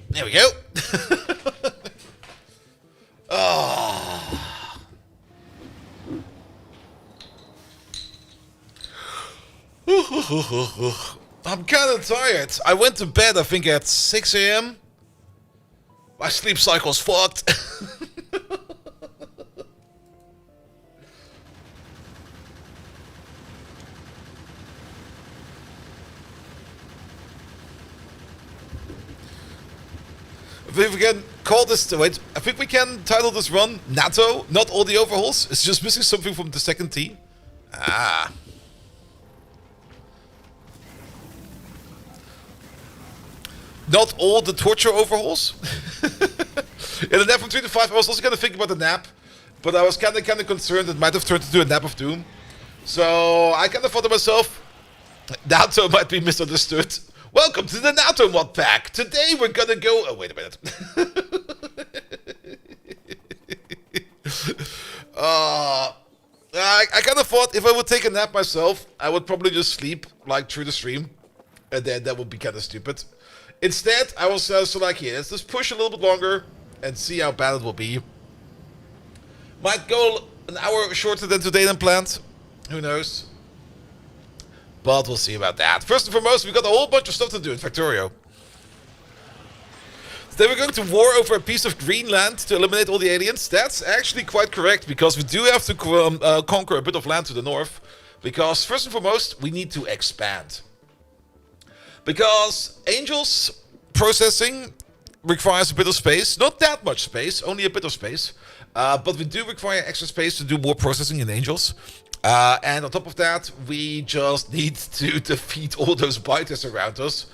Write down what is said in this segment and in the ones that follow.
There we go. Oh. I'm kind of tired. I went to bed, I think, at 6 a.m. My sleep cycle's fucked. I think we can call this. Wait, I think we can title this run NATO. Not all the overhauls. It's just missing something from the second team. Ah. Not all the torture overhauls. In the nap from 3 to 5, I was also kind of thinking about the nap, but I was kind of concerned it might have turned into a nap of doom. So I kind of thought to myself, NATO might be misunderstood. Welcome to the NATO mod pack. Today we're gonna go. Oh, wait a minute. I kind of thought if I would take a nap myself, I would probably just sleep like through the stream, and then that would be kind of stupid. Instead, I was so like, yeah, let's just push a little bit longer and see how bad it will be. Might go an hour shorter than today than planned. Who knows? But we'll see about that. First and foremost, we got a whole bunch of stuff to do in Factorio. Today we're going to war over a piece of Greenland to eliminate all the aliens. That's actually quite correct, because we do have to conquer a bit of land to the north. Because first and foremost, we need to expand. Because Angel's processing requires a bit of space. Not that much space, only a bit of space. But we do require extra space to do more processing in Angels. And on top of that, we just need to defeat all those biters around us.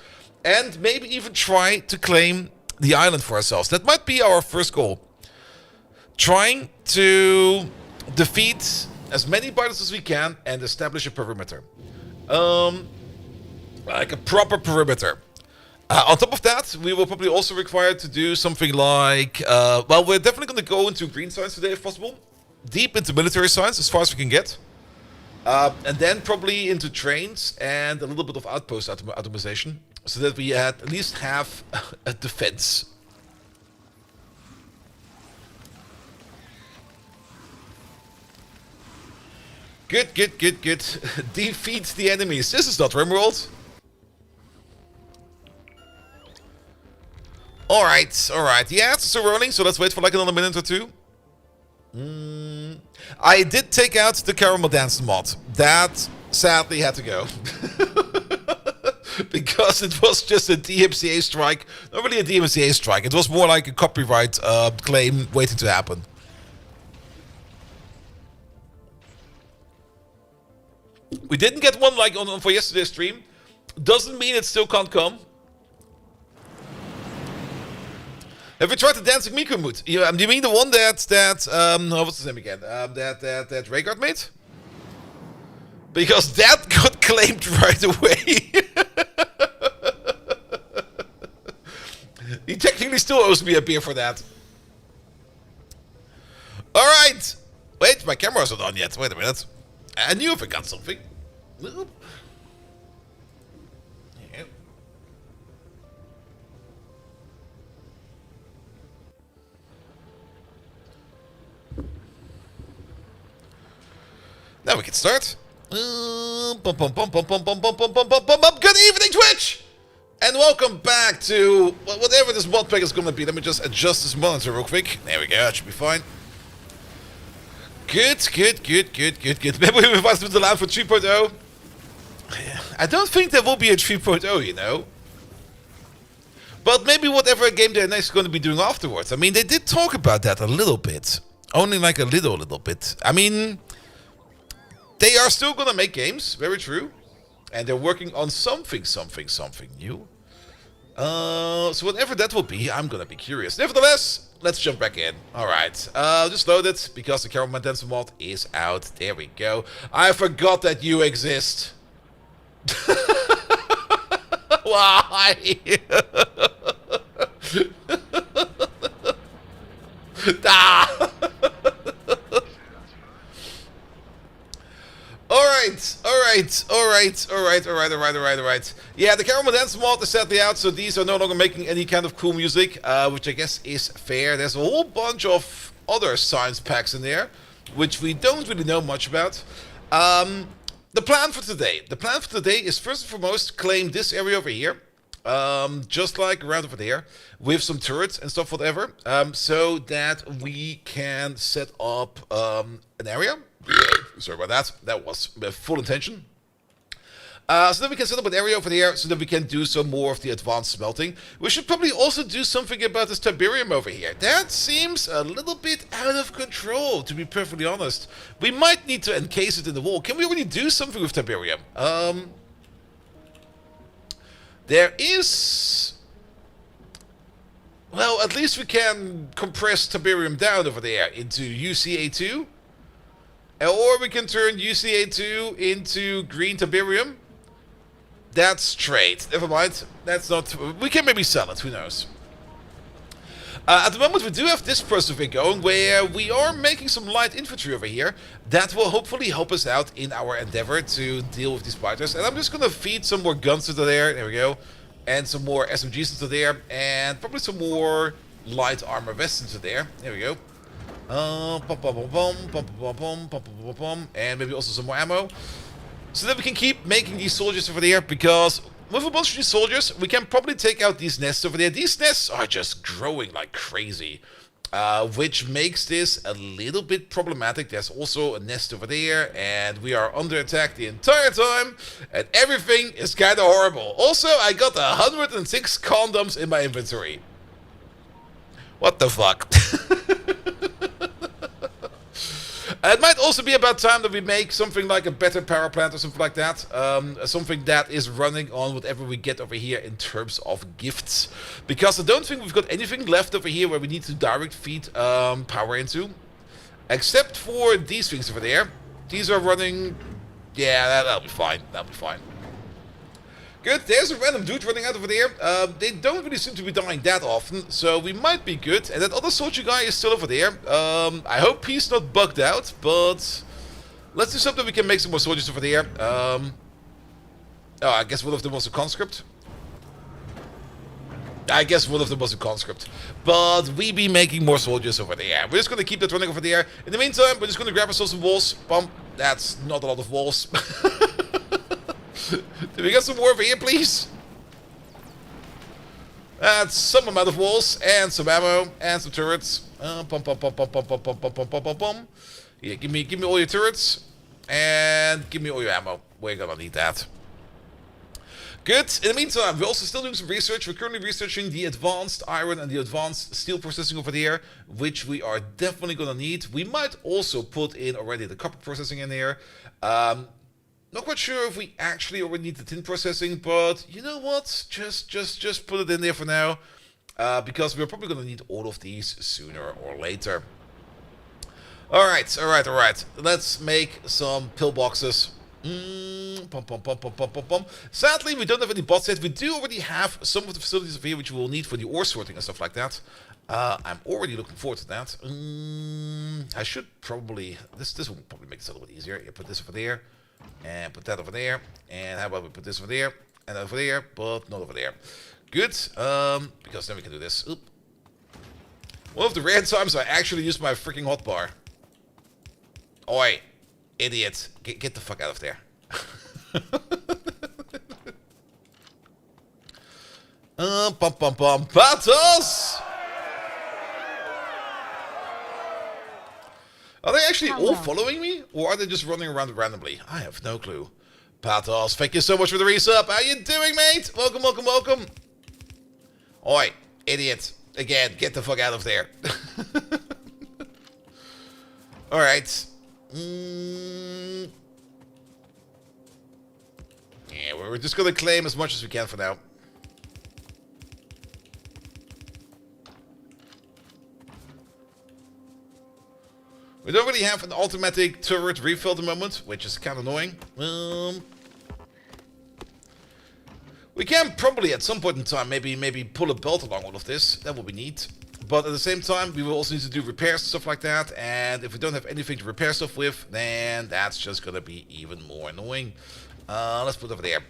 And maybe even try to claim the island for ourselves. That might be our first goal. Trying to defeat as many biters as we can and establish a perimeter. Like a proper perimeter. On top of that, we will probably also require to do something like... well, we're definitely going to go into green science today if possible. Deep into military science as far as we can get. And then probably into trains and a little bit of outpost automation. So that we at least have a defense. Good. Defeat the enemies. This is not RimWorld. Alright. Yeah, it's still rolling, so let's wait for like another minute or two. I did take out the caramel dance mod. That sadly had to go. Because it was just a DMCA strike. Not really a DMCA strike. It was more like a copyright claim waiting to happen. We didn't get one like for yesterday's stream. Doesn't mean it still can't come. Have you tried the dancing Miku mood? Do you mean the one that what's his name again? That Rhaegar made? Because that got claimed right away. He technically still owes me a beer for that. Alright. Wait, my camera's not on yet. Wait a minute. I knew I forgot something. Nope. Yeah. Now we can start. Good evening, Twitch! And welcome back to whatever this mod pack is going to be. Let me just adjust this monitor real quick. There we go, that should be fine. Good. Maybe we move on to the land for 3.0. I don't think there will be a 3.0, you know. But maybe whatever game they're next going to be doing afterwards. I mean, they did talk about that a little bit. Only like a little bit. I mean, they are still going to make games, very true. And they're working on something new. So whatever that will be, I'm going to be curious. Nevertheless, let's jump back in. Alright, just load it, because the Caramel Dance mod is out. There we go. I forgot that you exist. Why? Ah. Alright. Alright. Yeah, the camera dance mod is sadly out, so these are no longer making any kind of cool music, which I guess is fair. There's a whole bunch of other science packs in there, which we don't really know much about. The plan for today is first and foremost claim this area over here, just like around over there, with some turrets and stuff, whatever, so that we can set up an area. Sorry about that. That was full intention. So then we can set up an area over there so that we can do some more of the advanced smelting. We should probably also do something about this tiberium over here. That seems a little bit out of control, to be perfectly honest. We might need to encase it in the wall. Can we already do something with tiberium? There is... Well, at least we can compress tiberium down over there into UCA2. Or we can turn UCA2 into green tiberium. That's straight. Never mind. That's not... We can maybe sell it. Who knows? At the moment, we do have this process going where we are making some light infantry over here. That will hopefully help us out in our endeavor to deal with these fighters. And I'm just going to feed some more guns into there. There we go. And some more SMGs into there. And probably some more light armor vests into there. There we go. And maybe also some more ammo. So that we can keep making these soldiers over there, because with a bunch of these soldiers, we can probably take out these nests over there. These nests are just growing like crazy, which makes this a little bit problematic. There's also a nest over there, and we are under attack the entire time, and everything is kind of horrible. Also, I got 106 condoms in my inventory. What the fuck? It might also be about time that we make something like a better power plant or something like that. Something that is running on whatever we get over here in terms of gifts. Because I don't think we've got anything left over here where we need to direct feed power into. Except for these things over there. These are running... Yeah, that'll be fine. That'll be fine. Good, there's a random dude running out over there. They don't really seem to be dying that often, so we might be good. And that other soldier guy is still over there. I hope he's not bugged out, but let's do something. We can make some more soldiers over there. Oh, I guess one of them was a conscript. But we be making more soldiers over there. We're just going to keep that running over there. In the meantime, we're just going to grab ourselves some walls. Bump. That's not a lot of walls. Do we get some more over here, please? That's some amount of walls, and some ammo, and some turrets. Yeah, give me all your turrets, and give me all your ammo. We're gonna need that. Good. In the meantime, we're also still doing some research. We're currently researching the advanced iron and the advanced steel processing over there, which we are definitely gonna need. We might also put in already the copper processing in there. Not quite sure if we actually already need the tin processing, but you know what? Just put it in there for now, because we're probably going to need all of these sooner or later. All right. Let's make some pillboxes. Sadly, we don't have any bots yet. We do already have some of the facilities over here which we will need for the ore sorting and stuff like that. I'm already looking forward to that. I should probably... This will probably make this a little bit easier. You put this over there. And put that over there. And how about we put this over there? And over there, but not over there. Good. Because then we can do this. Oop. One of the rare times I actually use my freaking hotbar. Oi. Idiot. Get the fuck out of there. Battles! Are they actually all following me? Or are they just running around randomly? I have no clue. Patos, thank you so much for the resub. How you doing, mate? Welcome. Oi, idiot. Again, get the fuck out of there. Alright. Yeah, we're just gonna claim as much as we can for now. We don't really have an automatic turret refill at the moment, which is kind of annoying. We can probably at some point in time maybe pull a belt along all of this. That would be neat. But at the same time, we will also need to do repairs and stuff like that. And if we don't have anything to repair stuff with, then that's just going to be even more annoying. Let's put it over there.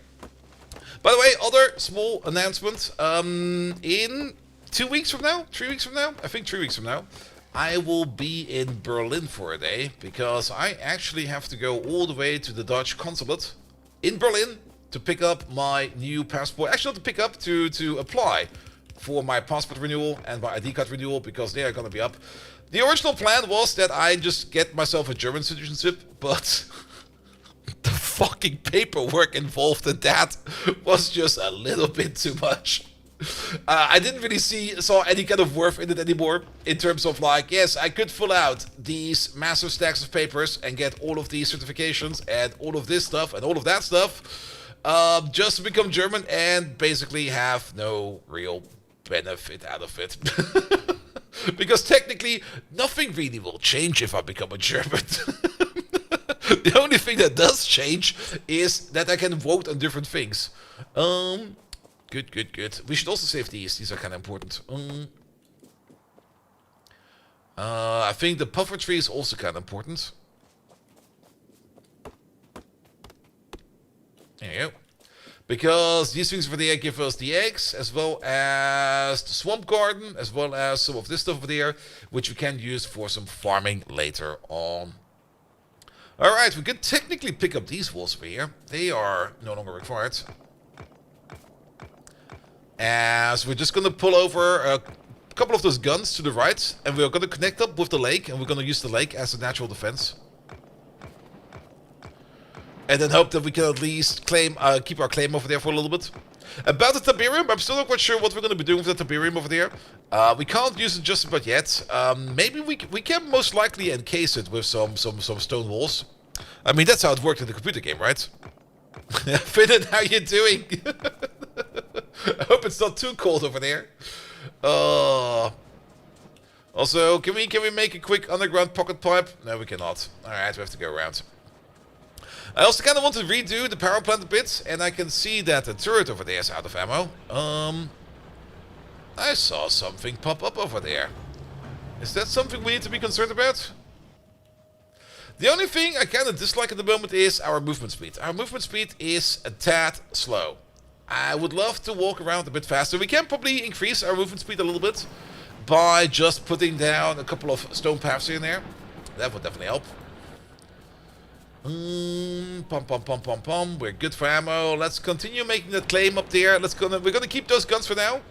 By the way, other small announcement. In 2 weeks from now, 3 weeks from now, I think 3 weeks from now, I will be in Berlin for a day. Because I actually have to go all the way to the Dutch consulate in Berlin to pick up my new passport. Actually, not to pick up, to apply for my passport renewal and my ID card renewal, because they are going to be up. The original plan was that I just get myself a German citizenship, but the fucking paperwork involved in that was just a little bit too much. I didn't really saw any kind of worth in it anymore, in terms of like, yes, I could fill out these massive stacks of papers and get all of these certifications and all of this stuff and all of that stuff, just to become German and basically have no real benefit out of it. Because technically, nothing really will change if I become a German. The only thing that does change is that I can vote on different things. Good. We should also save these. These are kind of important. I think the puffer tree is also kind of important. There you go. Because these things over there give us the eggs, as well as the swamp garden, as well as some of this stuff over there, which we can use for some farming later on. Alright, we could technically pick up these walls over here. They are no longer required. As we're just going to pull over a couple of those guns to the right, and we're going to connect up with the lake, and we're going to use the lake as a natural defense. And then hope that we can at least keep our claim over there for a little bit. About the Tiberium, I'm still not quite sure what we're going to be doing with the Tiberium over there. We can't use it just about yet. Maybe we can most likely encase it with some stone walls. I mean, that's how it worked in the computer game, right? Finn, how you doing? I hope it's not too cold over there. Also, can we make a quick underground pocket pipe? No, we cannot. Alright, we have to go around. I also kind of want to redo the power plant a bit, and I can see that the turret over there is out of ammo. I saw something pop up over there. Is that something we need to be concerned about? The only thing I kind of dislike at the moment is our movement speed. Our movement speed is a tad slow. I would love to walk around a bit faster. We can probably increase our movement speed a little bit by just putting down a couple of stone paths in there. That would definitely help. Pom. We're good for ammo. Let's continue making that claim up there. We're gonna keep those guns for now.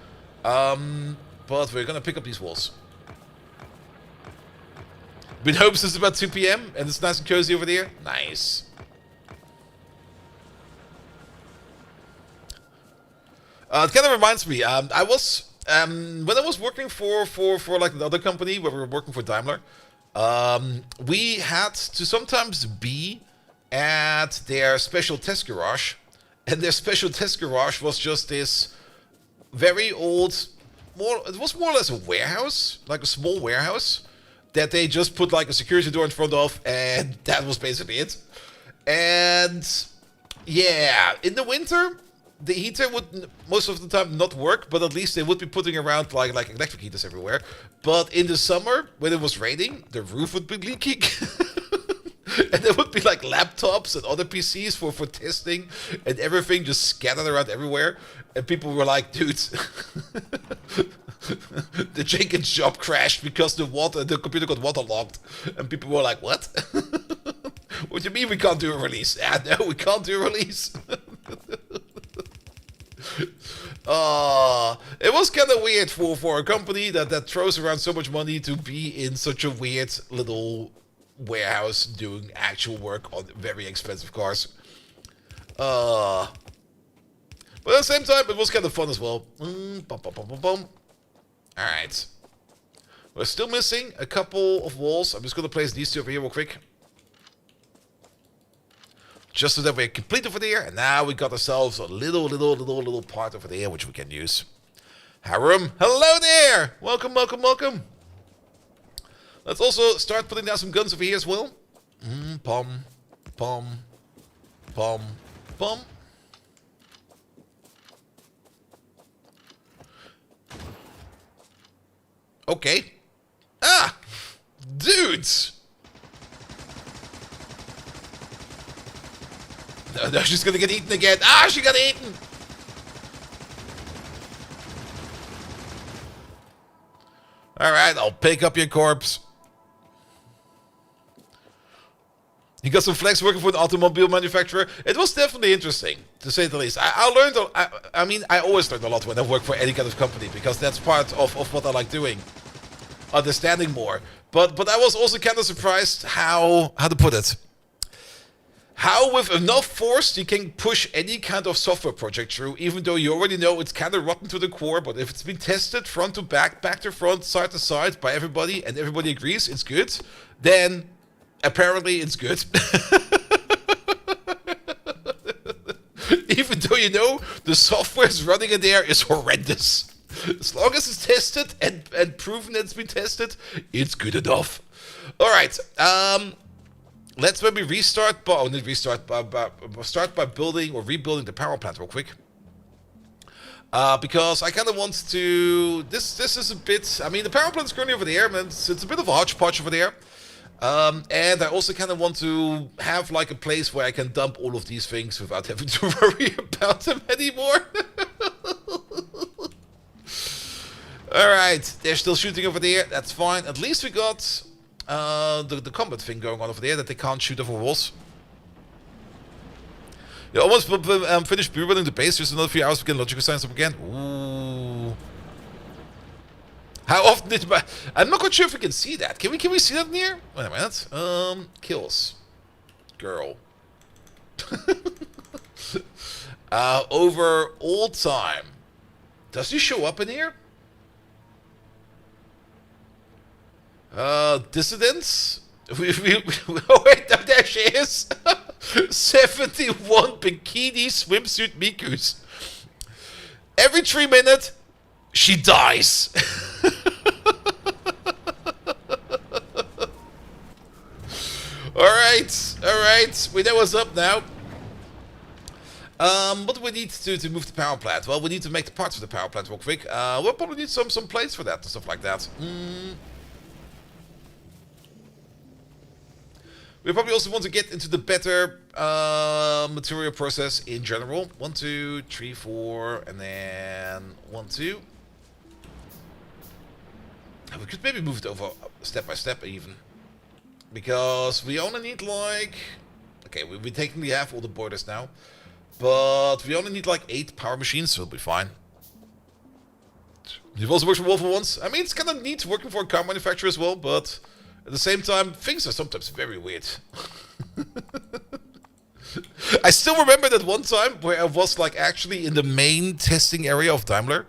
But we're gonna pick up these walls. Been home since about 2 PM and it's nice and cozy over there. Nice. It kind of reminds me. I was when I was working for like the other company where we were working for Daimler. We had to sometimes be at their special test garage, and their special test garage was just this very old, it was more or less a warehouse, like a small warehouse, that they just put like a security door in front of, and that was basically it. And yeah, in the winter, the heater would most of the time not work, but at least they would be putting around like electric heaters everywhere. But in the summer, when it was raining, the roof would be leaking. And there would be like laptops and other PCs for testing, and everything just scattered around everywhere. And people were like, dude, the Jenkins job crashed because the computer got waterlogged. And people were like, what? What do you mean we can't do a release? No, we can't do a release. It was kind of weird for a company that throws around so much money to be in such a weird little warehouse doing actual work on very expensive cars. But at the same time, it was kind of fun as well. Alright. We're still missing a couple of walls. I'm just going to place these two over here real quick. Just so that we're complete over there. And now we got ourselves a little part over there which we can use. Harum, hello there! Welcome. Let's also start putting down some guns over here as well. Pom. Okay. Ah! Dudes! No, she's gonna get eaten again. Ah, she got eaten! Alright, I'll pick up your corpse. You got some flex working for an automobile manufacturer. It was definitely interesting, to say the least. I learned, I mean, I always learn a lot when I work for any kind of company, because that's part of what I like doing. Understanding more. But I was also kind of surprised how to put it. How with enough force you can push any kind of software project through, even though you already know it's kind of rotten to the core, but if it's been tested front to back, back to front, side to side by everybody, and everybody agrees it's good, then apparently it's good. Even though you know the software is running in there is horrendous. As long as it's tested and proven that it's been tested, it's good enough. Alright, let's maybe restart, start by building or rebuilding the power plant real quick. Because I kind of want to, this is a bit, I mean the power plant is currently over there, and it's a bit of a hodgepodge over there. And I also kind of want to have like a place where I can dump all of these things without having to worry about them anymore. Alright, they're still shooting over there, that's fine. At least we got the combat thing going on over there, that they can't shoot over walls. You almost finished rebuilding the base, just another few hours to get logical science up again. Ooh. How often did my... I'm not quite sure if we can see that. Can we see that in here? Wait a minute. Kills. Girl. Over all time. Does he show up in here? Dissidents? Oh wait, no, there she is! 71 bikini swimsuit Mikus. Every 3 minutes, she dies. Alright, we know what's up now. What do we need to do to move the power plant? Well, we need to make the parts of the power plant real quick. We'll probably need some plates for that and stuff like that. We probably also want to get into the better material process in general. 1, 2, 3, 4, and then 1, 2. We could maybe move it over step by step even. Because we only need like... Okay, we technically have all the boilers now. But we only need like 8 power machines, so it'll be fine. You've also worked for Wolf once. I mean, it's kind of neat working for a car manufacturer as well, but... At the same time, things are sometimes very weird. I still remember that one time where I was like actually in the main testing area of Daimler.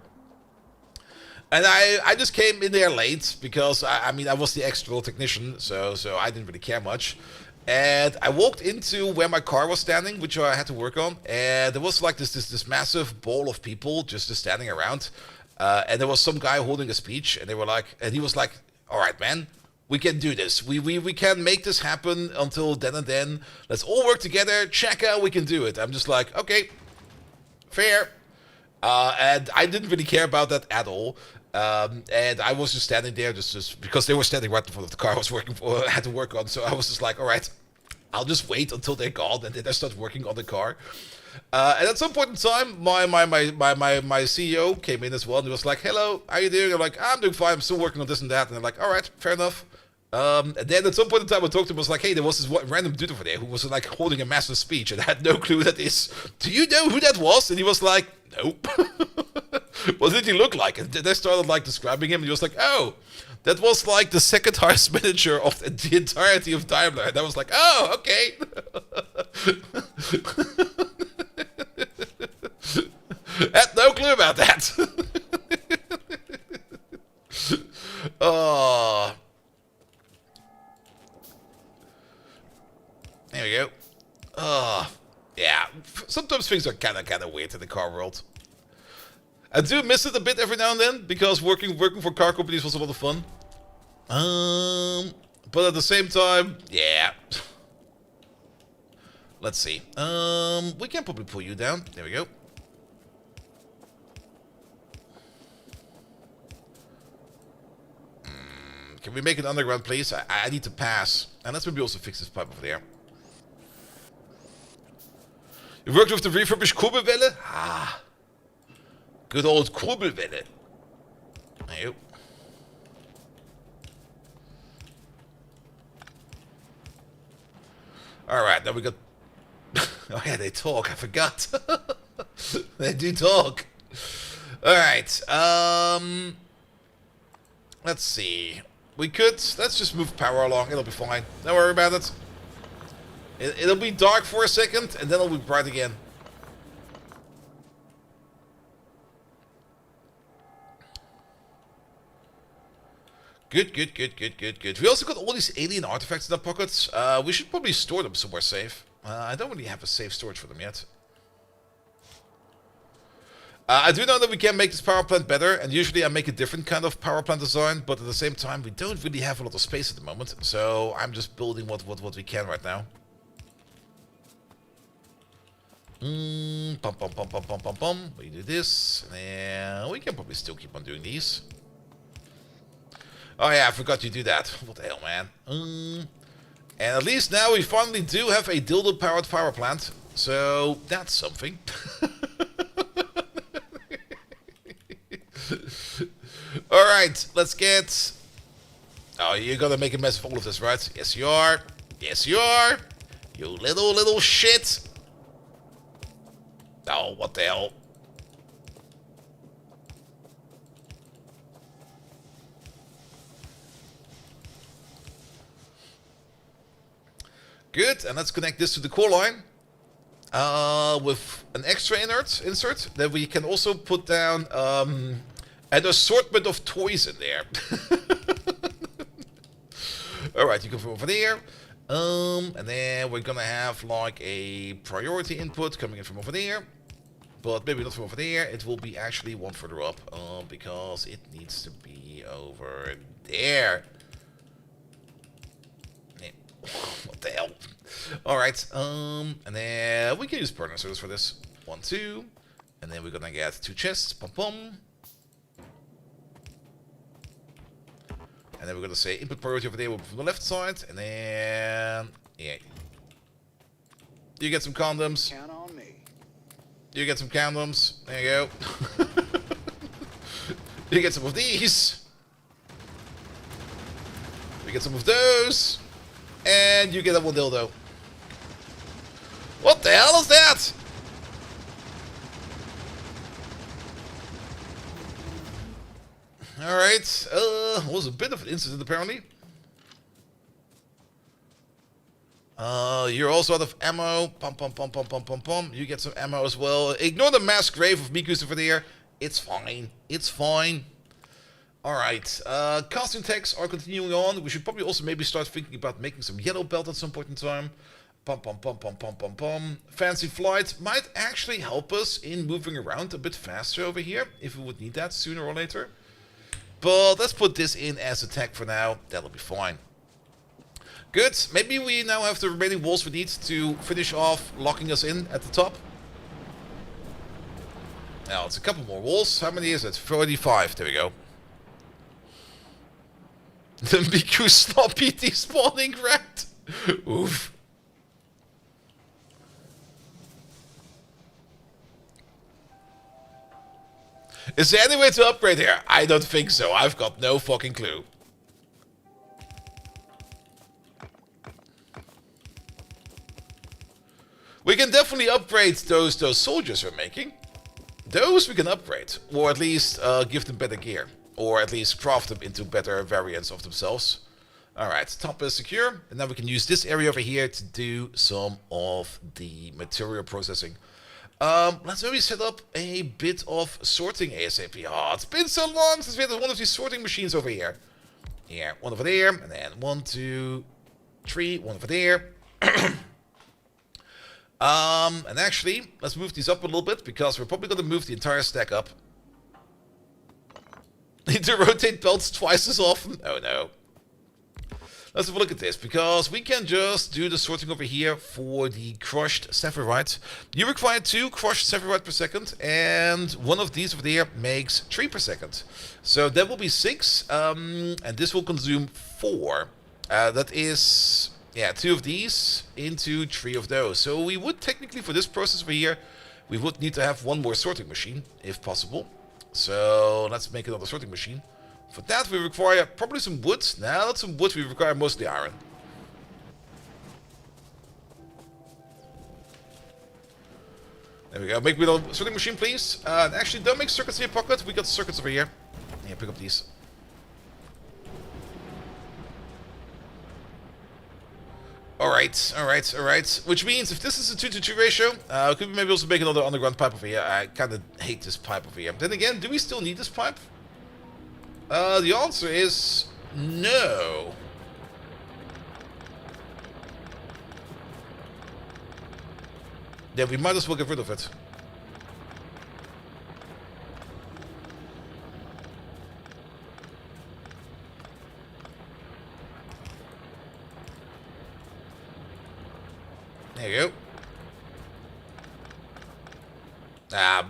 And I just came in there late because I mean I was the external technician, so I didn't really care much. And I walked into where my car was standing, which I had to work on, and there was like this massive ball of people just standing around. And there was some guy holding a speech, and he was like, "All right, man. We can do this. We can make this happen until then and then. Let's all work together. Check out we can do it." I'm just like, okay, fair. And I didn't really care about that at all. And I was just standing there just because they were standing right in front of the car I was working for, I had to work on. So I was just like, all right, I'll just wait until they're gone, and then I start working on the car. And at some point in time, my CEO came in as well, and he was like, "Hello, how you doing?" I'm like, "I'm doing fine. I'm still working on this and that." And they're like, "All right, fair enough." And then at some point in time, I talked to him. I was like, "Hey, there was this random dude over there who was like holding a massive speech, and I had no clue who that is. Do you know who that was?" And he was like, "Nope." What did he look like? And then I started like describing him, and he was like, "Oh, that was like the second highest manager of the entirety of Daimler." And I was like, "Oh, okay." I had no clue about that. Oh. There we go. Oh. Yeah. Sometimes things are kind of weird in the car world. I do miss it a bit every now and then, because working for car companies was a lot of fun. But at the same time, yeah. Let's see. We can probably pull you down. There we go. can we make an underground, please? I need to pass. And let's maybe also fix this pipe over there. You worked with the refurbished Kurbelwelle? Ah. Good old Kurbelwelle. Nope. Alright, now we got... oh yeah, they talk. I forgot. They do talk. Alright, let's see. We could... let's just move power along. It'll be fine. Don't worry about it. It'll be dark for a second, and then it'll be bright again. Good. We also got all these alien artifacts in our pockets. We should probably store them somewhere safe. I don't really have a safe storage for them yet. I do know that we can make this power plant better, and usually I make a different kind of power plant design, but at the same time, we don't really have a lot of space at the moment, so I'm just building what we can right now. We do this, and we can probably still keep on doing these. Oh yeah, I forgot you do that. What the hell, man? And at least now we finally do have a dildo-powered power plant, so that's something. Alright, let's get... oh, you're gonna make a mess of all of this, right? Yes, you are. Yes, you are. You little shit. Oh, what the hell? Good, and let's connect this to the core line. With an extra insert that we can also put down an assortment of toys in there. Alright, you go from over there. And then we're gonna have like a priority input coming in from over there. But maybe not from over there. It will be actually one further up. Because it needs to be over there. What the hell? Alright, and then we can use partner service for this. 1, 2. And then we're gonna get 2 chests. Pum pum. And then we're gonna say input priority over there from the left side. And then yeah. You get some condoms. Count on me. You get some condoms. There you go. You get some of these. You get some of those. And you get a one dildo. What the hell is that? Alright. Was a bit of an incident apparently. You're also out of ammo. Pum. You get some ammo as well. Ignore the mass grave of Mikus over there. It's fine. It's fine. Alright, casting techs are continuing on. We should probably also maybe start thinking about making some yellow belt at some point in time. Fancy flight might actually help us in moving around a bit faster over here, if we would need that sooner or later. But let's put this in as a tech for now. That'll be fine. Good, maybe we now have the remaining walls we need to finish off locking us in at the top. Now, it's a couple more walls. How many is it? 35, there we go. The Miku sloppy despawning rat. Oof. Is there any way to upgrade here? I don't think so. I've got no fucking clue. We can definitely upgrade those soldiers we're making. Those we can upgrade. Or at least give them better gear. Or at least craft them into better variants of themselves. Alright, top is secure. And now we can use this area over here to do some of the material processing. Let's maybe set up a bit of sorting ASAP. Oh, it's been so long since we had one of these sorting machines over here. Yeah, one over there. And then 1, 2, 3. One over there. And actually, let's move these up a little bit. Because we're probably going to move the entire stack up. Need to rotate belts twice as often? Oh no. Let's have a look at this, because we can just do the sorting over here for the crushed sapphirite. You require 2 crushed sapphirite per second, and one of these over there makes 3 per second. So that will be 6, and this will consume 4. That is, yeah, 2 of these into 3 of those. So we would technically, for this process over here, we would need to have 1 more sorting machine, if possible. So let's make another sorting machine. For that we require probably some wood. Now, not some wood, we require mostly iron. There we go. Make me a sorting machine, please. Actually, don't make circuits in your pocket. We got circuits over here. Yeah, pick up these. Alright, alright, alright. Which means if this is a 2 to 2 ratio, could we maybe also make another underground pipe over here? I kind of hate this pipe over here. Then again, do we still need this pipe? The answer is no. Yeah, we might as well get rid of it. There you go.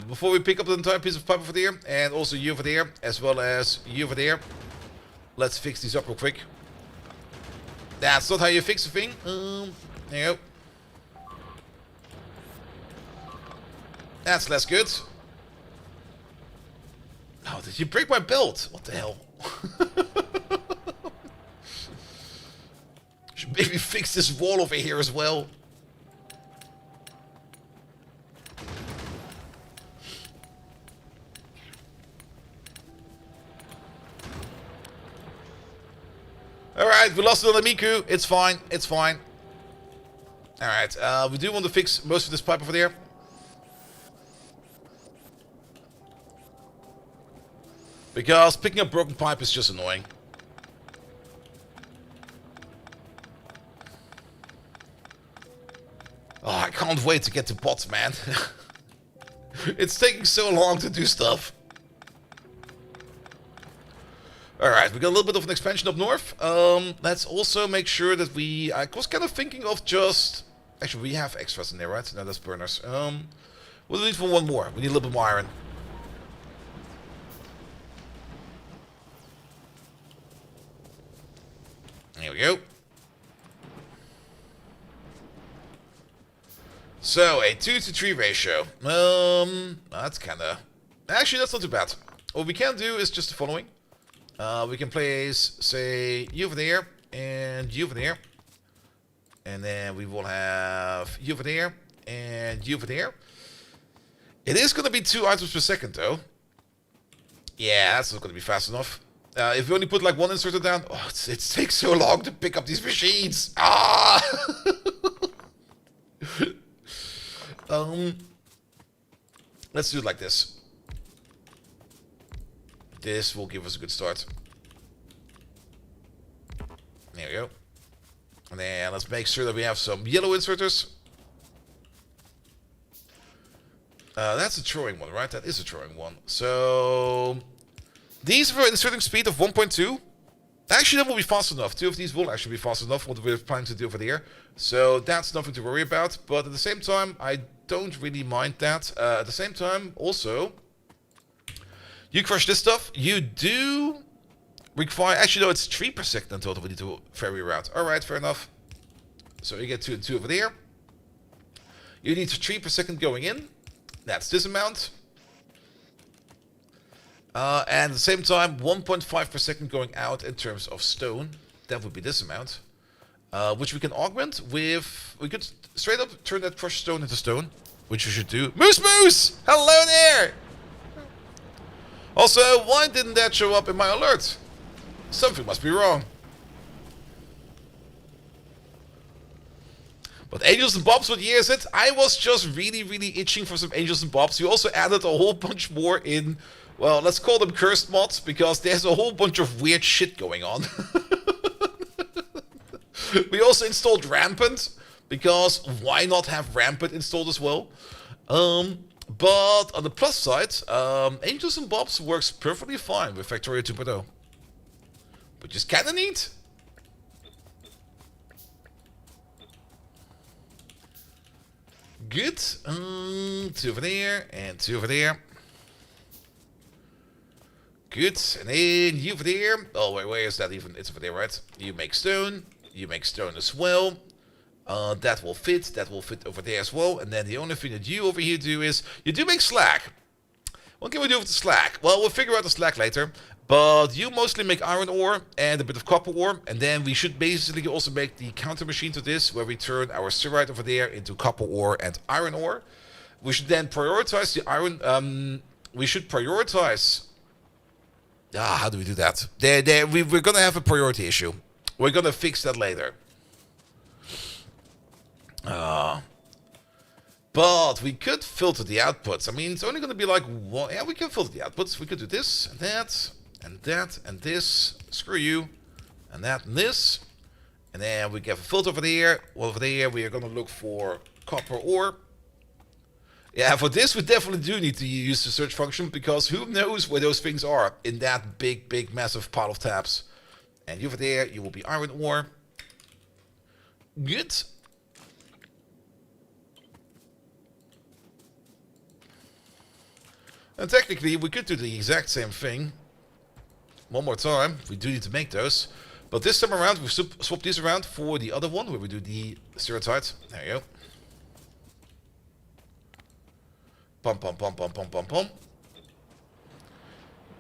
Before we pick up the entire piece of pipe over there, and also you over there, as well as you over there, let's fix these up real quick. That's not how you fix a thing. There you go. That's less good. Oh, did you break my belt? What the hell? Should maybe fix this wall over here as well. Alright, we lost another Miku. It's fine. It's fine. Alright, we do want to fix most of this pipe over there. Because picking up broken pipe is just annoying. Oh, I can't wait to get to bots, man. It's taking so long to do stuff. Alright, we got a little bit of an expansion up north. Let's also make sure that we... I was kind of thinking of just... Actually, we have extras in there, right? No, that's burners. We'll need for 1 more. We need a little bit more iron. There we go. So, a 2 to 3 ratio. That's kind of... Actually, that's not too bad. What we can do is just the following. We can place, say, you over there, and you over there. And then we will have you over there, and you over there. It is going to be 2 items per second, though. Yeah, that's not going to be fast enough. If we only put like 1 inserter down... Oh, it takes so long to pick up these machines. Ah! Let's do it like this. This will give us a good start. There we go. And then let's make sure that we have some yellow inserters. That's a throwing one, right? That is a throwing one. So these are for inserting speed of 1.2. Actually, that will be fast enough. 2 of these will actually be fast enough, what we're planning to do over there. So that's nothing to worry about. But at the same time, I don't really mind that. At the same time, also... You crush this stuff. You do require... Actually, no, it's 3 per second in total we need to ferry around. Alright, fair enough. So you get 2 and 2 over there. You need 3 per second going in. That's this amount. And at the same time, 1.5 per second going out in terms of stone. That would be this amount. Which we can augment with... We could straight up turn that crushed stone into stone. Which we should do. Moose Moose! Hello there! Also, why didn't that show up in my alert? Something must be wrong. But Angels and Bobs, what year is it? I was just really itching for some Angels and Bobs. You also added a whole bunch more in, well, let's call them cursed mods, because there's a whole bunch of weird shit going on. We also installed Rampant, because why not have Rampant installed as well? But on the plus side, Angels and Bobs works perfectly fine with Factorio 2.0. Which is kinda neat. Good. 2 over there and 2 over there. Good. And then you over there. Oh, wait, where is that even? It's over there, right? You make stone. You make stone as well. That will fit. That will fit over there as well. And then the only thing that you over here do is you do make slag. What can we do with the slag? Well, we'll figure out the slag later. But you mostly make iron ore and a bit of copper ore. And then we should basically also make the counter machine to this, where we turn our cerite over there into copper ore and iron ore. We should then prioritize the iron. We should prioritize. How do we do that? We're going to have a priority issue. We're going to fix that later. But we could filter the outputs. I mean, it's only going to be like one. Yeah, we can filter the outputs. We could do this and that and that and this. Screw you. And that and this. And then we get a filter over there. Well, over there we are going to look for copper ore. Yeah, for this we definitely do need to use the search function, because who knows where those things are in that big, massive pile of tabs. And over there you will be iron ore. Good. And technically, we could do the exact same thing one more time. We do need to make those. But this time around, we swap these around for the other one, where we do the cerite. There you go. Pum.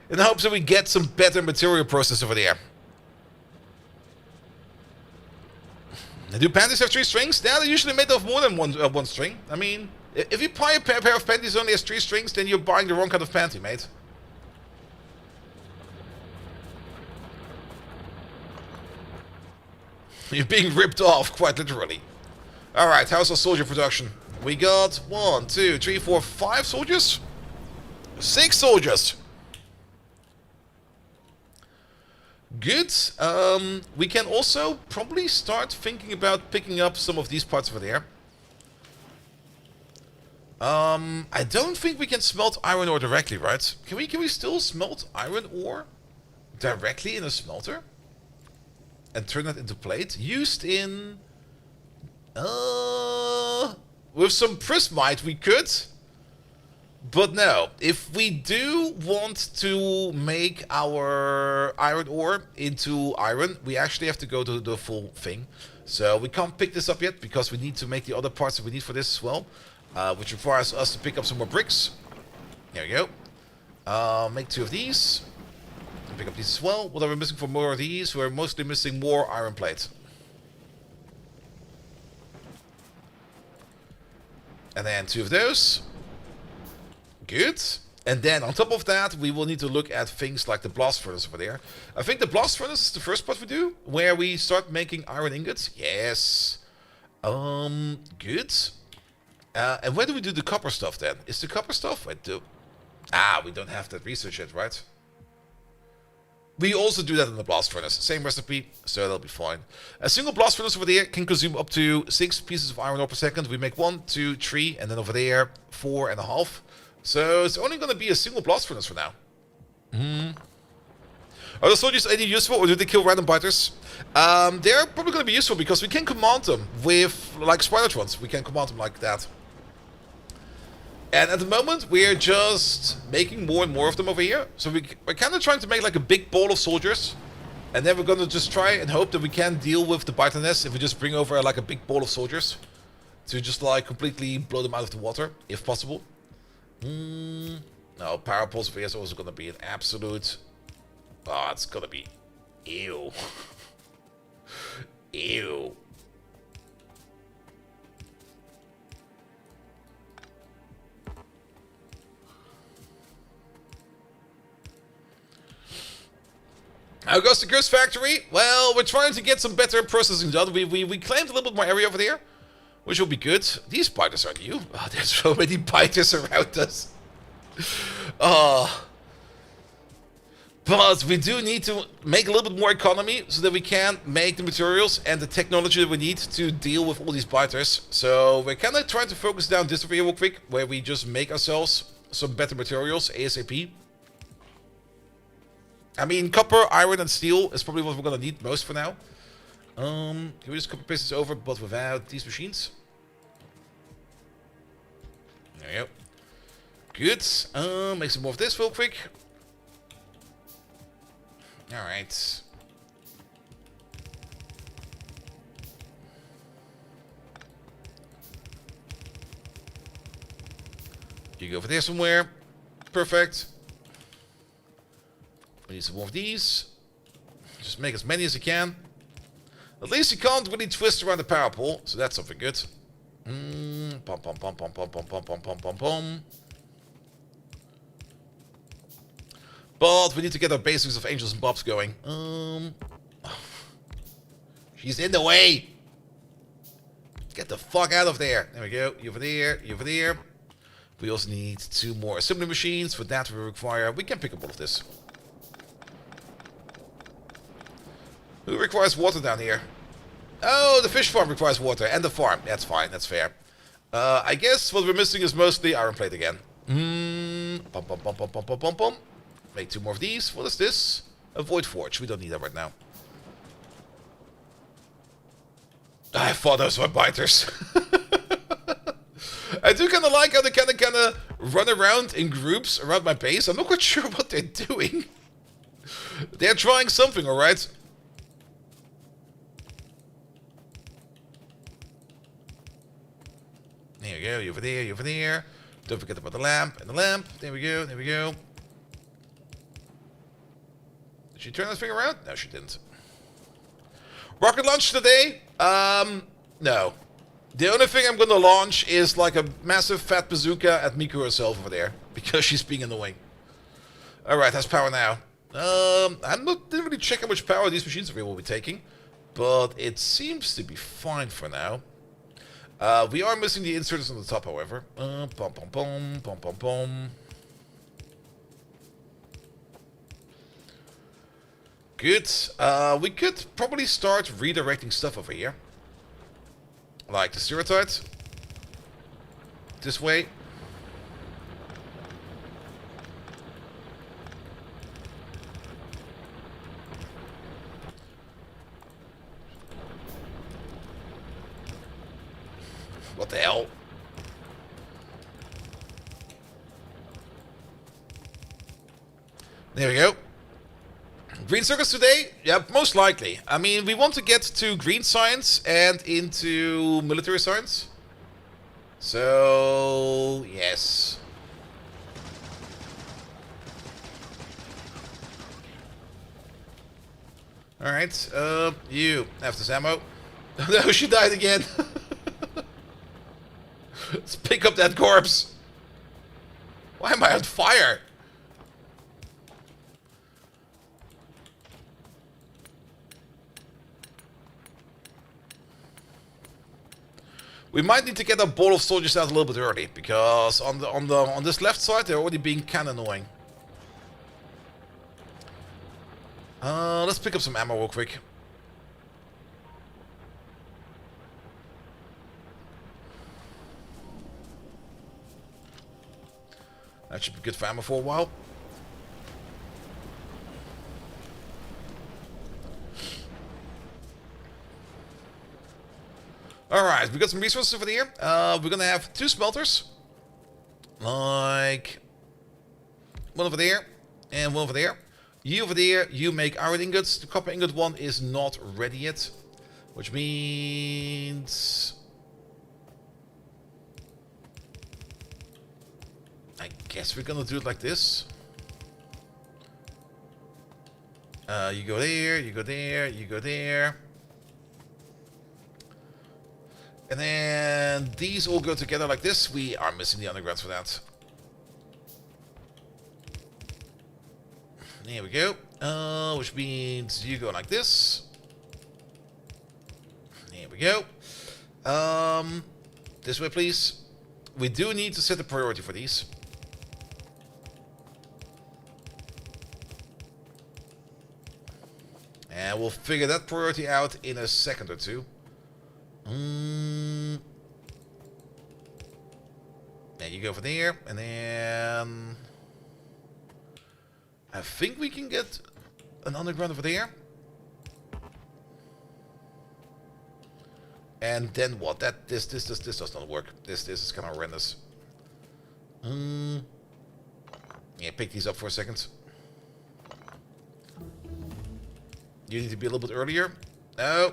In the hopes that we get some better material process over there. Now, do panties have 3 strings? Yeah, they're usually made of more than one string. I mean, if you buy a pair of panties only has 3 strings, then you're buying the wrong kind of panty, mate. You're being ripped off, quite literally. Alright, how's our soldier production? We got 1, 2, 3, 4, 5 soldiers? 6 soldiers! Good. We can also probably start thinking about picking up some of these parts over there. I don't think we can smelt iron ore directly, right? Can we still smelt iron ore directly in a smelter? And turn that into plate? Used in... with some prismite we could. But no, if we do want to make our iron ore into iron, we actually have to go to the full thing. So we can't pick this up yet, because we need to make the other parts that we need for this as well. Which requires us to pick up some more bricks. There we go. Make 2 of these. And pick up these as well. What are we missing for more of these? We're mostly missing more iron plates. And then 2 of those. Good. And then on top of that, we will need to look at things like the blast furnace over there. I think the blast furnace is the first part we do, where we start making iron ingots. Yes. Good. And where do we do the copper stuff then? Is the copper stuff? We don't have that research yet, right? We also do that in the blast furnace. Same recipe, so that'll be fine. A single blast furnace over there can consume up to 6 pieces of iron ore per second. We make 1, 2, 3, and then over there 4.5. So it's only going to be a single blast furnace for now. Are the soldiers any useful, or do they kill random biters? They're probably going to be useful, because we can command them with, like, Spidertrons. We can command them like that. And at the moment, we're just making more and more of them over here. So we're kind of trying to make like a big ball of soldiers. And then we're going to just try and hope that we can deal with the biterness if we just bring over like a big ball of soldiers. To just like completely blow them out of the water, if possible. No, power pulse over here is also going to be an absolute... Oh, it's going to be... Ew. Ew. How goes the Ghost Factory? Well, we're trying to get some better processing done. We claimed a little bit more area over there, which will be good. These biters are new. Oh, there's so many biters around us. But we do need to make a little bit more economy so that we can make the materials and the technology that we need to deal with all these biters. So we're kind of trying to focus down this over here real quick, where we just make ourselves some better materials ASAP. I mean, copper, iron, and steel is probably what we're going to need most for now. Can we just copy paste this over, but without these machines? There we go. Good. Make some more of this real quick. Alright. You go over there somewhere. Perfect. We need some more of these. Just make as many as you can. At least you can't really twist around the power pole, so that's something good. Pom pom pom pom pom pom pom pom pom pom pom. But we need to get our basics of angels and bobs going. She's in the way. Get the fuck out of there. There we go. You over there. You over there. We also need 2 more assembly machines. For that we require... We can pick up all of this. Who requires water down here? Oh, the fish farm requires water. And the farm. That's fine. That's fair. I guess what we're missing is mostly iron plate again. Pom pom pom pom pom pom pom pom. Make 2 more of these. What is this? A void forge. We don't need that right now. I thought those were biters. I do kind of like how they kind of run around in groups around my base. I'm not quite sure what they're doing. They're trying something, alright? There we go, you over there, you over there. Don't forget about the lamp and the lamp. There we go, there we go. Did she turn this thing around? No, she didn't. Rocket launch today? No. The only thing I'm gonna launch is like a massive fat bazooka at Miku herself over there. Because she's being annoying. Alright, that's power now. Didn't really check how much power these machines will be taking. But it seems to be fine for now. We are missing the inserters on the top, however. Pom pom pom, pom pom pom. Good. We could probably start redirecting stuff over here. Like the stereotypes. This way. What the hell? There we go. Green circles today? Yeah, most likely. I mean, we want to get to green science and into military science. So, yes. Alright, you have this ammo. No, she died again. Let's pick up that corpse. Why am I on fire? We might need to get a ball of soldiers out a little bit early, because on this left side they're already being kind of annoying. Let's pick up some ammo real quick. That should be good for ammo for a while. Alright, we got some resources over here. We're gonna have 2 smelters. Like... one over there, and one over there. You over there, you make iron ingots. The copper ingot one is not ready yet. Which means... I guess we're gonna do it like this. You go there, you go there, you go there. And then these all go together like this. We are missing the underground for that. There we go. Which means you go like this. There we go. This way, please. We do need to set a priority for these. And we'll figure that priority out in a second or two. There you go for there, and then I think we can get an underground over there. And then what? This does not work. This is kind of horrendous. Yeah, pick these up for a second. You need to be a little bit earlier. No.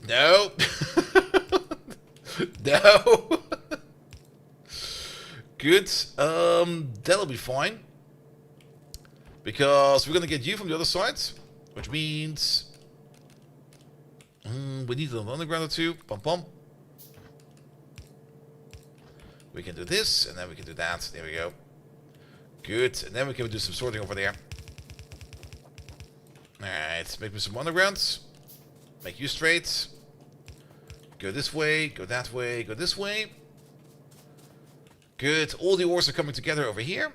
No. No. Good. That'll be fine. Because we're going to get you from the other side. Which means... we need an underground or two. Pom pom. We can do this, and then we can do that. There we go. Good. And then we can do some sorting over there. Alright, make me some undergrounds. Make you straight. Go this way, go that way, go this way. Good. All the ores are coming together over here.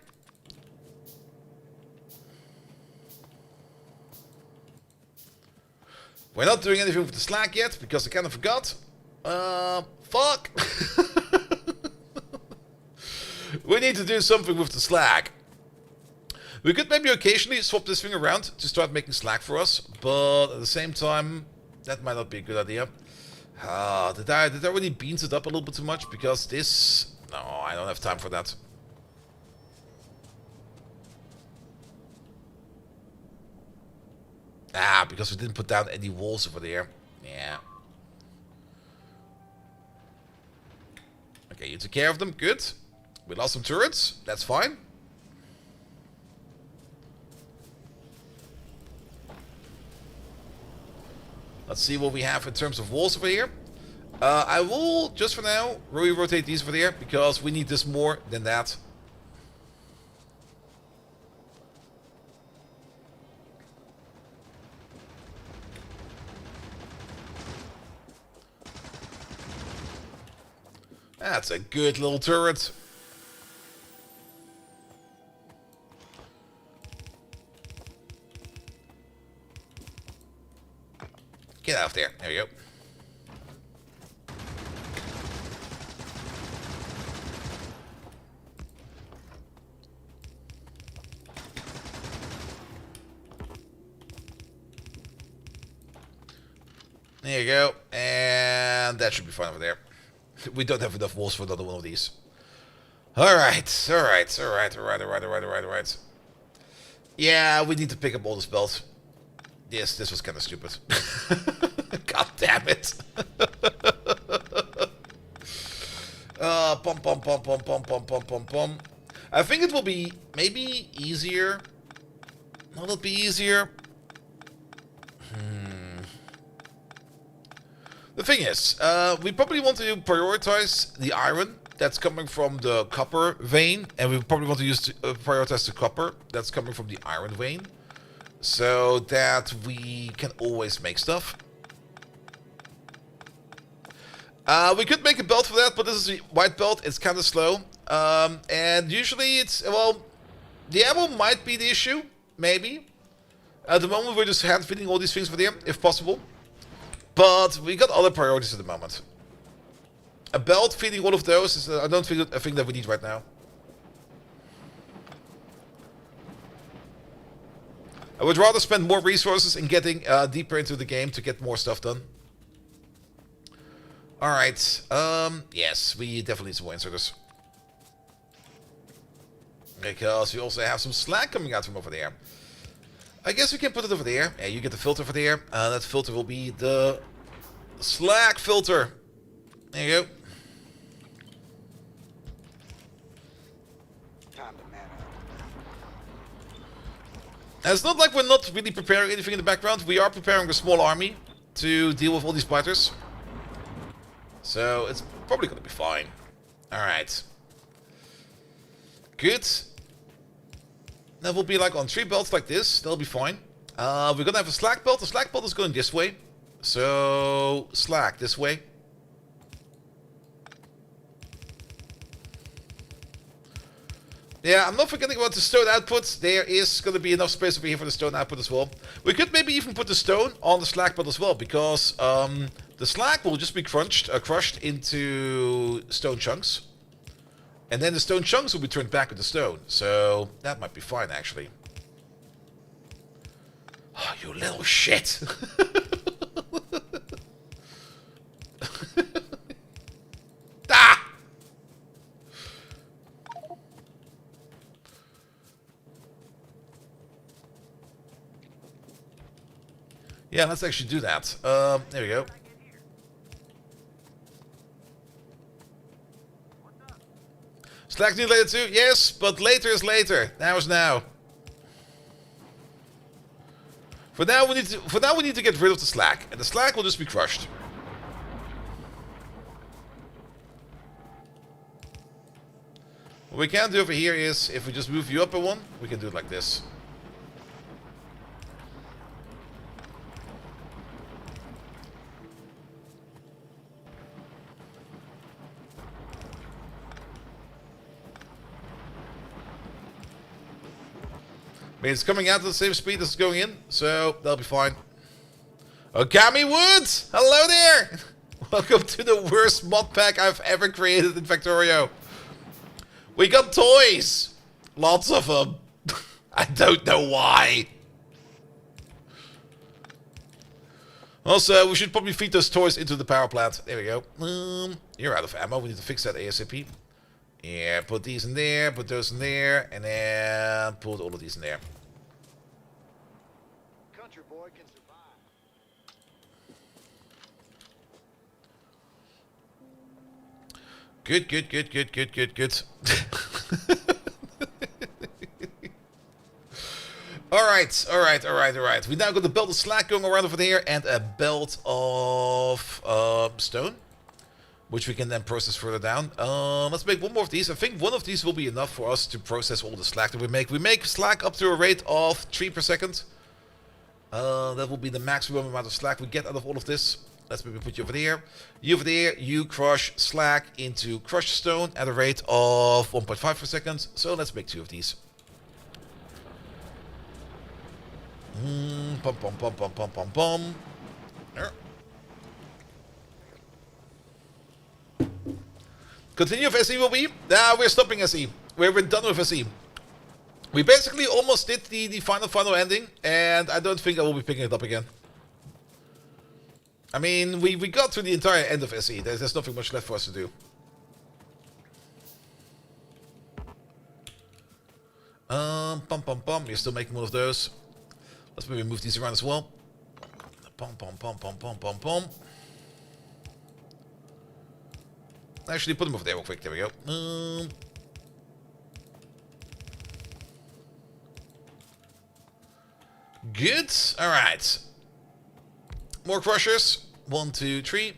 We're not doing anything with the slag yet, because I kind of forgot. Fuck. We need to do something with the slag. We could maybe occasionally swap this thing around to start making slag for us, but at the same time, that might not be a good idea. Did I really beans it up a little bit too much? Because this... No, I don't have time for that. Because we didn't put down any walls over there. Yeah. Okay, you took care of them. Good. We lost some turrets. That's fine. Let's see what we have in terms of walls over here. I will, just for now, really rotate these over there, because we need this more than that. That's a good little turret. Get out of there. There you go. There you go. And that should be fine over there. We don't have enough walls for another one of these. Alright. Alright. Yeah, we need to pick up all this belt. Yes, this was kind of stupid. God damn it. Pom. I think it will be maybe easier. Will it be easier? The thing is, we probably want to prioritize the iron that's coming from the copper vein, and we probably want to prioritize the copper that's coming from the iron vein, so that we can always make stuff. We could make a belt for that, but this is a white belt. It's kind of slow, and usually it's, well, the ammo might be the issue, maybe. At the moment, we're just hand feeding all these things for them, if possible. But we got other priorities at the moment. A belt feeding all of those is, I don't think a thing that we need right now. I would rather spend more resources in getting deeper into the game to get more stuff done. Alright, yes, we definitely need some more inserters. Because we also have some slag coming out from over there. I guess we can put it over there. Yeah, you get the filter over there. That filter will be the slag filter. There you go. And it's not like we're not really preparing anything in the background. We are preparing a small army to deal with all these fighters. So it's probably going to be fine. Alright. Good. That will be like on 3 belts like this. That'll be fine. We're going to have a slag belt. The slag belt is going this way. So, slag this way. Yeah, I'm not forgetting about the stone output. There is going to be enough space over here for the stone output as well. We could maybe even put the stone on the slag belt as well, because the slag will just be crushed into stone chunks. And then the stone chunks will be turned back into stone. So, that might be fine, actually. Oh, you little shit. Ah! Yeah, let's actually do that. There we go. Slack need later too? Yes, but later is later. Now is now. For now we need to get rid of the slack, and the slack will just be crushed. What we can do over here is, if we just move you up a one, we can do it like this. I mean, it's coming out at the same speed as it's going in, so that'll be fine. Okami Woods! Hello there! Welcome to the worst mod pack I've ever created in Factorio. We got toys! Lots of them. I don't know why. Also, we should probably feed those toys into the power plant. There we go. You're out of ammo. We need to fix that ASAP. Yeah, put these in there, put those in there, and then put all of these in there. Country boy can survive. Good. Alright. We now got a belt of slack going around over there and a belt of stone, which we can then process further down. Let's make one more of these. I think one of these will be enough for us to process all the slack that we make. We make slack up to a rate of 3 per second. That will be the maximum amount of slack we get out of all of this. Let's maybe put you over there. You over there, you crush slack into crushed stone at a rate of 1.5 per second. So let's make 2 of these. Pom. There. Continue with SE will be? Nah, we're stopping SE. We're done with SE. We basically almost did the final ending, and I don't think I will be picking it up again. I mean, we got to the entire end of SE. There's nothing much left for us to do. You're still making one of those. Let's maybe move these around as well. Pom. Actually, put them over there real quick. There we go. Good. All right. More crushers. 1, 2, 3.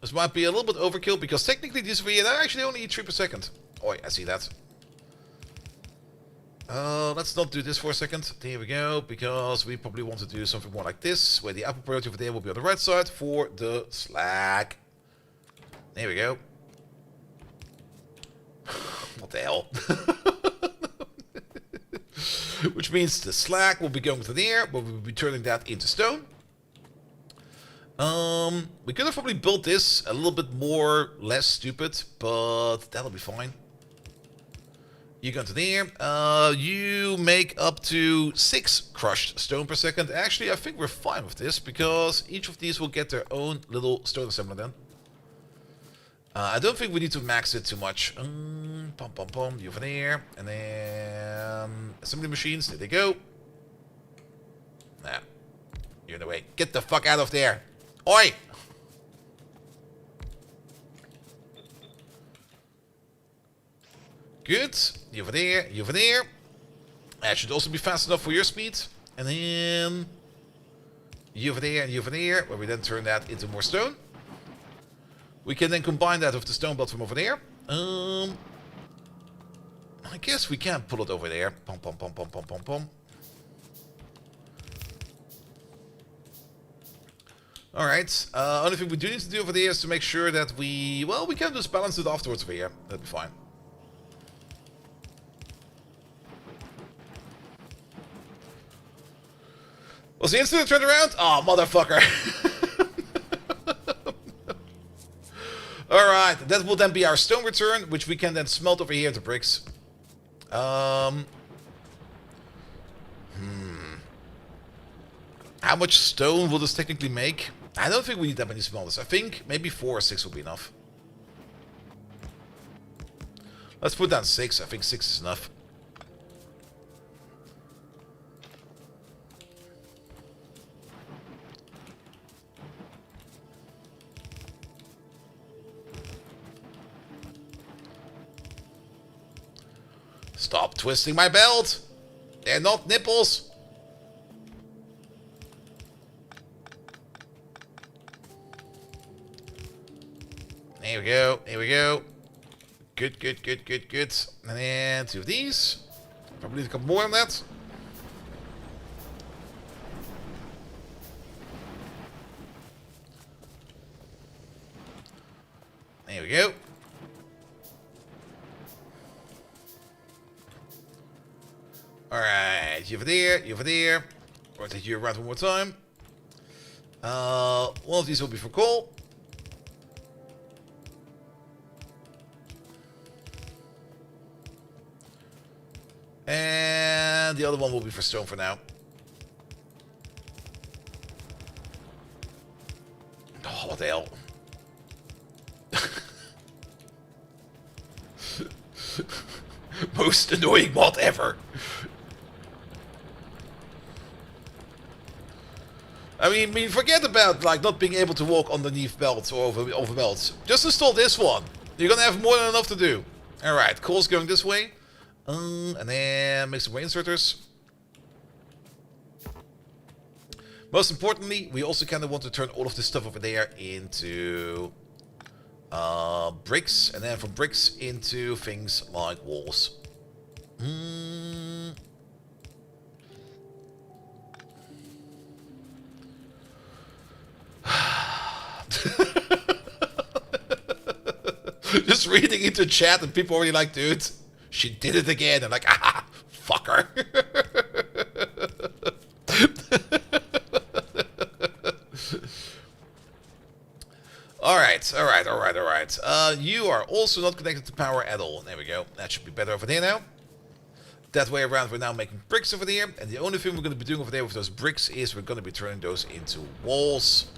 This might be a little bit overkill because technically these over here, they actually only eat 3 per second. Oh, I see that. Let's not do this for a second. There we go, because we probably want to do something more like this, where the apple priority over there will be on the right side for the slack. There we go. What the hell? Which means the slack will be going to there, but we'll be turning that into stone. We could have probably built this a little bit more, less stupid, but that'll be fine. You go to there. You make up to 6 crushed stone per second. Actually, I think we're fine with this because each of these will get their own little stone assembler then. I don't think we need to max it too much. Pom. You over there. And then assembly machines. There they go. Nah. You're in the way. Get the fuck out of there. Oi! Good. You over there. You over there. That should also be fast enough for your speed. And then you over there and you over there, where we then turn that into more stone. We can then combine that with the stone belt from over there. I guess we can pull it over there. Pom. Alright. Only thing we do need to do over there is to make sure that we can just balance it afterwards over here. That'll be fine. Was the incident turned around? Oh, motherfucker. Alright, that will then be our stone return, which we can then smelt over here into bricks. How much stone will this technically make? I don't think we need that many smelters. I think maybe 4 or 6 will be enough. Let's put down 6. I think 6 is enough. Stop twisting my belt. They're not nipples. There we go. There we go. Good, good, good, good, good. And then 2 of these. Probably need a couple more than that. There we go. Alright, you over there, you over there. Rotate you around one more time. One of these will be for coal. And the other one will be for stone for now. Oh, what the hell? Most annoying mod ever. I mean, forget about like not being able to walk underneath belts or over belts. Just install this one. You're gonna have more than enough to do. All right, coal's going this way, and then make some way inserters. Most importantly, we also kind of want to turn all of this stuff over there into bricks, and then from bricks into things like walls. Just reading into chat and people already like, dude, she did it again. I'm like, ah, fucker. Alright. You are also not connected to power at all. There we go. That should be better over there now. That way around, we're now making bricks over there. And the only thing we're going to be doing over there with those bricks is we're going to be turning those into walls.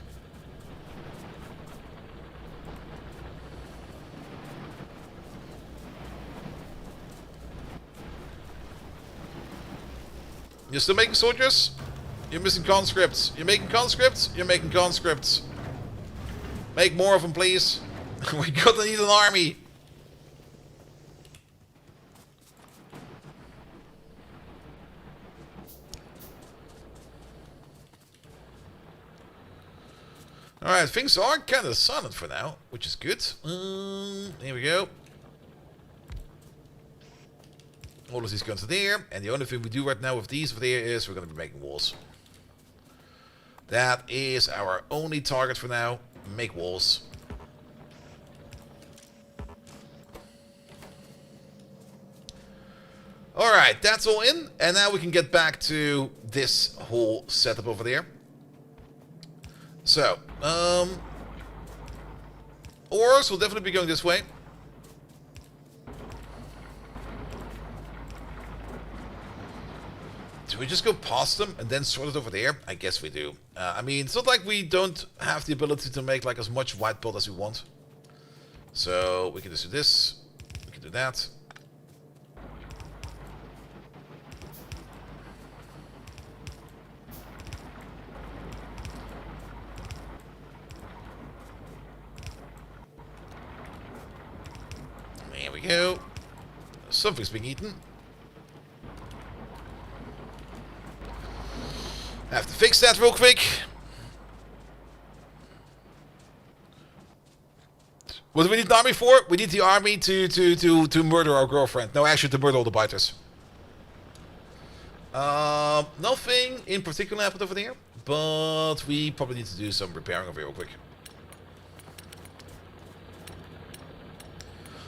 You're still making soldiers? You're missing conscripts. You're making conscripts? You're making conscripts. Make more of them, please. We're gonna need an army. Alright, things are kind of silent for now, which is good. Here we go. All of these guns are there, and the only thing we do right now with these over there is we're going to be making walls. That is our only target for now. Make walls. Alright, that's all in, and now we can get back to this whole setup over there. So, ores will definitely be going this way. Do we just go past them and then sort it over there? I guess we do. I mean, it's not like we don't have the ability to make like as much white build as we want. So we can just do this. We can do that. There we go. Something's being eaten. Have to fix that real quick. What do we need the army for? We need the army to murder our girlfriend. No, actually to murder all the biters. Nothing in particular happened over there, but we probably need to do some repairing over here real quick.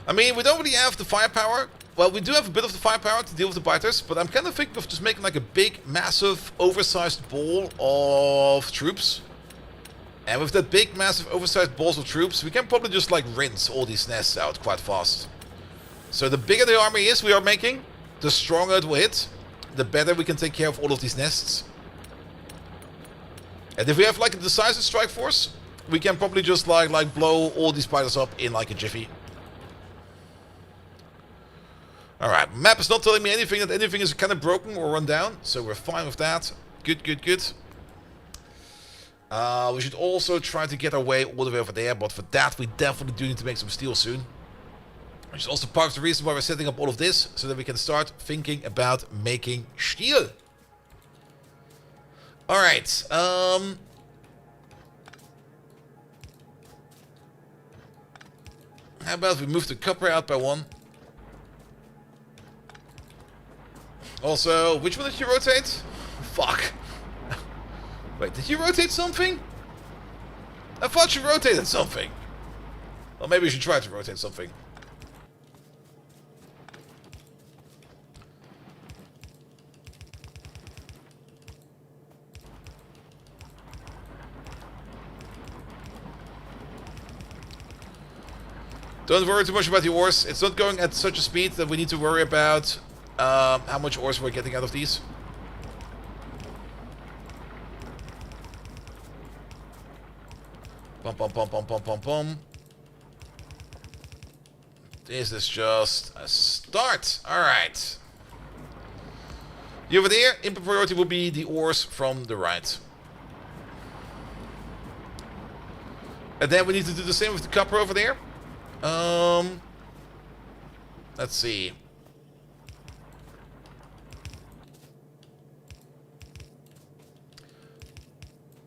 I mean, we don't really have the firepower. Well, we do have a bit of the firepower to deal with the biters, but I'm kind of thinking of just making like a big, massive, oversized ball of troops. And with that big, massive, oversized balls of troops, we can probably just like rinse all these nests out quite fast. So the bigger the army is we are making, the stronger it will hit, the better we can take care of all of these nests. And if we have like a decisive strike force, we can probably just like blow all these biters up in like a jiffy. Alright, map is not telling me anything that anything is kind of broken or run down, so we're fine with that. Good. We should also try to get our way all the way over there, but for that we definitely do need to make some steel soon. Which is also part of the reason why we're setting up all of this, so that we can start thinking about making steel. Alright, how about we move the copper out by 1? Also, which one did you rotate? Fuck. Wait, did you rotate something? I thought you rotated something. Well, maybe you should try to rotate something. Don't worry too much about the ores. It's not going at such a speed that we need to worry about how much ores we're getting out of these. Bum, bum, bum, bum, bum, bum, bum. This is just a start. Alright. Over there, input priority will be the ores from the right. And then we need to do the same with the copper over there. Let's see.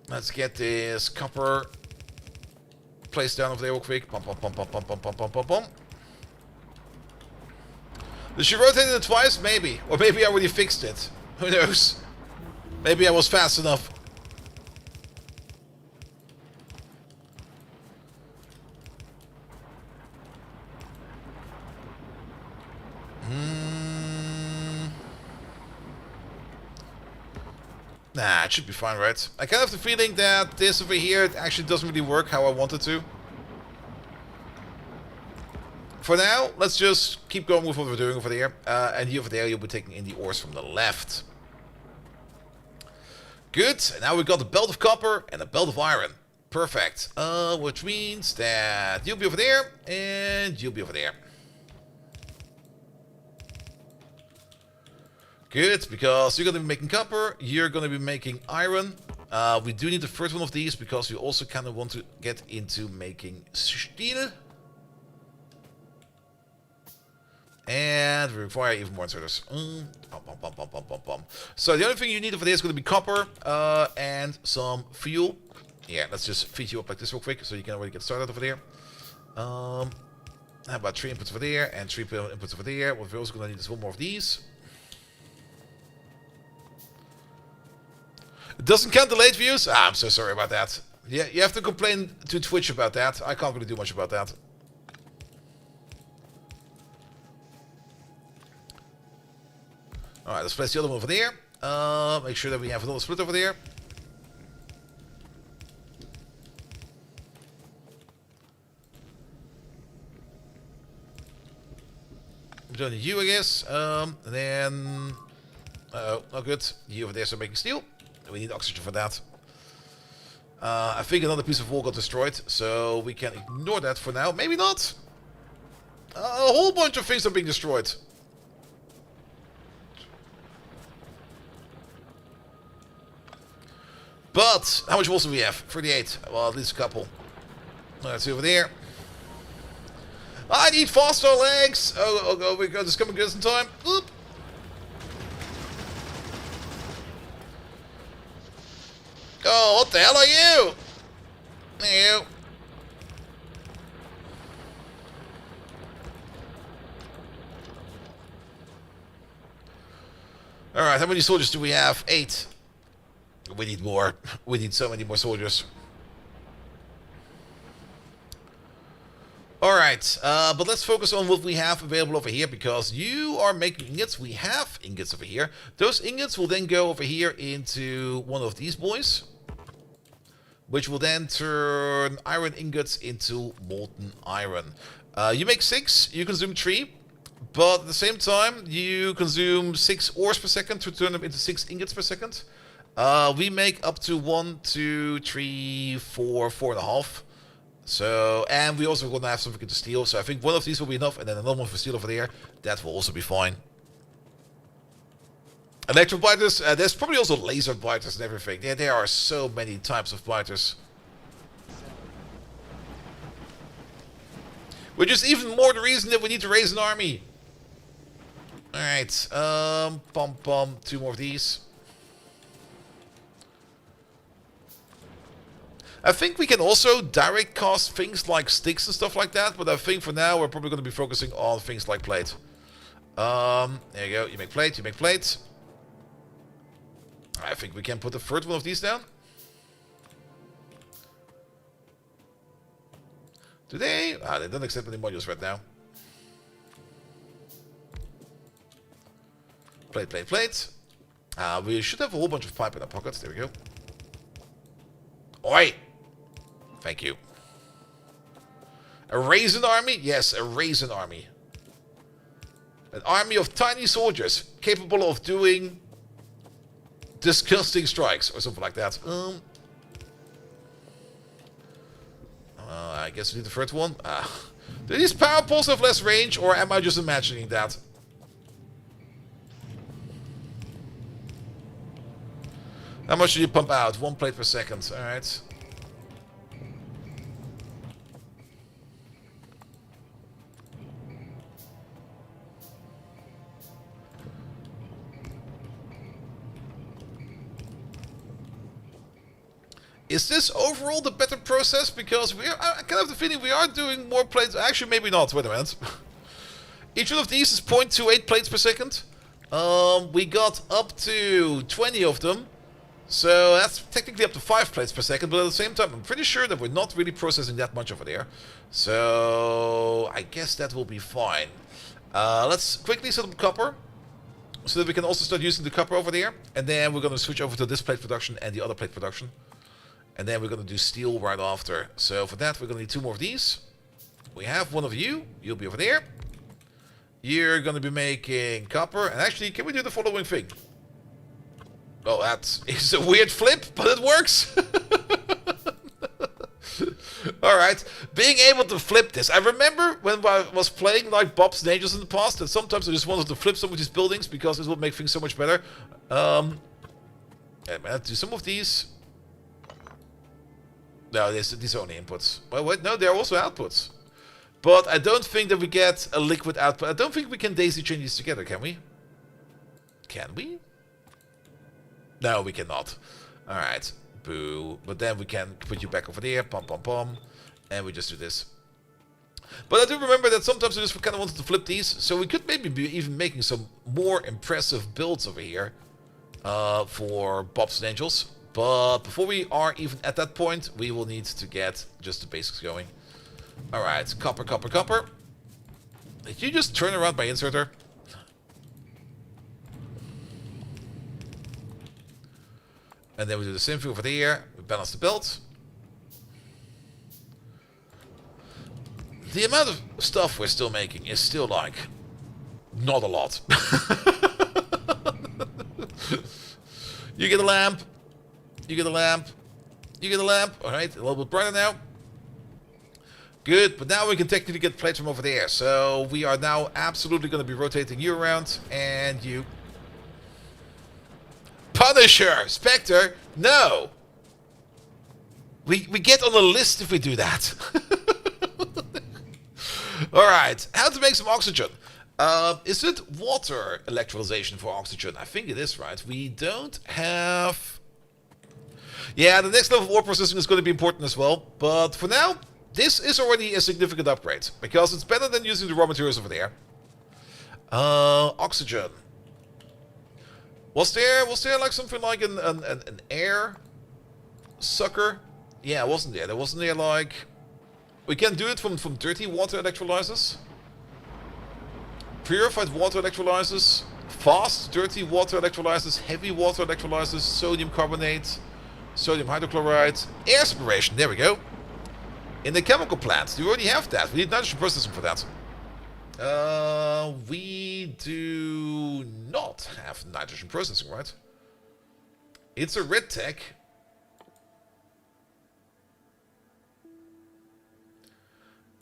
Let's get this copper placed down over there real quick. Pum, pum, pum, pum, pum, pum, pum, pum, pum, pum. Did she rotate it twice? Maybe. Or maybe I already fixed it. Who knows? Maybe I was fast enough. Nah, it should be fine, right? I kind of have the feeling that this over here actually doesn't really work how I want it to. For now, let's just keep going with what we're doing over there. And you over there, you'll be taking in the ores from the left. Good. And now we've got a belt of copper and a belt of iron. Perfect. Which means that you'll be over there and you'll be over there. Good, because you're going to be making copper, you're going to be making iron. We do need the first one of these because we also kind of want to get into making steel. And we require even more inserters. So the only thing you need over there is going to be copper and some fuel. Yeah, let's just feed you up like this real quick so you can already get started over there. How about 3 inputs over there and 3 inputs over there? What we're also going to need is 1 more of these. It doesn't count the late views? Ah, I'm so sorry about that. Yeah, you have to complain to Twitch about that. I can't really do much about that. Alright, let's place the other one over there. Make sure that we have another split over there. We don't need you, I guess. And then... Uh-oh, not good. You over there start making steel. We need oxygen for that. I think another piece of wall got destroyed, so we can ignore that for now. Maybe not. A whole bunch of things are being destroyed. But, how much walls do we have? 38. Well, at least a couple. Let's see over there. I need faster legs! Oh, we got this coming just in time. Oop. Oh, what the hell are you? You. Alright, how many soldiers do we have? 8. We need more. We need so many more soldiers. Alright, but let's focus on what we have available over here, because you are making ingots. We have ingots over here. Those ingots will then go over here into one of these boys, which will then turn iron ingots into molten iron. You make 6, you consume 3, but at the same time, you consume 6 ores per second to turn them into 6 ingots per second. We make up to 1, 2, 3, 4, 4.5. So, and we also going to have something to steal. So I think one of these will be enough, and then another one for steel over there. That will also be fine. Electro biters, there's probably also laser biters and everything. There are so many types of biters. Which is even more the reason that we need to raise an army. Alright, two more of these. I think we can also direct cast things like sticks and stuff like that, but I think for now we're probably going to be focusing on things like plate. There you go, you make plate, you make plate. I think we can put the third one of these down. Do they? Ah, they don't accept any modules right now. Plate, plate, plate. We should have a whole bunch of pipe in our pockets. There we go. Oi! Thank you. A raisin army? Yes, a raisin army. An army of tiny soldiers capable of doing disgusting strikes or something like that. I guess we need the third one. Do these power poles have less range, or am I just imagining that? How much do you pump out? 1 plate per second. Alright. Is this overall the better process? Because I kind of have the feeling we are doing more plates. Actually, maybe not. Wait a minute. Each one of these is 0.28 plates per second. We got up to 20 of them. So that's technically up to 5 plates per second. But at the same time, I'm pretty sure that we're not really processing that much over there. So I guess that will be fine. Let's quickly set up copper, so that we can also start using the copper over there. And then we're going to switch over to this plate production and the other plate production. And then we're going to do steel right after. So for that, we're going to need 2 more of these. We have one of you. You'll be over there. You're going to be making copper. And actually, can we do the following thing? Oh, that is a weird flip, but it works. Alright. Being able to flip this. I remember when I was playing like Bob's Angels in the past, that sometimes I just wanted to flip some of these buildings because this would make things so much better. Yeah, do some of these. No, these are only inputs. Well, wait, no, they're also outputs. But I don't think that we get a liquid output. I don't think we can daisy chain these together, can we? Can we? No, we cannot. Alright, boo. But then we can put you back over there, pom pom pom. And we just do this. But I do remember that sometimes I just kind of wanted to flip these. So we could maybe be even making some more impressive builds over here. For Bob's and Angels. But before we are even at that point, we will need to get just the basics going. Alright, copper, copper, copper. Did you just turn around my inserter? And then we do the same thing over there. We balance the belt. The amount of stuff we're still making is still like not a lot. You get a lamp. You get a lamp. You get a lamp. Alright, a little bit brighter now. Good, but now we can technically get plates from over there. So we are now absolutely going to be rotating you around. And you. Punisher! Spectre! No! We get on the list if we do that. Alright, how to make some oxygen. Is it water electrolyzation for oxygen? I think it is, right? We don't have... Yeah, the next level of ore processing is going to be important as well. But for now, this is already a significant upgrade. Because it's better than using the raw materials over there. Oxygen. Was there like something like an air sucker? Yeah, wasn't there? There wasn't there like... We can do it from dirty water electrolyzers. Purified water electrolyzers. Fast, dirty water electrolyzers. Heavy water electrolyzers. Sodium carbonate. Sodium hydrochloride. Air separation. There we go. In the chemical plants. We already have that. We need nitrogen processing for that. We do not have nitrogen processing, right? It's a red tech.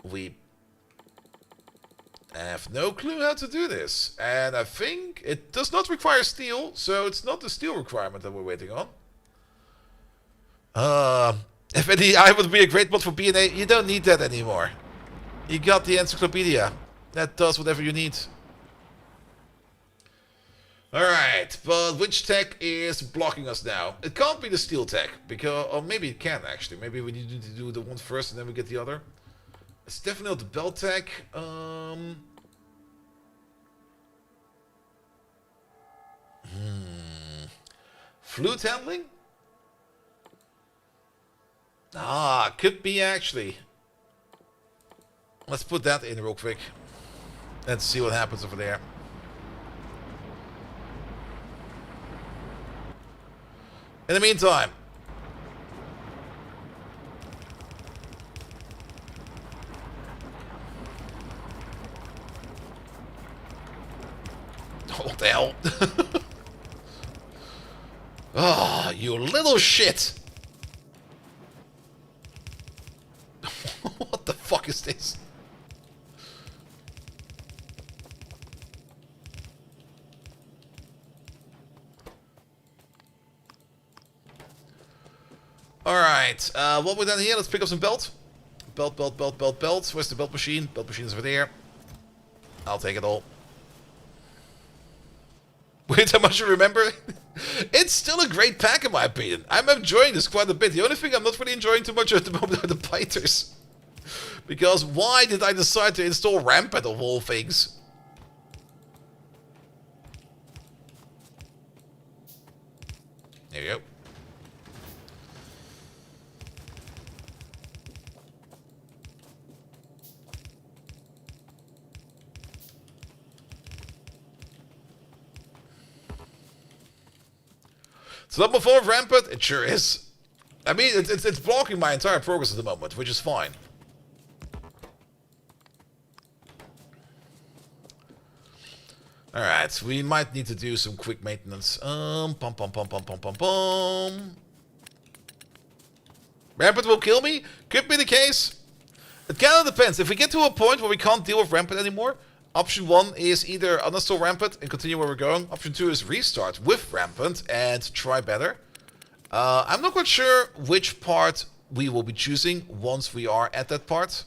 We have no clue how to do this. And I think it does not require steel, so it's not the steel requirement that we're waiting on. If any, I would be a great mod for BNA. You don't need that anymore. You got the encyclopedia. That does whatever you need. Alright, but which tech is blocking us now? It can't be the steel tech, because, or maybe it can actually. Maybe we need to do the one first and then we get the other. It's definitely not the belt tech. Flute handling? Ah, could be actually. Let's put that in real quick. Let's see what happens over there. In the meantime. What the hell? Ah, oh, you little shit! What the fuck is this? Alright, what we done here? Let's pick up some belt. Belt. Where's the belt machine? Belt machine is over there. I'll take it all. Wait, how much you remember? It's still a great pack in my opinion. I'm enjoying this quite a bit. The only thing I'm not really enjoying too much at the moment are the biters. Because why did I decide to install rampant of all things? There you go. So that before rampant? It sure is. I mean, it's blocking my entire progress at the moment, which is fine. Alright, we might need to do some quick maintenance. Rampant will kill me? Could be the case. It kind of depends. If we get to a point where we can't deal with rampant anymore, option 1 is either uninstall rampant and continue where we're going. Option 2 is restart with rampant and try better. I'm not quite sure which part we will be choosing once we are at that part.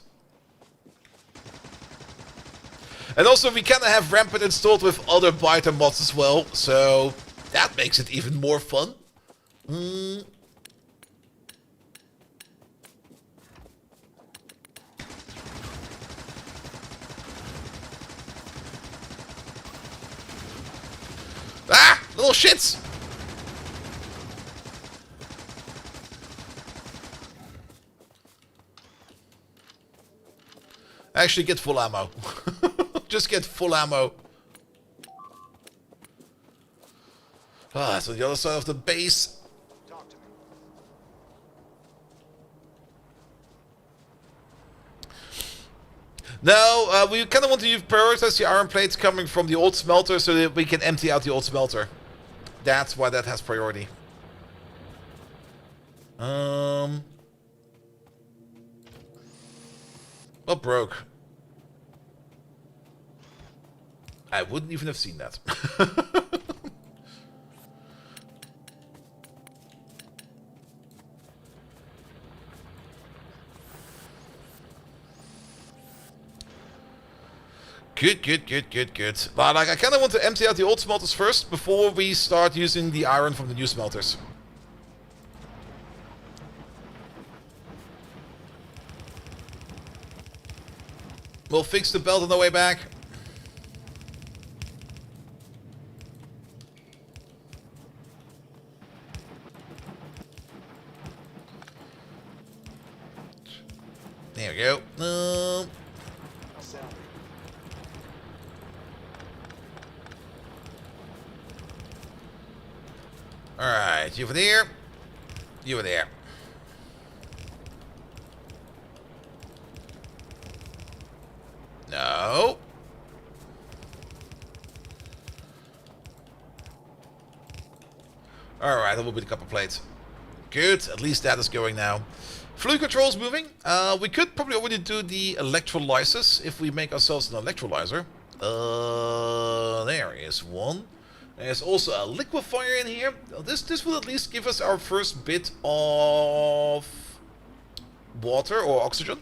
And also we kind of have rampant installed with other biter mods as well, so that makes it even more fun. Ah! Little shits! Actually, get full ammo. Just get full ammo. Ah, it's on the other side of the base. Talk to me. No, we kind of want to prioritize the iron plates coming from the old smelter so that we can empty out the old smelter. That's why that has priority. What broke? I wouldn't even have seen that. Good. But like, I kind of want to empty out the old smelters first before we start using the iron from the new smelters. We'll fix the belt on the way back. There we go. Alright, you over there. You over there. No. Alright, that will be the copper plate. Good, at least that is going now. Fluid control's moving. We could probably already do the electrolysis if we make ourselves an electrolyzer. There is one. There's also a liquefier in here. This will at least give us our first bit of water or oxygen.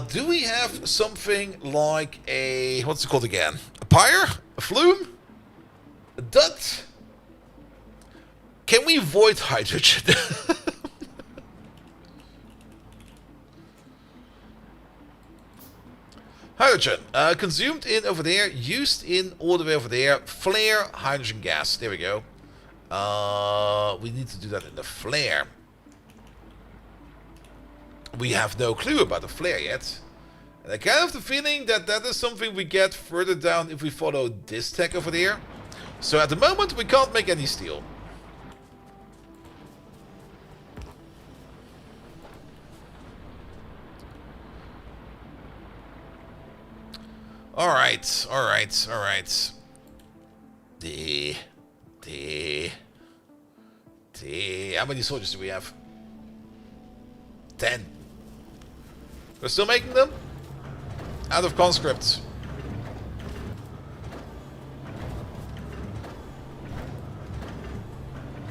Do we have something like a... What's it called again? A pyre? A flume? A dud? Can we void hydrogen? Hydrogen. Consumed in over there. Used in all the way over there. Flare hydrogen gas. There we go. We need to do that in the flare. We have no clue about the flare yet. And I kind of have the feeling that that is something we get further down if we follow this tech over there. So at the moment we can't make any steel. Alright, alright, alright. How many soldiers do we have? 10. We're still making them? Out of conscripts.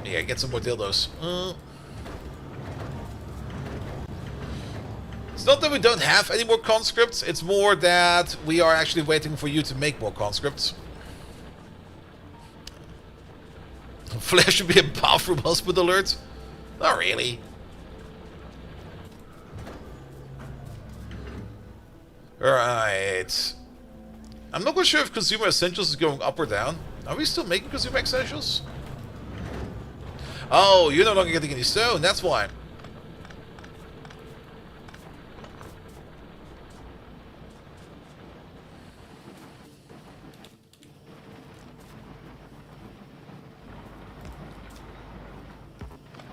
Yeah, get some more dildos. It's not that we don't have any more conscripts, it's more that we are actually waiting for you to make more conscripts. Flash should be a bathroom husband alert? Not really. Alright. I'm not quite sure if consumer essentials is going up or down. Are we still making consumer essentials? Oh, you're no longer getting any stone, that's why.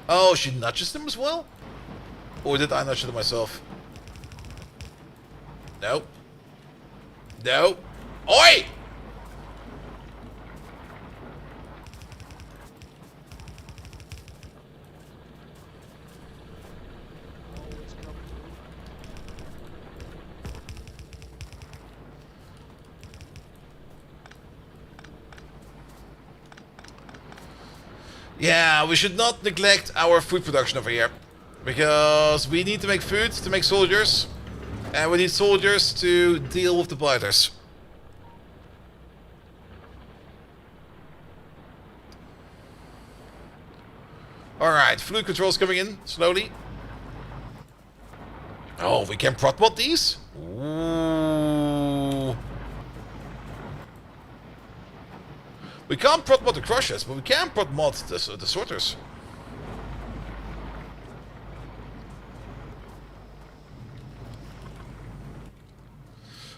Oh, she nudges them as well? Or did I nudge them myself? No. No. Oi! Yeah, we should not neglect our food production over here. Because we need to make food to make soldiers. And we need soldiers to deal with the biters. Alright, fluid control's coming in slowly. Oh, we can prot mod these? Ooh. We can't prot mod the crushers, but we can prot mod the sorters.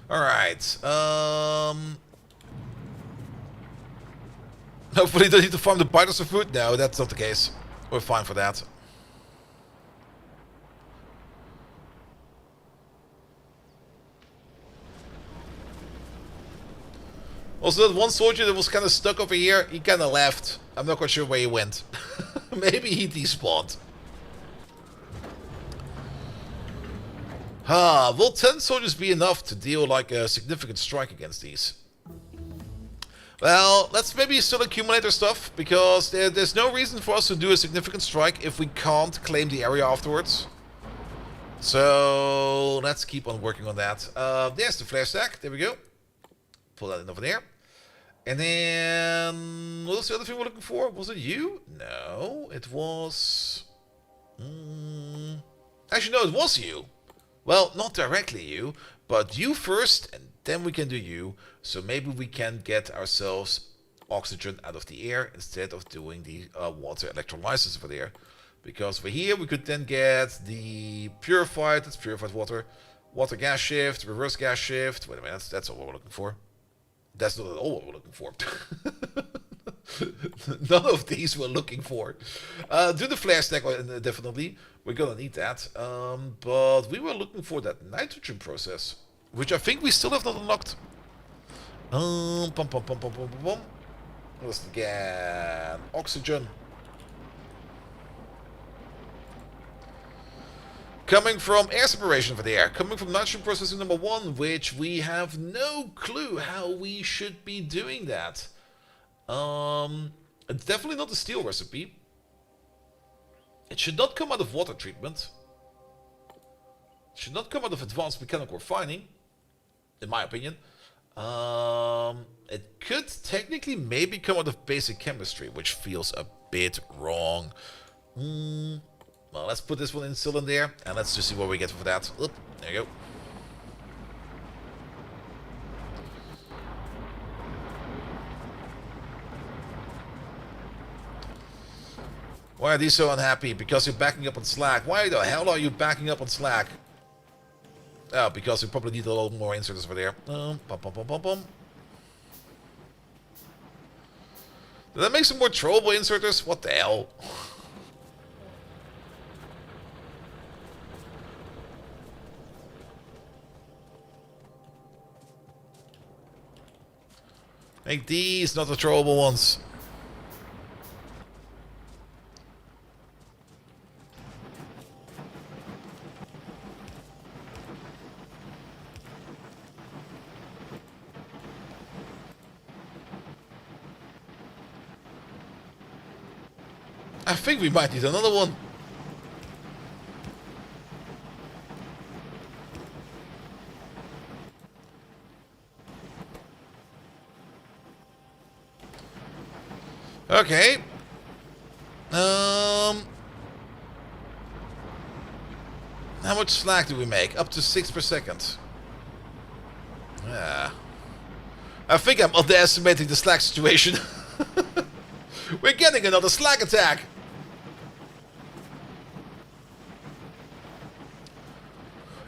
Alright, hopefully they need to farm the biters for food? No, that's not the case. We're fine for that. Also, that one soldier that was kind of stuck over here, he kind of left. I'm not quite sure where he went. Maybe he despawned. Will 10 soldiers be enough to deal like a significant strike against these? Well, let's maybe still accumulate our stuff, because there's no reason for us to do a significant strike if we can't claim the area afterwards. So, let's keep on working on that. There's the flare stack, there we go. Pull that in over there. And then, what was the other thing we're looking for? Was it you? No, it was... Actually, no, it was you. Well, not directly you, but you first, and then we can do you. So maybe we can get ourselves oxygen out of the air instead of doing the water electrolysis over there. Because for here, we could then get the purified, that's purified water, water gas shift, reverse gas shift. Wait a minute, that's all we're looking for. That's not at all what we're looking for. None of these we're looking for. Do the flare stack, definitely. We're gonna need that. But we were looking for that nitrogen process, which I think we still have not unlocked. What's again? Oxygen. Coming from air separation for the air. Coming from nitrogen processing number 1, which we have no clue how we should be doing that. It's definitely not the steel recipe. It should not come out of water treatment. Should not come out of advanced mechanical refining, in my opinion. It could technically maybe come out of basic chemistry, which feels a bit wrong. Well, let's put this one still in there, and let's just see what we get for that. Oop, there you go. Why are these so unhappy? Because you're backing up on Slack. Why the hell are you backing up on Slack? Oh, because we probably need a little more inserters over there. Bum, bum, bum, bum, bum. Did that make some more trollable inserters? What the hell? Make these, not the trollable ones. I think we might need another one. Okay. How much slack do we make? Up to 6 per second. Yeah. I think I'm underestimating the slack situation. We're getting another slack attack.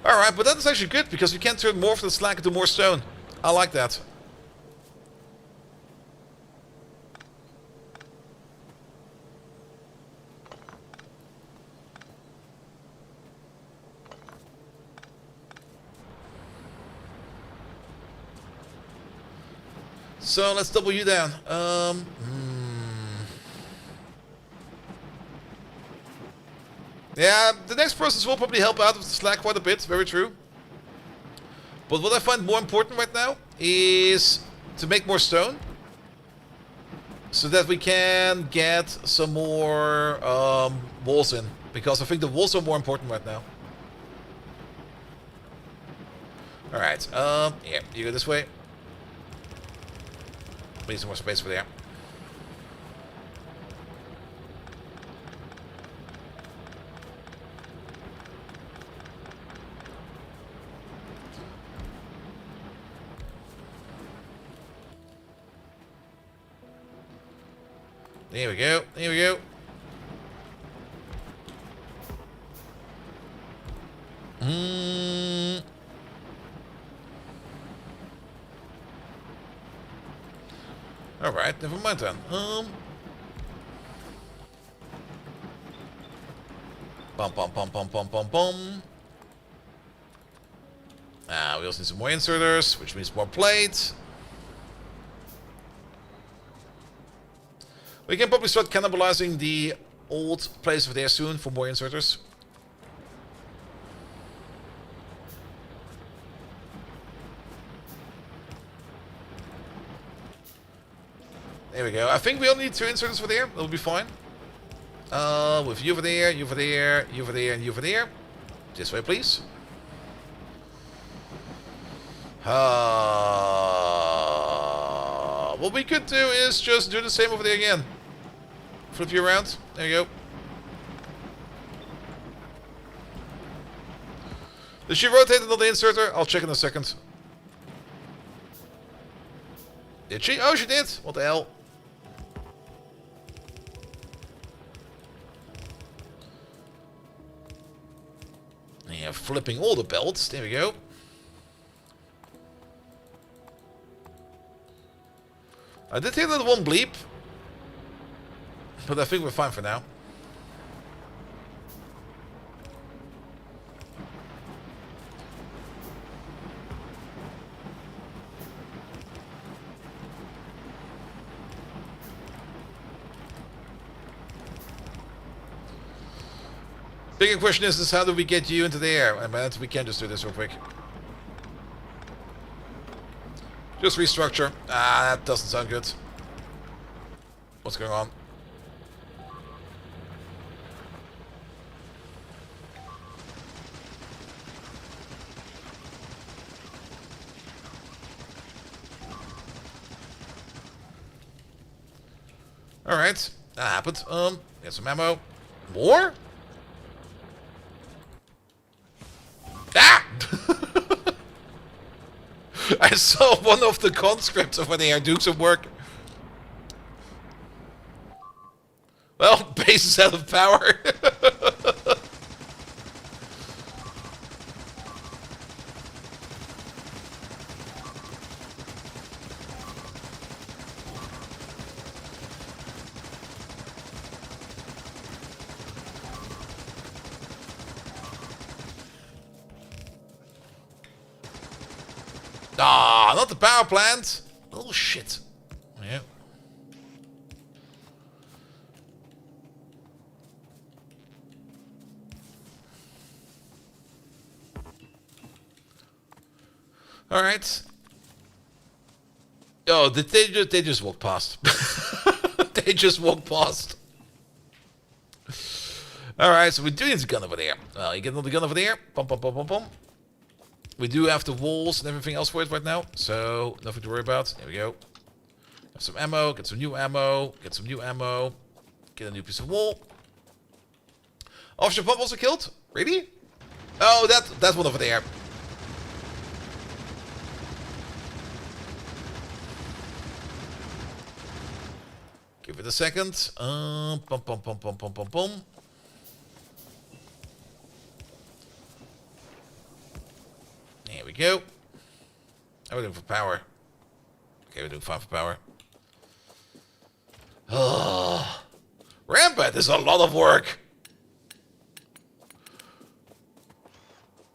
Alright, but that's actually good because we can turn more of the slack into more stone. I like that. So let's double you down. Yeah, the next process will probably help out with the slack quite a bit, very true. But what I find more important right now is to make more stone. So that we can get some more walls in. Because I think the walls are more important right now. Alright, yeah, you go this way. Need some more space for there. There we go. There we go. Alright, never mind then. Bum bum bum bum bum bum bum. We also need some more inserters, which means more plates. We can probably start cannibalizing the old place over there soon for more inserters. There we go. I think we only need 2 inserters over there. That'll be fine. With you over there, you over there, you over there, and you over there. This way, please. What we could do is just do the same over there again. Flip you around. There you go. Did she rotate another inserter? I'll check in a second. Did she? Oh, she did. What the hell? Yeah, flipping all the belts. There we go. I did hear that one bleep. But I think we're fine for now. Bigger question is how do we get you into the air? And we can just do this real quick. Just restructure. That doesn't sound good. What's going on? Alright, that happened. Get some ammo. More? Ah! I saw one of the conscripts over there do some work. Well, base is out of power. Ah, not the power plant. Oh, shit. Yeah. Alright. Oh, they just walked past. They just walked past. Alright, so we do need a gun over there. Well, you get another gun over there. Pum, pum, pum, pum, pum. We do have the walls and everything else for it right now, so nothing to worry about. There we go. Have some ammo, get some new ammo, get some new ammo, get a new piece of wall. Officer Pump also killed? Really? Oh, that's one over there. Give it a second. Pum, pum, pum, pum, pum, pum, pum. There we go. How are we doing for power? Okay, we're doing fine for power. Oh, rampant is a lot of work.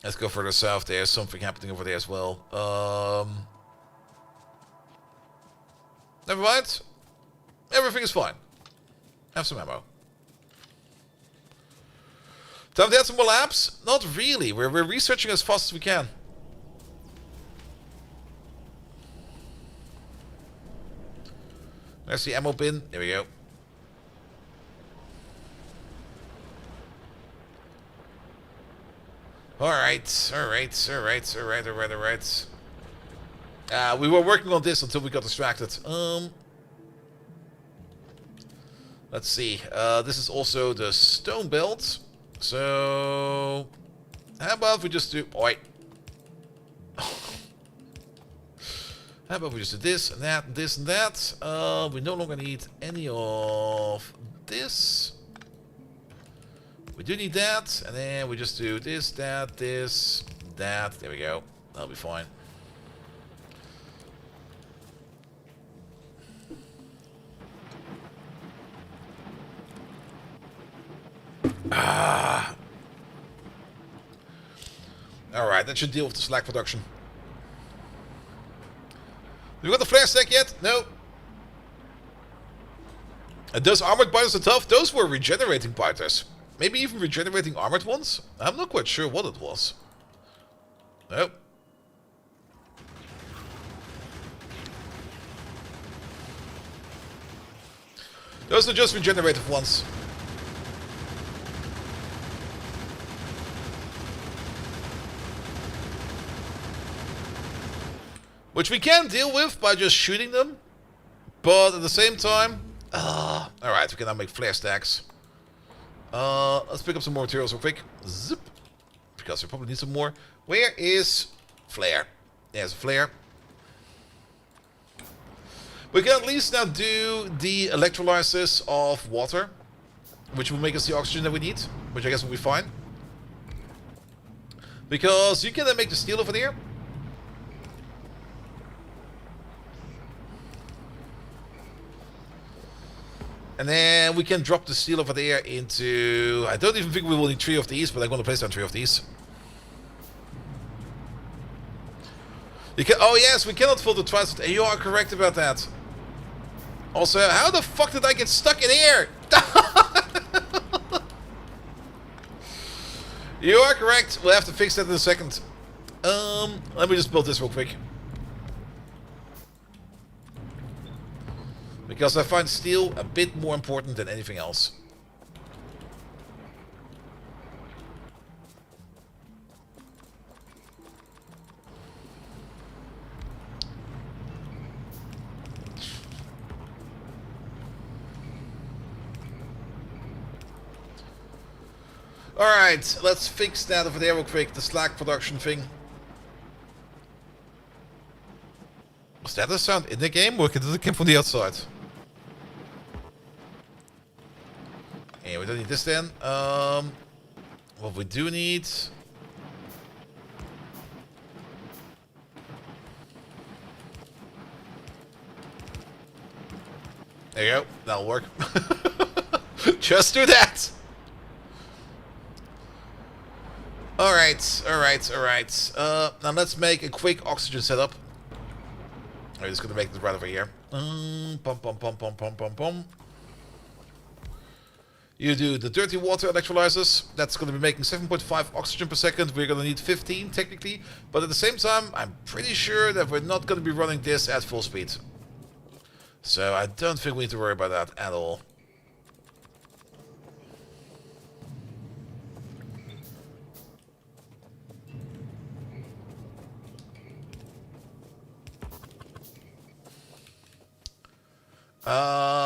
Let's go further south. There's something happening over there as well. Never mind. Everything is fine. Have some ammo. Time to add some more labs? Not really. We're researching as fast as we can. There's the ammo bin. There we go. Alright. We were working on this until we got distracted. Let's see. This is also the stone belt. So how about we just do... Oh, wait. How about we just do this and that and this and that? We no longer need any of this. We do need that. And then we just do this, that, this, that. There we go. That'll be fine. Ah. Alright, that should deal with the slack production. We got the flare stack yet? No. And those armored biters are tough. Those were regenerating biters. Maybe even regenerating armored ones? I'm not quite sure what it was. Nope. Those are just regenerative ones. Which we can deal with by just shooting them. But at the same time... Alright, we can now make flare stacks. Let's pick up some more materials real quick. Zip. Because we probably need some more. Where is flare? There's a flare. We can at least now do the electrolysis of water. Which will make us the oxygen that we need. Which I guess will be fine. Because you can then make the steel over there. And then we can drop the steel over there into... I don't even think we will need 3 of these, but I'm going to place down 3 of these. You can... Oh yes, we cannot filter twice. You are correct about that. Also, how the fuck did I get stuck in here? You are correct. We'll have to fix that in a second. Let me just build this real quick. Because I find steel a bit more important than anything else. Alright, let's fix that over there real quick, the slack production thing. Was that a sound in the game, or did it come from the outside? Yeah, we don't need this then. What we do need... There you go, that'll work. Just do that! Alright. Now let's make a quick oxygen setup. I'm just gonna make this right over here. You do the dirty water electrolyzers. That's gonna be making 7.5 oxygen per second. We're gonna need 15 technically, but at the same time, I'm pretty sure that we're not gonna be running this at full speed. So I don't think we need to worry about that at all.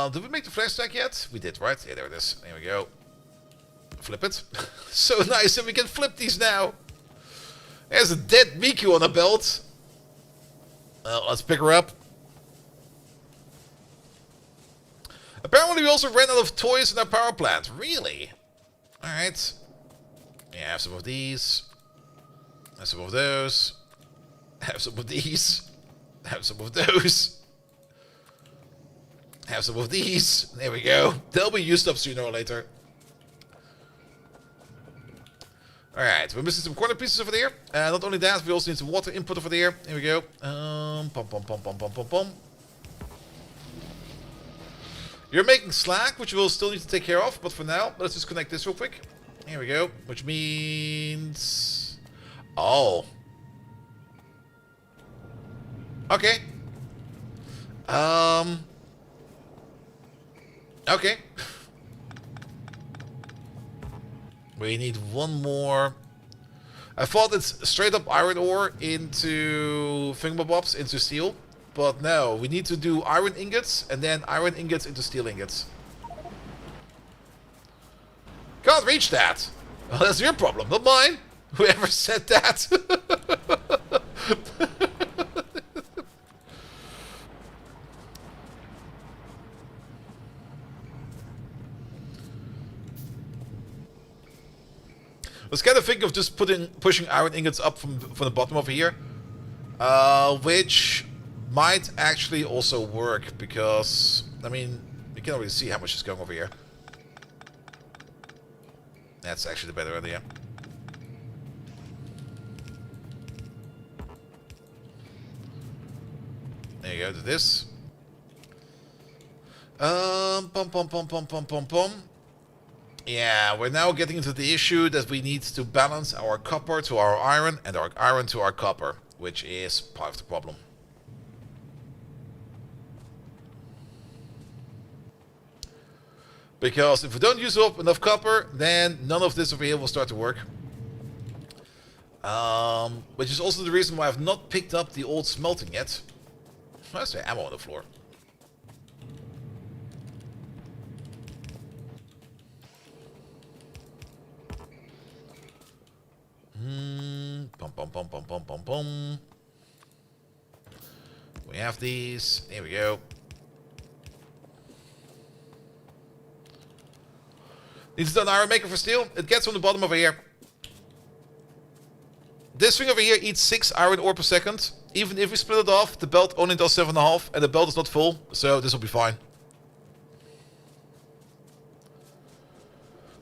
Did we make the flash stack yet? We did, right? Yeah, there it is. There we go. Flip it. So nice that we can flip these now. There's a dead Miku on a belt. Let's pick her up. Apparently we also ran out of toys in our power plant. Really? Alright. Yeah, have some of these. Have some of those. Have some of these. Have some of those. Have some of these. There we go. They'll be used up sooner or later. Alright, we're missing some corner pieces over there. Not only that, we also need some water input over there. Here we go. Pom. You're making slack, which we'll still need to take care of. But for now, let's just connect this real quick. Here we go. Which means... Oh. Okay. Okay. We need one more. I thought it's straight up iron ore into thingamabobs, into steel. But no, we need to do iron ingots and then iron ingots into steel ingots. Can't reach that. Well, that's your problem, not mine. Whoever said that. I was kind of thinking of just pushing iron ingots up from the bottom over here. Which might actually also work because, I mean, you can already see how much is going over here. That's actually the better idea. There you go, do this. Pom. Yeah, we're now getting into the issue that we need to balance our copper to our iron and our iron to our copper, which is part of the problem. Because if we don't use up enough copper, then none of this over here will start to work. Which is also the reason why I've not picked up the old smelting yet. Where's the ammo on the floor? Pom. We have these. Here we go. Needs an iron maker for steel. It gets from the bottom over here. This thing over here eats 6 iron ore per second. Even if we split it off, the belt only does 7.5, and the belt is not full, so this will be fine.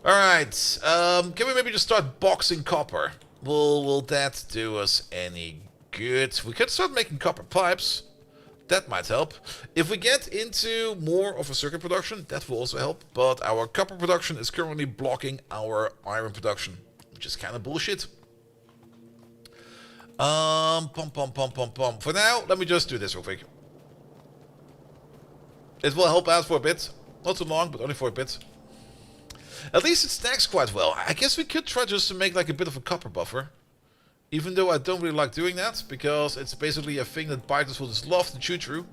Alright, can we maybe just start boxing copper? Will that do us any good? We could start making copper pipes. That might help. If we get into more of a circuit production, that will also help. But our copper production is currently blocking our iron production, which is kind of bullshit. Pom. For now, let me just do this real quick. It will help out for a bit. Not too long, but only for a bit. At least it stacks quite well. I guess we could try just to make like a bit of a copper buffer. Even though I don't really like doing that, because it's basically a thing that biters will just love to chew through.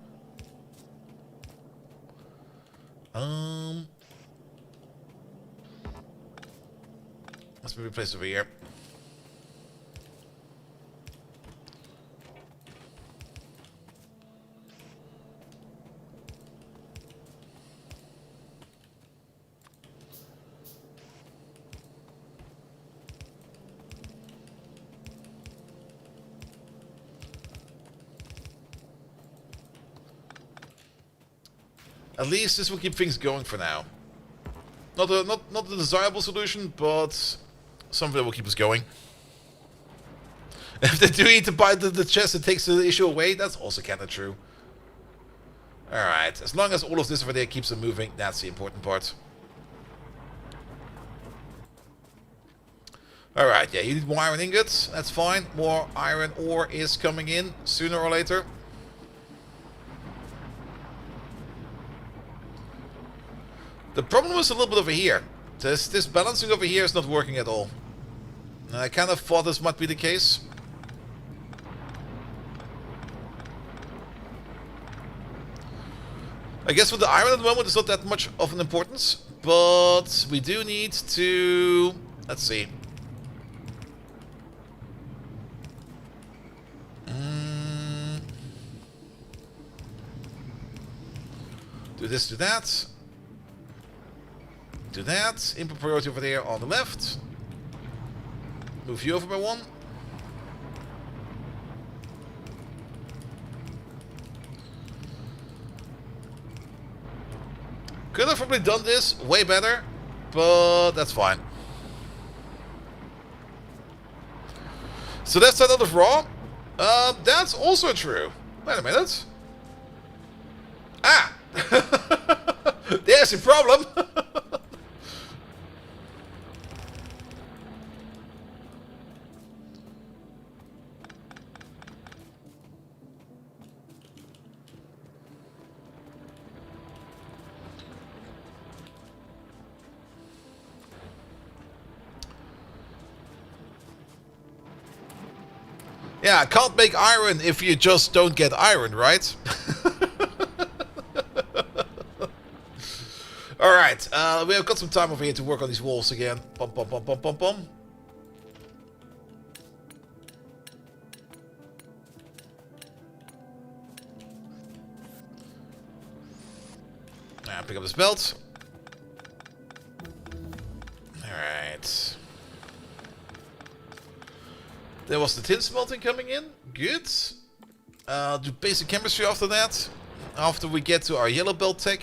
Let's be replaced over here. At least this will keep things going for now. Not the desirable solution, but something that will keep us going. If they do need to buy the chest, it takes the issue away. That's also kind of true. Alright, as long as all of this over there keeps them moving, that's the important part. Alright, yeah, you need more iron ingots. That's fine. More iron ore is coming in sooner or later. The problem is a little bit over here. This balancing over here is not working at all. And I kind of thought this might be the case. I guess with the iron at the moment it's not that much of an importance. But we do need to... Let's see. Do this, do that. Do that. Input priority over there on the left. Move you over by one. Could have probably done this way better, but that's fine. So that's that out of raw. That's also true. Wait a minute. Ah! There's a problem. Yeah, I can't make iron if you just don't get iron, right? Alright, we have got some time over here to work on these walls again. Bum, bum, bum, bum, bum, bum. Pick up this belt. Alright. There was the tin smelting coming in. Good. Do basic chemistry after that. After we get to our yellow belt tech.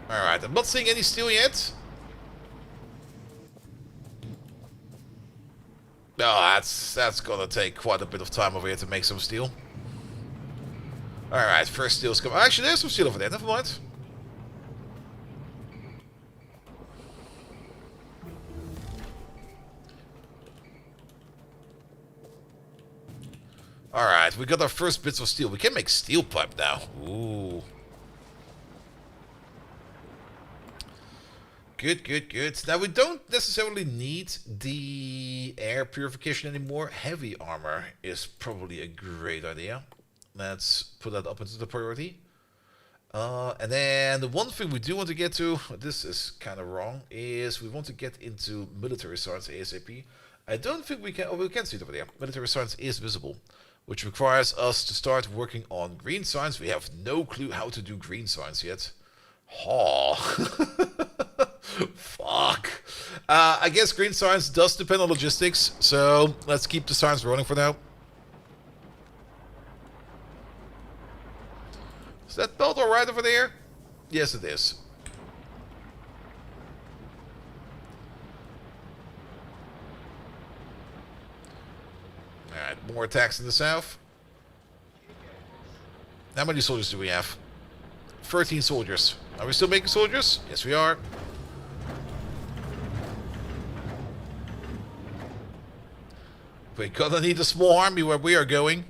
Alright, I'm not seeing any steel yet. Oh, that's gonna take quite a bit of time over here to make some steel. Alright, first steel's coming. Actually, there's some steel over there, never mind. Alright, we got our first bits of steel. We can make steel pipe now. Ooh. Good, good, good. Now, we don't necessarily need the air purification anymore. Heavy armor is probably a great idea. Let's put that up into the priority. And then the one thing we do want to get to, this is kind of wrong, is we want to get into military science ASAP. I don't think we can, oh, we can see it over there. Military science is visible, which requires us to start working on green science. We have no clue how to do green science yet. Oh. Fuck. I guess green science does depend on logistics, so let's keep the science running for now. Is that belt alright over there? Yes, it is. Alright, more attacks in the south. How many soldiers do we have? 13 soldiers. Are we still making soldiers? Yes, we are. We're gonna need a small army where we are going.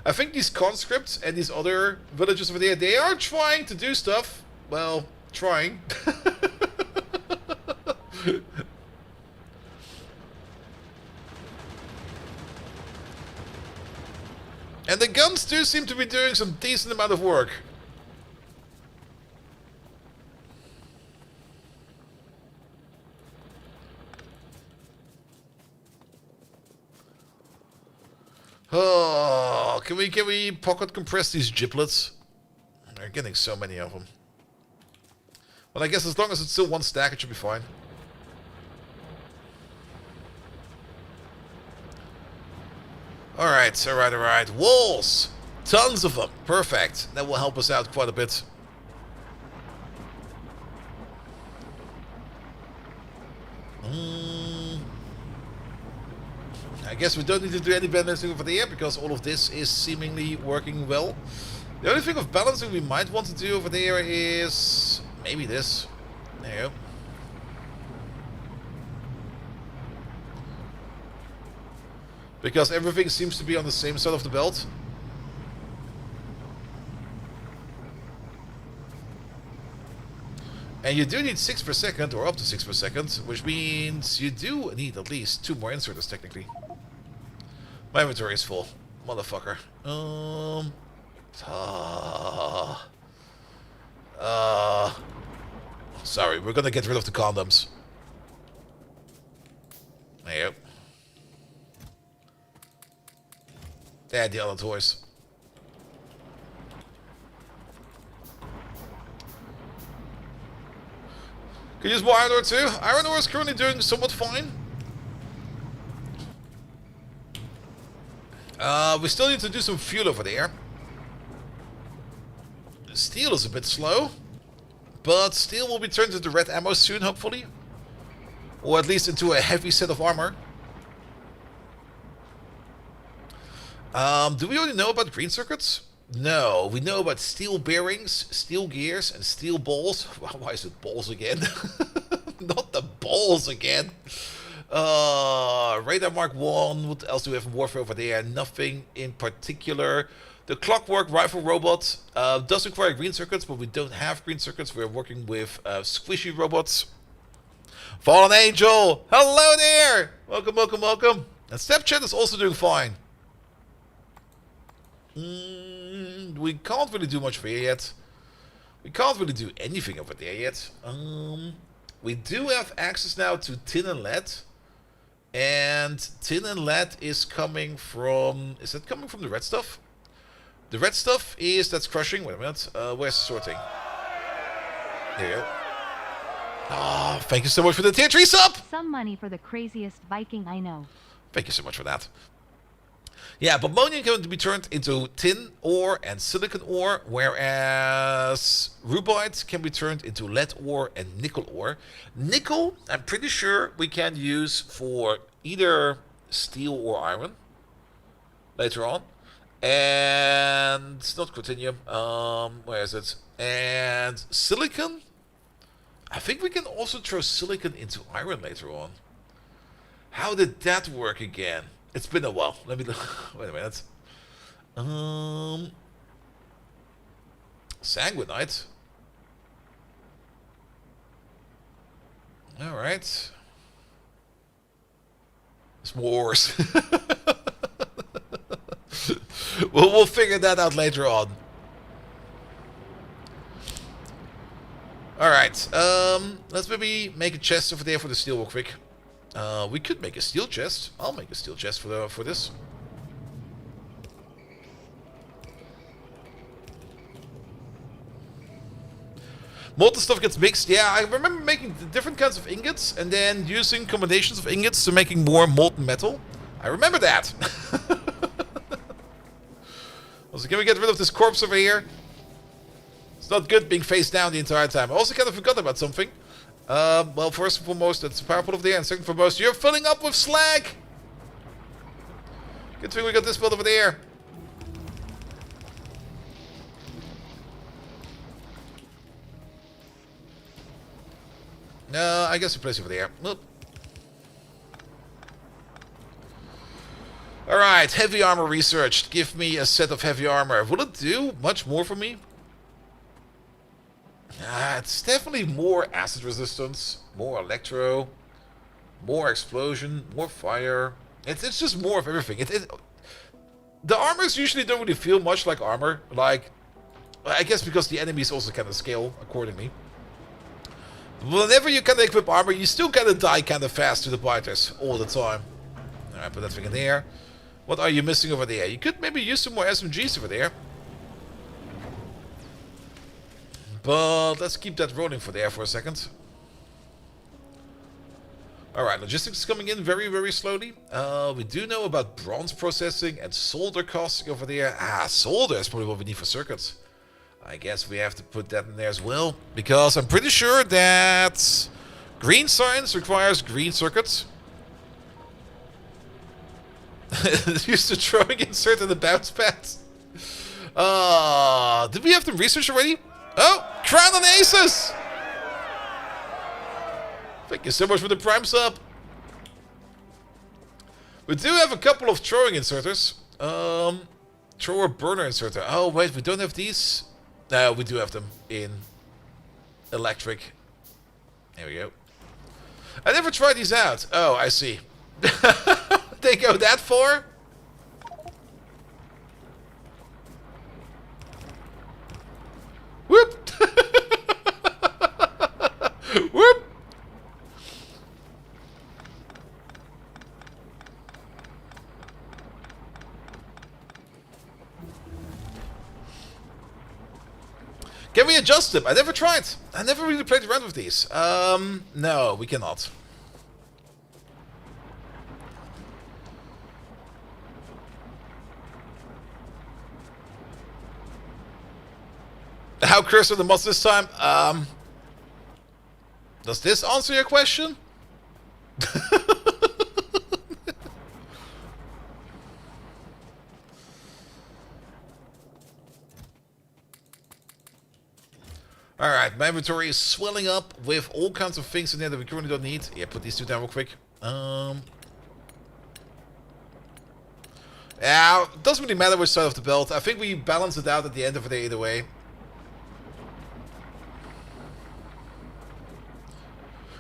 I think these conscripts and these other villages over there, they are trying to do stuff. Well, trying. And the guns do seem to be doing some decent amount of work. Oh, can we pocket compress these giblets? They're getting so many of them. Well, I guess as long as it's still one stack, it should be fine. Alright, alright, alright. Walls! Tons of them. Perfect. That will help us out quite a bit. I guess we don't need to do any balancing over there because all of this is seemingly working well. The only thing of balancing we might want to do over there is maybe this. There you go. Because everything seems to be on the same side of the belt. And you do need 6 per second, or up to 6 per second, which means you do need at least 2 more inserters, technically. My inventory is full. Motherfucker. Sorry, we're gonna get rid of the condoms. There you go. And the other toys. Could use more iron ore too. Iron ore is currently doing somewhat fine. We still need to do some fuel over there. Steel is a bit slow. But steel will be turned into red ammo soon, hopefully. Or at least into a heavy set of armor. Do we already know about green circuits? No, we know about steel bearings, steel gears, and steel balls. Why is it balls again? Not the balls again. Radar Mark 1. What else do we have in warfare over there? Nothing in particular. The clockwork rifle robot does require green circuits, but we don't have green circuits. We're working with squishy robots. Fallen Angel! Hello there! Welcome, welcome, welcome. And Snapchat is also doing fine. We can't really do much over here yet. We can't really do anything over there yet. We do have access now to tin and lead. And tin and lead is coming from... Is that coming from the red stuff? The red stuff is... That's crushing. Wait a minute. Where's the sorting? There you go. Oh, thank you so much for the tier 3 sub! Some money for the craziest Viking I know. Thank you so much for that. Yeah, but ammonium can be turned into tin ore and silicon ore, whereas rubite can be turned into lead ore and nickel ore. Nickel, I'm pretty sure we can use for either steel or iron later on. And it's not continuum. Where is it? And silicon. I think we can also throw silicon into iron later on. How did that work again? It's been a while. Let me look. Wait a minute. Sanguinite. All right. S'mores. We'll figure that out later on. All right. Let's maybe make a chest over there for the steel real quick. We could make a steel chest. I'll make a steel chest for this. Molten stuff gets mixed. Yeah, I remember making different kinds of ingots and then using combinations of ingots to making more molten metal. I remember that. Also, can we get rid of this corpse over here? It's not good being face down the entire time. I also kind of forgot about something. Well, first and foremost, that's the power pole over there, and second and foremost, you're filling up with slag! Good thing we got this build over there. No, I guess we place it over there. Whoop. Alright, heavy armor researched. Give me a set of heavy armor. Will it do much more for me? It's definitely more acid resistance, more electro, more explosion, more fire. It's just more of everything. The armors usually don't really feel much like armor. Like, I guess because the enemies also kind of scale accordingly. Whenever you kind of equip armor, you still kind of die kind of fast to the biters all the time. Alright, put that thing in there. What are you missing over there? You could maybe use some more SMGs over there. But let's keep that rolling for there for a second. Alright, logistics is coming in very, very slowly. We do know about bronze processing and solder costing over there. Solder is probably what we need for circuits. I guess we have to put that in there as well. Because I'm pretty sure that green science requires green circuits. Used to throwing insert in the bounce pads. Did we have them researched already? Oh, crown and aces! Thank you so much for the prime sub. We do have a couple of throwing inserters. Thrower burner inserter. Oh wait, we don't have these. No, we do have them in electric. There we go. I never tried these out. Oh, I see. They go that far? Whoop! Whoop! Can we adjust them? I never tried. I never really played around with these. No, we cannot. How cursed are the mods this time? Does this answer your question? Alright, my inventory is swelling up with all kinds of things in there that we currently don't need. Yeah, put these two down real quick. Yeah, it doesn't really matter which side of the belt. I think we balance it out at the end of the day either way.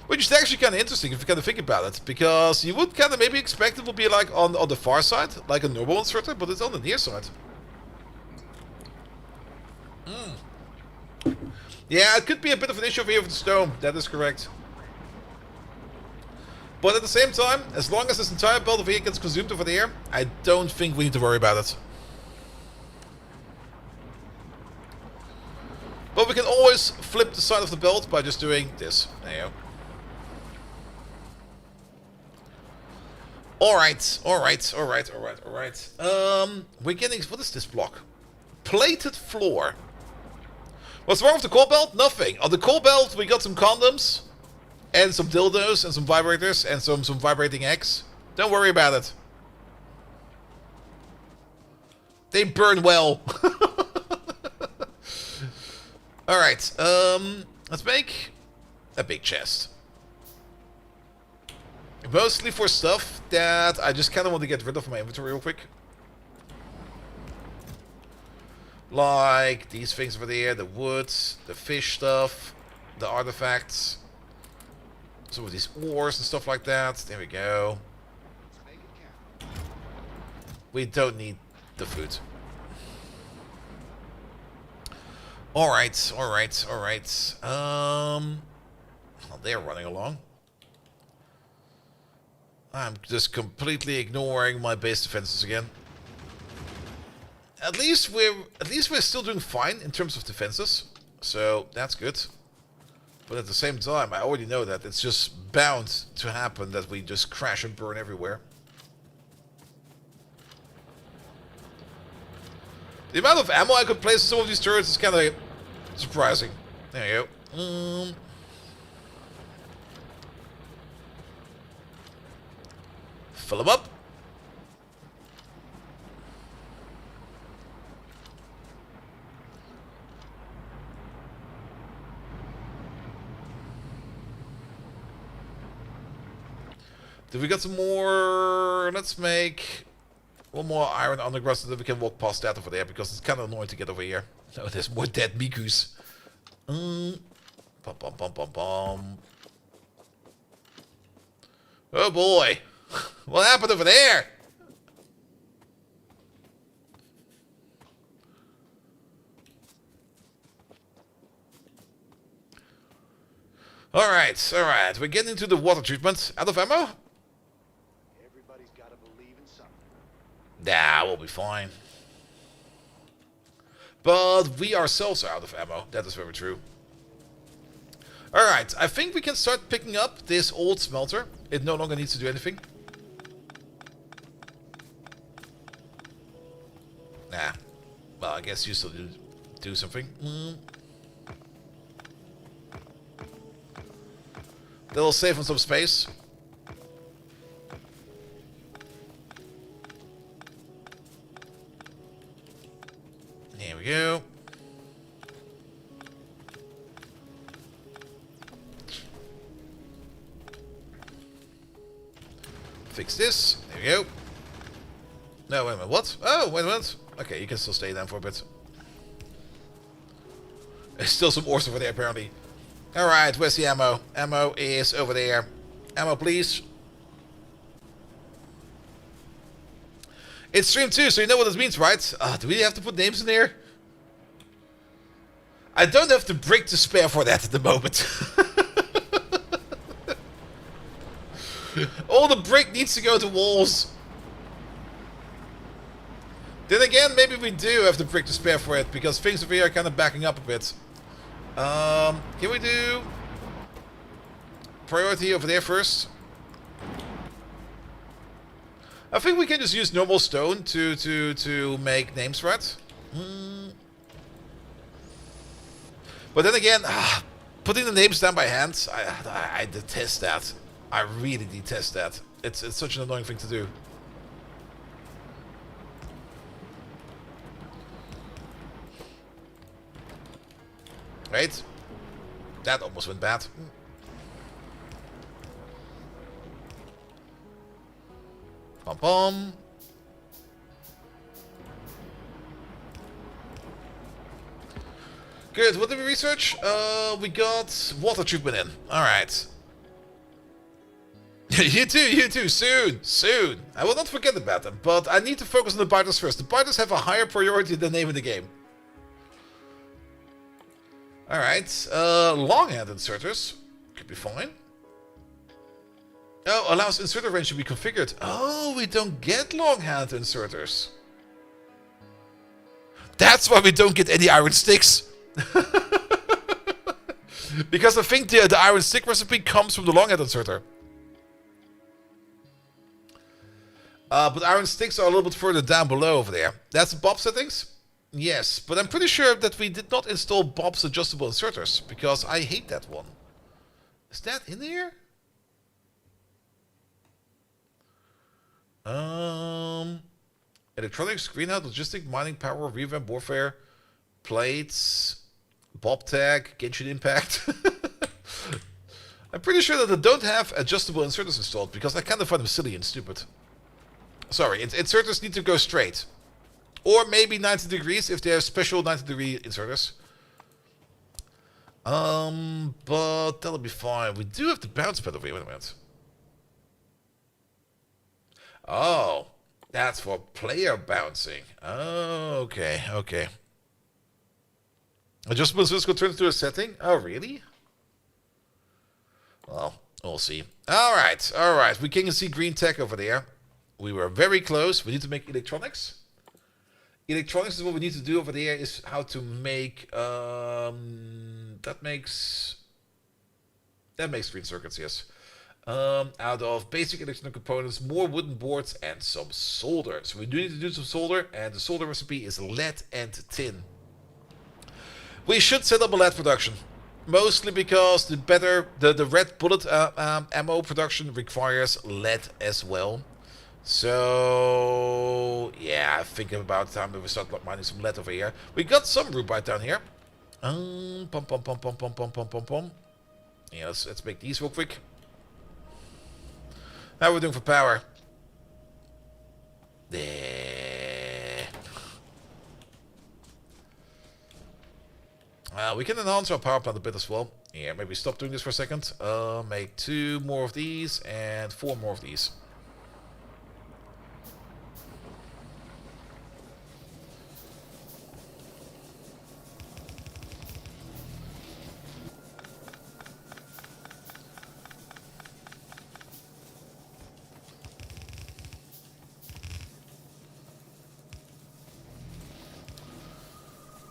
Which is actually kind of interesting if you kind of think about it. Because you would kind of maybe expect it would be like on the far side, like a normal inserter, but it's on the near side. Yeah, it could be a bit of an issue over here with the stone. That is correct. But at the same time, as long as this entire belt over here gets consumed over there, I don't think we need to worry about it. But we can always flip the side of the belt by just doing this. There you go. Alright. We're getting... What is this block? Plated floor. What's wrong with the core belt? Nothing. On the core belt, we got some condoms. And some dildos, and some vibrators, and some vibrating eggs. Don't worry about it. They burn well. Alright, let's make a big chest. Mostly for stuff that I just kind of want to get rid of my inventory real quick. Like these things over there, the wood, the fish stuff, the artifacts. Some of these ores and stuff like that. There we go. We don't need the food. Alright. Well, they're running along. I'm just completely ignoring my base defenses again. At least we're still doing fine in terms of defenses, so that's good. But at the same time, I already know that it's just bound to happen that we just crash and burn everywhere. The amount of ammo I could place in some of these turrets is kind of surprising. There you go. Fill them up. Do we got some more? Let's make one more iron underground so that we can walk past that over there, because it's kind of annoying to get over here. Oh, there's more dead Mikus. Bum, bum, bum, bum, bum. Oh boy. What happened over there? Alright. We're getting into the water treatment. Out of ammo? Everybody's got to believe in something. Nah, we'll be fine. But we ourselves are out of ammo. That is very true. Alright, I think we can start picking up this old smelter. It no longer needs to do anything. Nah. Well, I guess you still do something. That'll save on some space. Here we go. Fix this. There we go. No, wait a minute. What? Oh, wait a minute. Okay, you can still stay down for a bit. There's still some ores over there, apparently. Alright, where's the ammo? Ammo is over there. Ammo, please. It's stream 2, so you know what this means, right? Do we have to put names in there? I don't have the brick to spare for that at the moment. All the brick needs to go to walls. Then again, maybe we do have the brick to spare for it, because things over here are kind of backing up a bit. Can we do priority over there first? I think we can just use normal stone to make names for it. But then again, putting the names down by hand, I detest that. I really detest that. It's such an annoying thing to do. Right? That almost went bad. Pom pom. Good, what did we research? We got water treatment in. Alright. You too, soon. I will not forget about them, but I need to focus on the biters first. The biters have a higher priority than the name of the game. Alright, long hand inserters. Could be fine. Oh, allows inserter range to be configured. Oh, we don't get long hand inserters. That's why we don't get any iron sticks. Because I think the iron stick recipe comes from the long hand inserter. But iron sticks are a little bit further down below over there. That's Bob settings? Yes, but I'm pretty sure that we did not install Bob's adjustable inserters, because I hate that one. Is that in there? Electronics, greenhouse, logistic, mining, power, revamp, warfare, plates, Bob tag, Genshin Impact. I'm pretty sure that they don't have adjustable inserters installed, because I kind of find them silly and stupid. Sorry, inserters need to go straight. Or maybe 90 degrees if they have special 90-degree inserters. But that'll be fine. We do have the bounce pad over here. Wait a minute. Oh, that's for player bouncing. Oh, okay. Adjustable inserters go turn into a setting? Oh, really? Well, we'll see. Alright. We can see green tech over there. We were very close. We need to make electronics. Electronics is what we need to do over there, is how to make that makes green circuits, yes. Out of basic electronic components, more wooden boards, and some solder. So we do need to do some solder, and the solder recipe is lead and tin. We should set up a lead production, mostly because the red bullet ammo production requires lead as well. So yeah, I think about time that we start mining some lead over here. We got some rubite down here. Pom. Yeah, let's make these real quick. How are we doing for power? There. We can enhance our power plant a bit as well. Yeah, maybe stop doing this for a second. Make 2 more of these and 4 more of these.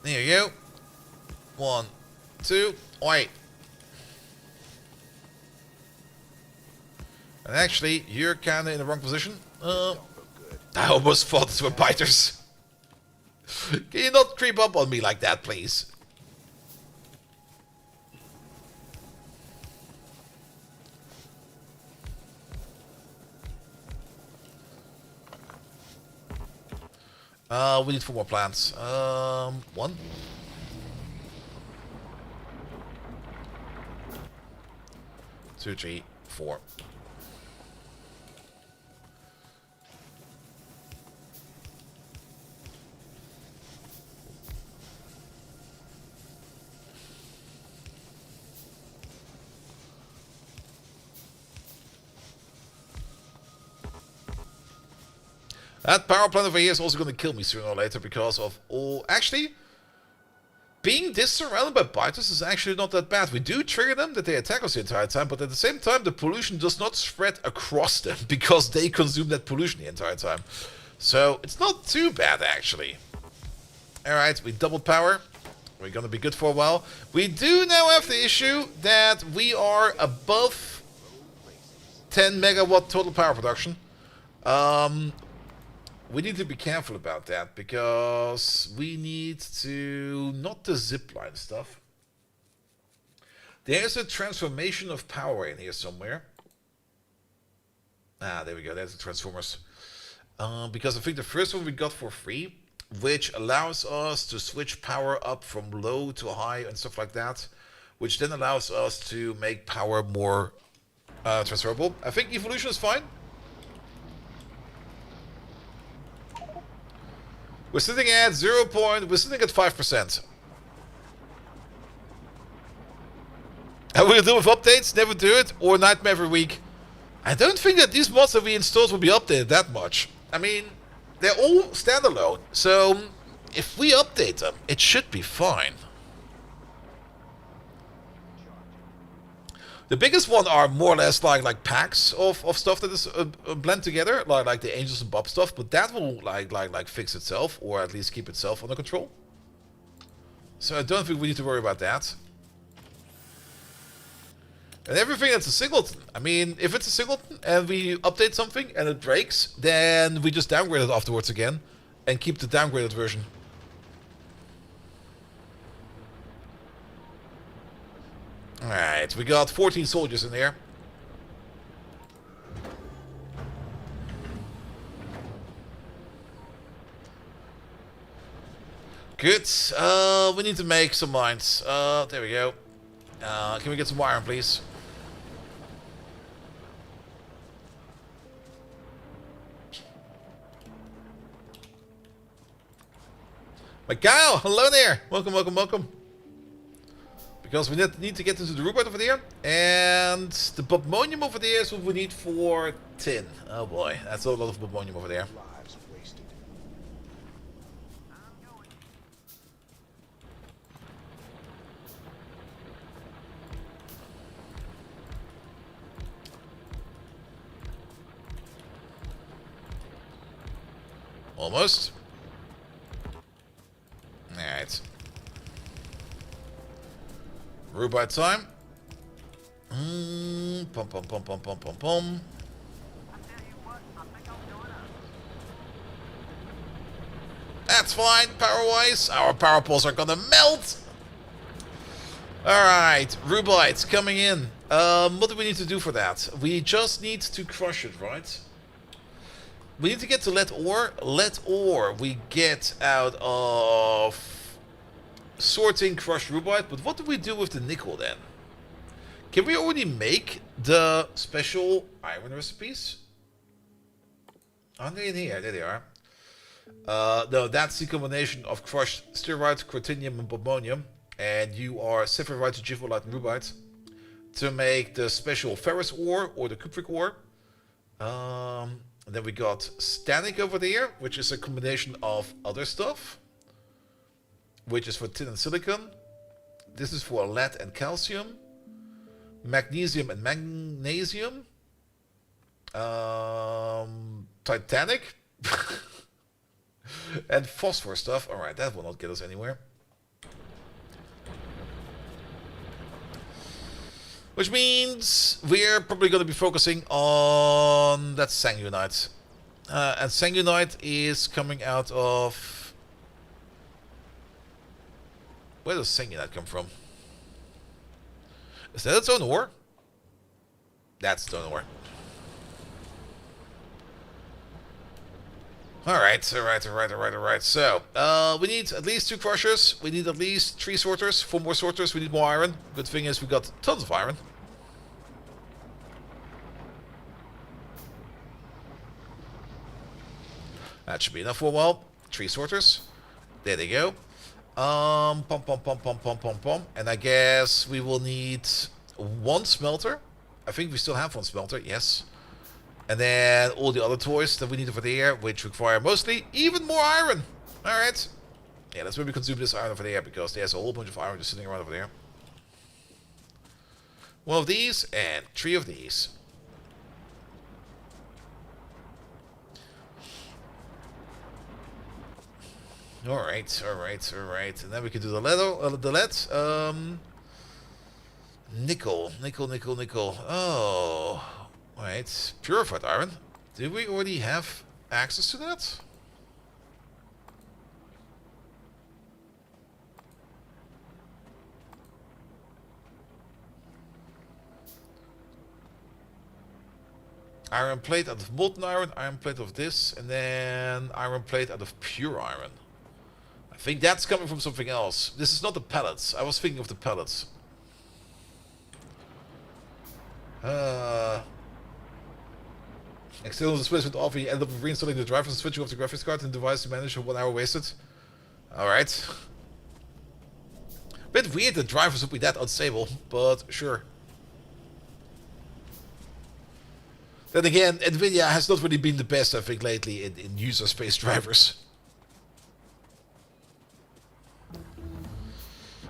There you go. 1, 2. Wait. And actually, you're kind of in the wrong position. I almost thought these were biters. Can you not creep up on me like that, please? We need 4 more plants. 1. 2, 3, 4. That power plant over here is also going to kill me sooner or later because of all... Actually, being this surrounded by biters is actually not that bad. We do trigger them that they attack us the entire time, but at the same time, the pollution does not spread across them because they consume that pollution the entire time. So, it's not too bad, actually. Alright, we doubled power. We're going to be good for a while. We do now have the issue that we are above 10 megawatt total power production. We need to be careful about that because we need to... Not the zipline stuff. There's a transformation of power in here somewhere. Ah, there we go. There's the transformers. Because I think the first one we got for free, which allows us to switch power up from low to high and stuff like that, which then allows us to make power more transferable. I think evolution is fine. We're sitting at 0. We're sitting at 5%. And we'll deal with updates, never do it, or nightmare every week. I don't think that these mods that we installed will be updated that much. I mean, they're all standalone, so if we update them, it should be fine. The biggest one are more or less like packs of stuff that is blend together, like the Angels and Bob stuff. But that will like fix itself, or at least keep itself under control. So I don't think we need to worry about that. And everything that's a singleton. I mean, if it's a singleton and we update something and it breaks, then we just downgrade it afterwards again and keep the downgraded version. Alright, we got 14 soldiers in there. Good. We need to make some mines. There we go. Can we get some iron, please? Miguel, hello there. Welcome, welcome, welcome. Because we need to get into the rhubarb over there. And the bobmonium over there is what we need for tin. Oh boy, that's a lot of bobmonium over there. Almost. Alright. Rhubarb time. Pum pum pum pum pum pum pum. That's fine, power-wise. Our power poles are gonna melt. Alright, rhubarb coming in. What do we need to do for that? We just need to crush it, right? We need to get to lead ore. Lead ore we get out of sorting crushed rhubarb. But what do we do with the nickel then? Can we already make the special iron recipes? Are they in here? There they are. No, that's the combination of crushed stearite, cruthenium, and bobmonium. And you are sepharite, givolite, and rhubarb to make the special ferrous ore or the cupric ore. And then we got stannic over there, which is a combination of other stuff, which is for tin and silicon. This is for lead and calcium, magnesium and magnesium, titanic, and phosphor stuff. Alright, that will not get us anywhere. Which means we're probably going to be focusing on that Sanguinite. And Sanguinite is coming out of... Where does Sanguinite come from? Is that its own ore? That's its own ore. Alright. So, we need at least 2 crushers. We need at least 3 sorters. 4 more sorters. We need more iron. Good thing is we got tons of iron. That should be enough for a while. 3 sorters. There they go. Pom. And I guess we will need 1 smelter. I think we still have 1 smelter, yes. And then all the other toys that we need over there, which require mostly even more iron. Alright. Yeah, let's maybe consume this iron over there, because there's a whole bunch of iron just sitting around over there. 1 of these, and 3 of these. Alright. And then we can do the lead. Nickel. Oh... Right, purified iron. Did we already have access to that? Iron plate out of molten iron plate of this, and then iron plate out of pure iron. I think that's coming from something else. This is not the pellets. I was thinking of the pellets. External displacement off, you end up reinstalling the drivers and switching off the graphics card and device to manage 1 hour wasted. Alright. Bit weird that drivers would be that unstable, but sure. Then again, Nvidia has not really been the best, I think, lately in user space drivers.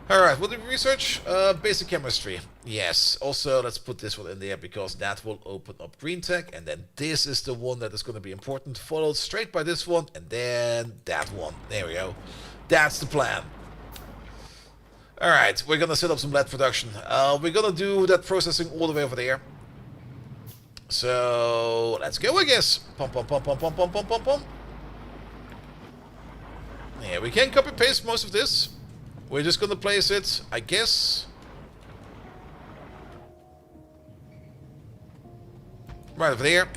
Alright, what did we research? Basic chemistry. Yes. Also, let's put this one in there, because that will open up green tech. And then this is the one that is going to be important. Followed straight by this one. And then that one. There we go. That's the plan. Alright, we're going to set up some lead production. We're going to do that processing all the way over there. So, let's go, I guess. Pum. Yeah, we can copy paste most of this. We're just gonna place it, I guess, right over there.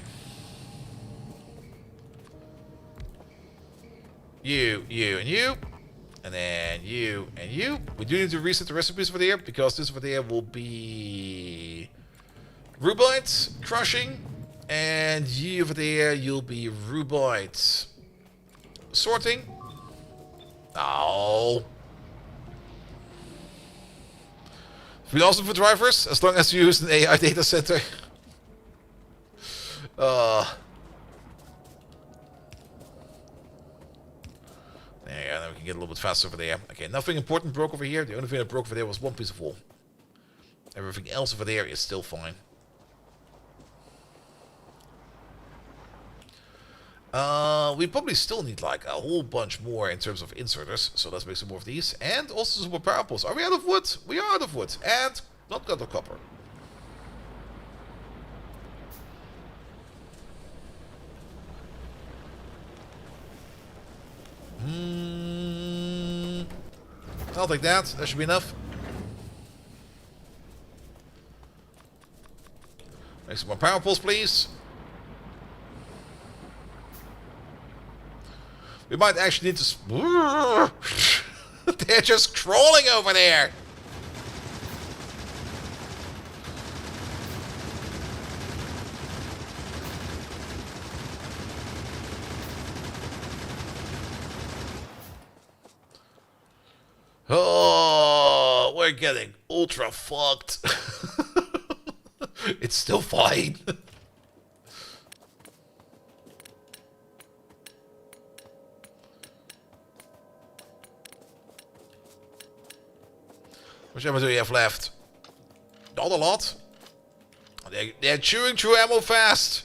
You, and you. And then you and you. We do need to reset the recipes over there, because this over there will be rubite crushing. And you over there, you'll be rubite sorting. Oh. We also for drivers, as long as you use an AI data center. There you go, then we can get a little bit faster over there. Okay, nothing important broke over here. The only thing that broke over there was 1 piece of wool. Everything else over there is still fine. We probably still need like a whole bunch more in terms of inserters, so let's make some more of these. And also some more power poles. Are we out of wood? We are out of wood. And not got the copper. I'll take that. That should be enough. Make some more power poles, please. We might actually need to... They're just crawling over there! Oh, we're getting ultra fucked. It's still fine. How much ammo do you have left? Not a lot. They're chewing through ammo fast.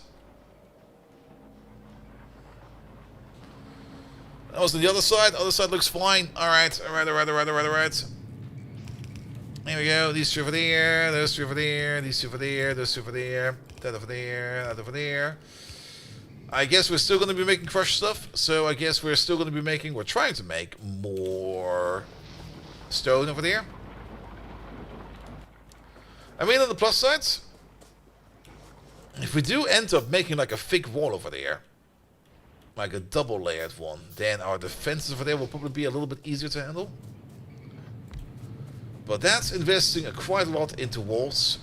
That was on the other side. The other side looks fine. Alright. There we go. These two over there. Those two over there. These two over there. Those two over there. That over there. That over there. I guess we're still going to be making crush stuff. So I guess we're still going to be making... We're trying to make more stone over there. I mean, on the plus side, if we do end up making like a thick wall over there, like a double layered one, then our defenses over there will probably be a little bit easier to handle. But that's investing quite a lot into walls.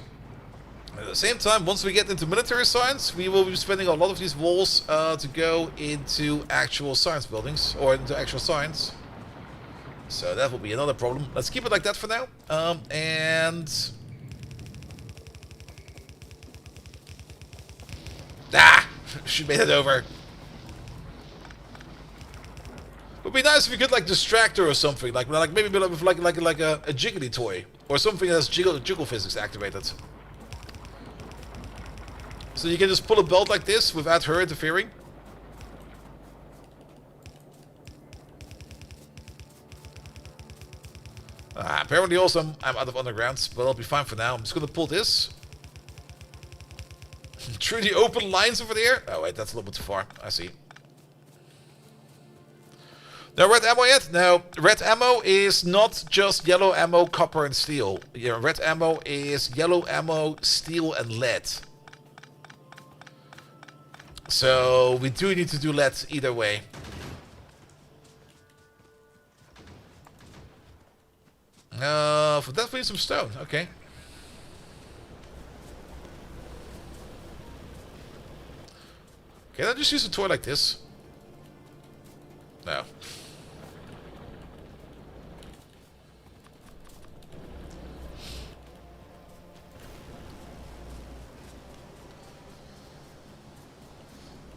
At the same time, once we get into military science, we will be spending a lot of these walls to go into actual science buildings, or into actual science. So that will be another problem. Let's keep it like that for now. She made it over. It would be nice if we could like distract her or something, like maybe with like a jiggly toy or something that's jiggle physics activated. So you can just pull a belt like this without her interfering. Apparently also I'm out of undergrounds, but I'll be fine for now. I'm just gonna pull this. Through the open lines over there. Oh wait, that's a little bit too far. I see. No red ammo yet? No, red ammo is not just yellow ammo, copper and steel. Yeah, red ammo is yellow ammo, steel and lead. So we do need to do lead either way. For that we need some stone. Okay. Can I just use a toy like this? No.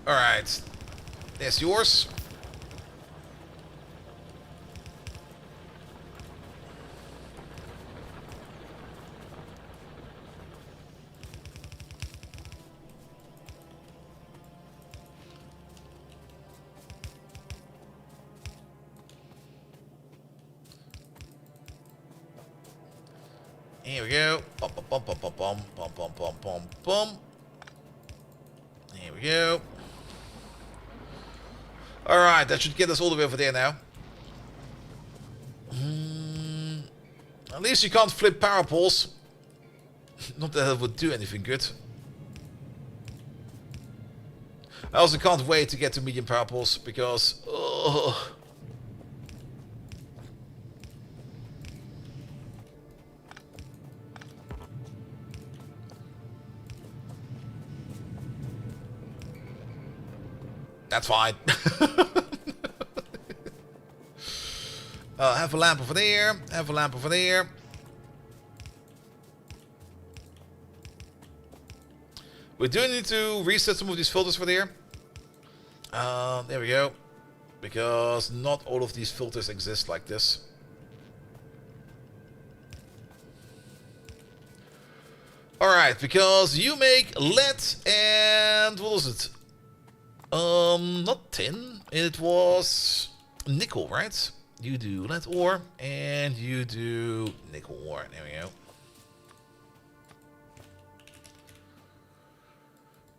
Alright. There's yours. Here we go. Bum, bum, bum, bum, bum, bum, bum, bum, bum, bum. Here we go. Alright, that should get us all the way over there now. At least you can't flip power poles. Not that it would do anything good. I also can't wait to get to medium power poles because... That's fine. Have a lamp over there. Have a lamp over there. We do need to reset some of these filters for there. There we go. Because not all of these filters exist like this. Alright, because you make lead and... what was it? Not tin. It was nickel, right? You do lead ore, and you do nickel ore. There we go.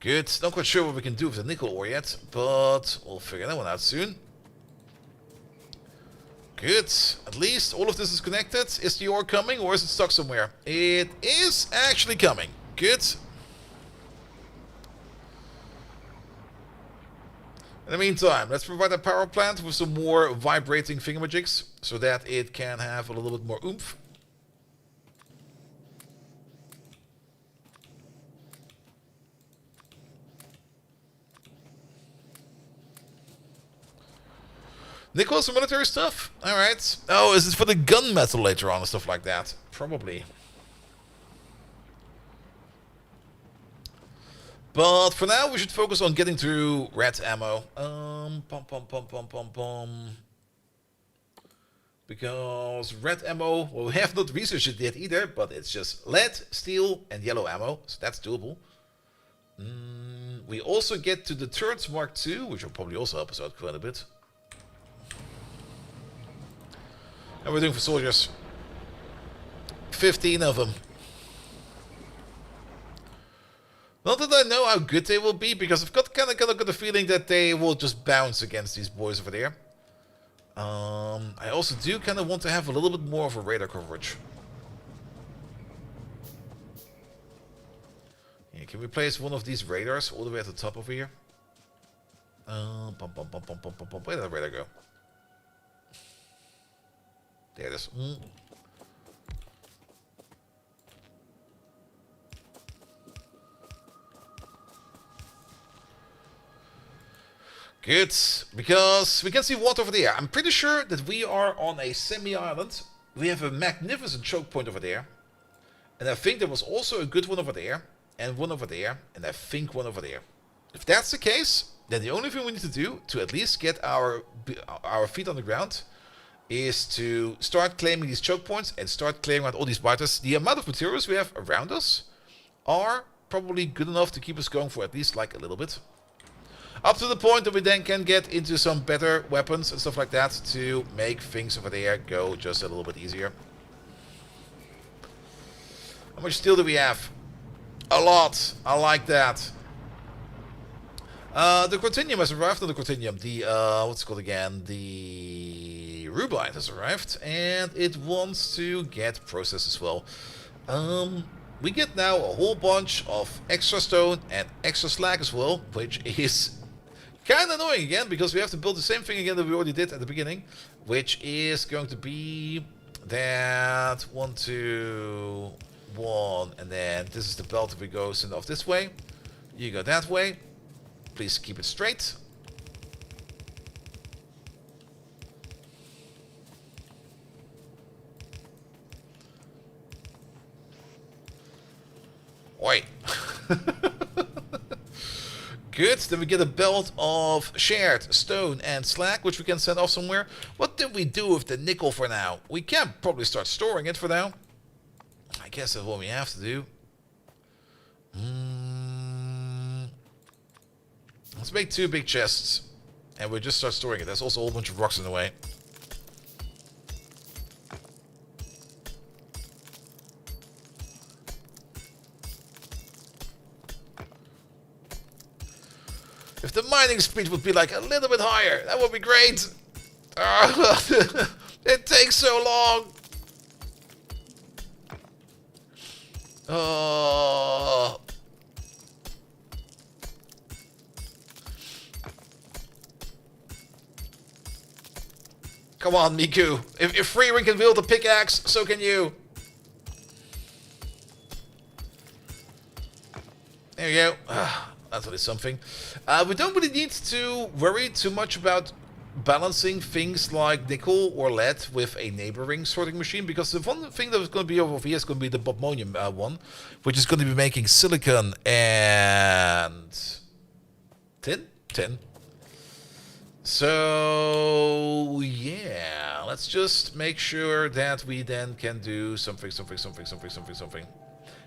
Good. Not quite sure what we can do with the nickel ore yet, but we'll figure that one out soon. Good. At least all of this is connected. Is the ore coming, or is it stuck somewhere? It is actually coming. Good. In the meantime, let's provide a power plant with some more vibrating thingamajigs so that it can have a little bit more oomph. Nickel is some military stuff? Alright. Oh, is it for the gunmetal later on and stuff like that? Probably. But for now, we should focus on getting through red ammo. Because red ammo, well, we have not researched it yet either, but it's just lead, steel, and yellow ammo, so that's doable. We also get to the turrets Mark II, which will probably also help us out quite a bit. And we're doing for soldiers. 15 of them. Not that I know how good they will be, because I've got got the feeling that they will just bounce against these boys over there. I also do kind of want to have a little bit more of a radar coverage. Yeah, can we place one of these radars all the way at the top over here? Where did the radar go? There it is. Good, because we can see water over there. I'm pretty sure that we are on a semi-island. We have a magnificent choke point over there. And I think there was also a good one over there. And one over there. And I think one over there. If that's the case, then the only thing we need to do to at least get our feet on the ground is to start claiming these choke points and start clearing out all these biters. The amount of materials we have around us are probably good enough to keep us going for at least like a little bit. Up to the point that we then can get into some better weapons and stuff like that to make things over there go just a little bit easier. How much steel do we have? A lot. I like that. The Cortinium has arrived. Not the Cortinium. The, what's it called again? The Rubelite has arrived. And it wants to get processed as well. We get now a whole bunch of extra stone and extra slag as well, which is kind of annoying again, because we have to build the same thing again that we already did at the beginning, which is going to be that 1, 2, 1, and then this is the belt that we go send off this way. You go that way. Please keep it straight. Oi. Good, then we get a belt of shared stone and slag, which we can send off somewhere. What did we do with the nickel for now? We can probably start storing it for now. I guess that's what we have to do. Let's make 2 big chests. And we'll just start storing it. There's also a whole bunch of rocks in the way. If the mining speed would be like a little bit higher, that would be great. It takes so long. Oh. Come on, Miku. If Freering can wield a pickaxe, so can you. There you go. That's really something. We don't really need to worry too much about balancing things like nickel or lead with a neighboring sorting machine, because the one thing that is going to be over here is going to be the bobmonium one, which is going to be making silicon and tin. So yeah, let's just make sure that we then can do something.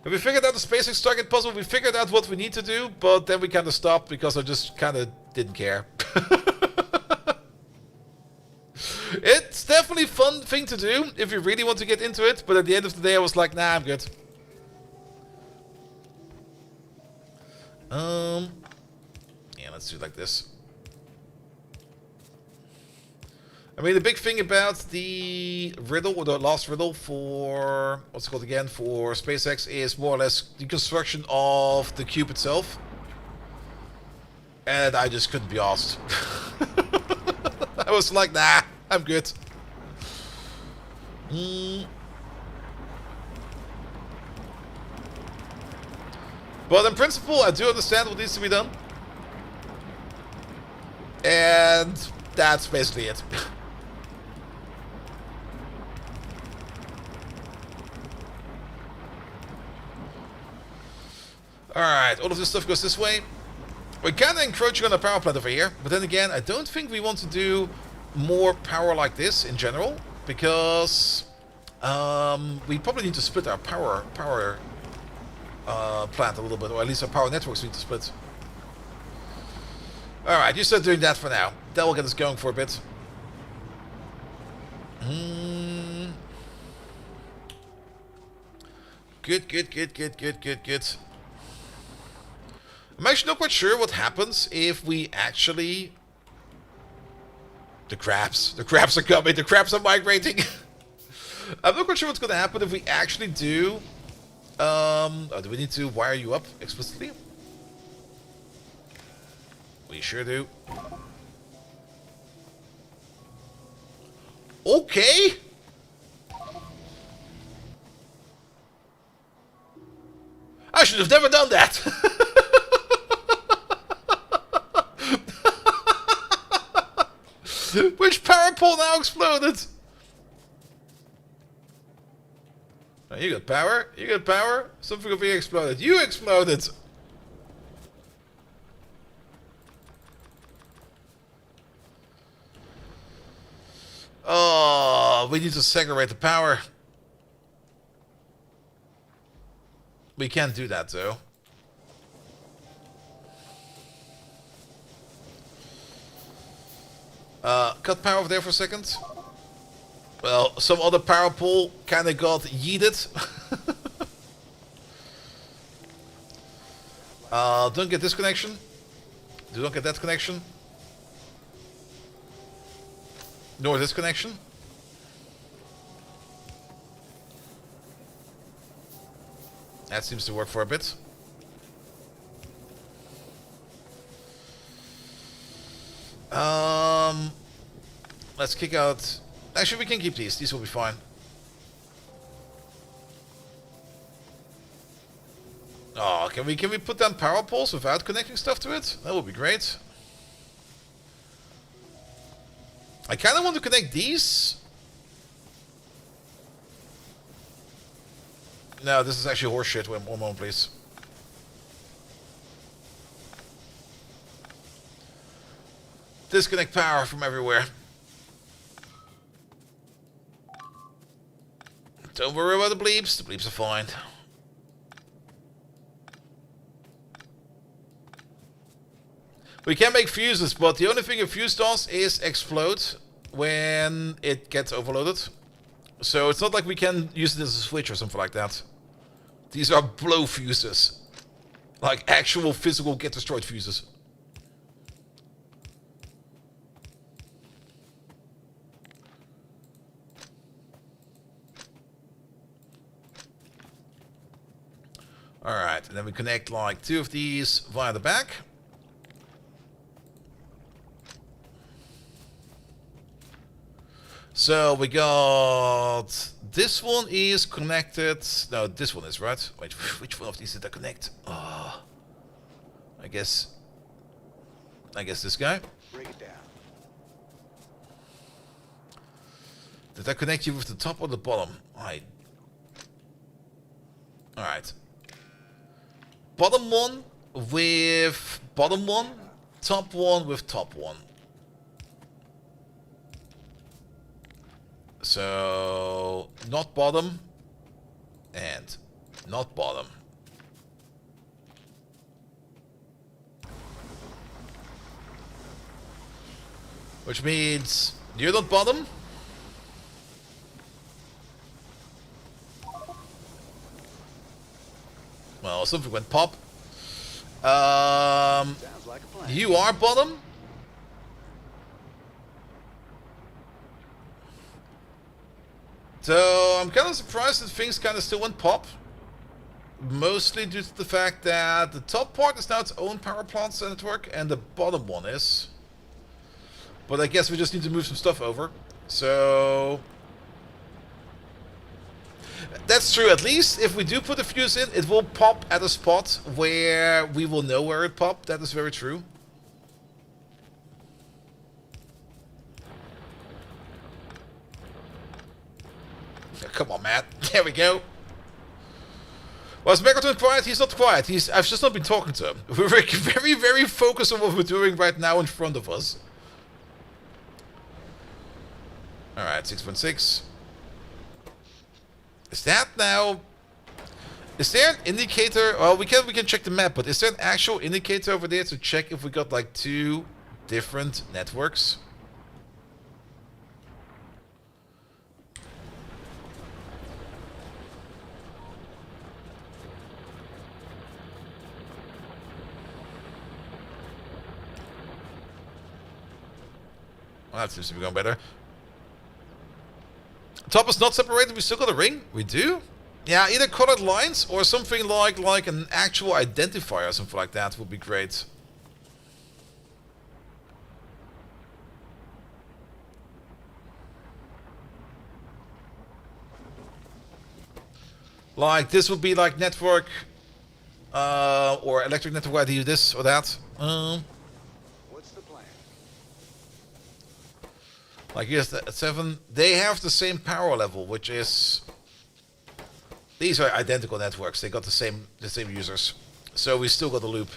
We figured out the SpaceX target puzzle, we figured out what we need to do, but then we kind of stopped because I just kind of didn't care. It's definitely a fun thing to do if you really want to get into it, but at the end of the day I was like, nah, I'm good. Yeah, let's do it like this. I mean, the big thing about the riddle, or the last riddle for, what's it called again, for SpaceX is more or less the construction of the cube itself. And I just couldn't be asked. I was like, nah, I'm good. But in principle, I do understand what needs to be done. And that's basically it. Alright, all of this stuff goes this way. We're kind of encroaching on the power plant over here. But then again, I don't think we want to do more power like this in general. Because we probably need to split our power plant a little bit. Or at least our power networks need to split. Alright, you start doing that for now. That will get us going for a bit. Good, good, good, good, good, good, good. I'm actually not quite sure what happens if we actually... The crabs. The crabs are coming. The crabs are migrating. I'm not quite sure what's going to happen if we actually do... Oh, do we need to wire you up explicitly? We sure do. Okay. I should have never done that. Which power pole now exploded? Oh, you got power. You got power. Something over here exploded. You exploded. Oh, we need to segregate the power. We can't do that, though. Cut power over there for a second. Well, some other power pole kind of got yeeted. Don't get this connection. Don't get that connection. Nor this connection. That seems to work for a bit. Let's kick out... Actually, we can keep these. These will be fine. Oh, can we put down power poles without connecting stuff to it? That would be great. I kind of want to connect these. No, this is actually horseshit. One moment, please. Disconnect power from everywhere. Don't worry about the bleeps. The bleeps are fine. We can make fuses, but the only thing a fuse does is explode when it gets overloaded. So it's not like we can use it as a switch or something like that. These are blow fuses. Like actual physical get destroyed fuses. Alright, and then we connect like 2 of these via the back. So we got... This one is connected... No, this one is, right? Wait, which one of these did I connect? Oh, I guess this guy. Break it down. Did I connect you with the top or the bottom? Alright. Bottom one with bottom one. Top one with top one. So, not bottom and not bottom. Which means you're not bottom. Well, something went pop. Sounds like a plan. You are bottom. So I'm kind of surprised that things kind of still went pop. Mostly due to the fact that the top part is now its own power plant network and the bottom one is. But I guess we just need to move some stuff over. So... That's true. At least if we do put a fuse in, it will pop at a spot where we will know where it popped. That is very true. Come on, Matt. There we go. Was Megatron quiet? He's not quiet. I've just not been talking to him. We're very, very focused on what we're doing right now in front of us. Alright, 6.6. Is that now... Is there an indicator? Well, we can check the map, but is there an actual indicator over there to check if we got like 2 different networks? Well, that seems to be going better. Top is not separated. We still got a ring. We do. Yeah, either colored lines or something like an actual identifier or something like that would be great. Like this would be like network or electric network ID this or that. What's the plan? Like yes, at 7, they have the same power level, which is these are identical networks. They got the same users, so we still got the loop.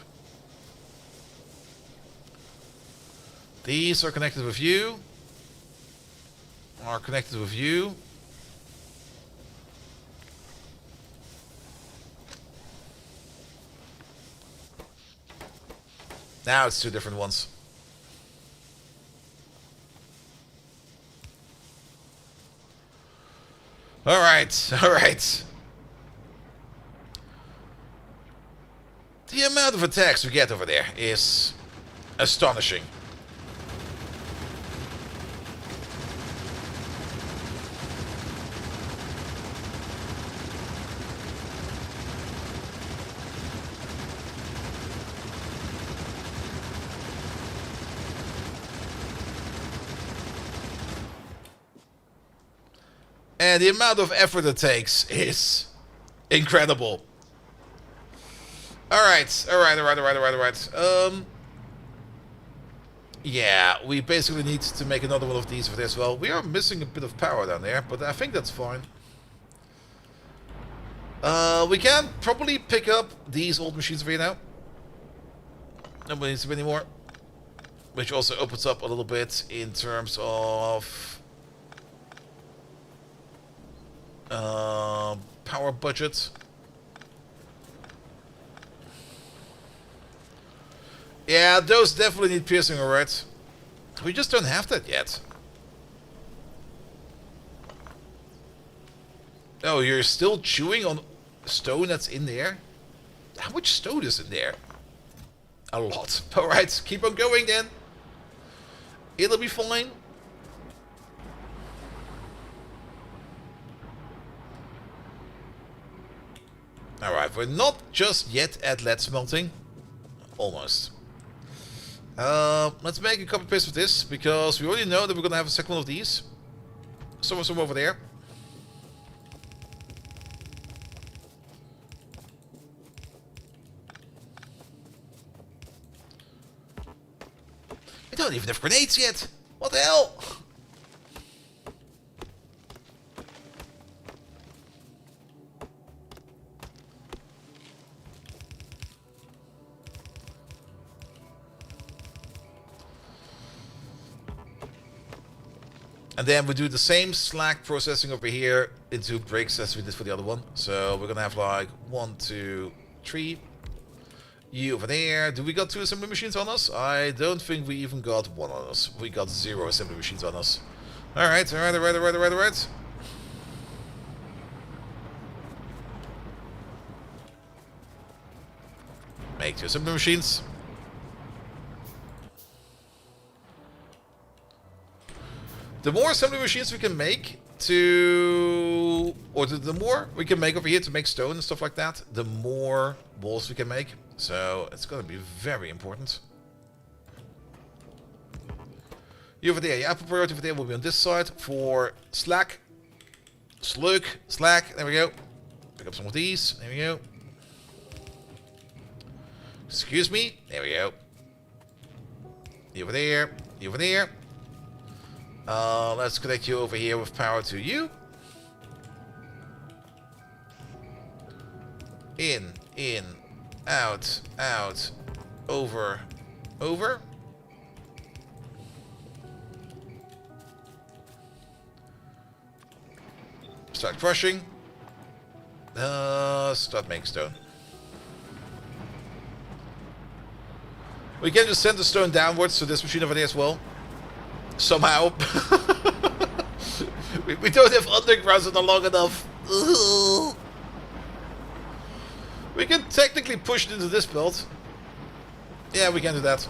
These are connected with you. Are connected with you. Now it's 2 different ones. Alright, alright. The amount of attacks we get over there is astonishing. And the amount of effort it takes is incredible. Alright. Yeah, we basically need to make another one of these for this as well. We are missing a bit of power down there, but I think that's fine. We can probably pick up these old machines over here now. Nobody needs them anymore. Which also opens up a little bit in terms of power budget. Yeah, those definitely need piercing, alright. We just don't have that yet. Oh, you're still chewing on stone that's in there? How much stone is in there? A lot. Alright, keep on going then. It'll be fine. Alright, we're not just yet at lead smelting. Almost. Let's make a copy paste of this, because we already know that we're gonna have a second one of these. Somewhere over there. We don't even have grenades yet! What the hell? And then we do the same slack processing over here into bricks as we did for the other one. So we're gonna have like 1, 2, 3. You over there. Do we got 2 assembly machines on us? I don't think we even got 1 on us. We got 0 assembly machines on us. Alright. Make 2 assembly machines. The more assembly machines we can make the more we can make over here to make stone and stuff like that, the more walls we can make. So it's going to be very important. You over there, your upper priority over there will be on this side for slack. Slack, there we go. Pick up some of these, there we go. Excuse me, there we go. You over there, you over there. Let's connect you over here with power to you. In, out, over. Start crushing. Start making stone. We can just send the stone downwards to this machine over there as well. Somehow. we don't have undergrounds that are long enough. We can technically push it into this belt. Yeah, we can do that.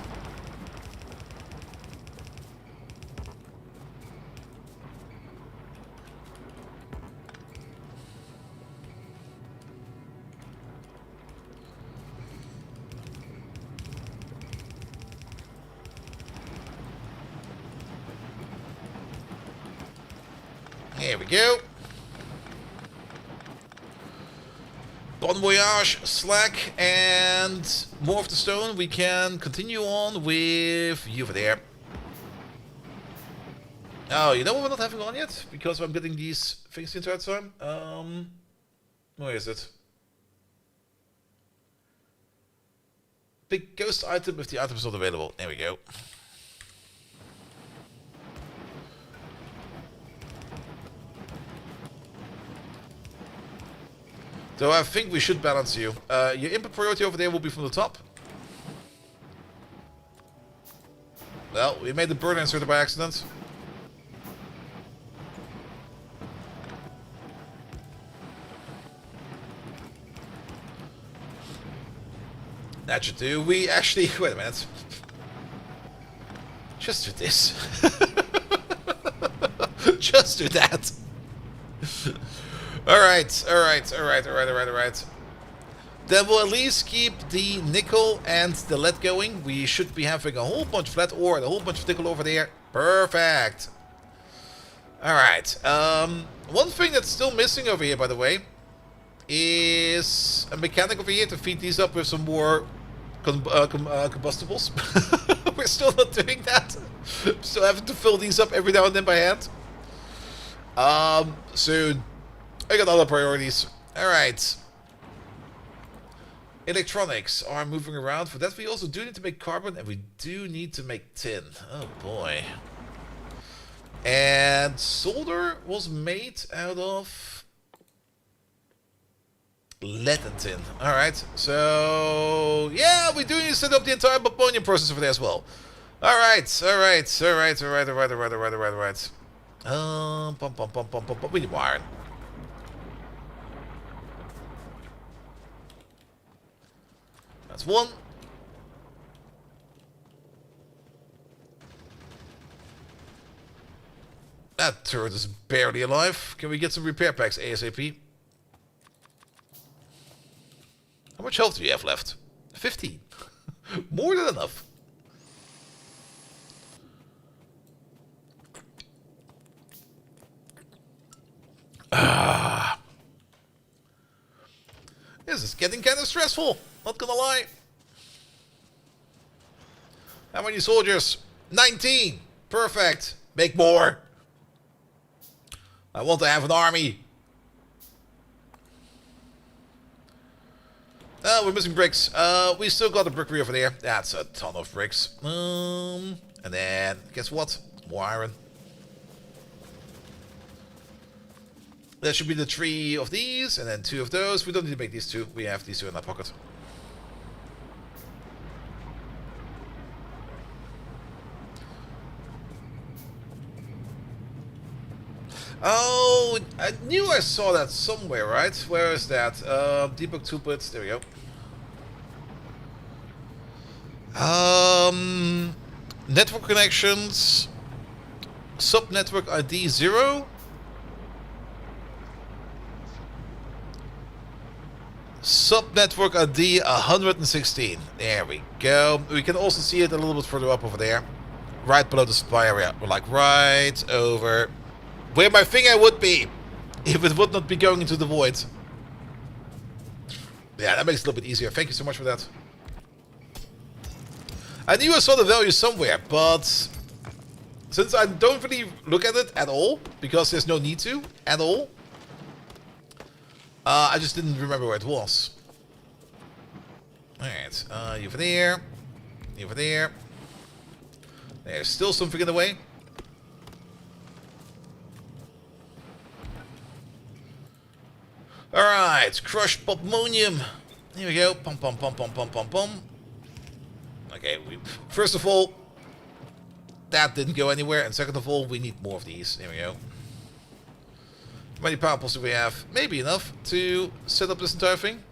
Here we go. Bon voyage, slack, and more of the stone. We can continue on with you over there. Oh, you know what we're not having on yet? Because I'm getting these things the entire time. Where is it? Big ghost item if the item is not available. There we go. So I think we should balance you. Your input priority over there will be from the top. Well, we made the burner inserter by accident. That should do. We actually... Wait a minute. Just do this. Just do that. Alright. Then we'll at least keep the nickel and the lead going. We should be having a whole bunch of lead ore and a whole bunch of nickel over there. Perfect. Alright. One thing that's still missing over here, by the way, is a mechanic over here to feed these up with some more combustibles. We're still not doing that. Still having to fill these up every now and then by hand. Soon. I got other priorities. Alright. Electronics are moving around. For that we also do need to make carbon and we do need to make tin. Oh boy. And solder was made out of lead and tin. Alright. So yeah, we do need to set up the entire ammonia process over there as well. Alright. We need more iron. That's one. That turret is barely alive. Can we get some repair packs ASAP? How much health do you have left? 15. More than enough. This is getting kind of stressful. Not gonna lie. How many soldiers? 19. Perfect. Make more. I want to have an army. We're missing bricks. We still got a brickery over there. That's a ton of bricks. And then, guess what? More iron. There should be the 3 of these, and then 2 of those. We don't need to make these 2. We have these 2 in our pocket. Oh, I knew I saw that somewhere, right? Where is that? Debug 2 bits. There we go. Network connections. Sub-network ID 0. Sub-network ID 116. There we go. We can also see it a little bit further up over there. Right below the supply area. We're like right over where my finger would be if it would not be going into the void. Yeah, that makes it a little bit easier. Thank you so much for that. I knew I saw the value somewhere, but since I don't really look at it at all, because there's no need to at all, I just didn't remember where it was. Alright, you over there. You over there. There's still something in the way. Alright, crushed popmonium. Here we go. Pum pum pum pum pum pum pum. Okay, first of all, that didn't go anywhere, and second of all, we need more of these. There we go. How many power poles do we have? Maybe enough to set up this entire thing.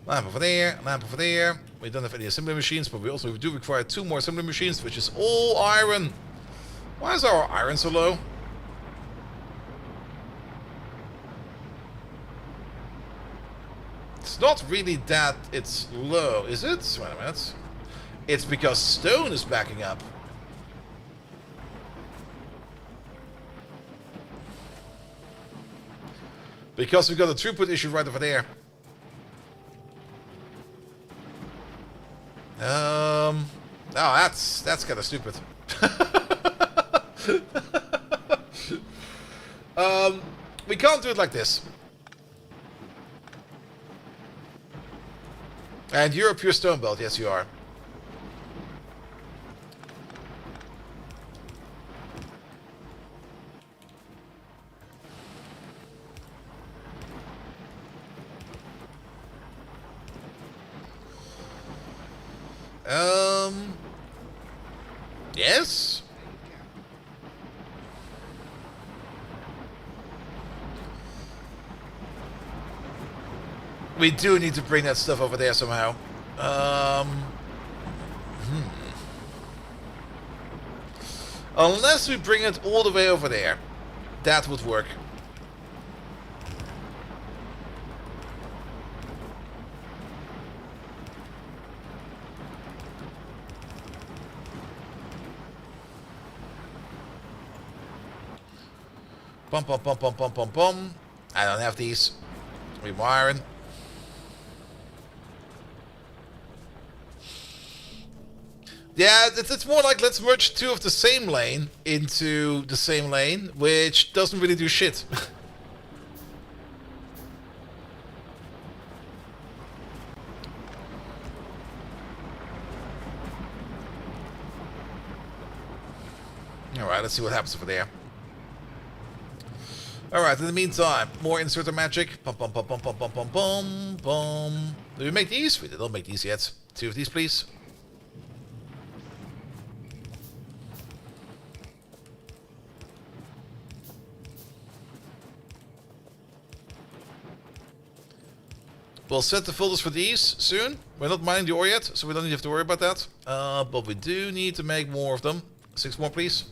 Lamp over there, lamp over there. We don't have any assembly machines, but we also do require 2 more assembly machines, which is all iron. Why is our iron so low? It's not really that it's low, is it? Wait a minute. It's because stone is backing up. Because we got a throughput issue right over there. Oh, that's kind of stupid. We can't do it like this. And you're a pure stone belt, yes you are. Yes? We do need to bring that stuff over there somehow. Unless we bring it all the way over there. That would work. Bum bum bum bum bum bum bum. I don't have these. Rewiring. Yeah, it's more like let's merge two of the same lane into the same lane, which doesn't really do shit. Alright, let's see what happens over there. Alright, in the meantime, more inserter magic. Bum bum bum bum bum bum bum bum bum. Do we make these? We didn't make these yet. Two of these, please. We'll set the filters for these soon. We're not mining the ore yet, so we don't have to worry about that. But we do need to make more of them. 6 more, please.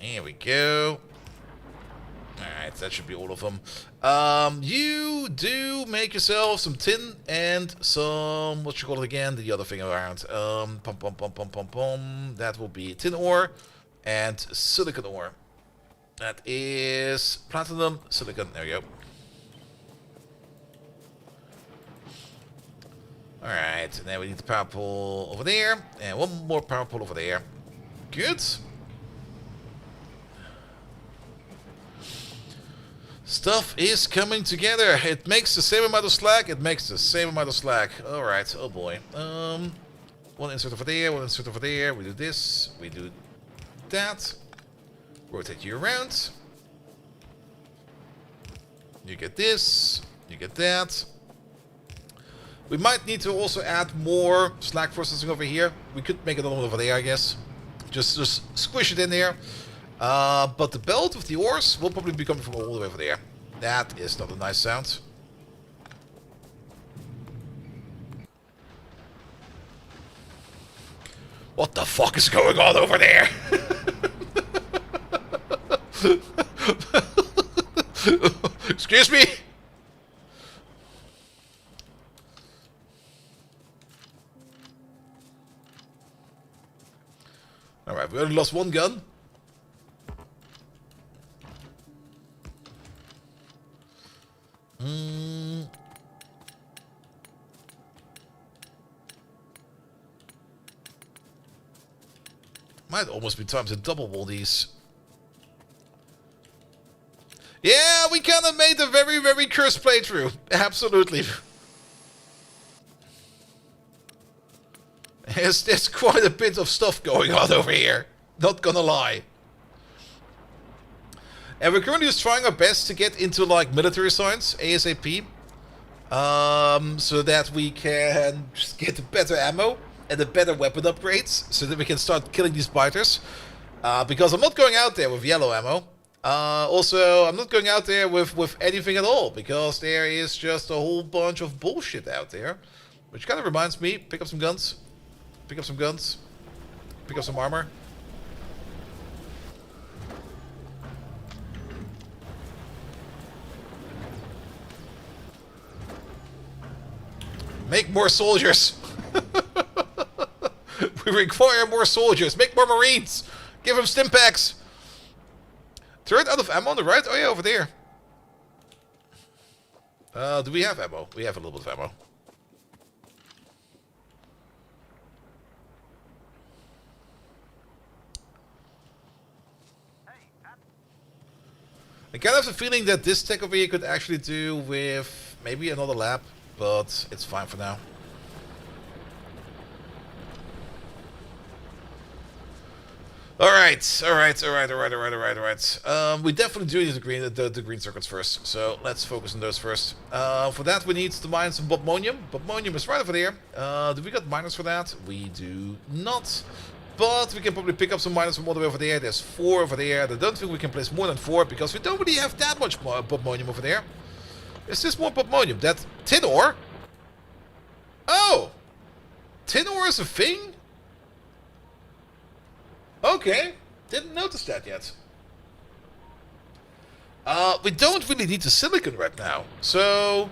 There we go. Alright, that should be all of them. You do make yourself some tin and some, what you call it again? The other thing around. Pum pum pum pum pum pum. That will be tin ore and silicon ore. That is platinum, silicon. There we go. Alright, and then we need the power pole over there. And one more power pole over there. Good. Stuff is coming together. It makes the same amount of slack. It makes the same amount of slack. Alright, oh boy. One insert over there, one insert over there. We do this. We do that. Rotate you around. You get this. You get that. We might need to also add more slack processing over here. We could make another one over there, I guess. Just squish it in there. But the belt of the ores will probably be coming from all the way over there. That is not a nice sound. What the fuck is going on over there? Excuse me? Alright, we only lost one gun. Might almost be time to double wall these. Yeah, we kind of made a very, very cursed playthrough. Absolutely. There's quite a bit of stuff going on over here. Not gonna lie. And we're currently just trying our best to get into like military science ASAP. So that we can just get better ammo and the better weapon upgrades. So that we can start killing these biters. Because I'm not going out there with yellow ammo. Also, I'm not going out there with anything at all. Because there is just a whole bunch of bullshit out there. Which kind of reminds me, pick up some guns. Pick up some guns. Pick up some armor. Make more soldiers! We require more soldiers. Make more marines! Give them stim packs! Third out of ammo on the right? Oh yeah, over there. Do we have ammo? We have a little bit of ammo. I kind of have a feeling that this tech over here could actually do with maybe another lab, but it's fine for now. Alright. We definitely do need the green circuits first, so let's focus on those first. For that we need to mine some bobmonium. Bobmonium is right over there. Do we got miners for that? We do not. But we can probably pick up some miners from all the way over there. There's 4 over there. I don't think we can place more than 4 because we don't really have that much bobmonium over there. Is this more bobmonium? That tin ore? Oh! Tin ore is a thing? Okay, didn't notice that yet. We don't really need the silicon right now, so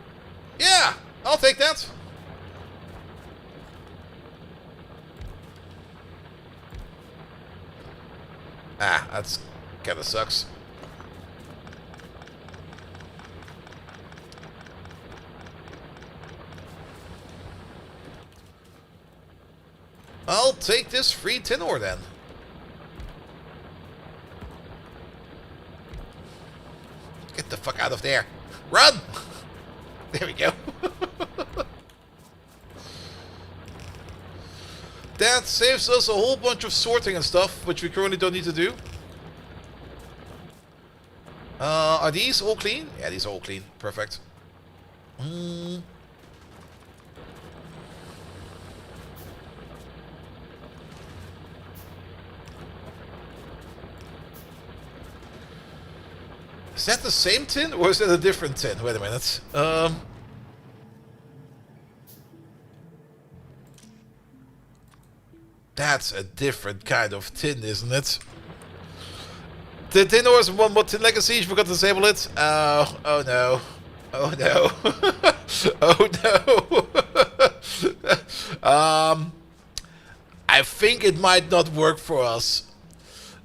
yeah, I'll take that. Ah, that's kinda sucks. I'll take this free tin ore then. Get the fuck out of there. Run! There we go. That saves us a whole bunch of sorting and stuff, which we currently don't need to do. Are these all clean? Yeah, these are all clean. Perfect. Is that the same tin, or is that a different tin? Wait a minute. That's a different kind of tin, isn't it? The tin ore is one more tin legacy. You forgot to disable it. Oh no. Oh no. Oh no. I think it might not work for us.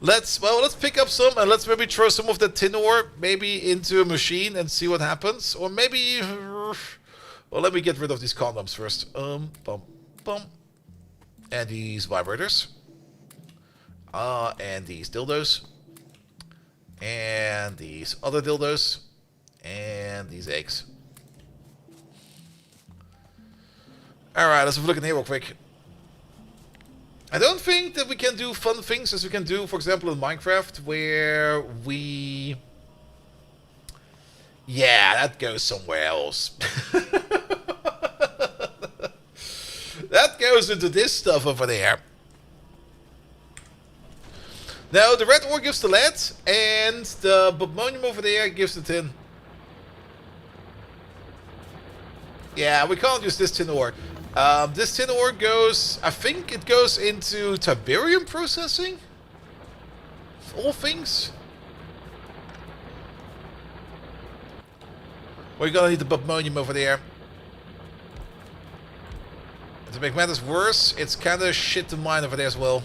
Let's pick up some and let's maybe throw some of the tin ore maybe into a machine and see what happens. Or maybe, well, let me get rid of these condoms first. Bum, bum. And these vibrators. And these dildos. And these other dildos. And these eggs. Alright, let's have a look in here real quick. I don't think that we can do fun things as we can do, for example, in Minecraft, where we... Yeah, that goes somewhere else. That goes into this stuff over there. Now, the red ore gives the lead, and the bobmonium over there gives the tin. Yeah, we can't use this tin ore. This tin ore goes, I think it goes into tiberium processing? Of all things. We're gonna need the bobmonium over there. And to make matters worse, it's kinda shit to mine over there as well.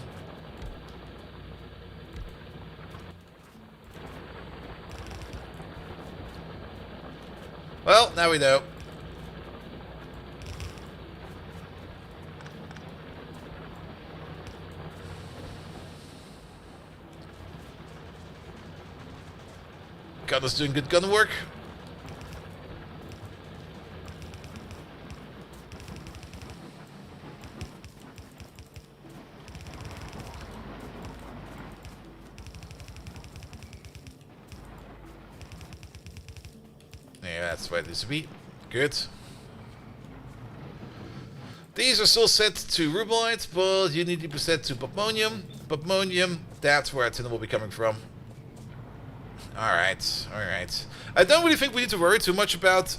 Well, now we know. Gunner's doing good gun work. Yeah, that's where it needs to be. Good. These are still set to rubelite, but you need to be set to bobmonium. Bobmonium, that's where tin will be coming from. Alright, alright. I don't really think we need to worry too much about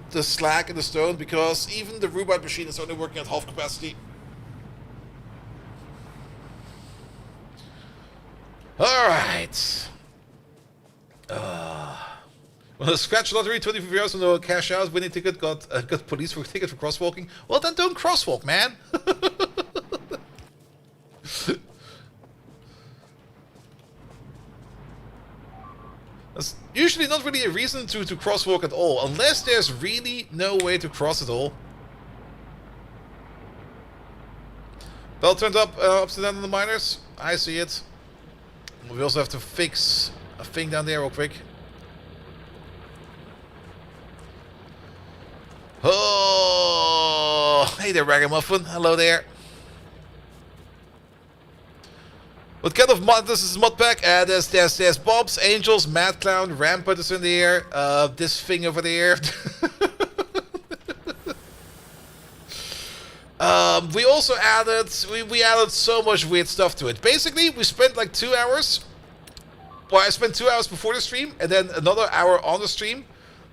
the slag and the stone, because even the rubite machine is only working at half capacity. Alright. Well, the scratch lottery, 24 hours no cash out, winning ticket, got police for ticket for crosswalking. Well, then don't crosswalk, man. That's usually not really a reason to crosswalk at all, unless there's really no way to cross at all. Bell turned up, upside down on the miners. I see it. We also have to fix a thing down there real quick. Oh, hey there, Ragamuffin. Hello there. What kind of mod? This is mod pack. There's Bobs, Angels, Mad Clown, Rampant is in the air. This thing over there. We also added we added so much weird stuff to it. Basically, we spent like 2 hours. Well, I spent 2 hours before the stream, and then another hour on the stream,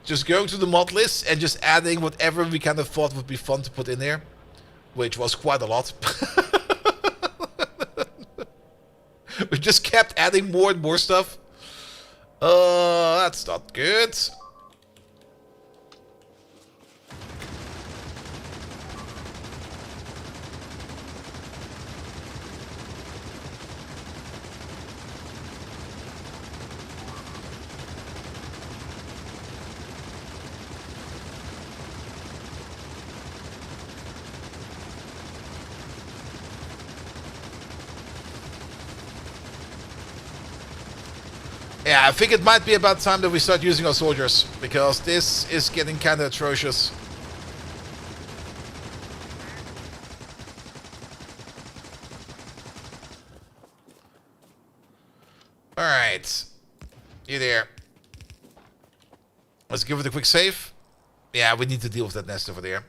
just going through the mod list and just adding whatever we kind of thought would be fun to put in there, which was quite a lot. We just kept adding more and more stuff. That's not good. Yeah, I think it might be about time that we start using our soldiers, because this is getting kind of atrocious. Alright. You there. Let's give it a quick save. Yeah, we need to deal with that nest over there.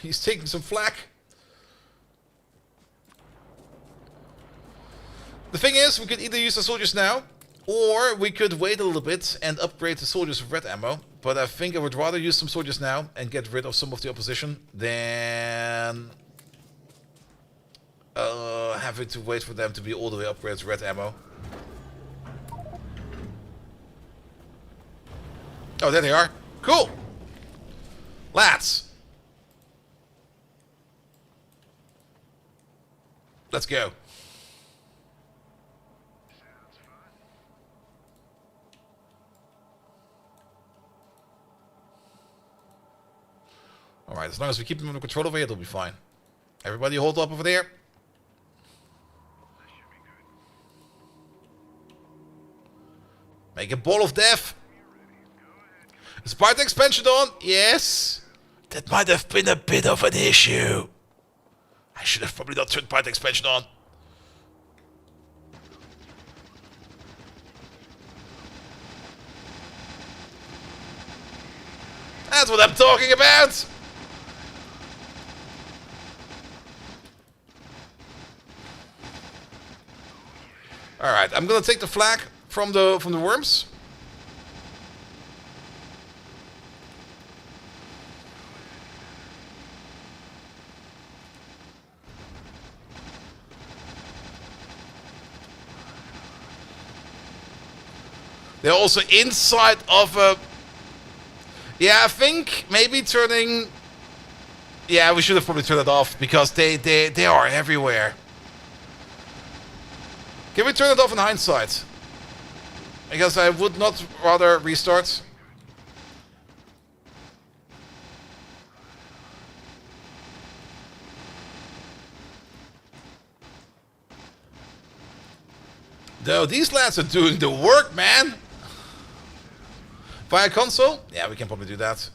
He's taking some flack. The thing is, we could either use the soldiers now, or we could wait a little bit and upgrade the soldiers with red ammo. But I think I would rather use some soldiers now and get rid of some of the opposition than having to wait for them to be all the way upgraded to red ammo. Oh, there they are. Cool. Lads. Let's go. Alright, as long as we keep them under control over here, it'll be fine. Everybody hold up over there. Make a ball of death. Is part expansion on? Yes. That might have been a bit of an issue. I should have probably not turned part expansion on. That's what I'm talking about. All right, I'm gonna take the flag from the worms. They're also inside of a... Yeah, I think maybe turning... Yeah, we should have probably turned it off, because they are everywhere. Can we turn it off in hindsight? Because I would not rather restart. No, these lads are doing the work, man. Via console? Yeah, we can probably do that.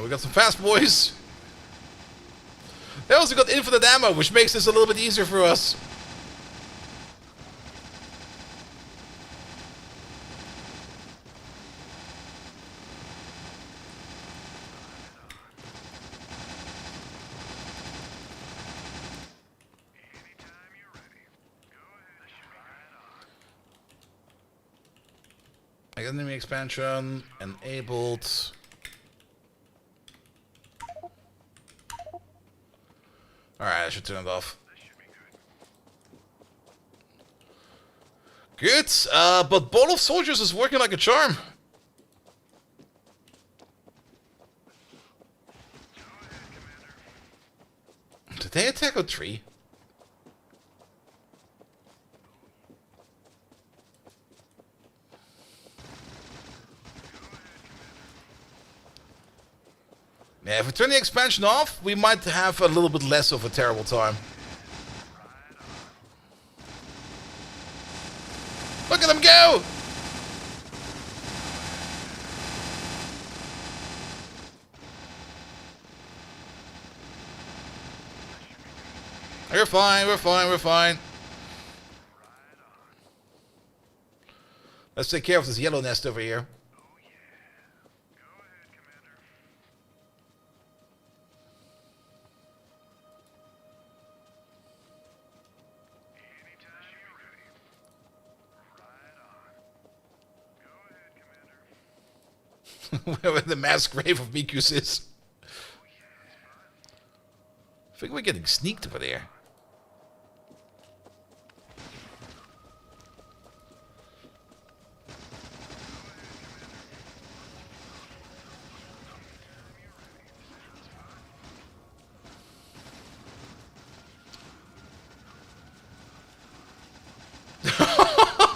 We got some fast boys. They also got infinite ammo, which makes this a little bit easier for us. Enemy expansion enabled. Alright, I should turn it off. Good, but Ball of Soldiers is working like a charm. Did they attack a tree? Yeah, if we turn the expansion off, we might have a little bit less of a terrible time. Look at them go! We're fine, we're fine, we're fine. Let's take care of this yellow nest over here. Where the mass grave of Mikus is. I think we're getting sneaked over there.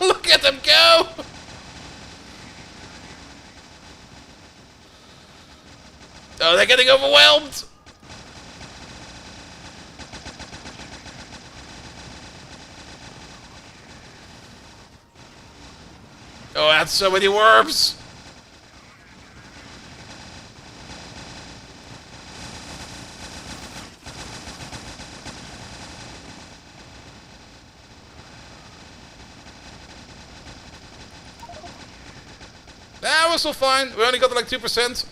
Look at them go! Oh, they're getting overwhelmed! Oh, that's so many worms! Nah, we're still fine. We only got like 2%.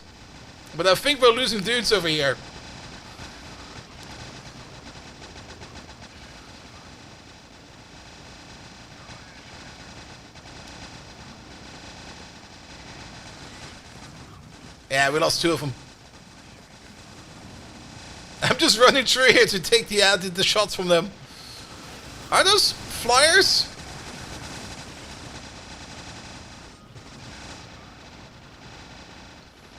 But I think we're losing dudes over here. Yeah, we lost 2 of them. I'm just running through here to take the shots from them. Are those flyers?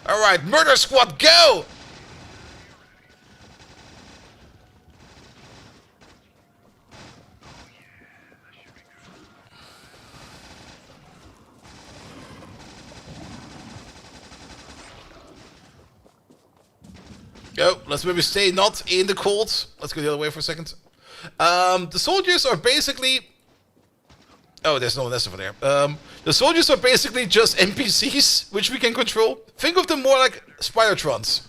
Alright, Murder Squad, go! Go, let's maybe stay not in the cold. Let's go the other way for a second. The soldiers are basically... Oh, there's no one else over there. The soldiers are basically just NPCs, which we can control. Think of them more like Spidertrons.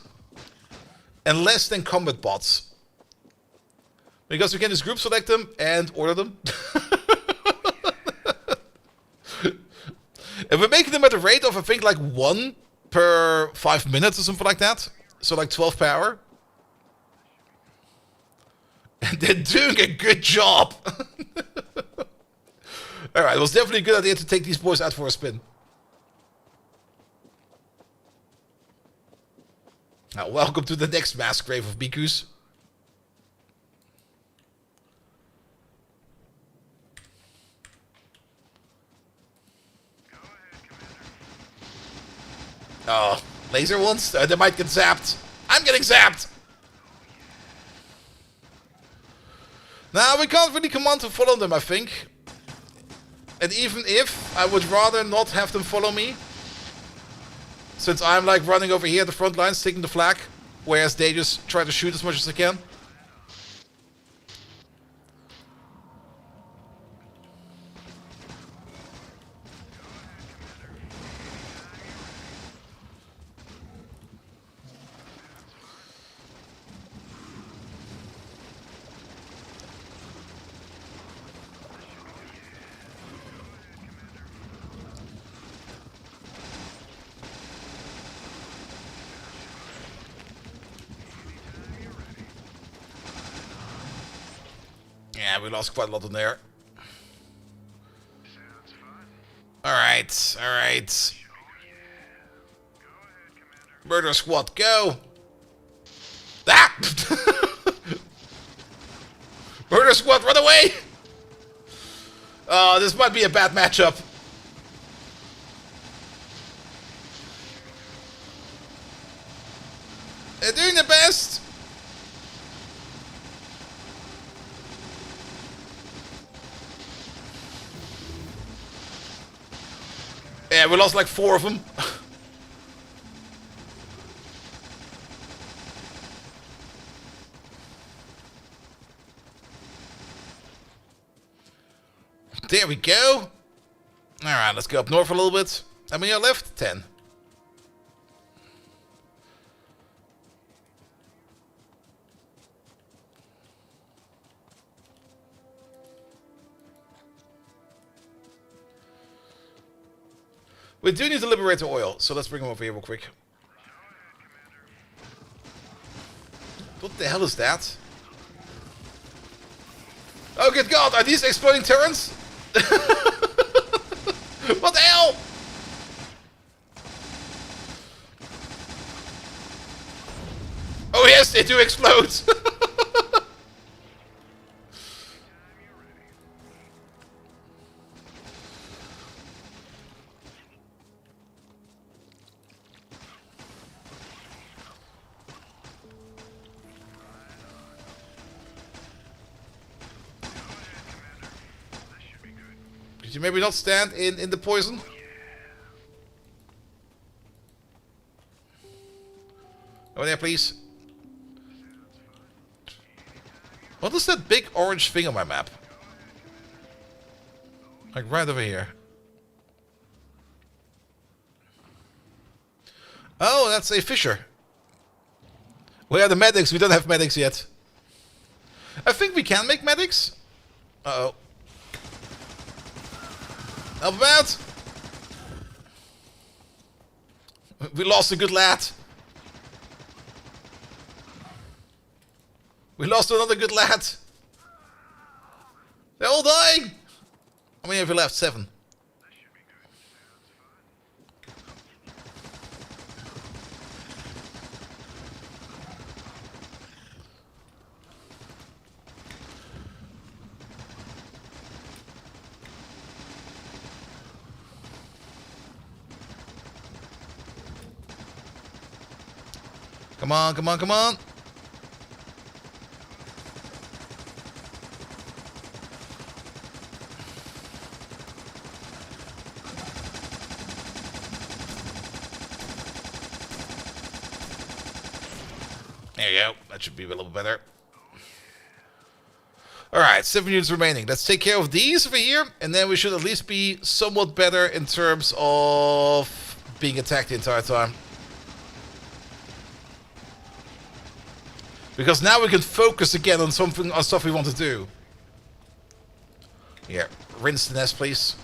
And less than combat bots. Because we can just group select them and order them. And we're making them at a rate of, I think, like 1 per 5 minutes or something like that. So like 12 per hour. And they're doing a good job. Alright, it was definitely a good idea to take these boys out for a spin. Now, welcome to the next mass grave of Mikus. Oh, laser ones? They might get zapped. I'm getting zapped! Now, we can't really command to follow them, I think. And even if, I would rather not have them follow me. Since I'm like running over here at the front lines, taking the flag. Whereas they just try to shoot as much as they can. Yeah, we lost quite a lot in there. Alright, alright. Murder squad, go! Ah! Murder squad, run away! Oh, this might be a bad matchup. They're doing the best. Yeah, we lost like 4 of them. There we go. Alright, let's go up north a little bit. How many are left? 10. We do need to liberate the oil, so let's bring him over here real quick. What the hell is that? Oh good god, are these exploding turrets? What the hell? Oh yes, they do explode! Could you maybe not stand in the poison? Over there, please. What is that big orange thing on my map? Like right over here. Oh, that's a fisher. We have the medics. We don't have medics yet. I think we can make medics. Uh-oh. Help him out! We lost a good lad. We lost another good lad. They're all dying. How many have you left? 7. Come on, come on, come on. There you go. That should be a little better. Alright, 7 units remaining. Let's take care of these over here, and then we should at least be somewhat better in terms of being attacked the entire time. Because now we can focus again on something, on stuff we want to do. Here, rinse the nest, please.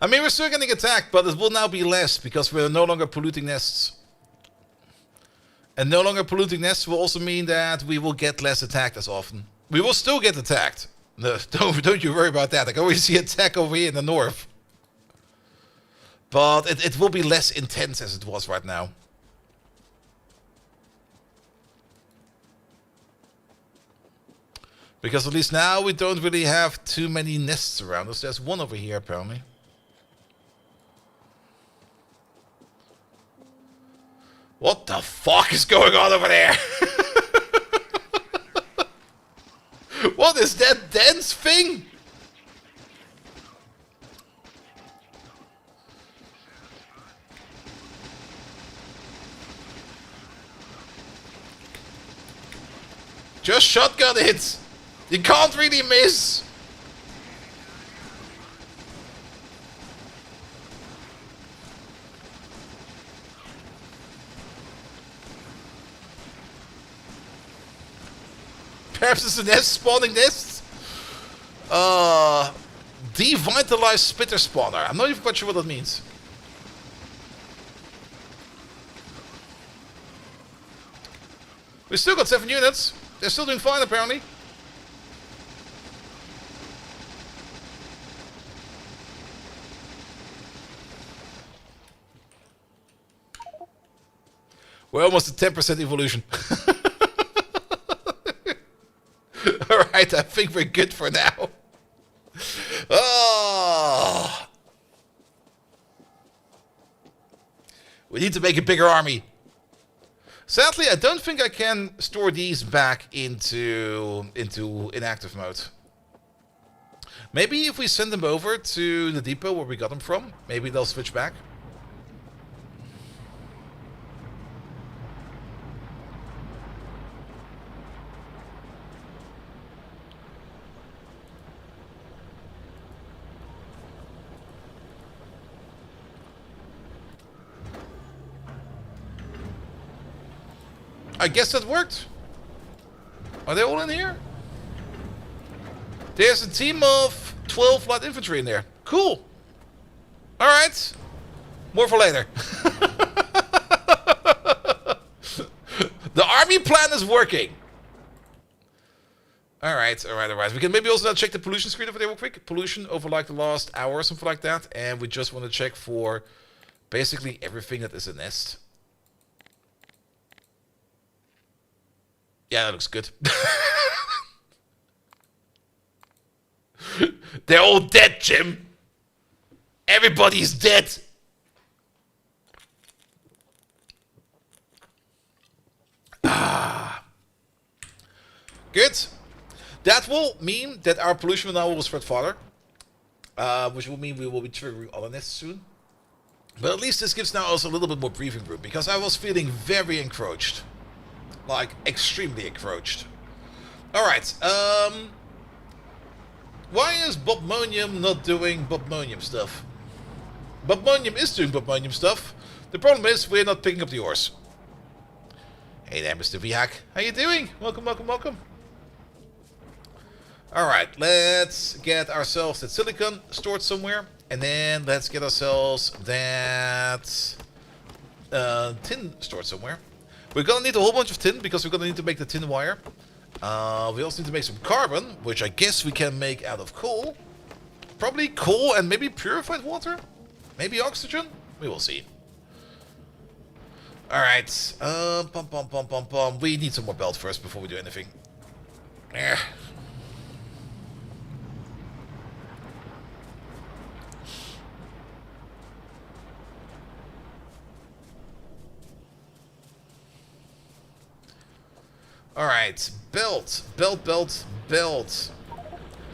I mean, we're still getting attacked, but it will now be less because we're no longer polluting nests. And no longer polluting nests will also mean that we will get less attacked as often. We will still get attacked. No, don't you worry about that. I can always see attack over here in the north. But it will be less intense as it was right now. Because at least now we don't really have too many nests around us. There's one over here apparently. What the fuck is going on over there? What is that dense thing? Just shotgun it. You can't really miss. Perhaps it's a nest spawning nests? Devitalized spitter spawner. I'm not even quite sure what that means. We still got 7 units. They're still doing fine, apparently. We're almost at 10% evolution. Alright, I think we're good for now. Oh! We need to make a bigger army. Sadly, I don't think I can store these back into inactive mode. Maybe if we send them over to the depot where we got them from, maybe they'll switch back. I guess that worked. Are they all in here? There's a team of 12 light infantry in there. Cool. Alright. More for later. The army plan is working. Alright. We can maybe also now check the pollution screen over there real quick. Pollution over like the last hour or something like that. And we just want to check for basically everything that is a nest. Yeah, that looks good. They're all dead, Jim. Everybody's dead. Ah. Good. That will mean that our pollution now will spread farther. Which will mean we will be triggering other nests soon. But at least this gives now us a little bit more breathing room. Because I was feeling very encroached. Like, extremely encroached. Alright, why is Bobmonium not doing Bobmonium stuff? Bobmonium is doing Bobmonium stuff. The problem is, we're not picking up the ores. Hey there, Mr. Vihak. How you doing? Welcome. Alright, let's get ourselves that silicon stored somewhere. And then let's get ourselves that tin stored somewhere. We're gonna need a whole bunch of tin, because we're gonna need to make the tin wire. We also need to make some carbon, which I guess we can make out of coal. Probably coal and maybe purified water? Maybe oxygen? We will see. Alright. We need some more belt first before we do anything. Alright, belt.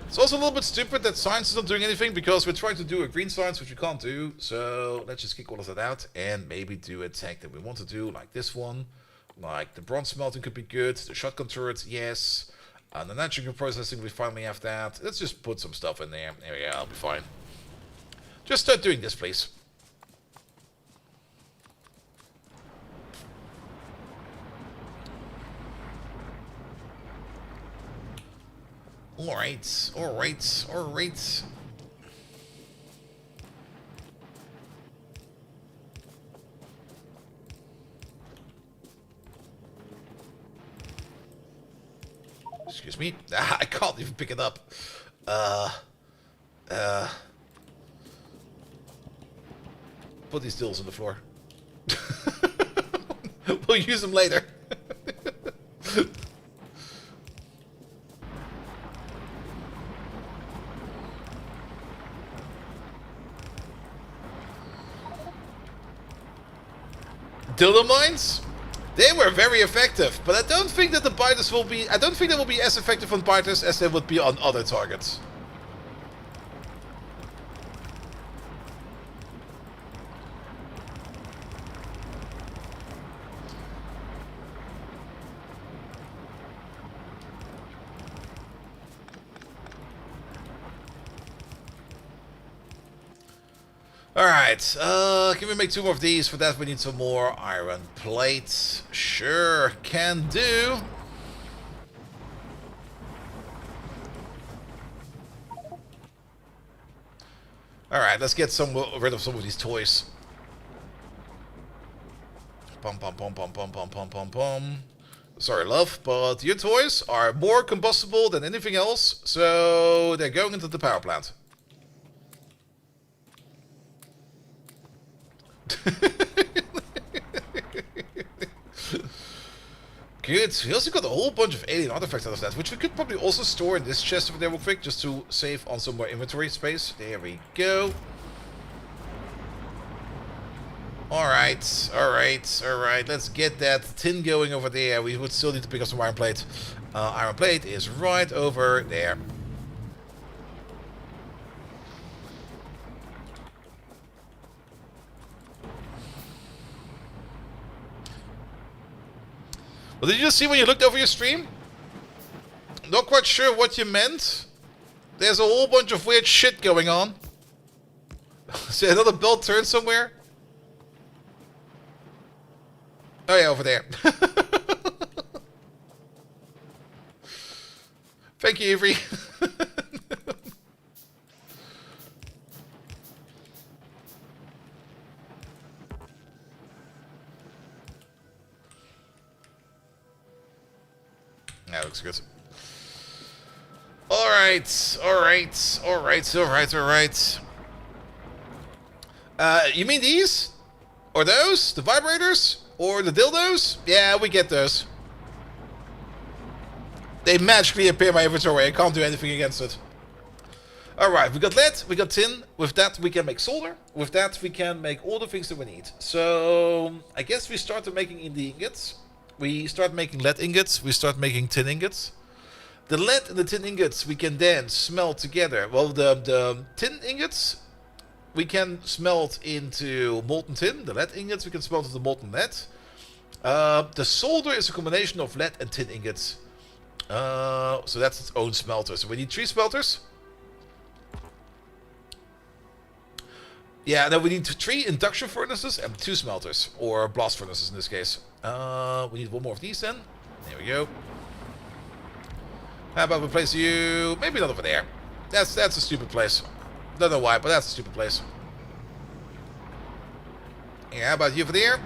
It's also a little bit stupid that science is not doing anything, because we're trying to do a green science, which we can't do. So let's just kick all of that out and maybe do a tech that we want to do, like this one. Like the bronze smelting could be good, the shotgun turret, yes. And the nitrogen processing, we finally have that. Let's just put some stuff in there. There we go, I'll be fine. Just start doing this, please. Alright. Excuse me. I can't even pick it up. Put these dills on the floor. We'll use them later. Dildo mines? They were very effective, but I don't think that the biters will be. I don't think they will be as effective on biters as they would be on other targets. Alright, can we make 2 more of these? For that we need some more iron plates. Sure, can do. Alright, let's get rid of some of these toys. Pom pom pom pom pom pom pom pom pom. Sorry, love, but your toys are more combustible than anything else, so they're going into the power plant. Good. We also got a whole bunch of alien artifacts out of that, which we could probably also store in this chest over there real quick, just to save on some more inventory space. There we go. Alright, alright, alright. Let's get that tin going over there. We would still need to pick up some iron plate. Iron plate is right over there. Well, did you just see when you looked over your stream? Not quite sure what you meant. There's a whole bunch of weird shit going on. See another belt turn somewhere? Oh yeah, over there. Thank you, Avery. That looks good. Alright, alright, alright, alright, alright. You mean these? Or those? The vibrators? Or the dildos? Yeah, we get those. They magically appear in my inventory. I can't do anything against it. Alright, we got lead, we got tin. With that, we can make solder. With that, we can make all the things that we need. So, I guess we started making in the ingots. We start making lead ingots. We start making tin ingots. The lead and the tin ingots we can then smelt together. Well, the tin ingots we can smelt into molten tin. The lead ingots we can smelt into molten lead. The solder is a combination of lead and tin ingots. So that's its own smelter. So we need 3 smelters. Yeah, then we need 3 induction furnaces and 2 smelters. Or blast furnaces in this case. We need 1 more of these then. There we go. How about we place you... maybe not over there. That's a stupid place. Don't know why, but that's a stupid place. Yeah, how about you over there?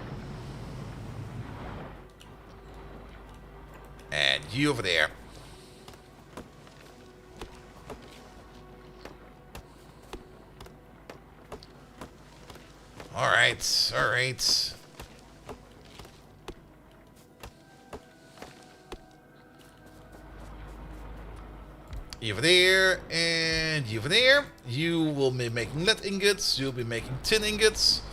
And you over there. Alright, alright. You over there, and you over there. You will be making lead ingots, you'll be making tin ingots.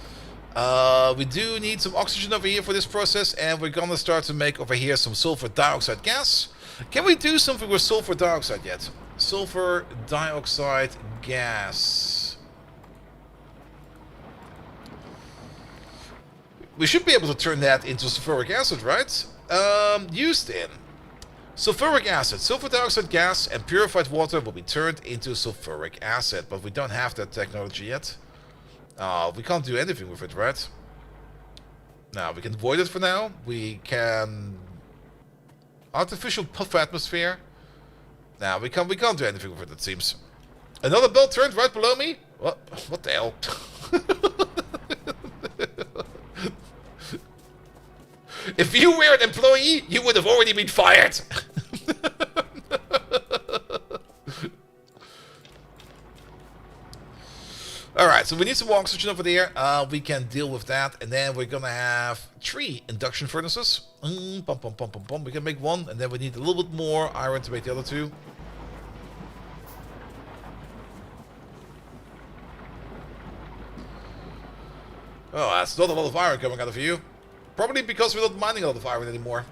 We do need some oxygen over here for this process, and we're gonna start to make over here some sulfur dioxide gas. Can we do something with sulfur dioxide yet? Sulfur dioxide gas. We should be able to turn that into sulfuric acid, right? Used in sulfuric acid, sulfur dioxide gas, and purified water will be turned into sulfuric acid, but we don't have that technology yet. We can't do anything with it, right? Now, we can void it for now. We can... artificial puff atmosphere. Now, we can't do anything with it, it seems. Another belt turned right below me? What the hell? If you were an employee, you would have already been fired. Alright, so we need some oxygen over there. We can deal with that. And then we're going to have 3 induction furnaces. We can make 1. And then we need a little bit more iron to make the other 2. Oh, that's not a lot of iron coming out of you. Probably because we're not mining a lot of iron anymore.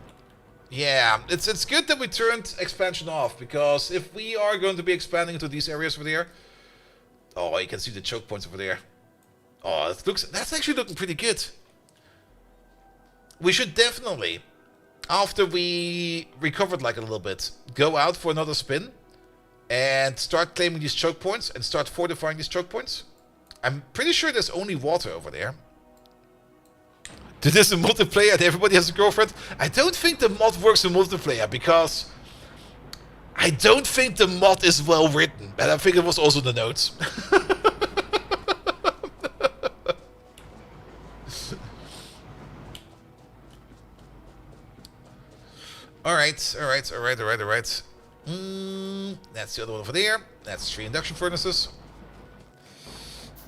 Yeah, it's good that we turned expansion off, because if we are going to be expanding into these areas over there... oh, you can see the choke points over there. Oh, that's actually looking pretty good. We should definitely, after we recovered like a little bit, go out for another spin and start claiming these choke points and start fortifying these choke points. I'm pretty sure there's only water over there. This is a multiplayer and everybody has a girlfriend. I don't think the mod works in multiplayer, because I don't think the mod is well written. And I think it was also the notes. Alright, alright, alright, alright, alright. That's the other one over there. That's 3 induction furnaces.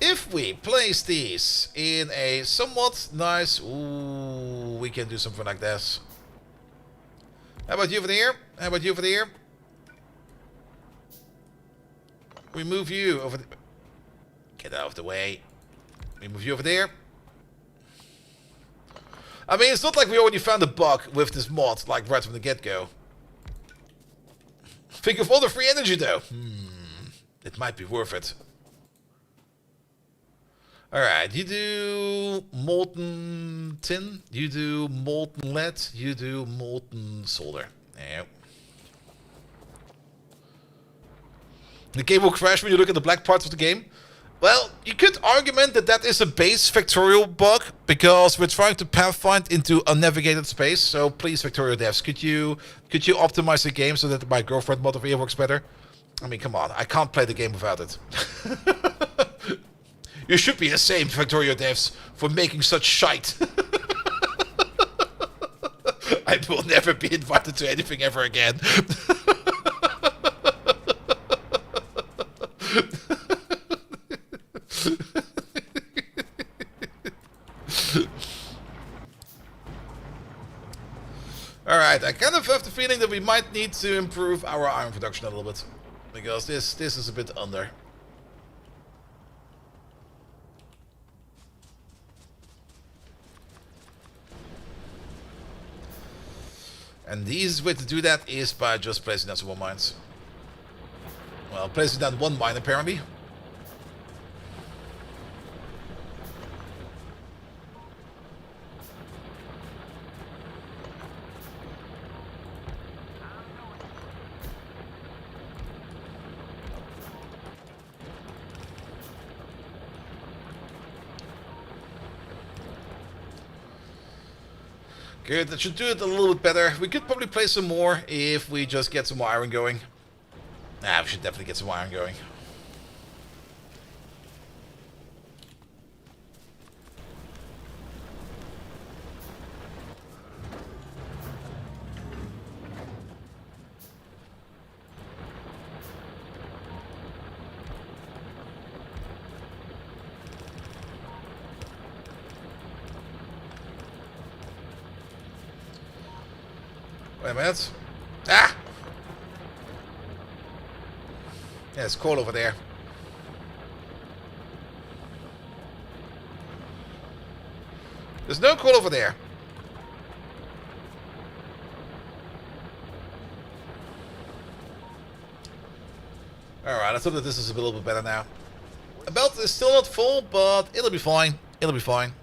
If we place these in a somewhat nice... Ooh, we can do something like this. How about you over there? How about you over there? We move you over... Get out of the way. We move you over there. I mean, it's not like we already found a bug with this mod, like right from the get-go. Think of all the free energy, though. It might be worth it. Alright, you do molten tin, you do molten lead, you do molten solder. Yeah. The game will crash when you look at the black parts of the game. Well, you could argument that that is a base Factorio bug, because we're trying to pathfind into unnavigated space. So please, Factorio devs, could you optimize the game so that my girlfriend mod over here works better? I mean, come on, I can't play the game without it. You should be ashamed, Factorio devs, for making such shite. I will never be invited to anything ever again. Alright, I kind of have the feeling that we might need to improve our iron production a little bit. Because this is a bit under. And the easiest way to do that is by just placing down some more mines. Well, placing down one mine apparently. Good, that should do it a little bit better. We could probably play some more if we just get some more iron going. Nah, we should definitely get some more iron going. Wait a minute. Ah! Yeah, it's coal over there. There's no coal over there. Alright, let's hope that this is a little bit better now. The belt is still not full, but it'll be fine. It'll be fine.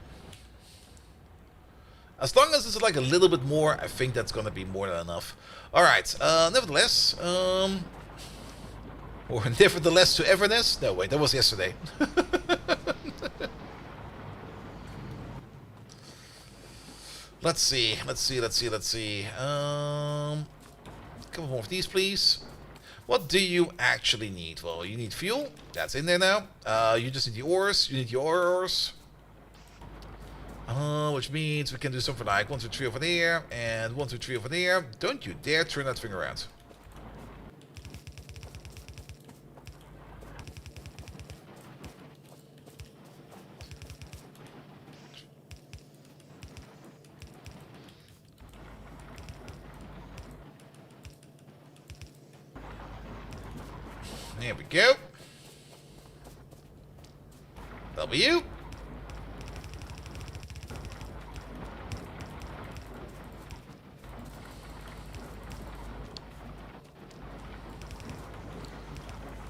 As long as it's like a little bit more, I think that's gonna be more than enough. Alright, nevertheless, or nevertheless to everness? No, wait, that was yesterday. Let's see. A couple more of these, please. What do you actually need? Well, you need fuel. That's in there now. You just need the ores. You need your ores. Which means we can do something like 1, 2, 3 over there, and 1, 2, 3 over there. Don't you dare turn that thing around. There we go. That'll be you.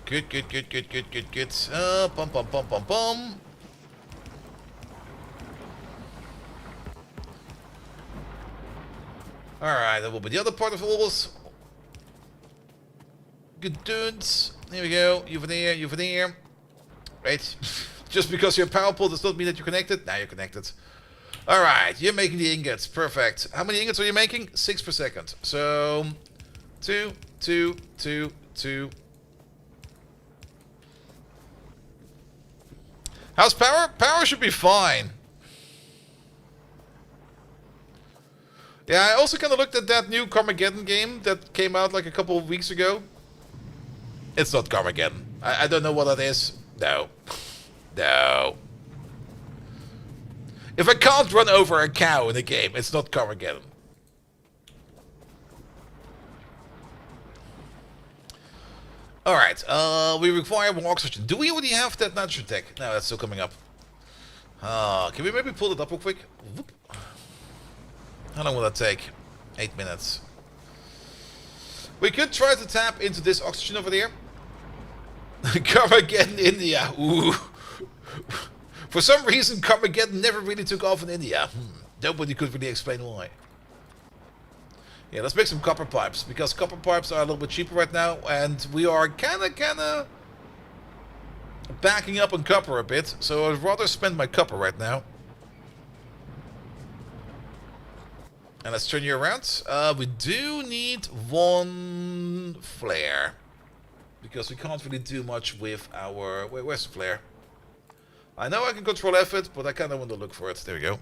Good. Bum. Alright, that will be the other part of all this. Good dudes. Here we go. You over there. Right. Just because you're a power pole does not mean that you're connected. Now you're connected. Alright, you're making the ingots. Perfect. How many ingots are you making? 6 per second. So, 2. How's power? Power should be fine. Yeah, I also kind of looked at that new Carmageddon game that came out like a couple of weeks ago. It's not Carmageddon. I don't know what that is. No. No. If I can't run over a cow in a game, it's not Carmageddon. Alright, we require more oxygen. Do we already have that nitrogen tech? No, that's still coming up. Can we maybe pull it up real quick? Whoop. How long will that take? 8 minutes. We could try to tap into this oxygen over there. Carmageddon, India. Ooh. For some reason, Carmageddon never really took off in India. Nobody could really explain why. Yeah, let's make some copper pipes, because copper pipes are a little bit cheaper right now, and we are kinda backing up on copper a bit, so I'd rather spend my copper right now. And let's turn you around. We do need one flare, because we can't really do much with our... Wait, where's the flare? I know I can control F it, but I kinda want to look for it. There we go.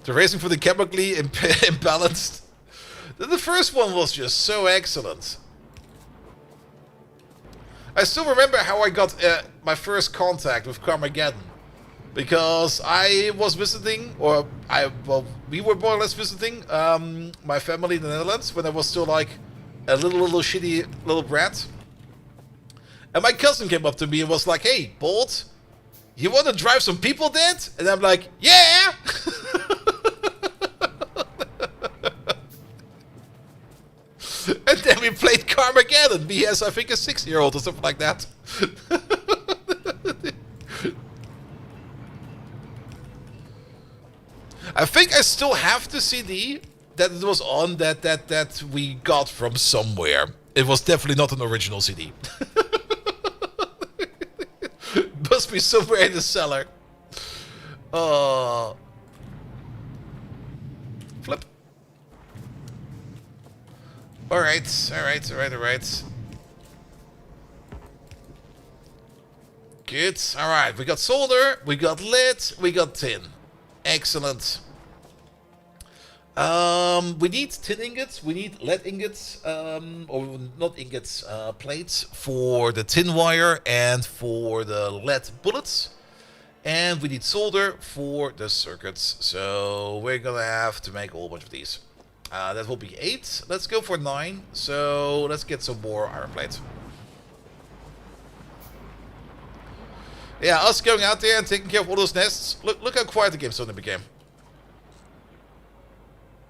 The racing for the chemically imbalanced. The first one was just so excellent. I still remember how I got my first contact with Carmageddon. Because I was visiting, or we were more or less visiting my family in the Netherlands when I was still like a little shitty little brat. And my cousin came up to me and was like, "Hey, Bolt, you want to drive some people dead?" And I'm like, "Yeah!" And then we played Carmageddon. Me as I think a 6-year-old or something like that. I think I still have the CD that it was on that we got from somewhere. It was definitely not an original CD. Must be somewhere in the cellar. Flip. Alright. Good. Alright, we got solder, we got lead, we got tin. Excellent. We need tin ingots, we need lead ingots, or not ingots, plates for the tin wire and for the lead bullets. And we need solder for the circuits, so we're gonna have to make a whole bunch of these. That will be 8. Let's go for 9. So let's get some more iron plates. Yeah, us going out there and taking care of all those nests. Look how quiet the game suddenly became.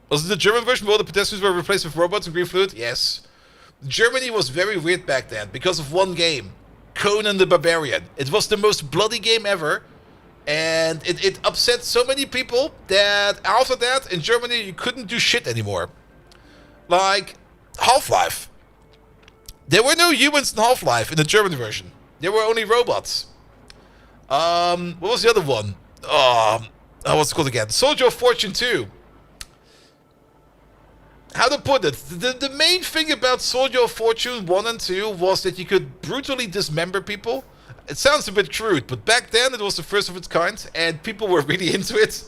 Was it the German version where all the pedestrians were replaced with robots and green fluid? Yes. Germany was very weird back then because of one game, Conan the Barbarian. It was the most bloody game ever. And it upset so many people that after that, in Germany, you couldn't do shit anymore. Like, Half-Life. There were no humans in Half-Life in the German version. There were only robots. What was the other one? What's it called again? Soldier of Fortune 2. How to put it? The main thing about Soldier of Fortune 1 and 2 was that you could brutally dismember people. It sounds a bit crude, but back then it was the first of its kind, and people were really into it.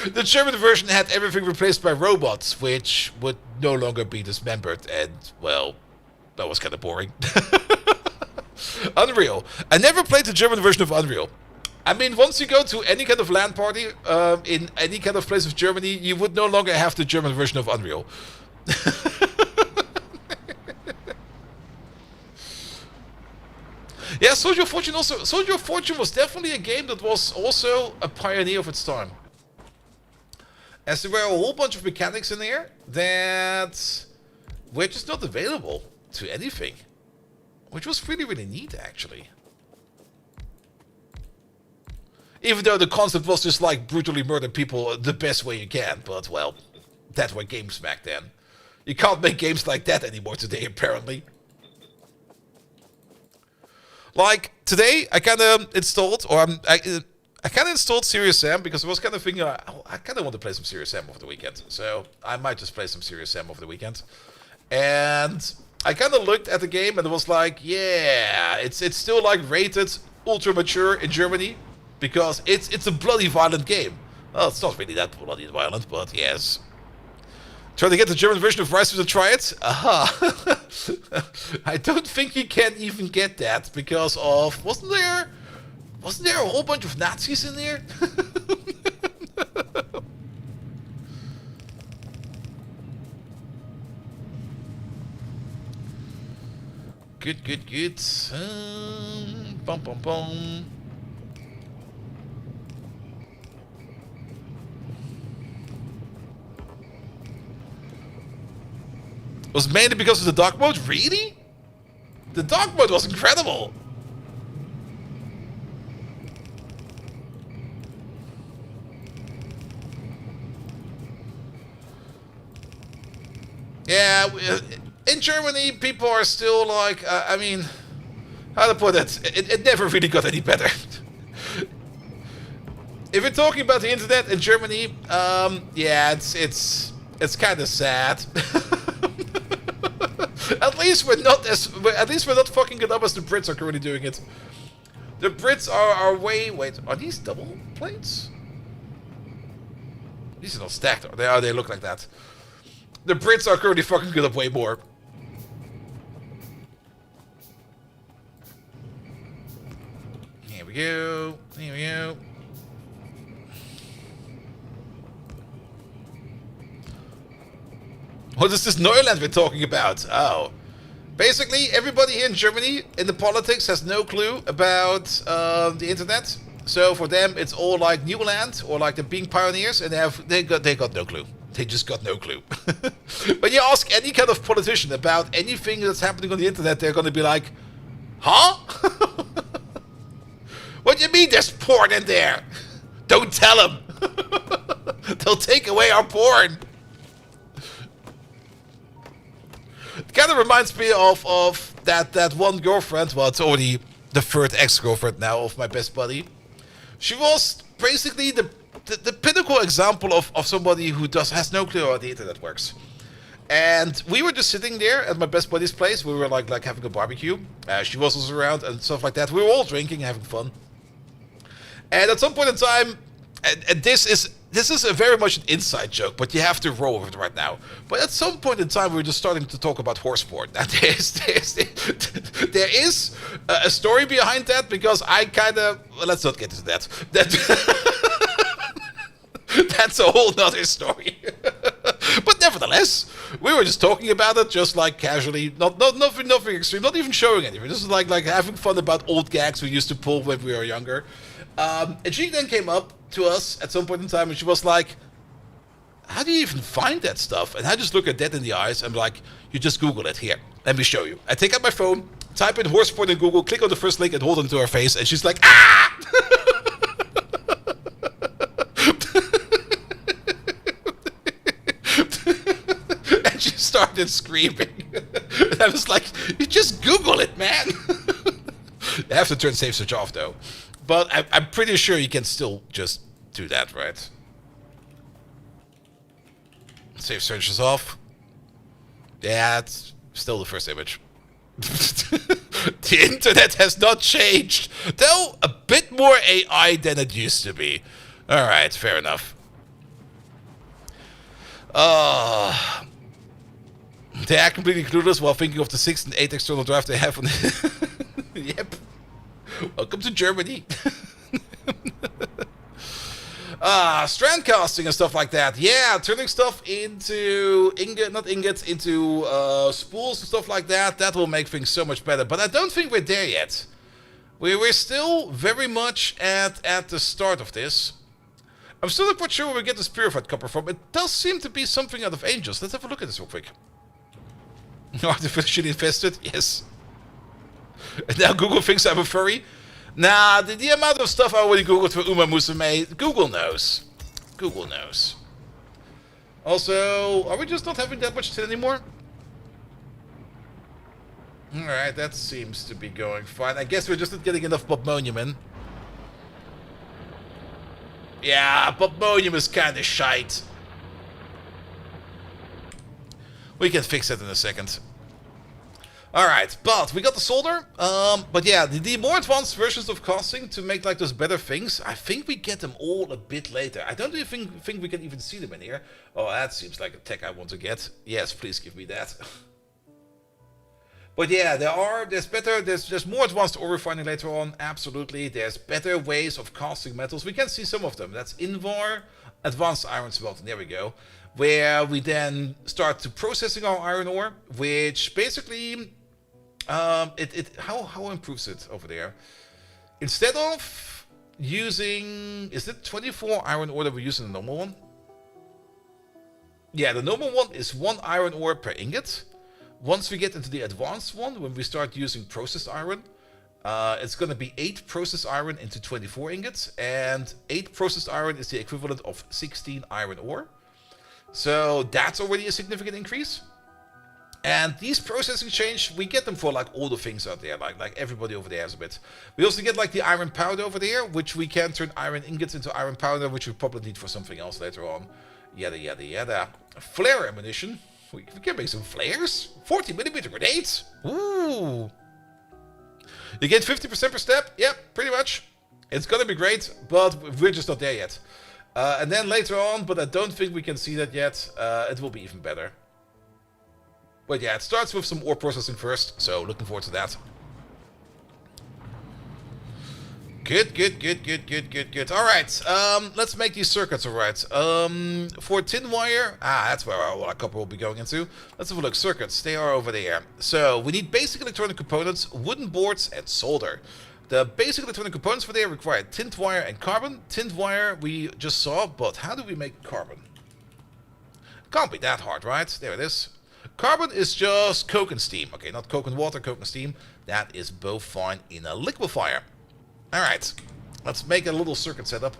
The German version had everything replaced by robots, which would no longer be dismembered, and, well, that was kind of boring. Unreal. I never played the German version of Unreal. I mean, once you go to any kind of LAN party, in any kind of place of Germany, you would no longer have the German version of Unreal. Yeah, Soldier of Fortune also. Soldier of Fortune was definitely a game that was also a pioneer of its time. As there were a whole bunch of mechanics in there that were just not available to anything. Which was really, really neat, actually. Even though the concept was just like brutally murder people the best way you can. But, well, that were games back then. You can't make games like that anymore today, apparently. Like, today, I kind of installed, or I kind of installed Serious Sam because I was kind of thinking, I kind of want to play some Serious Sam over the weekend. So, I might just play some Serious Sam over the weekend. And I kind of looked at the game and it was like, yeah, it's still like rated ultra mature in Germany because it's a bloody violent game. Well, it's not really that bloody violent, but yes. Trying to get the German version of Rise to try it? Aha. I don't think you can even get that because of... Wasn't there a whole bunch of Nazis in there? Good, good, good. Bum, bum, bum. Was mainly because of the dark mode? Really? The dark mode was incredible. Yeah, in Germany, people are still like, I mean, how to put it? It never really got any better. If you're talking about the internet in Germany, yeah, it's kind of sad. At least we're not fucking it up as the Brits are currently doing it. The Brits are way. Wait, are these double plates? These are not stacked. They look like that. The Brits are currently fucking good up way more. Here we go. Here we go. What is this Neuland we're talking about? Oh. Basically, everybody here in Germany in the politics has no clue about the internet. So for them, it's all like new land or like they're being pioneers, and they got no clue. They just got no clue. When you ask any kind of politician about anything that's happening on the internet, they're going to be like, huh? What do you mean there's porn in there? Don't tell them. They'll take away our porn. It kind of reminds me of that one girlfriend. Well, it's already the third ex-girlfriend now of my best buddy. She was basically the pinnacle example of somebody who has no clue how the internet works. And we were just sitting there at my best buddy's place. We were like having a barbecue. She was also around and stuff like that. We were all drinking, having fun. And at some point in time, and this is a very much an inside joke, but you have to roll with it right now. But at some point in time, we were just starting to talk about horse sport. Now, there is a story behind that, because I kind of... Well, let's not get into that. That's a whole nother story. But nevertheless, we were just talking about it, just like casually, nothing extreme, not even showing anything. Just like having fun about old gags we used to pull when we were younger. And she then came up to us at some point in time, and she was like, how do you even find that stuff? And I just look at that in the eyes, and I'm like, you just Google it. Here, let me show you. I take out my phone, type in horse sport in Google, click on the first link, and hold it to her face, and she's like, ah! And she started screaming. And I was like, you just Google it, man. I have to turn Safe Search off, though. But I'm pretty sure you can still just do that, right? Safe Search is off. Yeah, it's still the first image. The internet has not changed, though a bit more AI than it used to be. Alright, fair enough. They are completely clueless while thinking of the 6 and 8 external drive they have on the... Yep. Welcome to Germany. Strand casting and stuff like that. Yeah, turning stuff into into spools and stuff like that. That will make things so much better. But I don't think we're there yet. We're still very much at the start of this. I'm still not quite sure where we get this purified copper from. It does seem to be something out of Angels. Let's have a look at this real quick. Artificially infested? Yes. And now Google thinks I'm a furry? Nah, the amount of stuff I already Googled for Uma Musume, Google knows. Google knows. Also, are we just not having that much tin anymore? Alright, that seems to be going fine. I guess we're just not getting enough Bobmonium. Yeah, Bobmonium is kinda shite. We can fix that in a second. Alright, but we got the solder. But yeah, the more advanced versions of casting to make like those better things, I think we get them all a bit later. I don't even think we can even see them in here. Oh, that seems like a tech I want to get. Yes, please give me that. But yeah, there's more advanced ore refining later on, absolutely. There's better ways of casting metals. We can see some of them. That's Invar, Advanced Iron Smelting, there we go. Where we then start to processing our iron ore, which basically, how improves it over there? Instead of using, is it 24 iron ore that we use in the normal one? Yeah, the normal one is 1 iron ore per ingot. Once we get into the advanced one, when we start using processed iron, it's going to be 8 processed iron into 24 ingots, and 8 processed iron is the equivalent of 16 iron ore. So that's already a significant increase. And these processing change, we get them for like all the things out there, like everybody over there has a bit. We also get like the iron powder over there, which we can turn iron ingots into iron powder, which we probably need for something else later on. Yada yada yada. Flare ammunition. We can make some flares. 40mm grenades. Ooh. You get 50% per step. Yep, pretty much. It's gonna be great, but we're just not there yet. And then later on, but I don't think we can see that yet, it will be even better. But yeah, it starts with some ore processing first, so looking forward to that. Good. Alright, let's make these circuits, alright. For tin wire, that's where our copper will be going into. Let's have a look. Circuits, they are over there. So, we need basic electronic components, wooden boards, and solder. The basic electronic components for there require tinned wire and carbon. Tinned wire we just saw, but how do we make carbon? Can't be that hard, right? There it is. Carbon is just coke and steam. Okay, not coke and water, coke and steam. That is both fine in a liquefier. Alright, let's make a little circuit setup.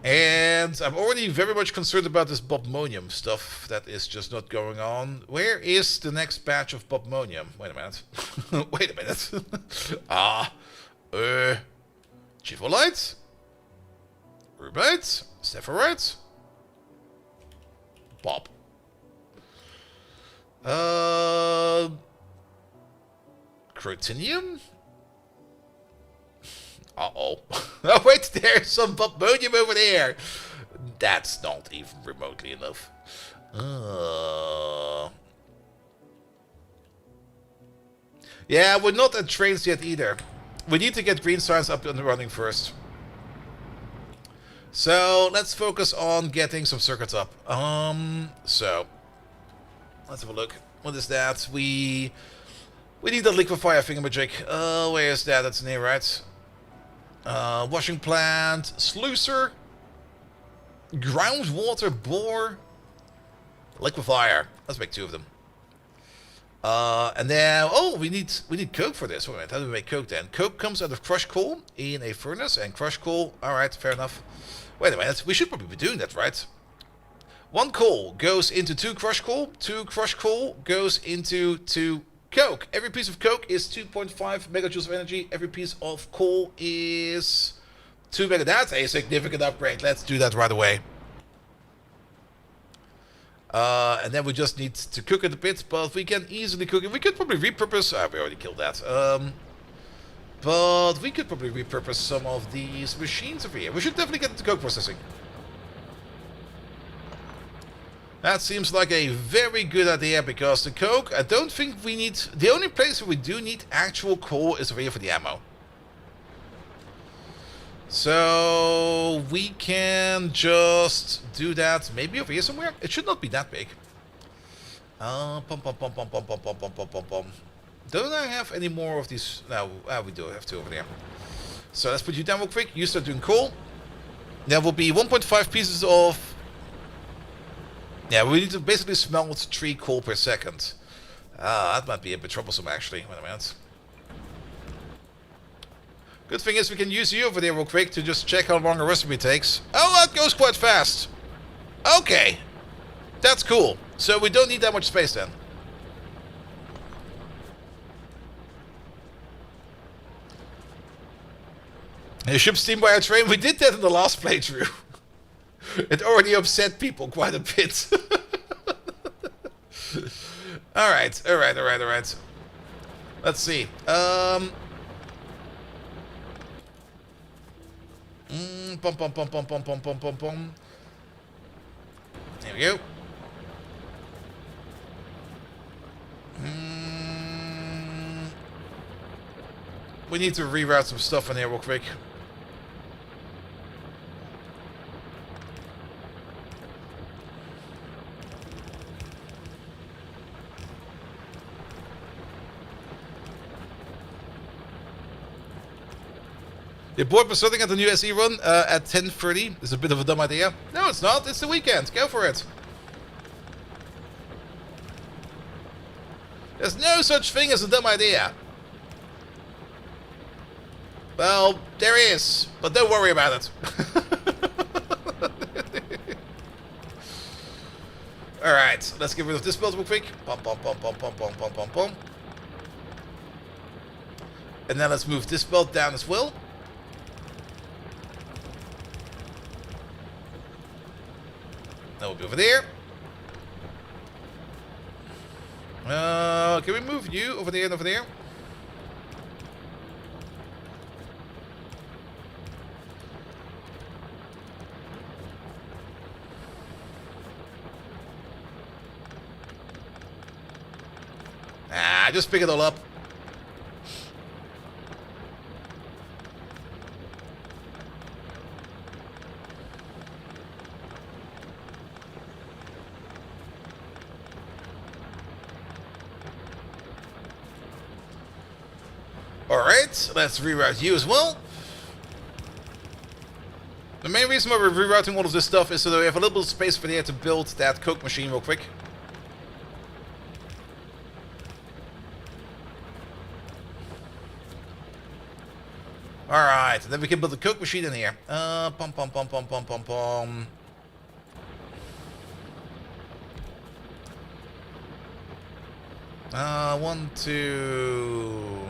And I'm already very much concerned about this bobmonium stuff that is just not going on. Where is the next batch of bobmonium? Wait a minute. Wait a minute. Chifolite? Rubite? Stephorite? Bob. Crotinium? Uh-oh. Oh, wait, there's some bobmonium over there. That's not even remotely enough. Yeah, we're not at trains yet either. We need to get green science up and running first. So, let's focus on getting some circuits up. So, let's have a look. What is that? We need a liquefier thingamajig. Where is that? That's near, right? Washing plant, sluicer, groundwater bore, liquefier. Let's make 2 of them. And then, we need coke for this. Wait a minute, how do we make coke then? Coke comes out of crushed coal in a furnace, and crushed coal, alright, fair enough. Wait a minute, we should probably be doing that, right? 1 coal goes into 2 crushed coal, 2 crushed coal goes into 2 coke. Every piece of coke is 2.5 megajoules of energy. Every piece of coal is 2 mega. That's a significant upgrade. Let's do that right away. And then we just need to cook it a bit, but we can easily cook it. We could probably repurpose. We already killed that. But we could probably repurpose some of these machines over here. We should definitely get into coke processing. That seems like a very good idea, because the coke, I don't think we need... The only place where we do need actual coal is over here for the ammo. So, we can just do that maybe over here somewhere. It should not be that big. Don't I have any more of these? No, we do have 2 over there. So, let's put you down real quick. You start doing coal. There will be 1.5 pieces of... Yeah, we need to basically smelt 3 coal per second. That might be a bit troublesome, actually. Wait a minute. Good thing is we can use you over there real quick to just check how long a recipe takes. Oh, that goes quite fast. Okay. That's cool. So we don't need that much space then. You ship steam by a train. We did that in the last playthrough. It already upset people quite a bit. Alright. Let's see. Pom pom pom pom pom pom pom pom pom. There we go. We need to reroute some stuff in here real quick. Your board was starting at the new SE run at 10:30. It's a bit of a dumb idea. No, it's not. It's the weekend. Go for it. There's no such thing as a dumb idea. Well, there is, but don't worry about it. Alright, let's get rid of this build real quick. Pom pom pom pom pom pom pom pom pom. And then let's move this belt down as well. That will be over there. Can we move you over there and over there? Just pick it all up. Alright, let's reroute you as well. The main reason why we're rerouting all of this stuff is so that we have a little bit of space for there to build that Coke machine real quick. Alright, then we can build a Coke machine in here. Pom pom pom pom pom pom pom. One, two.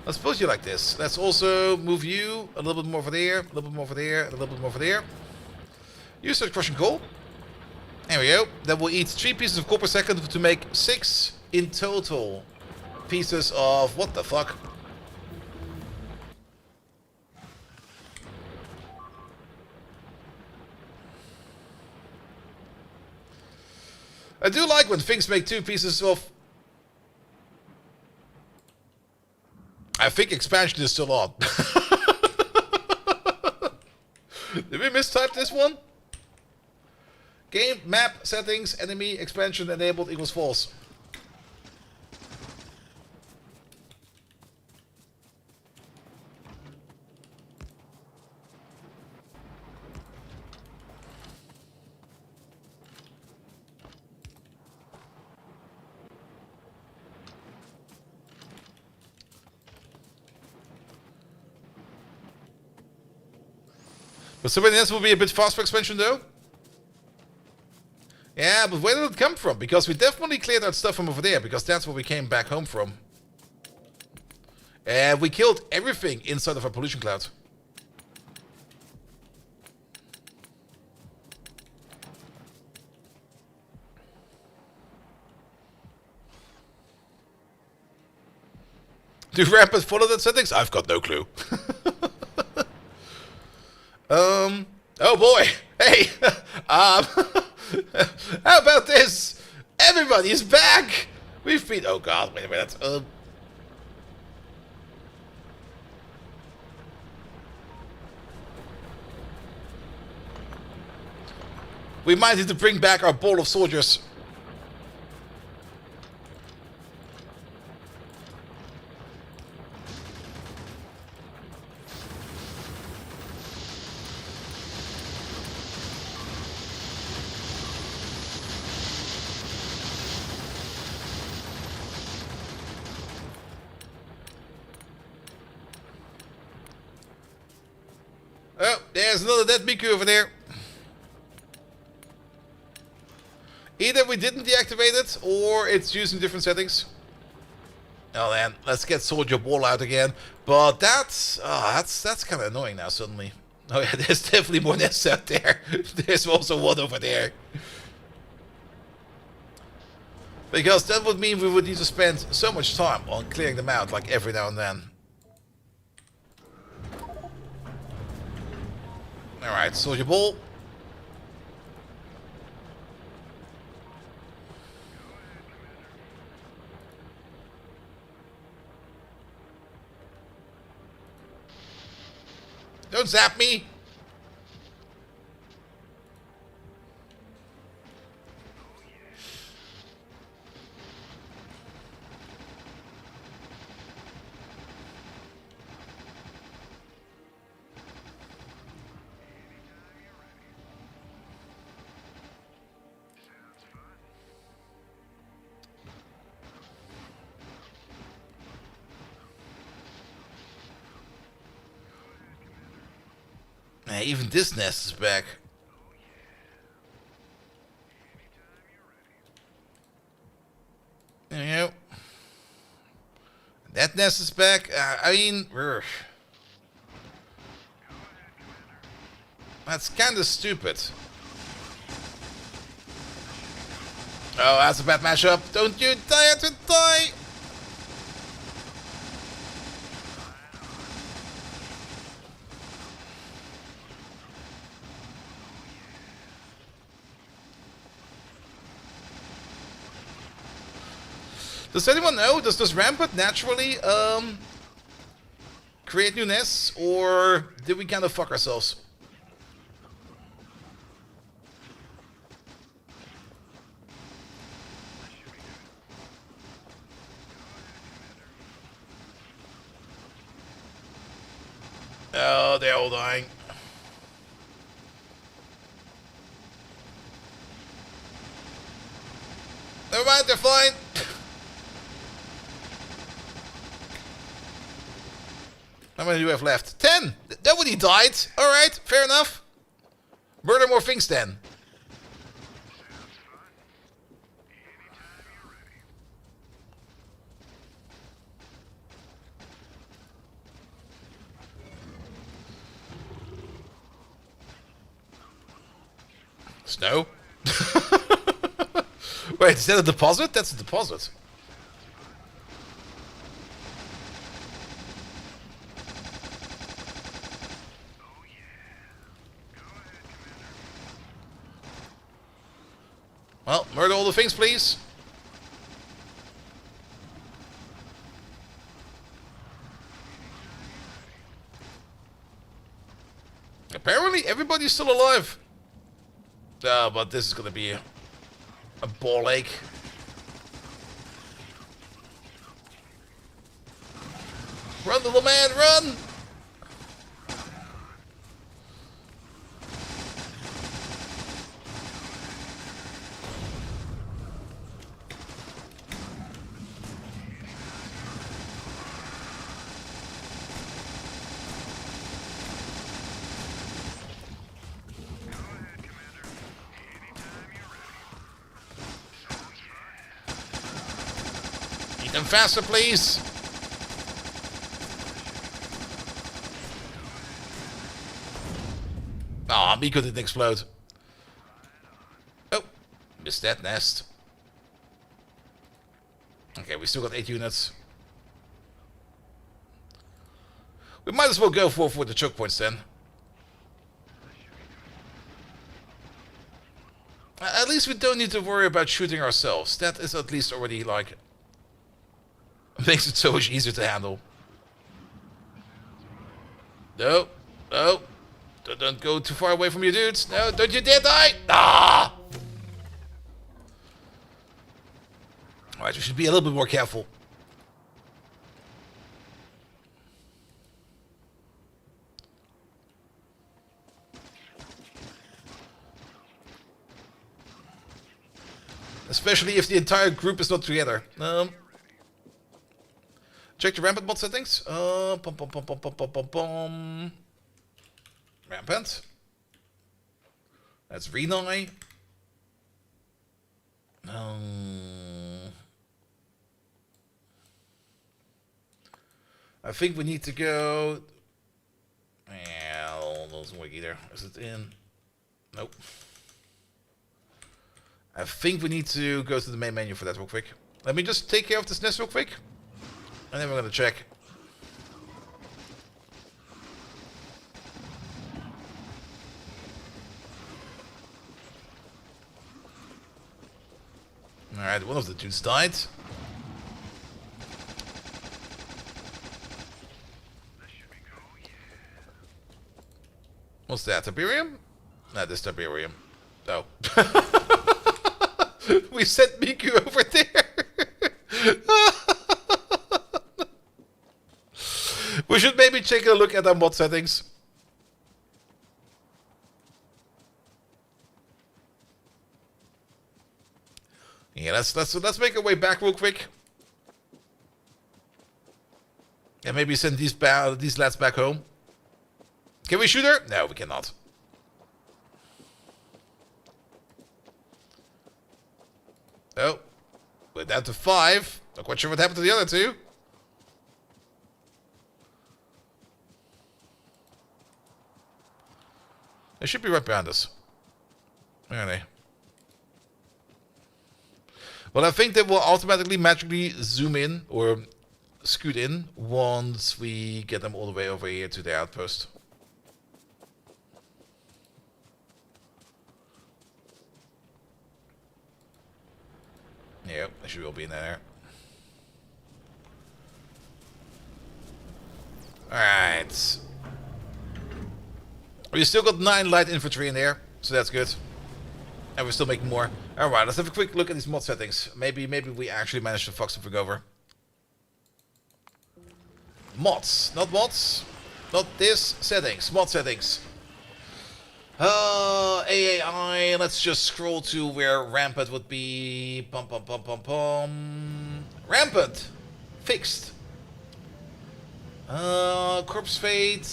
I suppose you like this. Let's also move you a little bit more over there, a little bit more over there, a little bit more over there. You start crushing coal. There we go. Then we'll eat 3 pieces of coal per second to make 6 in total pieces of what the fuck? I do like when things make 2 pieces of... I think expansion is still on. Did we mistype this one? Game, map, settings, enemy, expansion enabled equals false. But somebody else will be a bit faster expansion though? Yeah, but where did it come from? Because we definitely cleared out stuff from over there, because that's where we came back home from. And we killed everything inside of our pollution cloud. Do rampant follow that settings? I've got no clue. Oh boy. Hey. How about this? Everybody is back. We've been. Oh god. Wait a minute. We might need to bring back our ball of soldiers. Oh, there's another dead Miku over there. Either we didn't deactivate it, or it's using different settings. Oh man, let's get Soldier Ball out again. But that's kind of annoying now suddenly. Oh yeah, there's definitely more nests out there. There's also one over there. Because that would mean we would need to spend so much time on clearing them out, like every now and then. Alright, soldier ball. Don't zap me! Even this nest is back. There you go. That nest is back. I mean, that's kind of stupid. Oh, that's a bad mashup. Don't you dare to die! Does anyone know? Does rampant naturally create new nests, or did we kind of fuck ourselves? Oh, they're all dying. Never mind, they're fine. How many do we have left? 10! Nobody died. Alright, fair enough. Murder more things then. Snow? Wait, is that a deposit? That's a deposit. Well, murder all the things, please. Apparently, everybody's still alive. But this is gonna be a ball ache. Run, little man, run! Eat them faster, please! Aw, me couldn't explode. Oh, missed that nest. Okay, we still got 8 units. We might as well go for the choke points then. At least we don't need to worry about shooting ourselves. That is at least already, like, makes it so much easier to handle. No, no. Don't go too far away from your dudes. No, don't you dare die! Ah! Alright, we should be a little bit more careful. Especially if the entire group is not together. Check the rampant mod settings. Rampant. That's Renai. I think we need to go. doesn't work either. Is it in? Nope. I think we need to go to the main menu for that real quick. Let me just take care of this nest real quick. And then we're gonna check. Alright, one of the dudes died. What's that? Tiberium? Nah, this Tiberium. Oh. We sent Miku over there. We should maybe take a look at our mod settings. Yeah, let's make our way back real quick. And maybe send these lads back home. Can we shoot her? No, we cannot. Oh. We're down to 5. Not quite sure what happened to the other 2. They should be right behind us. Where are they? Well, I think they will automatically, magically zoom in or scoot in once we get them all the way over here to the outpost. Yeah, they should all be in there. Alright. We still got 9 light infantry in there, so that's good. And we're still making more. Alright, let's have a quick look at these mod settings. Maybe we actually managed to fuck something over. Mods, not mods. Not this. Settings, mod settings. AAI, let's just scroll to where rampant would be. Rampant! Fixed. Corpse fade.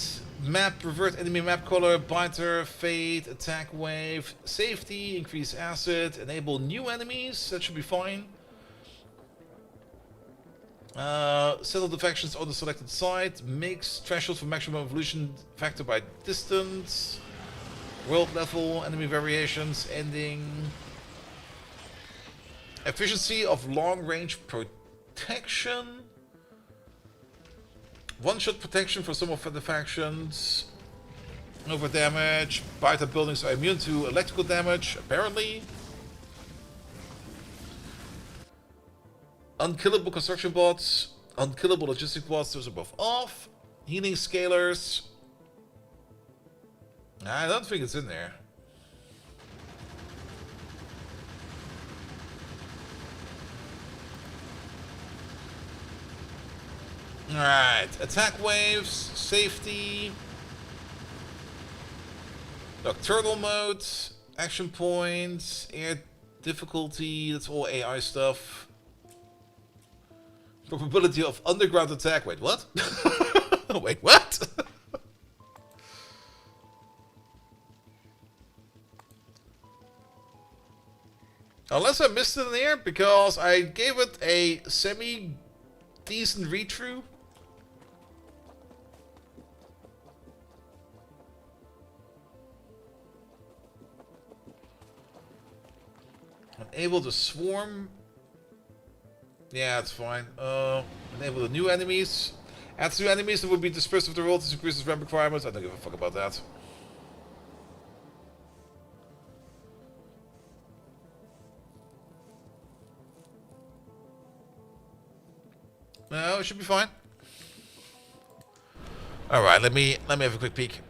Map, revert enemy map color, biter, fade, attack wave, safety, increase acid, enable new enemies, that should be fine. Settle defections on the selected site, mix, threshold for maximum evolution factor by distance, world level, enemy variations, ending. Efficiency of long range protection. One-shot protection for some of the factions. Over damage. Biter buildings are immune to electrical damage, apparently. Unkillable construction bots. Unkillable logistic bots, those are both off. Healing scalers. I don't think it's in there. Alright, attack waves, safety, nocturnal mode, action points, air difficulty, that's all AI stuff. Probability of underground attack, wait, what? Wait, what? Unless I missed it in there, because I gave it a semi-decent read-through. Enable the swarm. Yeah, it's fine. Enable the new enemies. Add new enemies that will be dispersed with the roll to increase ramp requirements. I don't give a fuck about that. No, it should be fine. Alright, let me have a quick peek.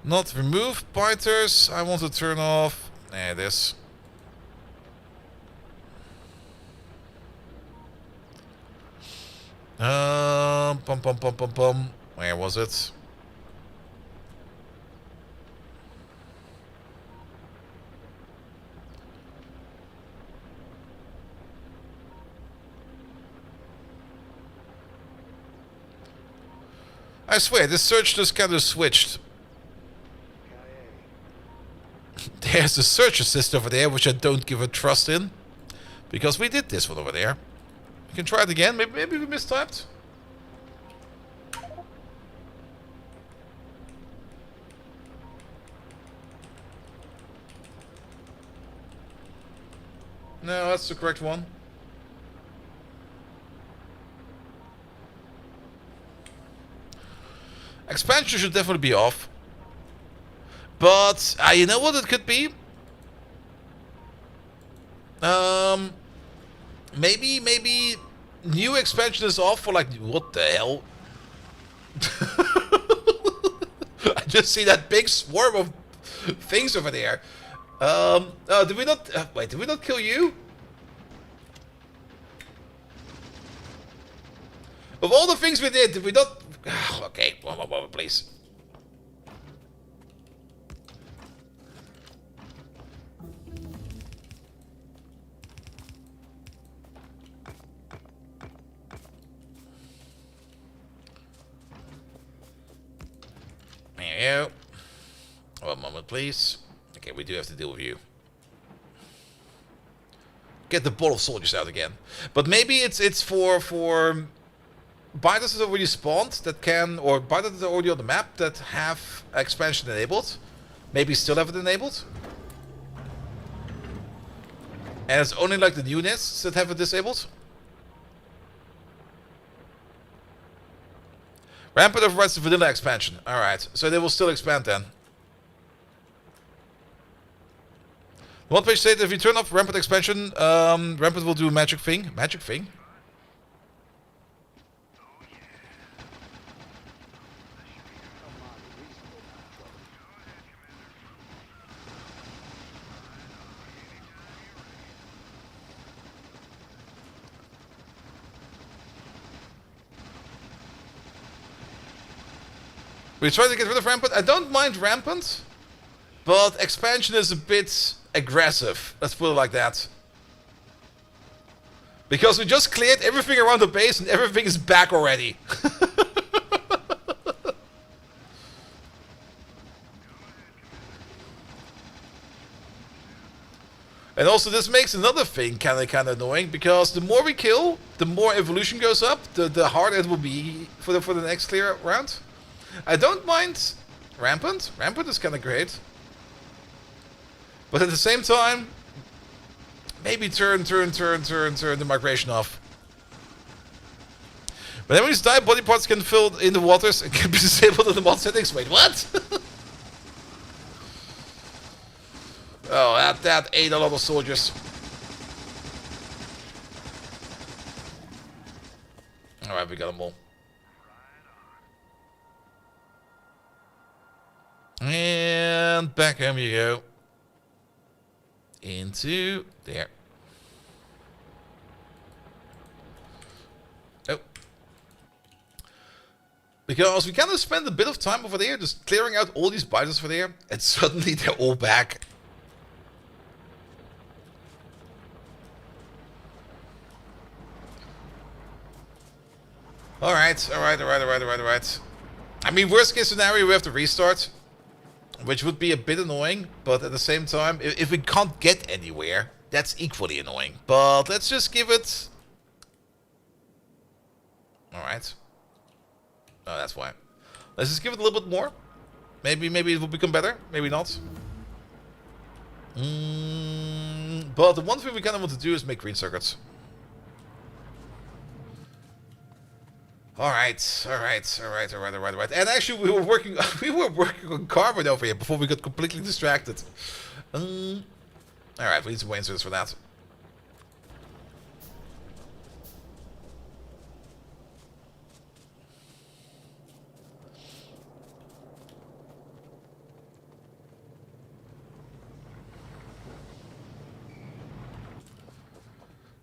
Not remove biters. I want to turn off. This. Where was it? I swear, this search just kind of switched. There's a search assist over there, which I don't give a trust in. Because we did this one over there. We can try it again. Maybe we mistyped. No, that's the correct one. Expansion should definitely be off. But, you know what it could be? Maybe new expansion is off for like, what the hell? I just see that big swarm of things over there. Did we not, wait, did we not kill you? Of all the things we did we not, okay, one moment, please. There you go. One moment, please. Okay, we do have to deal with you. Get the ball of soldiers out again. But maybe it's for biters that already spawned that can, or biters that are already on the map that have expansion enabled. Maybe still have it enabled. And it's only like the new nests that have it disabled. Rampant overrides the vanilla expansion. Alright, so they will still expand then. One page said if you turn off Rampant expansion, Rampant will do a magic thing. Magic thing? We try to get rid of Rampant. I don't mind Rampant, but expansion is a bit aggressive. Let's put it like that. Because we just cleared everything around the base and everything is back already. And also this makes another thing kind of annoying, because the more we kill, the more evolution goes up, the harder it will be for the next clear round. I don't mind Rampant. Rampant is kind of great. But at the same time, maybe turn the migration off. But enemies die, body parts can fill in the waters and can be disabled in the mod settings. Wait, what? Oh, that ate a lot of soldiers. Alright, we got them all. And back home you go. Into there. Oh. Because we kind of spent a bit of time over there just clearing out all these biters over there, and suddenly they're all back. Alright. I mean, worst case scenario, we have to restart. Which would be a bit annoying, but at the same time, if we can't get anywhere, that's equally annoying. But let's just give it... Alright. Oh, that's why. Let's just give it a little bit more. Maybe it will become better. Maybe not. But the one thing we kind of want to do is make green circuits. Alright. And actually, we were working on carbon over here before we got completely distracted. Alright, we need some way inserts for that.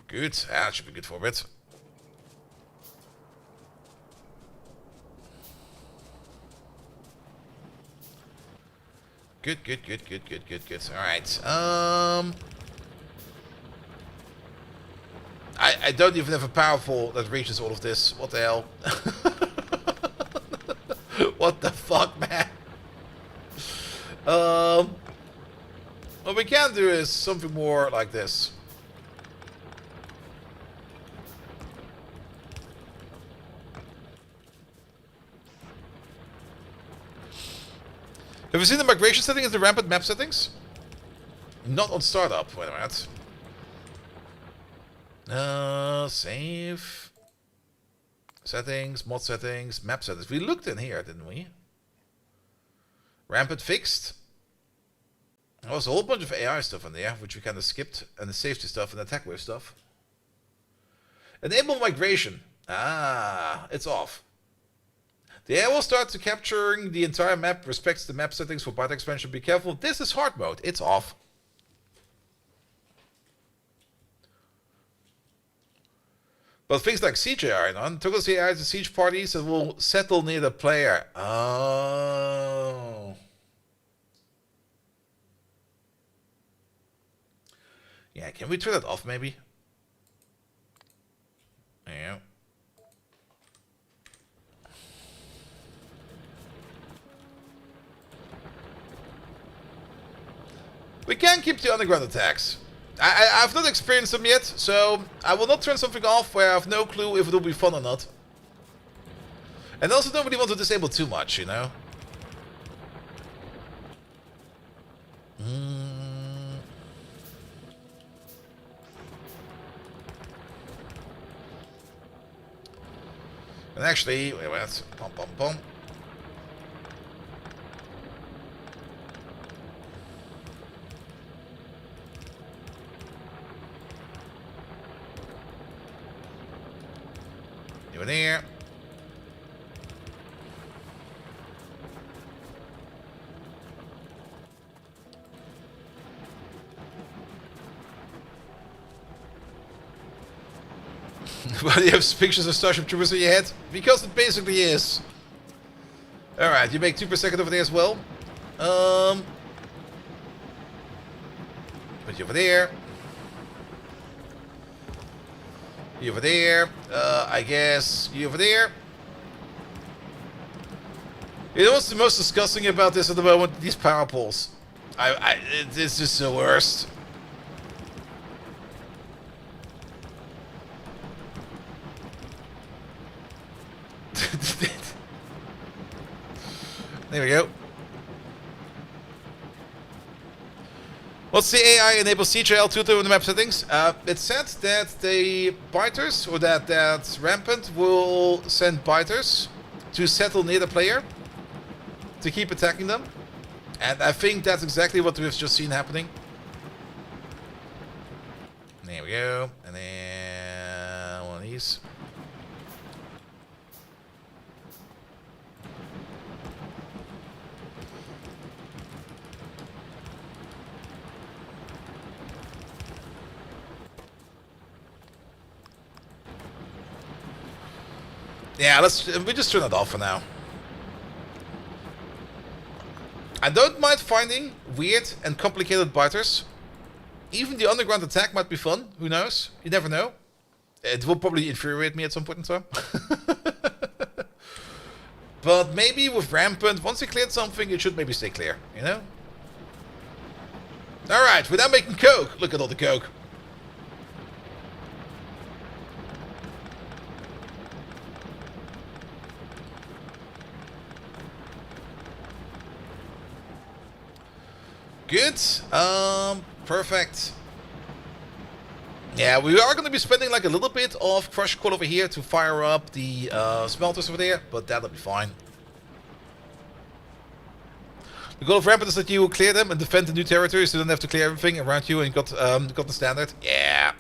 Good. That should be good for a bit. Good. Alright. I don't even have a powerful that reaches all of this. What the hell? What the fuck, man? What we can do is something more like this. Have you seen the migration settings in the rampant map settings? Not on startup. Wait a minute. Save. Settings, mod settings, map settings. We looked in here, didn't we? Rampant fixed. There was a whole bunch of AI stuff in there, which we kind of skipped. And the safety stuff and attack wave stuff. Enable migration. Ah, it's off. The AI will start to capturing the entire map, respects the map settings for byte expansion. Be careful. This is hard mode. It's off. But things like siege AI on. Toggles the AI to siege parties that will settle near the player. Oh. Yeah, can we turn that off maybe? Yeah. We can keep the underground attacks. I've not experienced them yet, so I will not turn something off where I have no clue if it will be fun or not. And also don't really want to disable too much, you know? And actually, wait a minute. Bum, bum, bum. You in there. Why do you have pictures of Starship Troopers in your head? Because it basically is. Alright, you make 2 per second over there as well. Put you over there. You over there. I guess you over there. You know what's the most disgusting about this at the moment? These power poles. It's just the worst. There we go. What's the AI enable CTRL tutor in the map settings? It said that the biters, or that rampant will send biters to settle near the player to keep attacking them. And I think that's exactly what we've just seen happening. There we go. And then one of these. Yeah, we just turn it off for now. I don't mind finding weird and complicated biters. Even the underground attack might be fun. Who knows? You never know. It will probably infuriate me at some point in time. But maybe with Rampant, once you cleared something, it should maybe stay clear, you know? Alright, we're now making coke. Look at all the coke. Good. Perfect. Yeah, we are going to be spending like a little bit of crush coal over here to fire up the smelters over there, but that'll be fine. The goal of Rampant is that you will clear them and defend the new territories, so you don't have to clear everything around you, and you got the standard. Yeah.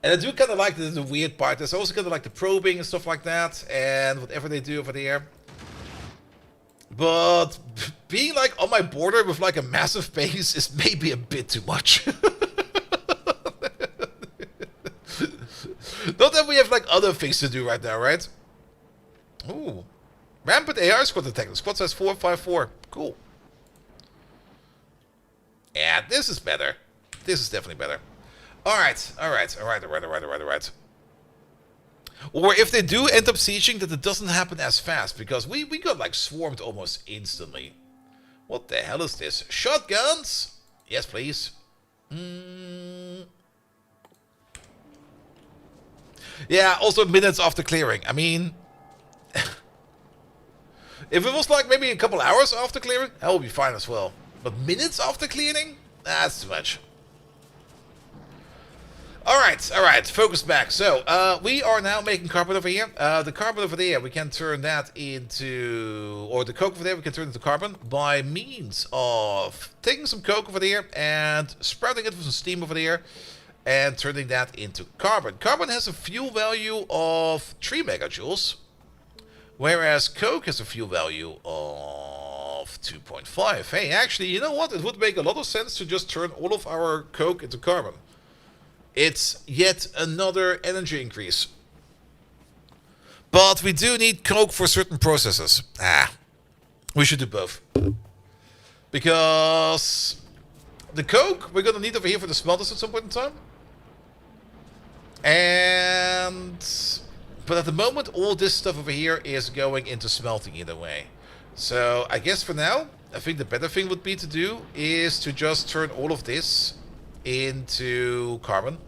And I do kind of like the weird part. There's also kind of like the probing and stuff like that, and whatever they do over there. But being like on my border with like a massive base is maybe a bit too much. Not that we have like other things to do right now, right? Ooh. Rampant AR squad attack. The squad size 454. Cool. Yeah, this is better. This is definitely better. Alright. Or if they do end up sieging, that it doesn't happen as fast, because we got like swarmed almost instantly. What the hell is this? Shotguns? Yes, please. Yeah, also minutes after clearing. I mean, if it was like maybe a couple hours after clearing, that would be fine as well. But minutes after clearing? That's too much. Alright, focus back. So, we are now making carbon over here. The carbon over there, we can turn that into, or the coke over there, we can turn into carbon by means of taking some coke over there and sprouting it with some steam over there and turning that into carbon. Carbon has a fuel value of 3 megajoules, whereas coke has a fuel value of 2.5. Hey, actually, you know what? It would make a lot of sense to just turn all of our coke into carbon. It's yet another energy increase. But we do need coke for certain processes. We should do both. Because the coke we're going to need over here for the smelters at some point in time. But at the moment, all this stuff over here is going into smelting either way. So I guess for now, I think the better thing would be to do is to just turn all of this into carbon.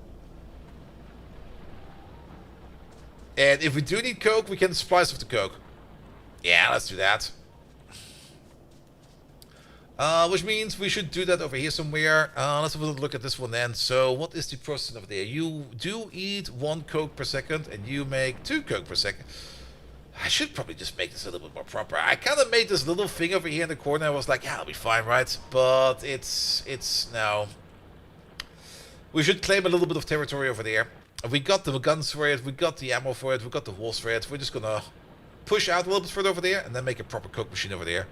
And if we do need coke, we can splice off the coke. Yeah, let's do that. Which means we should do that over here somewhere. Let's have a look at this one then. So what is the process over there? You do eat 1 coke per second and you make 2 coke per second. I should probably just make this a little bit more proper. I kind of made this little thing over here in the corner. I was like, yeah, it'll be fine, right? But it's no. We should claim a little bit of territory over there. We got the guns for it, we got the ammo for it, we got the walls for it. We're just gonna push out a little bit further over there and then make a proper coke machine over there.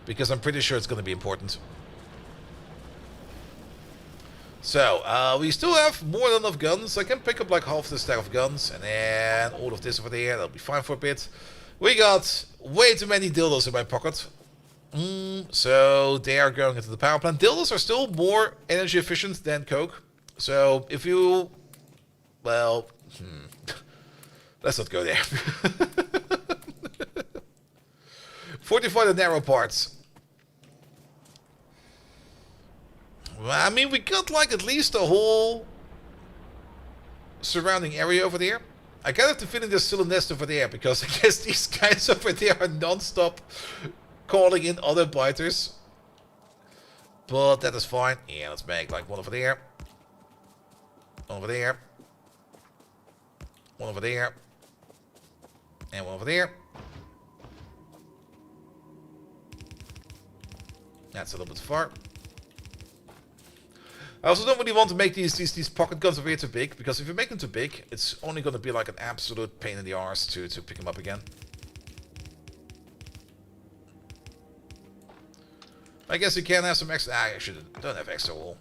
Because I'm pretty sure it's gonna be important. So, we still have more than enough guns. I can pick up like half the stack of guns and then all of this over there. That'll be fine for a bit. We got way too many dildos in my pocket. So, they are going into the power plant. Dildos are still more energy efficient than coke. So, if you... Well, let's not go there. Fortify the narrow parts. Well, I mean, we got like at least a whole surrounding area over there. I kind of have the feeling there's still a nest over there because I guess these guys over there are non-stop calling in other biters. But that is fine. Yeah, let's make like one over there. One over there. One over there. And one over there. That's a little bit far. I also don't really want to make these pocket guns over here too big, because if you make them too big, it's only going to be like an absolute pain in the arse to pick them up again. I guess you can have some extra... I don't have extra wool.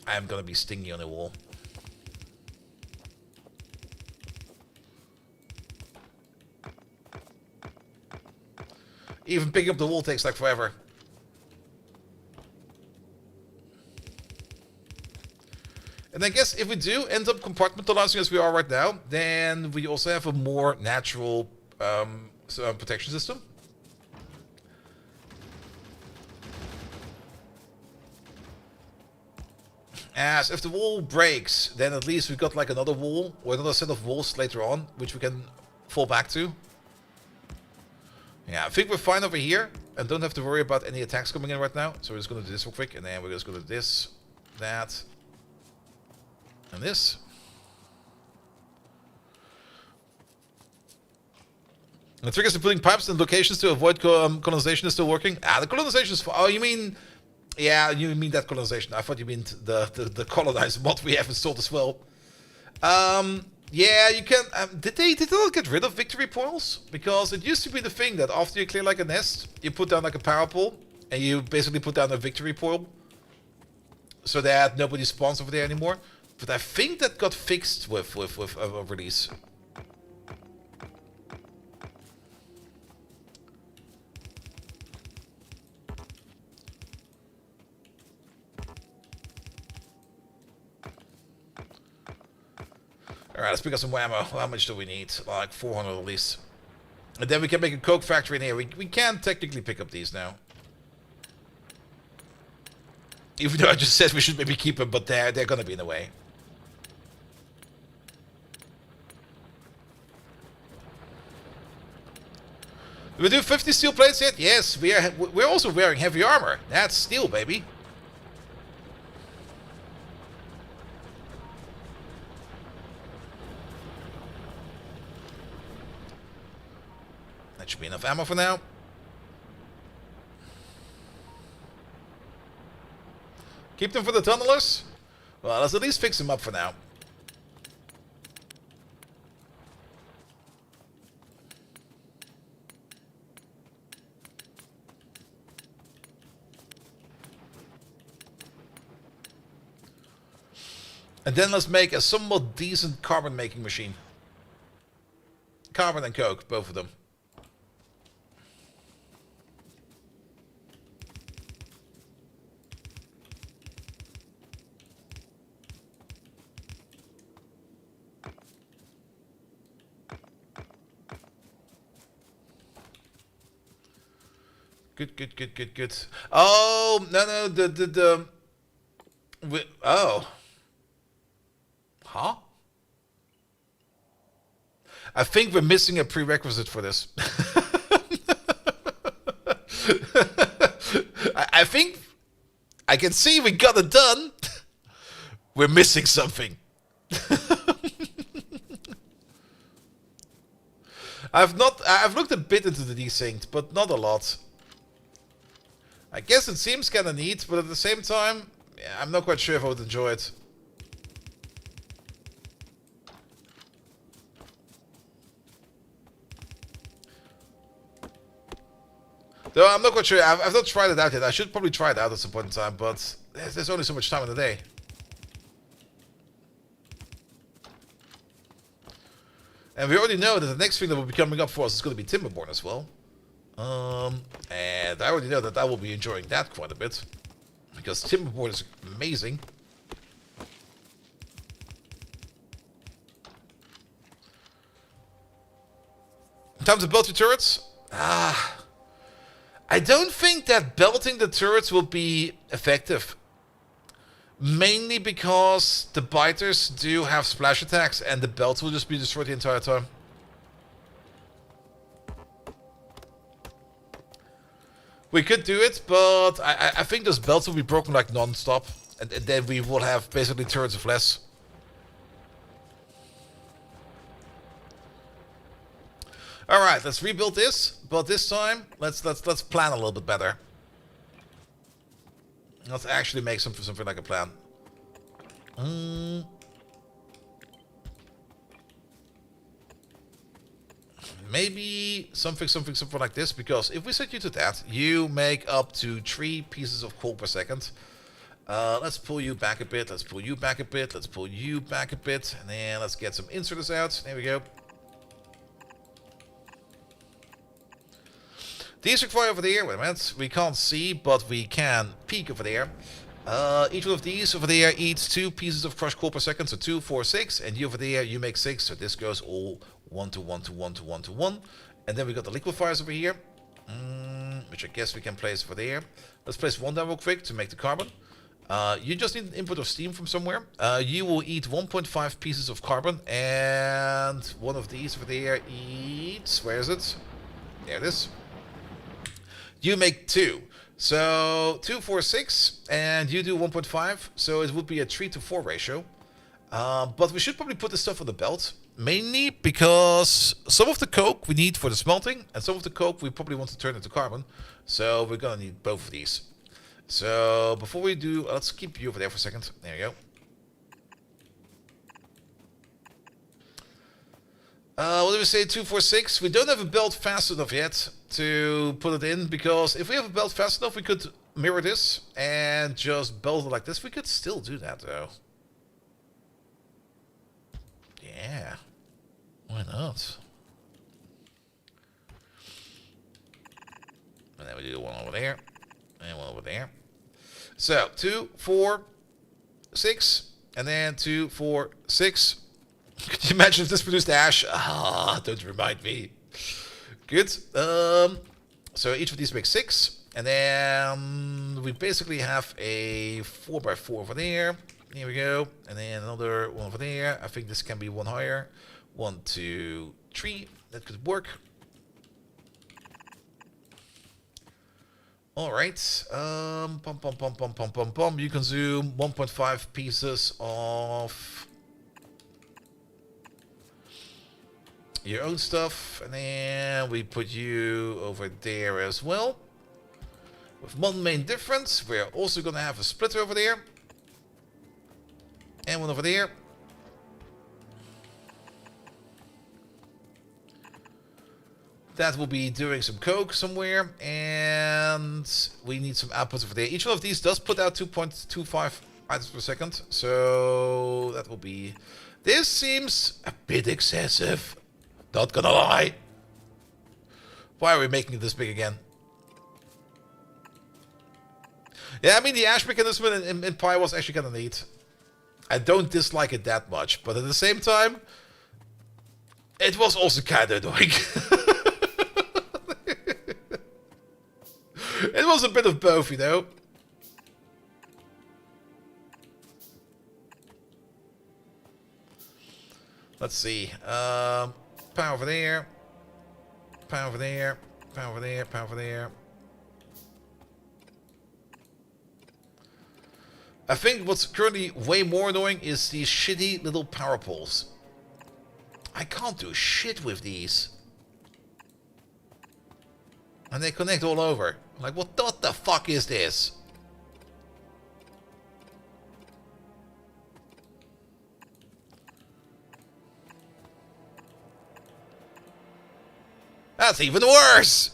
I'm going to be stingy on the wool. Even picking up the wool takes like forever. And I guess if we do end up compartmentalizing as we are right now, then we also have a more natural protection system. As if the wall breaks, then at least we've got like another wall or another set of walls later on, which we can fall back to. Yeah, I think we're fine over here and don't have to worry about any attacks coming in right now. So we're just going to do this real quick, and then we're just going to do this, that, and this. The triggers to putting pipes in locations to avoid colonization is still working. The colonization is... Oh, you mean... Yeah, you mean that colonization. I thought you meant the colonizer mod we have installed as well. Yeah, you can... did they not get rid of victory points? Because it used to be the thing that after you clear like a nest, you put down like a power pole, and you basically put down a victory pole, so that nobody spawns over there anymore. But I think that got fixed with a release. Alright, let's pick up some ammo. How much do we need? Like 400 at least. And then we can make a coke factory in here. We can technically pick up these now. Even though I just said we should maybe keep them, but they're gonna be in the way. Do we do 50 steel plates yet? Yes, we're also wearing heavy armor. That's steel, baby. That should be enough ammo for now. Keep them for the tunnelers? Well, let's at least fix them up for now. And then let's make a somewhat decent carbon making machine. Carbon and coke, both of them. Good. Oh, no, oh. Huh? I think we're missing a prerequisite for this. I think I can see we got it done. We're missing something. I've looked a bit into the desynced, but not a lot. I guess it seems kind of neat, but at the same time, yeah, I'm not quite sure if I would enjoy it. Though I'm not quite sure. I've not tried it out yet. I should probably try it out at some point in time, but there's only so much time in the day. And we already know that the next thing that will be coming up for us is going to be Timberborn as well. And I already know that I will be enjoying that quite a bit. Because Timberborn is amazing. In terms of belting turrets, I don't think that belting the turrets will be effective. Mainly because the biters do have splash attacks and the belts will just be destroyed the entire time. We could do it, but I think those belts will be broken like non-stop. And then we will have basically turrets of less. Alright, let's rebuild this. But this time, let's plan a little bit better. Let's actually make something like a plan. Maybe something like this, because if we set you to that, you make up to 3 pieces of coal per second. Let's pull you back a bit, let's pull you back a bit, let's pull you back a bit, and then let's get some inserters out. There we go. These require over there, wait a minute, we can't see, but we can peek over there. Each one of these over there eats 2 pieces of crushed coal per second, so 2, 4, 6, and you over there, you make 6, so this goes all 1 to 1 to 1 to 1 to 1. And then we got the liquefiers over here, which I guess we can place over there. Let's place one down real quick to make the carbon. You just need an input of steam from somewhere. You will eat 1.5 pieces of carbon, and one of these over there eats, where is it? There it is. You make 2. So 2, 4, 6, and you do 1.5. So it would be a 3 to 4 ratio. But we should probably put this stuff on the belt. Mainly because some of the coke we need for the smelting, and some of the coke we probably want to turn into carbon. So we're going to need both of these. So before we do, let's keep you over there for a second. There you go. What do we say? 2, 4, 6. We don't have a belt fast enough yet to put it in, because if we have a belt fast enough, we could mirror this and just belt it like this. We could still do that though. Yeah, why not? And then we do one over there and one over there. So 2, 4, 6, and then 2, 4, 6. Could you imagine if this produced ash? Ah, don't remind me. Good. So each of these makes 6. And then we basically have a 4x4 over there. Here we go. And then another one over there. I think this can be one higher. 1, 2, 3. That could work. Alright. You consume 1.5 pieces of your own stuff. And then we put you over there as well. With one main difference, we're also going to have a splitter over there. And one over there. That will be doing some coke somewhere. And we need some outputs over there. Each one of these does put out 2.25 items per second. So that will be... This seems a bit excessive. Not gonna lie. Why are we making it this big again? Yeah, I mean, the ash mechanism in Pi was actually kind of neat. I don't dislike it that much, but at the same time, it was also kind of annoying. It was a bit of both, you know. Let's see. Power over there. Power over there. Power over there. Power over there. I think what's currently way more annoying is these shitty little power poles. I can't do shit with these. And they connect all over. Like, what the fuck is this? That's even worse!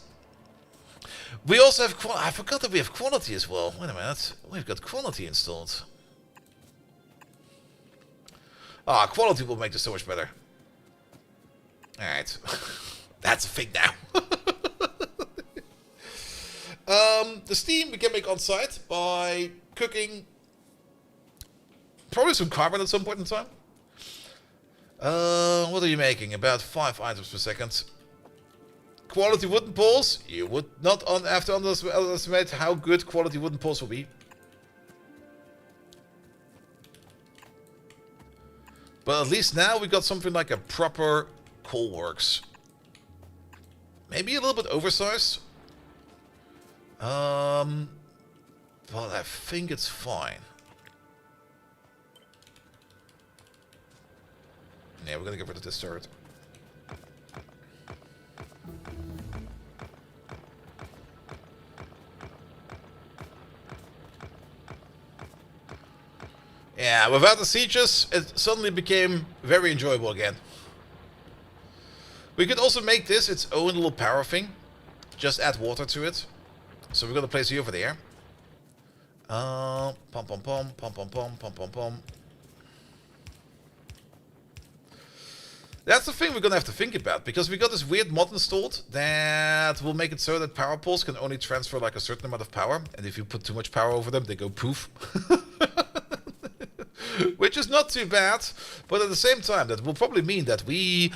We also have quality. I forgot that we have quality as well. Wait a minute. We've got quality installed. Ah, quality will make this so much better. Alright. That's a thing now. The steam we can make on site by cooking probably some carbon at some point in time. What are you making? About 5 items per second. Quality wooden poles, you would not have to underestimate how good quality wooden poles will be. But at least now we got something like a proper coal works. Maybe a little bit oversized. But I think it's fine. Yeah, we're gonna get rid of this turret. Yeah, without the sieges, it suddenly became very enjoyable again. We could also make this its own little power thing. Just add water to it. So we're gonna place you over there. Pom pom pom, pom pom pom, pom pom pom. That's the thing we're gonna have to think about, because we got this weird mod installed that will make it so that power poles can only transfer like a certain amount of power, and if you put too much power over them, they go poof. Which is not too bad, but at the same time, that will probably mean that we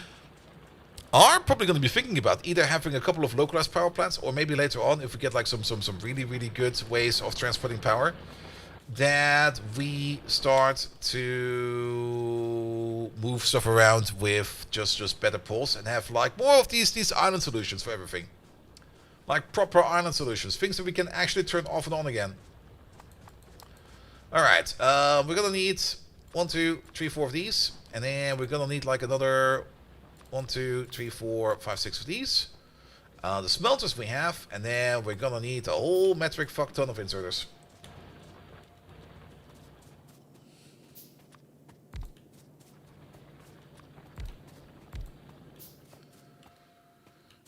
are probably going to be thinking about either having a couple of localized power plants, or maybe later on, if we get like some really, really good ways of transporting power, that we start to move stuff around with just better poles and have like more of these island solutions for everything. Like proper island solutions, things that we can actually turn off and on again. Alright, we're gonna need 1, 2, 3, 4 of these, and then we're gonna need like another 1, 2, 3, 4, 5, 6 of these. The smelters we have, and then we're gonna need a whole metric fuck ton of inserters.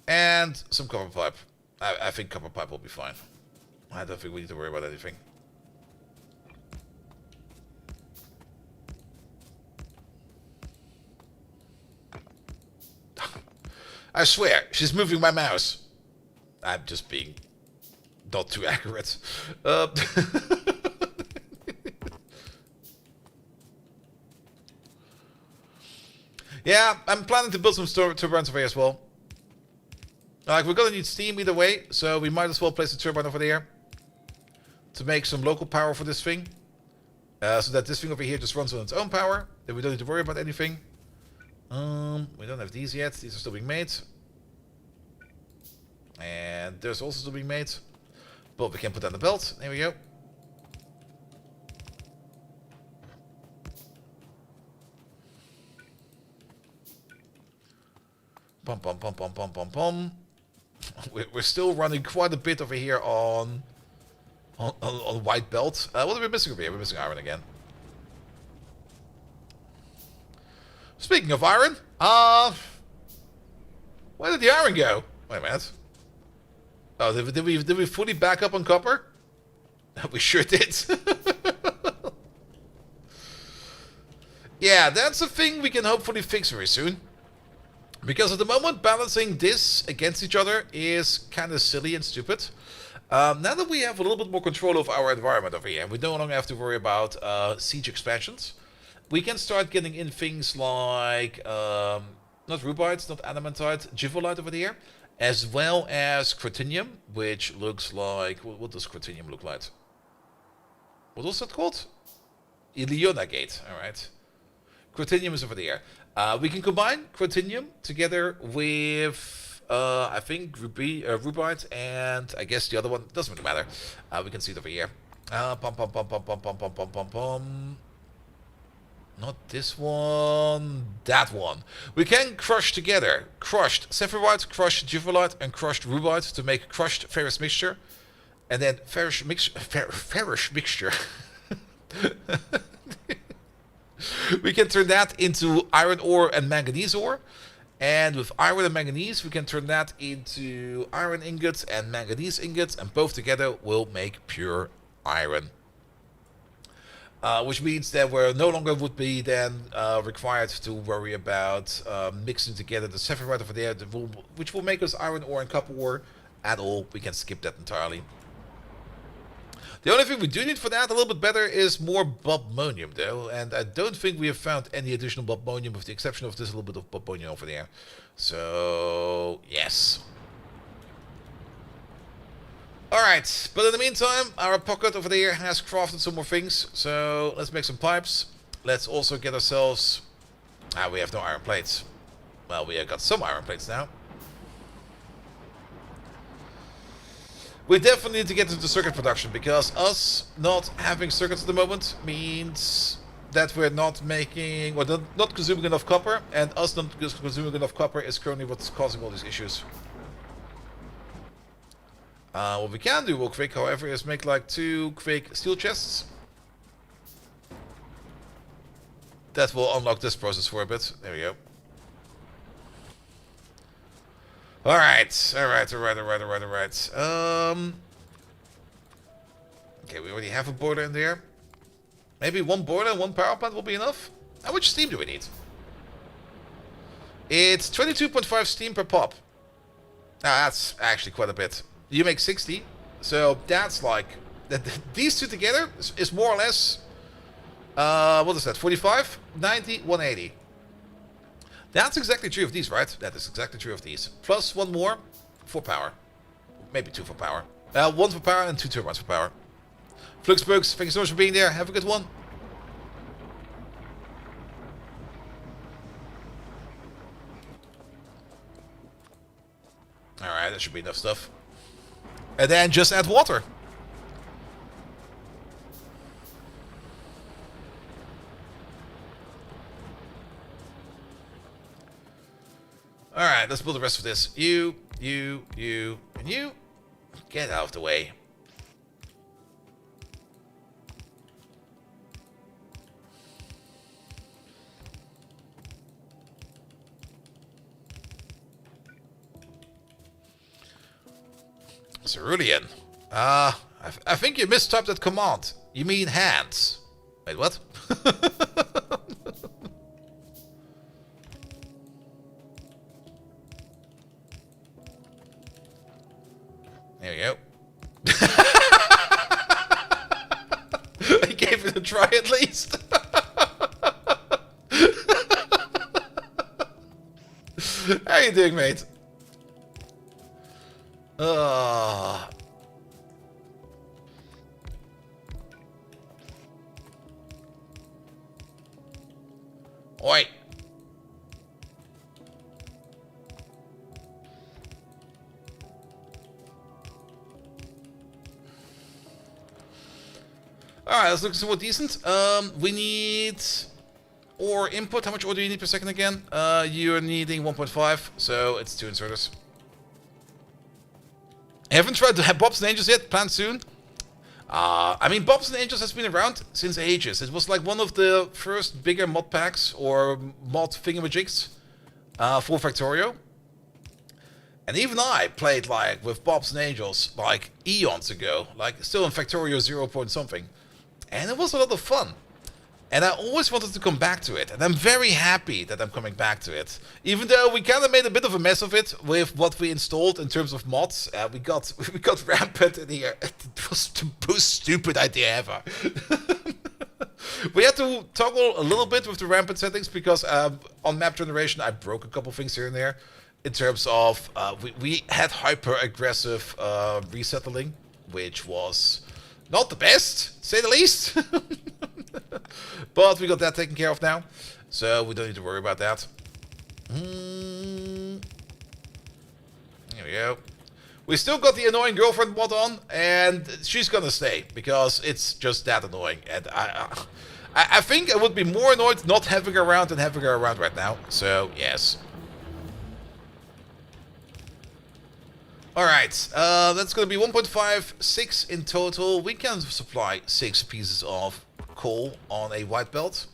And some copper pipe. I think copper pipe will be fine. I don't think we need to worry about anything. I swear, she's moving my mouse. I'm just being not too accurate. Yeah, I'm planning to build some turbines over here as well. Like, we're gonna need steam either way, so we might as well place a turbine over there to make some local power for this thing. So that this thing over here just runs on its own power. Then we don't need to worry about anything. We don't have these yet. These are still being made. And there's also still being made. But we can put down the belt. There we go. Pom pom pom pom pom pom pom. We're still running quite a bit over here on white belt. What are we missing over here? We're missing iron again. Speaking of iron, where did the iron go? Wait a minute. Oh, did we fully back up on copper? We sure did. Yeah, that's a thing we can hopefully fix very soon. Because at the moment, balancing this against each other is kind of silly and stupid. Now that we have a little bit more control of our environment over here, we no longer have to worry about siege expansions. We can start getting in things like, not rubites, not adamantite, givolite over here, as well as cretinium, which looks like, what does cretinium look like? What was that called? Ilionagate, alright. Cretinium is over there. We can combine cretinium together with, I think, rubite, and I guess the other one, doesn't really matter. We can see it over here. Pom pom pom pom pom pom pom pom pom pom. Not this one, that one. We can crush together crushed sephirite, crushed givolite, and crushed rubite to make crushed ferrous mixture. And then ferrous mixture. We can turn that into iron ore and manganese ore. And with iron and manganese, we can turn that into iron ingots and manganese ingots. And both together will make pure iron. Which means that we're no longer would be then required to worry about mixing together the sephirite over there, which will make us iron ore and copper ore at all. We can skip that entirely. The only thing we do need for that a little bit better is more bobmonium though, and I don't think we have found any additional bobmonium with the exception of this little bit of bobmonium over there. So, yes. Alright, but in the meantime, our pocket over there has crafted some more things, so let's make some pipes. Let's also get ourselves... we have no iron plates. Well, we have got some iron plates now. We definitely need to get into circuit production, because us not having circuits at the moment means that we're not making, or not consuming enough copper, and us not consuming enough copper is currently what's causing all these issues. What we can do real quick, however, is make like 2 quick steel chests. That will unlock this process for a bit. There we go. Alright. Okay, we already have a boiler in there. Maybe 1 boiler and 1 power plant will be enough? How much steam do we need? It's 22.5 steam per pop. That's actually quite a bit. You make 60, so that's like... These two together is more or less... what is that? 45? 90? 180. That's exactly true of these, right? That is exactly true of these. Plus 1 more for power. Maybe 2 for power. 1 for power and 2 turbines for power. Fluxbugs, thank you so much for being there. Have a good one. Alright, that should be enough stuff. And then just add water. Alright, let's build the rest of this. You, and you. Get out of the way. Cerulean. I think you mistyped that command. You mean hands. Wait, what? There we go. I gave it a try at least. How you doing, mate? Uh, Oi. Alright, let's look somewhat decent. We need ore input. How much ore do you need per second again? You're needing 1.5, so it's 2 inserters. I haven't tried to have Bobs and Angels yet. Planned soon. I mean, Bobs and Angels has been around since ages. It was like one of the first bigger mod packs or mod thingamajigs for Factorio. And even I played like with Bobs and Angels like eons ago, like still in Factorio 0 point something. And it was a lot of fun. And I always wanted to come back to it. And I'm very happy that I'm coming back to it. Even though we kind of made a bit of a mess of it with what we installed in terms of mods. We got rampant in here. It was the most stupid idea ever. We had to toggle a little bit with the rampant settings because on map generation I broke a couple things here and there. In terms of, we had hyper-aggressive resettling, which was not the best, to say the least. But we got that taken care of now, so we don't need to worry about that. Here we go. We still got the annoying girlfriend mod on, and she's gonna stay, because it's just that annoying. And I think I would be more annoyed not having her around than having her around right now, so yes. Alright, that's going to be 1.56 in total. We can supply 6 pieces of coal on a white belt.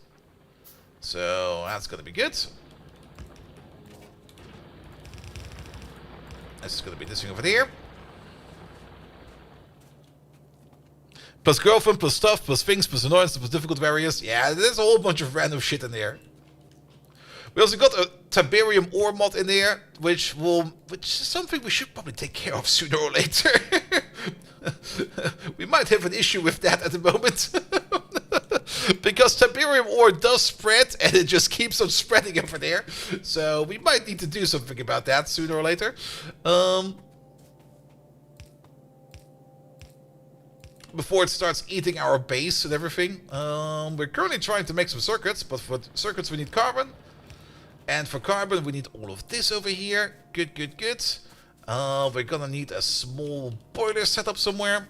So that's going to be good. That's going to be this thing over here. Plus girlfriend, plus stuff, plus things, plus annoyance, plus difficult barriers. Yeah, there's a whole bunch of random shit in there. We also got a Tiberium ore mod in there, which is something we should probably take care of sooner or later. We might have an issue with that at the moment. Because Tiberium ore does spread, and it just keeps on spreading over there. So we might need to do something about that sooner or later. Before it starts eating our base and everything. We're currently trying to make some circuits, but for circuits we need carbon. And for carbon, we need all of this over here. Good, good, good. We're gonna need a small boiler set up somewhere.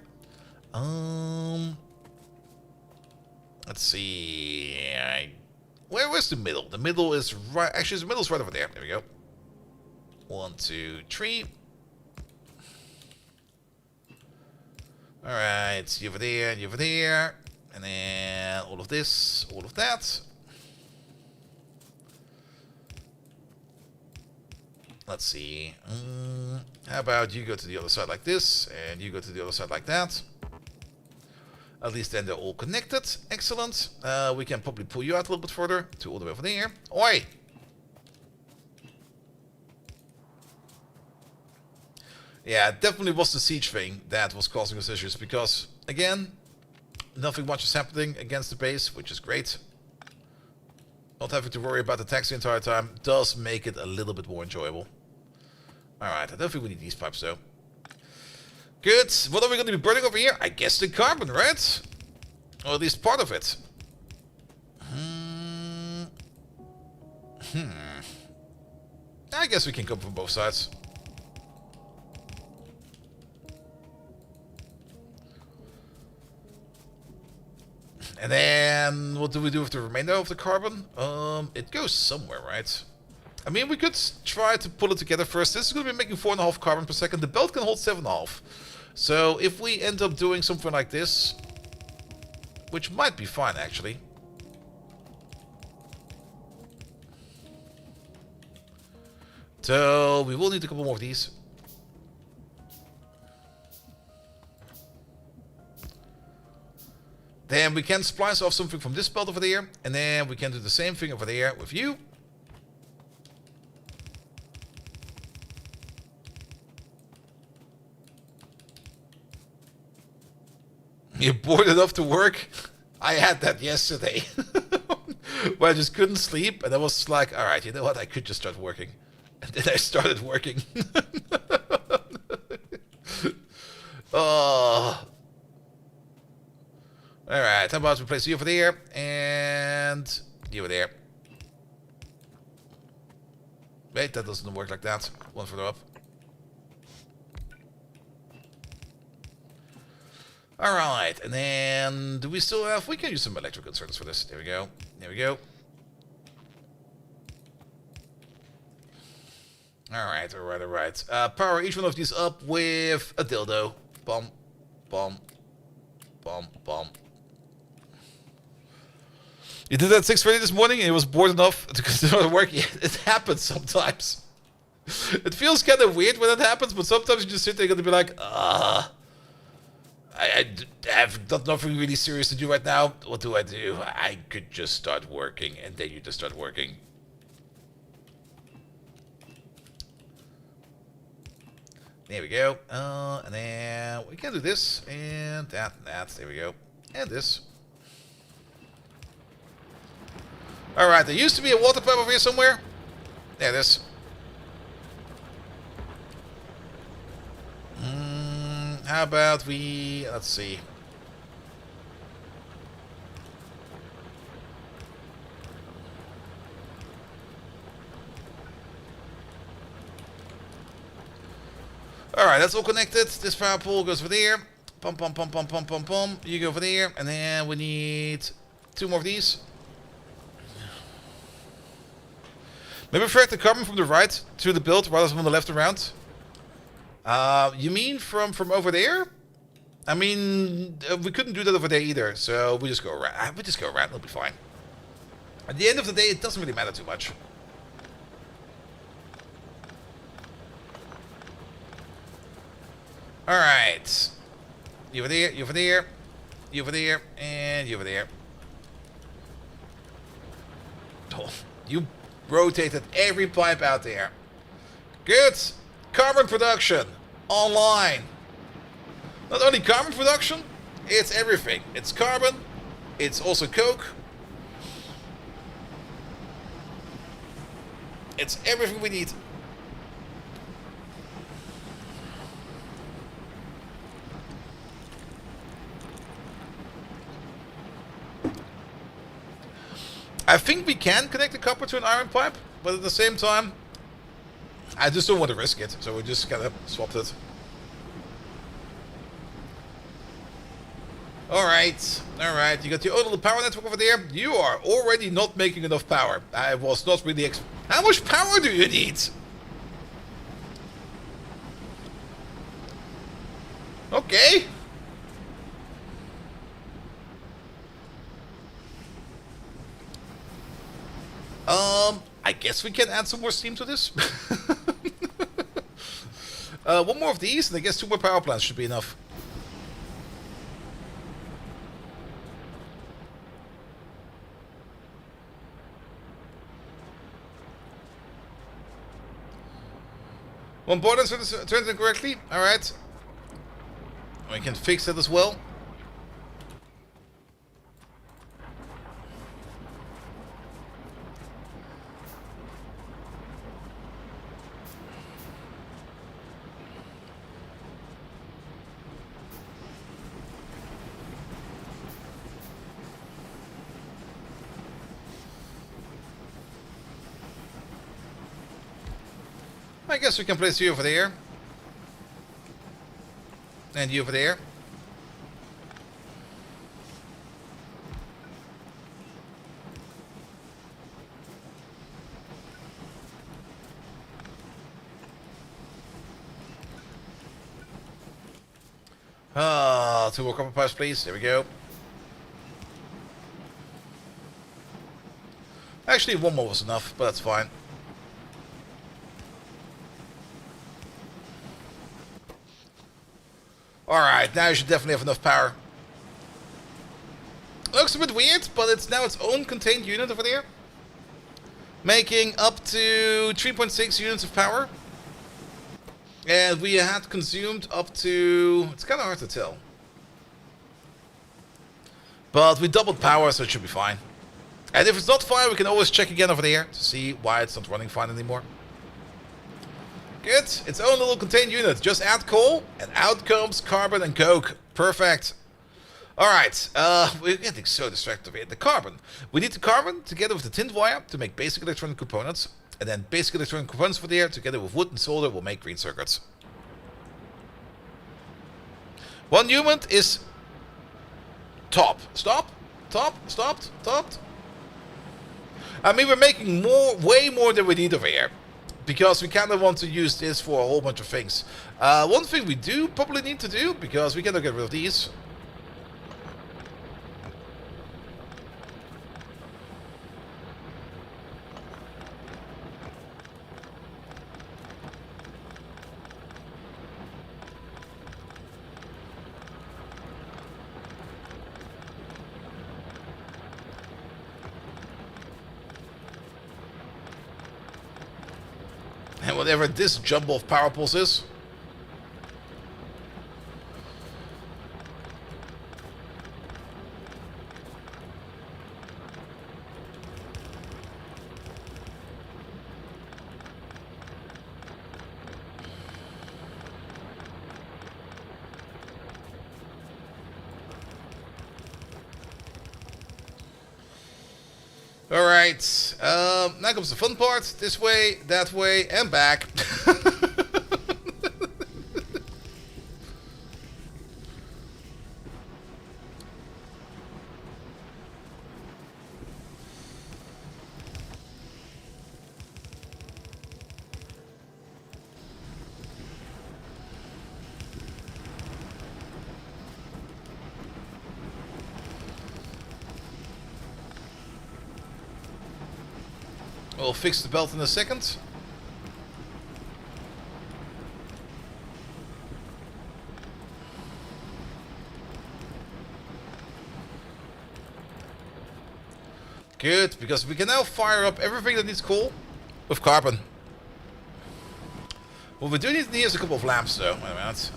Let's see. Where's the middle? The middle is right. Actually, the middle's right over there. There we go. 1, 2, 3. All right. You over there, and you over there, and then all of this, all of that. Let's see. How about you go to the other side like this, and you go to the other side like that. At least then they're all connected. Excellent. We can probably pull you out a little bit further to all the way over there. Oi! Yeah, it definitely was the siege thing that was causing us issues because, again, nothing much is happening against the base, which is great. Not having to worry about the tax the entire time does make it a little bit more enjoyable. Alright, I don't think we need these pipes though. Good. What are we going to be burning over here? I guess the carbon, right? Or at least part of it. I guess we can come from both sides. And then, what do we do with the remainder of the carbon? It goes somewhere, right? I mean, we could try to pull it together first. This is going to be making 4.5 carbon per second. The belt can hold 7.5. So if we end up doing something like this, which might be fine, actually. So we will need a couple more of these. Then we can splice off something from this belt over there. And then we can do the same thing over there with you. You're bored enough to work? I had that yesterday. Where I just couldn't sleep. And I was like, alright, you know what? I could just start working. And then I started working. Oh. Alright, how about we place you over there and you over there. Wait, that doesn't work like that. One further up. Alright, and then do we still have... We can use some electrical inserters for this. There we go. There we go. Alright, alright, alright. Power each one of these up with a dildo. Bum, bum, bum, bum. You did that at 6:30 this morning and it was bored enough to consider working. It happens sometimes. It feels kind of weird when that happens, but sometimes you just sit there and be like, I have got nothing really serious to do right now. What do? I could just start working, and then you just start working. There we go. And then we can do this, and that, and that. There we go. And this. Alright, there used to be a water pipe over here somewhere. There it is. How about we... Let's see. Alright, that's all connected. This power pole goes over there. Pum, pum, pum, pum, pum, pum, pum. You go over there. And then we need 2 more of these. Maybe refract the carbon from the right to the build rather than from the left around. You mean from over there? I mean, we couldn't do that over there either, so we just go around. We just go around, it'll be fine. At the end of the day, it doesn't really matter too much. Alright. You over there, you over there, you over there, and you over there. Oh, you rotated every pipe out there. Good. Carbon production. Online. Not only carbon production, it's everything. It's carbon. It's also coke. It's everything we need. I think we can connect the copper to an iron pipe, but at the same time, I just don't want to risk it, so we just kind of swapped it. Alright, alright, you got your own little power network over there. You are already not making enough power. I was not really How much power do you need? Okay. I guess we can add some more steam to this. One more of these, and I guess 2 more power plants should be enough. One board turns incorrectly. Alright. We can fix it as well. I guess we can place you over there. And you over there. Ah, 2 more copper pipes, please. There we go. Actually, 1 more was enough, but that's fine. Alright, now you should definitely have enough power. Looks a bit weird, but it's now its own contained unit over there. Making up to 3.6 units of power. And we had consumed up to... It's kind of hard to tell. But we doubled power, so it should be fine. And if it's not fine, we can always check again over there to see why it's not running fine anymore. Good. Its own little contained unit. Just add coal, and out comes carbon and coke. Perfect. Alright, we're getting so distracted here. The carbon. We need the carbon together with the tinned wire to make basic electronic components. And then basic electronic components for there together with wood and solder will make green circuits. 1 unit is top. Stop. Top. Stopped. Topped. I mean, we're making way more than we need over here. Because we kind of want to use this for a whole bunch of things. One thing we do probably need to do, because we cannot get rid of these. And whatever this jumble of power poles is. Alright, now comes the fun part. This way, that way, and back. We'll fix the belt in a second. Good, because we can now fire up everything that needs coal with carbon. What we do need is a couple of lamps though. Wait a minute.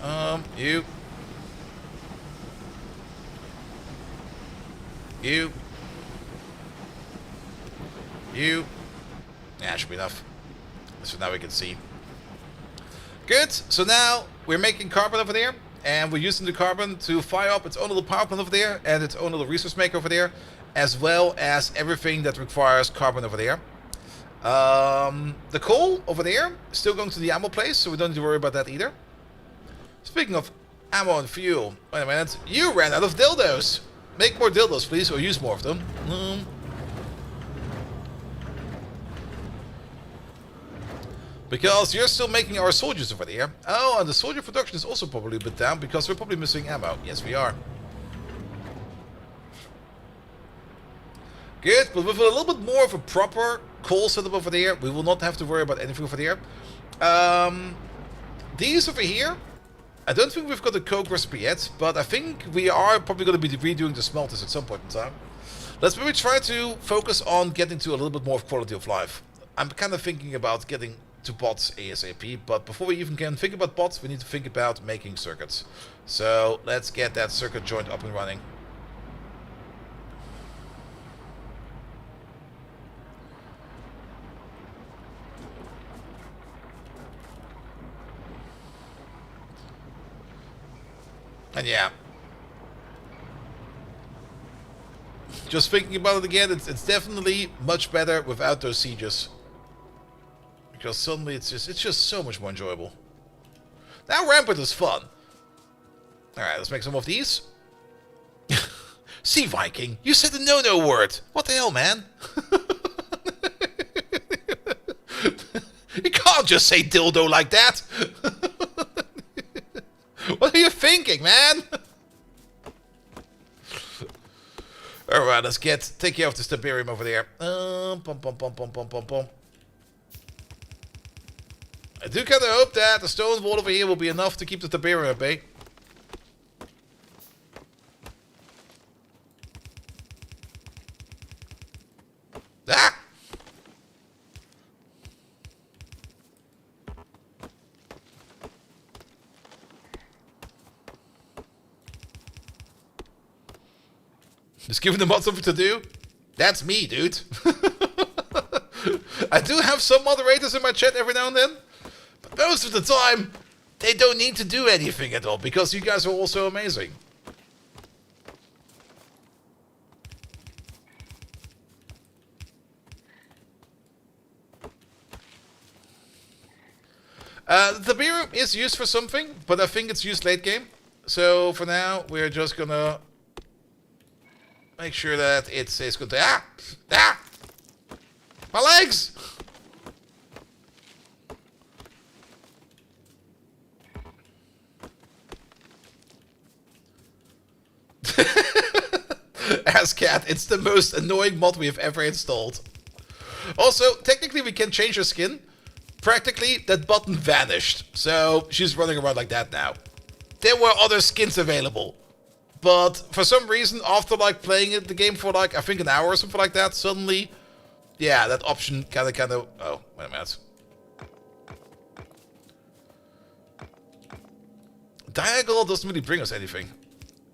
You. Yeah, should be enough. So now we can see. Good. So now we're making carbon over there, and we're using the carbon to fire up its own little power plant over there, and its own little resource maker over there, as well as everything that requires carbon over there. The coal over there is still going to the ammo place, so we don't need to worry about that either. Speaking of ammo and fuel, wait a minute. You ran out of dildos. Make more dildos, please, or use more of them. Because you're still making our soldiers over there. Oh, and the soldier production is also probably a bit down because we're probably missing ammo. Yes, we are. Good, but with a little bit more of a proper coal setup over there, we will not have to worry about anything over there. These over here, I don't think we've got a coke recipe yet, but I think we are probably going to be redoing the smelters at some point in time. Let's maybe try to focus on getting to a little bit more of quality of life. I'm kind of thinking about getting to bots ASAP, but before we even can think about bots, we need to think about making circuits. So let's get that circuit joint up and running. And yeah, just thinking about it again, it's definitely much better without those sieges. Because suddenly it's just so much more enjoyable. Now rampant is fun. Alright, let's make some of these. See, Viking, you said the no-no word. What the hell, man? You can't just say dildo like that. What are you thinking, man? Alright, let's take care of this Tiberium over there. I do kind of hope that the stone wall over here will be enough to keep the Tiberium at bay. Ah! Just giving them something to do? That's me, dude. I do have some moderators in my chat every now and then. But most of the time, they don't need to do anything at all, because you guys are all so amazing. The beer is used for something, but I think it's used late game. So for now, we're just gonna make sure that it stays good. Ah! My legs! AssCat, it's the most annoying mod we have ever installed. Also, technically we can change her skin. Practically, that button vanished. So, she's running around like that now. There were other skins available. But, for some reason, after, like, playing the game for, like, I think an hour or something like that, suddenly, yeah, that option kind of... Oh, wait a minute. Diagonal doesn't really bring us anything.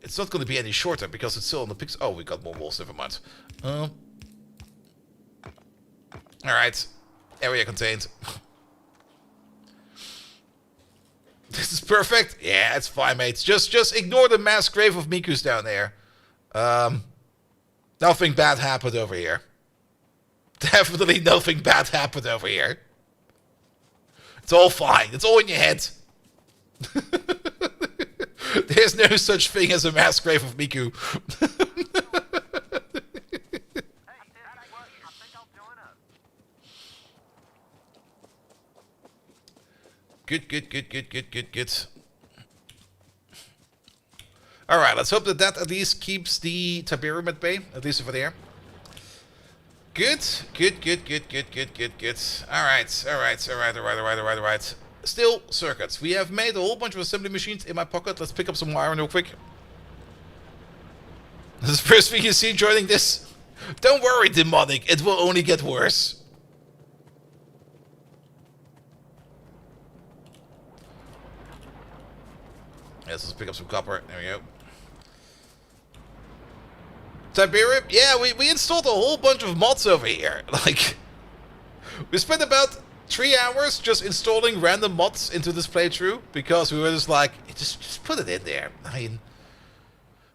It's not going to be any shorter, because it's still on the pixel... Oh, we got more walls, never mind. Alright. Area contained. This is perfect. Yeah, it's fine, mates. Just ignore the mass grave of Miku's down there. Nothing bad happened over here. Definitely nothing bad happened over here. It's all fine. It's all in your head. There's no such thing as a mass grave of Miku. Good. Alright, let's hope that at least keeps the Tiberium at bay, at least over there. Good. Alright. Still, circuits. We have made a whole bunch of assembly machines in my pocket. Let's pick up some iron real quick. This is the first thing you see joining this. Don't worry, demonic. It will only get worse. Yes, let's pick up some copper. There we go. Tiberium? Yeah, we installed a whole bunch of mods over here. Like, we spent about 3 hours just installing random mods into this playthrough because we were just like, just put it in there. I mean,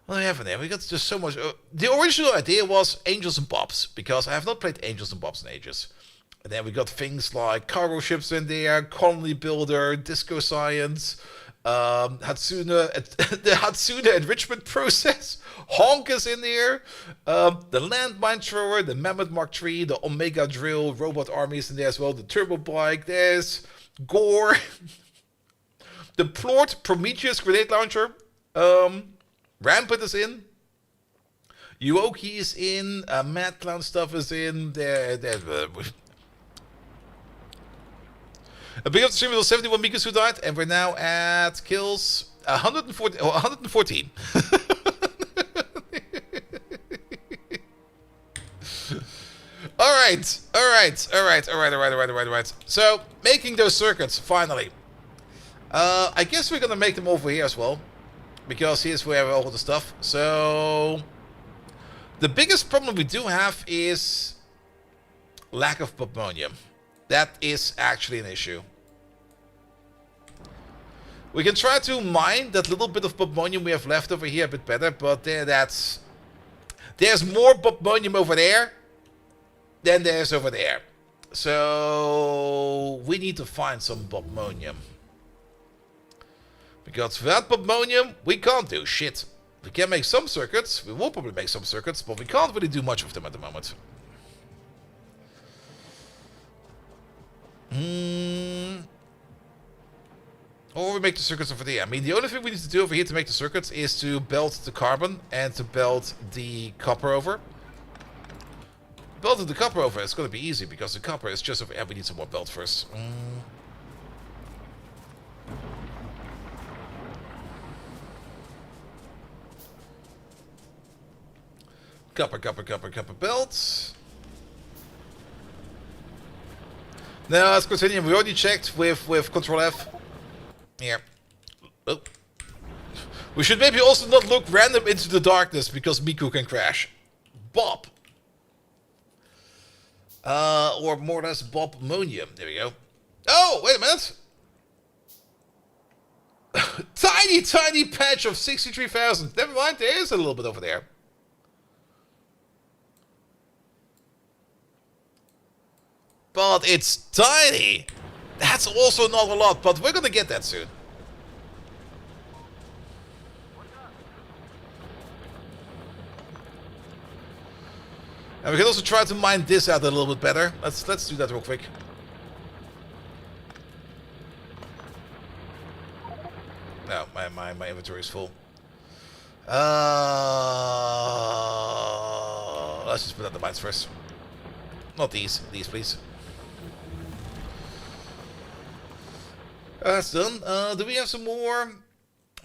what do we have in there? We got just so much. The original idea was Angels and Bobs, because I have not played Angels and Bobs in ages. And then we got things like cargo ships in there, colony builder, disco science, Hatsune, the Hatsune enrichment process, Honk is in there, the landmine thrower, the Mammoth Mark III, the Omega drill, robot armies in there as well, the turbo bike, there's Gore, the Plort Prometheus grenade launcher, Rampant is in, Yuoki is in, Mad Clown stuff is in, a big up the stream with 71 Mikus who died, and we're now at kills 114. Alright. So, making those circuits, finally. I guess we're gonna make them over here as well, because here's where all the stuff. So, the biggest problem we do have is lack of popmonium. That is actually an issue. We can try to mine that little bit of popmonium we have left over here a bit better, but there's more popmonium over there than there's over there. So we need to find some popmonium. Because without popmonium, we can't do shit. We can make some circuits, we will probably make some circuits, but we can't really do much with them at the moment. Or we make the circuits over there. I mean, the only thing we need to do over here to make the circuits is to belt the carbon and to belt the copper over. Belting the copper over is going to be easy because the copper is just over. Yeah, we need some more belt first. Copper belts. Now let's continue. We already checked with Control F. Here. Oh. We should maybe also not look random into the darkness because Miku can crash. Bob. Or more or less Bob-monium. There we go. Oh, wait a minute. tiny, tiny patch of 63,000. Never mind, there is a little bit over there. But it's tiny. That's also not a lot, but we're gonna get that soon. And we can also try to mine this out a little bit better. Let's do that real quick. No, my inventory is full. Let's just put out the mines first. Not these. These, please. That's done. Do we have some more?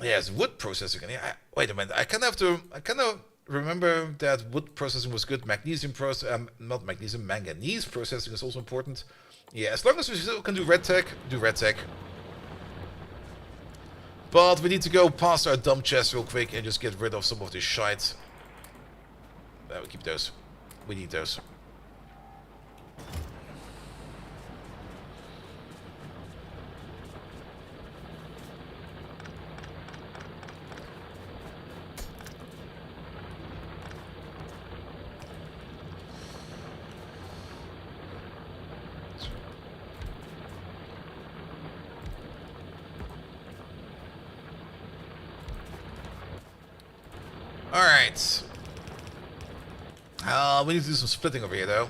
Yes, wood processing. Yeah, wait a minute. I kind of remember that wood processing was good. Magnesium not magnesium, manganese processing is also important. Yeah, as long as we still can do red tech, do red tech. But we need to go past our dump chest real quick and just get rid of some of this shite. We'll keep those. We need those. Alright. We need to do some splitting over here, though.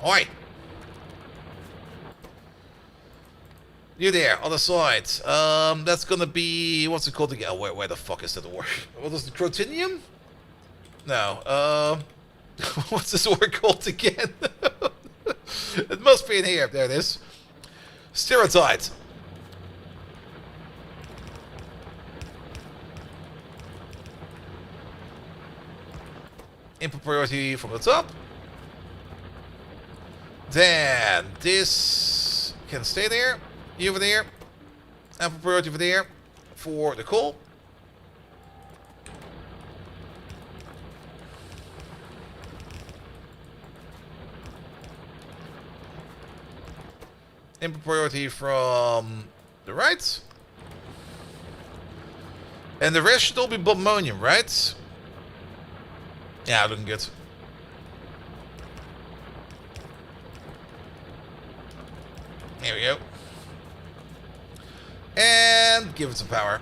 Oi! You there, other side. That's gonna be... What's it called again? Oh, where the fuck is that ore? What is the Crotinium? No, what's this ore called again? It must be in here. There it is. Stereotype. Input priority from the top. Then this can stay there. You over there. Input priority over there for the coal. Input priority from the right. And the rest should all be ammonium, right? Yeah, looking good. There we go. And give it some power.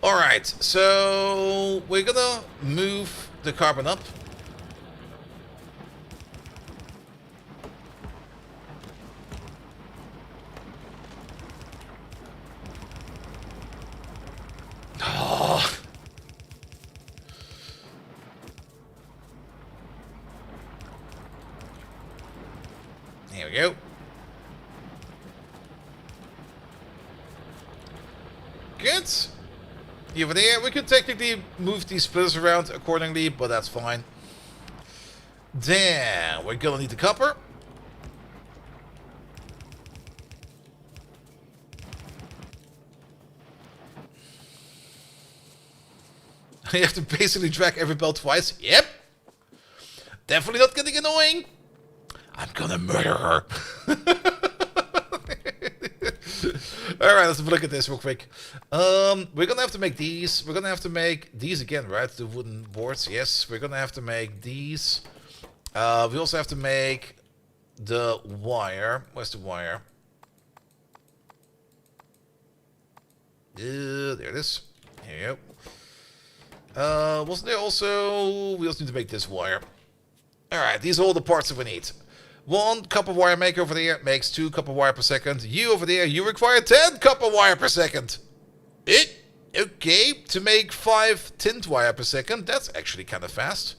Alright, so we're gonna move the carbon up. Oh. There we go. Good. Over there, we could technically move these splitters around accordingly, but that's fine. Then we're gonna need the copper. You have to basically drag every bell twice. Yep. Definitely not getting annoying. I'm gonna murder her. Alright, let's have a look at this real quick. We're gonna have to make these. We're gonna have to make these again, right? The wooden boards. Yes, we're gonna have to make these. We also have to make the wire. Where's the wire? There it is. Here you go. Wasn't there also... We also need to make this wire. Alright, these are all the parts that we need. 1 copper wire maker over there makes 2 copper wire per second. You over there, you require 10 copper wire per second. Okay, to make 5 tint wire per second. That's actually kind of fast.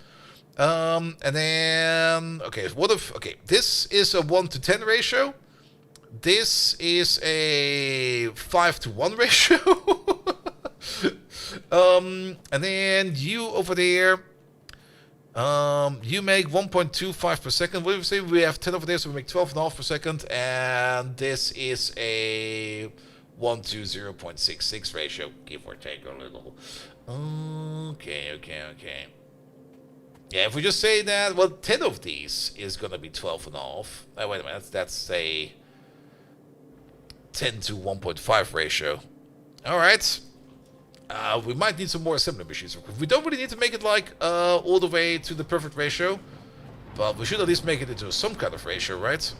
And then... Okay, what if... Okay, this is a 1 to 10 ratio. This is a 5 to 1 ratio. And then you over there... you make 1.25 per second. What do we say? We have 10 over there, so we make 12.5 per second. And this is a 1 to 0.66 ratio, give or take a little. Okay. Yeah, if we just say that, well, 10 of these is going to be 12 and a half. Wait a minute, that's a 10 to 1.5 ratio. Alright. We might need some more assembly machines. We don't really need to make it like all the way to the perfect ratio. But we should at least make it into some kind of ratio, right?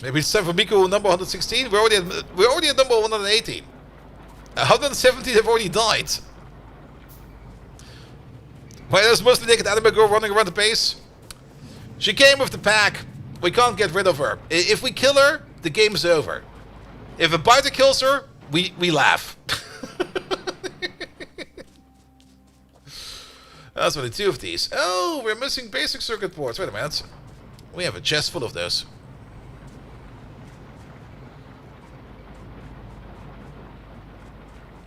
Maybe it's time for Miko number 116. We're already at number 118. 117 have already died. Why there's mostly naked anime girl running around the base? She came with the pack. We can't get rid of her. If we kill her, the game is over. If a biter kills her, we laugh. That's only 2 of these. Oh, we're missing basic circuit boards. Wait a minute. We have a chest full of those.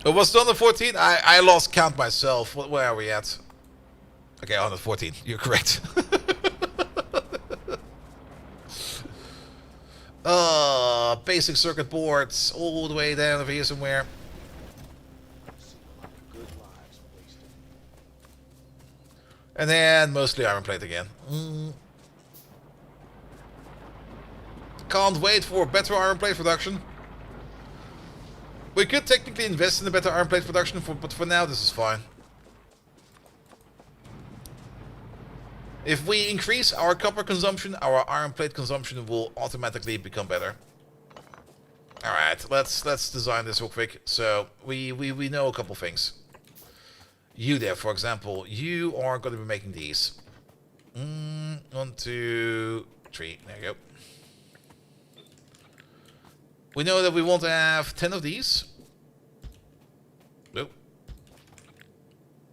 It was 114? I lost count myself. Where are we at? Okay, 114. You're correct. Basic circuit boards all the way down over here somewhere. Good lives wasted. And then mostly iron plate again. Can't wait for better iron plate production. We could technically invest in a better iron plate production, but for now this is fine. If we increase our copper consumption, our iron plate consumption will automatically become better. Alright, let's design this real quick. So, we know a couple things. You there, for example, you are going to be making these. 1, 2, 3, there you go. We know that we want to have 10 of these. Nope.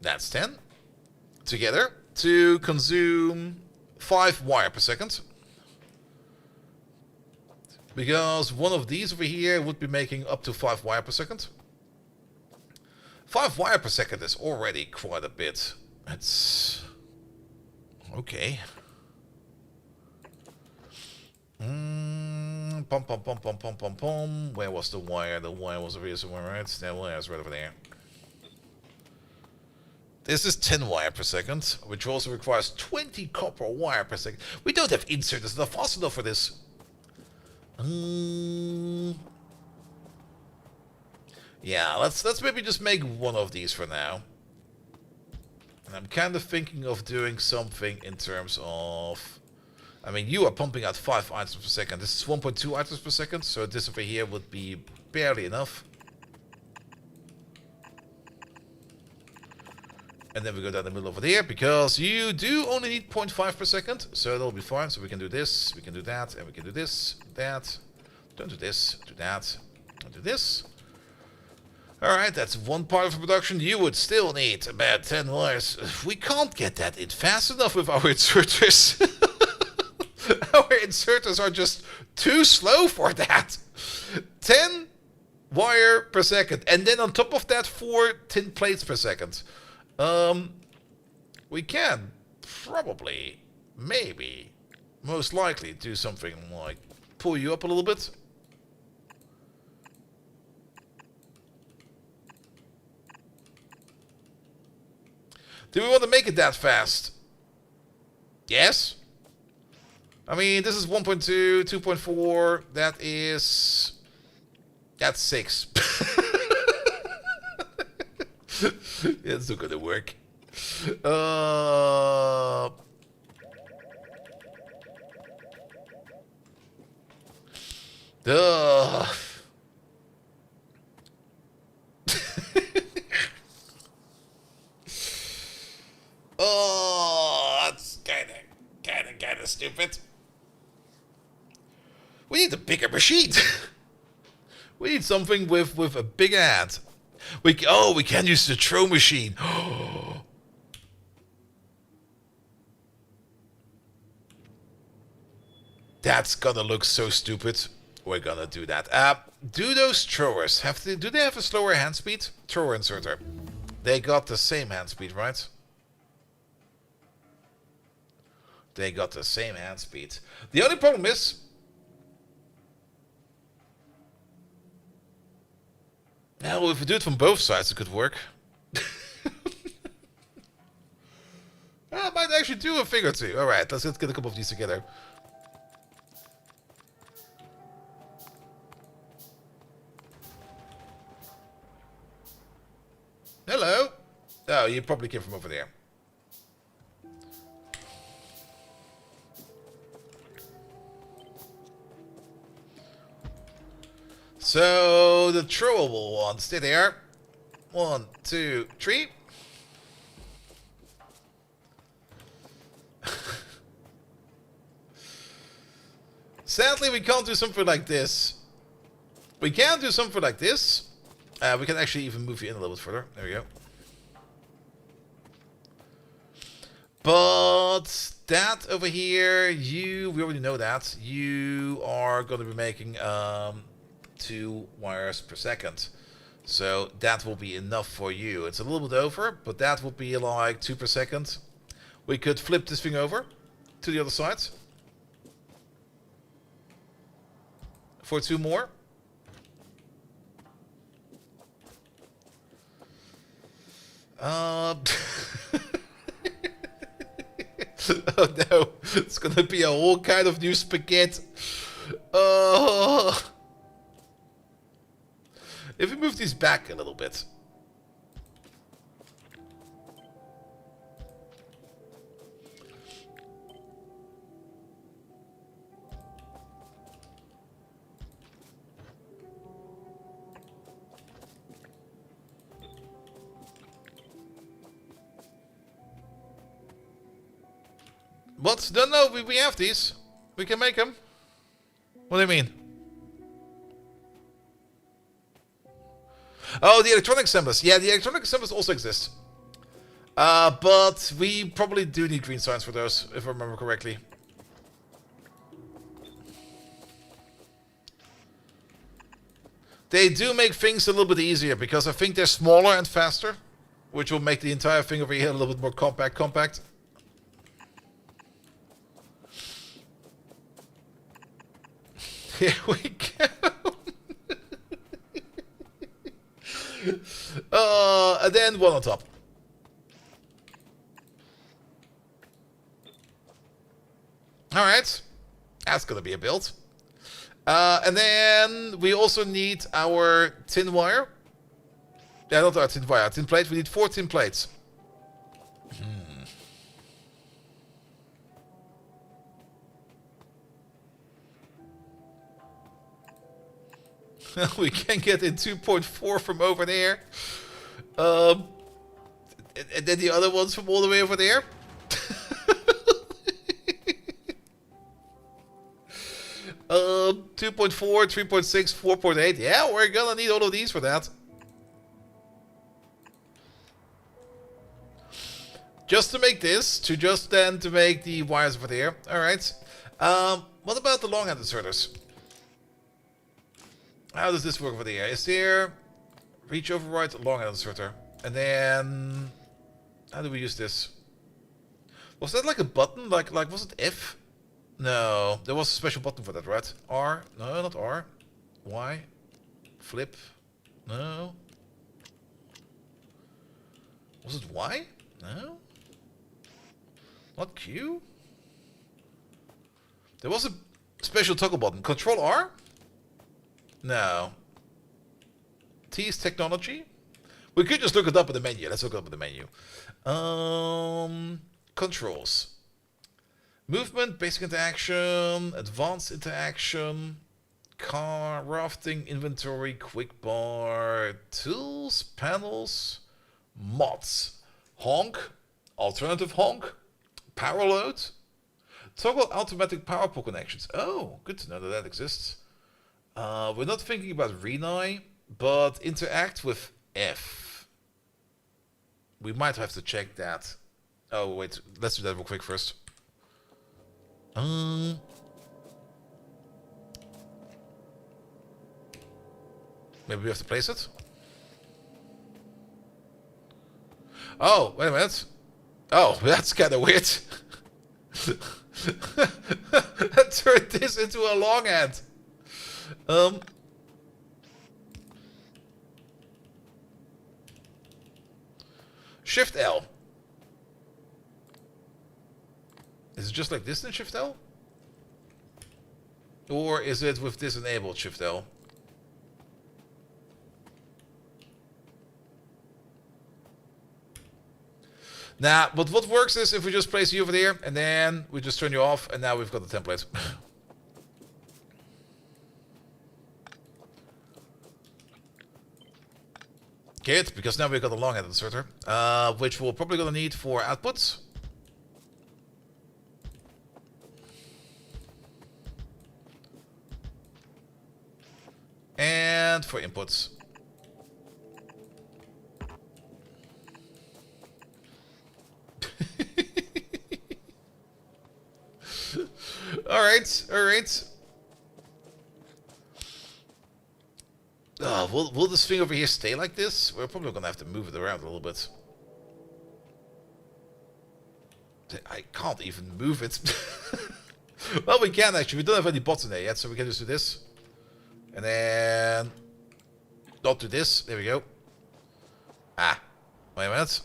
That's 10. Together to consume 5 wire per second. Because one of these over here would be making up to 5 wire per second. 5 wire per second is already quite a bit. It's... okay. Pom pom pom pom pom pom pom. Where was the wire? The wire was over here somewhere, right? That wire is right over there. This is 10 wire per second, which also requires 20 copper wire per second. We don't have inserters not fast enough for this. Yeah, let's maybe just make one of these for now. And I'm kind of thinking of doing something in terms of... I mean, you are pumping out 5 items per second. This is 1.2 items per second, so this over here would be barely enough. And then we go down the middle over there, because you do only need 0.5 per second, so that'll be fine. So we can do this, we can do that, and we can do this, that. Don't do this, do that, don't do this. Alright, that's one part of the production. You would still need about 10 wires. We can't get that in fast enough with our inserters. Our inserters are just too slow for that. 10 wire per second. And then on top of that, 4 tin plates per second. We can probably, maybe, most likely do something like pull you up a little bit. Do we want to make it that fast? Yes. I mean, this is 1.2, 2.4. That's 6. It's not gonna work. Oh, that's kinda stupid. We need a bigger machine. We need something with a bigger head. We can use the throw machine. That's gonna look so stupid. We're gonna do that. Do those throwers do they have a slower hand speed? Thrower inserter. They got the same hand speed, right? They got the same hand speed. The only problem is... now, if we do it from both sides, it could work. actually do a thing or two. Alright, let's get a couple of these together. Hello. Oh, you probably came from over there. So, the throwable ones, stay there. 1, 2, 3. Sadly, we can't do something like this. We can do something like this. We can actually even move you in a little bit further. There we go. But that over here, we already know that. You are going to be making 2 wires per second. So that will be enough for you. It's a little bit over, but that will be like 2 per second. We could flip this thing over to the other side. For 2 more. Oh no, it's gonna be a whole kind of new spaghetti. Oh. If we move these back a little bit. What? No, we have these. We can make them. What do you mean? Oh, the electronic assemblers. Yeah, the electronic assemblers also exist. But we probably do need green signs for those, if I remember correctly. They do make things a little bit easier, because I think they're smaller and faster, which will make the entire thing over here a little bit more compact. Here we go. And then one on top. Alright. That's gonna be a build. And then we also need our tin wire. Yeah, not our tin wire, our tin plate. We need 4 tin plates. We can get in 2.4 from over there. And then the other ones from all the way over there. 2.4, 3.6, 4.8. Yeah, we're gonna need all of these for that. Just to make this, to make the wires over there. Alright. What about the long-hand inserters? How does this work over there? Is there reach override long-hand inserter? And then how do we use this? Was that like a button? Like was it F? No, there was a special button for that, right? R? No, not R. Y? Flip? No. Was it Y? No. Not Q? There was a special toggle button. Control R? No. T is technology? We could just look it up in the menu. Let's look it up in the menu. Controls. Movement, basic interaction, advanced interaction, car, rafting, inventory, quick bar, tools, panels, mods, honk, alternative honk, power load, toggle automatic power pole connections. Oh, good to know that exists. We're not thinking about Renai, but interact with F. We might have to check that. Oh, wait. Let's do that real quick first. Maybe we have to place it? Oh, wait a minute. Oh, that's kind of weird. That turned this into a long hand. Shift L. just like this then Shift L? Or is it with this enabled Shift L? Nah, but what works is if we just place you over there and then we just turn you off and now we've got the template. Good, because now we've got a long head inserter, which we're probably going to need for outputs. And for inputs. Alright, alright. Will this thing over here stay like this? We're probably going to have to move it around a little bit. I can't even move it. Well, we can actually. We don't have any bots in there yet, so we can just do this. And then... not do this. There we go. Ah. Wait a minute.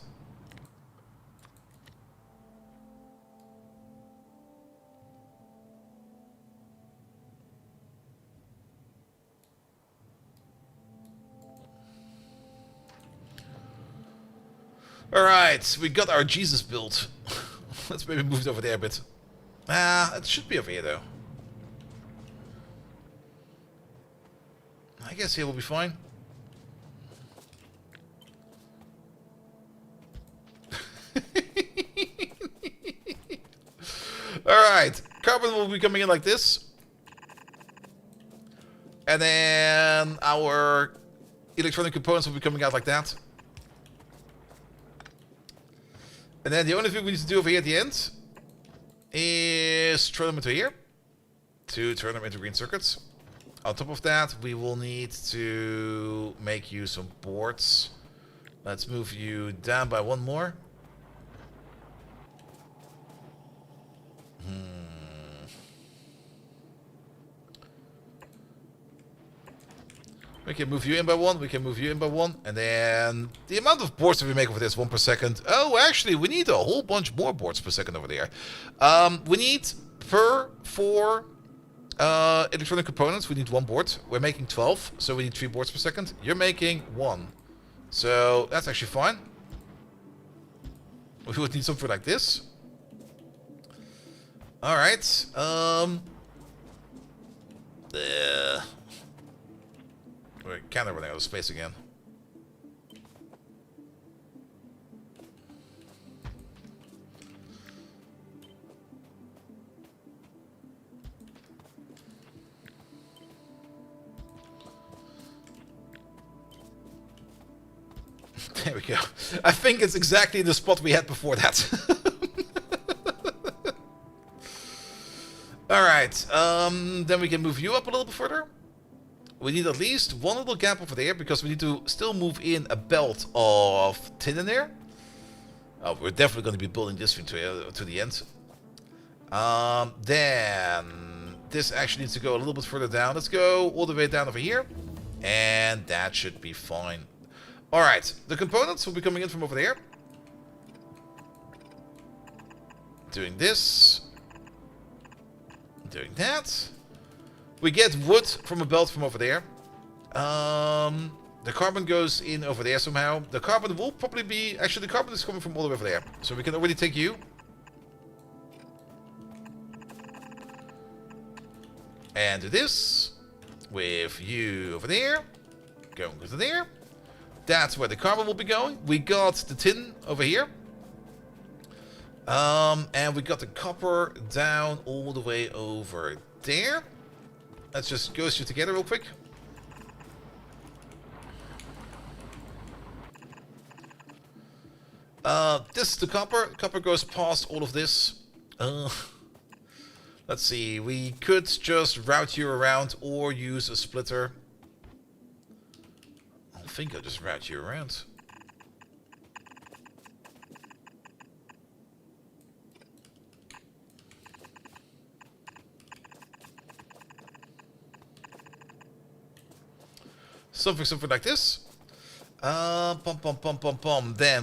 Alright, we got our Jesus build. Let's maybe move it over there a bit. Ah, it should be over here though. I guess here will be fine. Alright, carbon will be coming in like this. And then our electronic components will be coming out like that. And then the only thing we need to do over here at the end is turn them into here to turn them into green circuits. On top of that, we will need to make you some boards. Let's move you down by one more. We can move you in by one, we can move you in by one, and then the amount of boards that we make over this, 1 per second. Oh, actually, we need a whole bunch more boards per second over there. We need per 4 electronic components, we need 1 board. We're making 12, so we need 3 boards per second. You're making 1. So that's actually fine. We would need something like this. Alright. We're kind of running out of space again. There we go. I think it's exactly the spot we had before that. Alright, then we can move you up a little bit further. We need at least one little gap over there because we need to still move in a belt of tin in there. Oh, we're definitely going to be building this thing to the end. Then this actually needs to go a little bit further down. Let's go all the way down over here. And that should be fine. Alright, the components will be coming in from over there. Doing this. Doing that. We get wood from a belt from over there. The carbon goes in over there somehow. The carbon will probably be... actually, the carbon is coming from all the way over there. So we can already take you. And do this. With you over there. Going to there. That's where the carbon will be going. We got the tin over here. And we got the copper down all the way over there. Let's just go through together real quick. This is the copper. Copper goes past all of this. Let's see. We could just route you around or use a splitter. I think I'll just route you around. Something like this. Then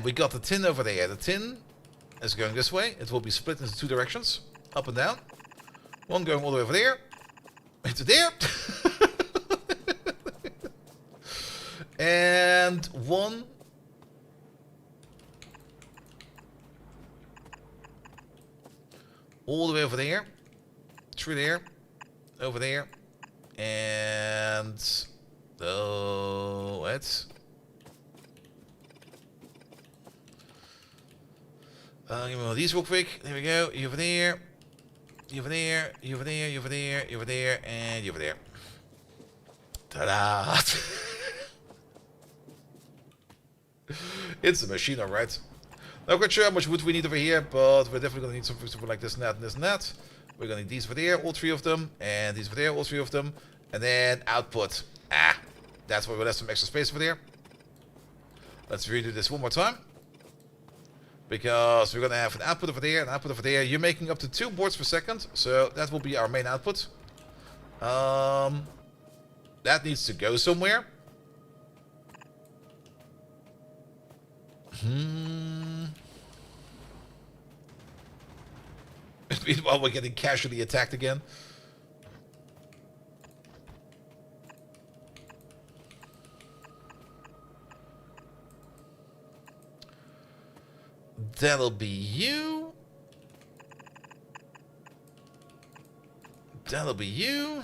we got the tin over there. The tin is going this way. It will be split into 2 directions. Up and down. One going all the way over there. Into there. And one. All the way over there. Through there. Over there. And... oh, what? Give me one of these real quick. There we go. You over there. You over there. You over there. You over there. You over there. And you over there. Ta-da! It's a machine, alright. Not quite sure how much wood we need over here, but we're definitely going to need something like this and that and this and that. We're going to need these over there, all 3 of them. And these over there, all 3 of them. And then output. That's why we'll have some extra space over there. Let's redo this one more time. Because we're going to have an output over there, an output over there. You're making up to 2 boards per second. So that will be our main output. That needs to go somewhere. Meanwhile, we're getting casually attacked again. That'll be you. That'll be you.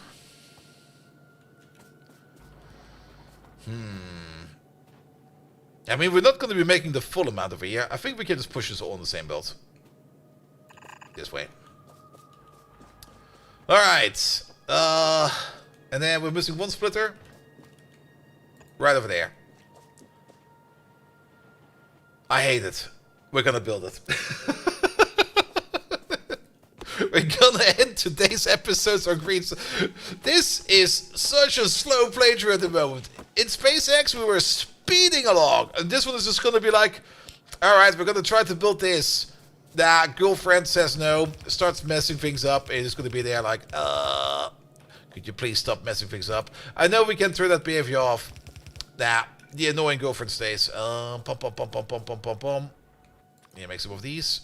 I mean, we're not going to be making the full amount over here. I think we can just push this all on the same belt. This way. Alright. And then we're missing one splitter. Right over there. I hate it. We're going to build it. We're going to end today's episodes on green. This is such a slow playthrough at the moment. In SpaceX, we were speeding along. And this one is just going to be like, alright, we're going to try to build this. Nah, girlfriend says no. Starts messing things up. And it's going to be there like, could you please stop messing things up? I know we can turn that behavior off. Nah, the annoying girlfriend stays. Pom, pom, pom, pom, pom, pom, pom, pom. Yeah, make some of these.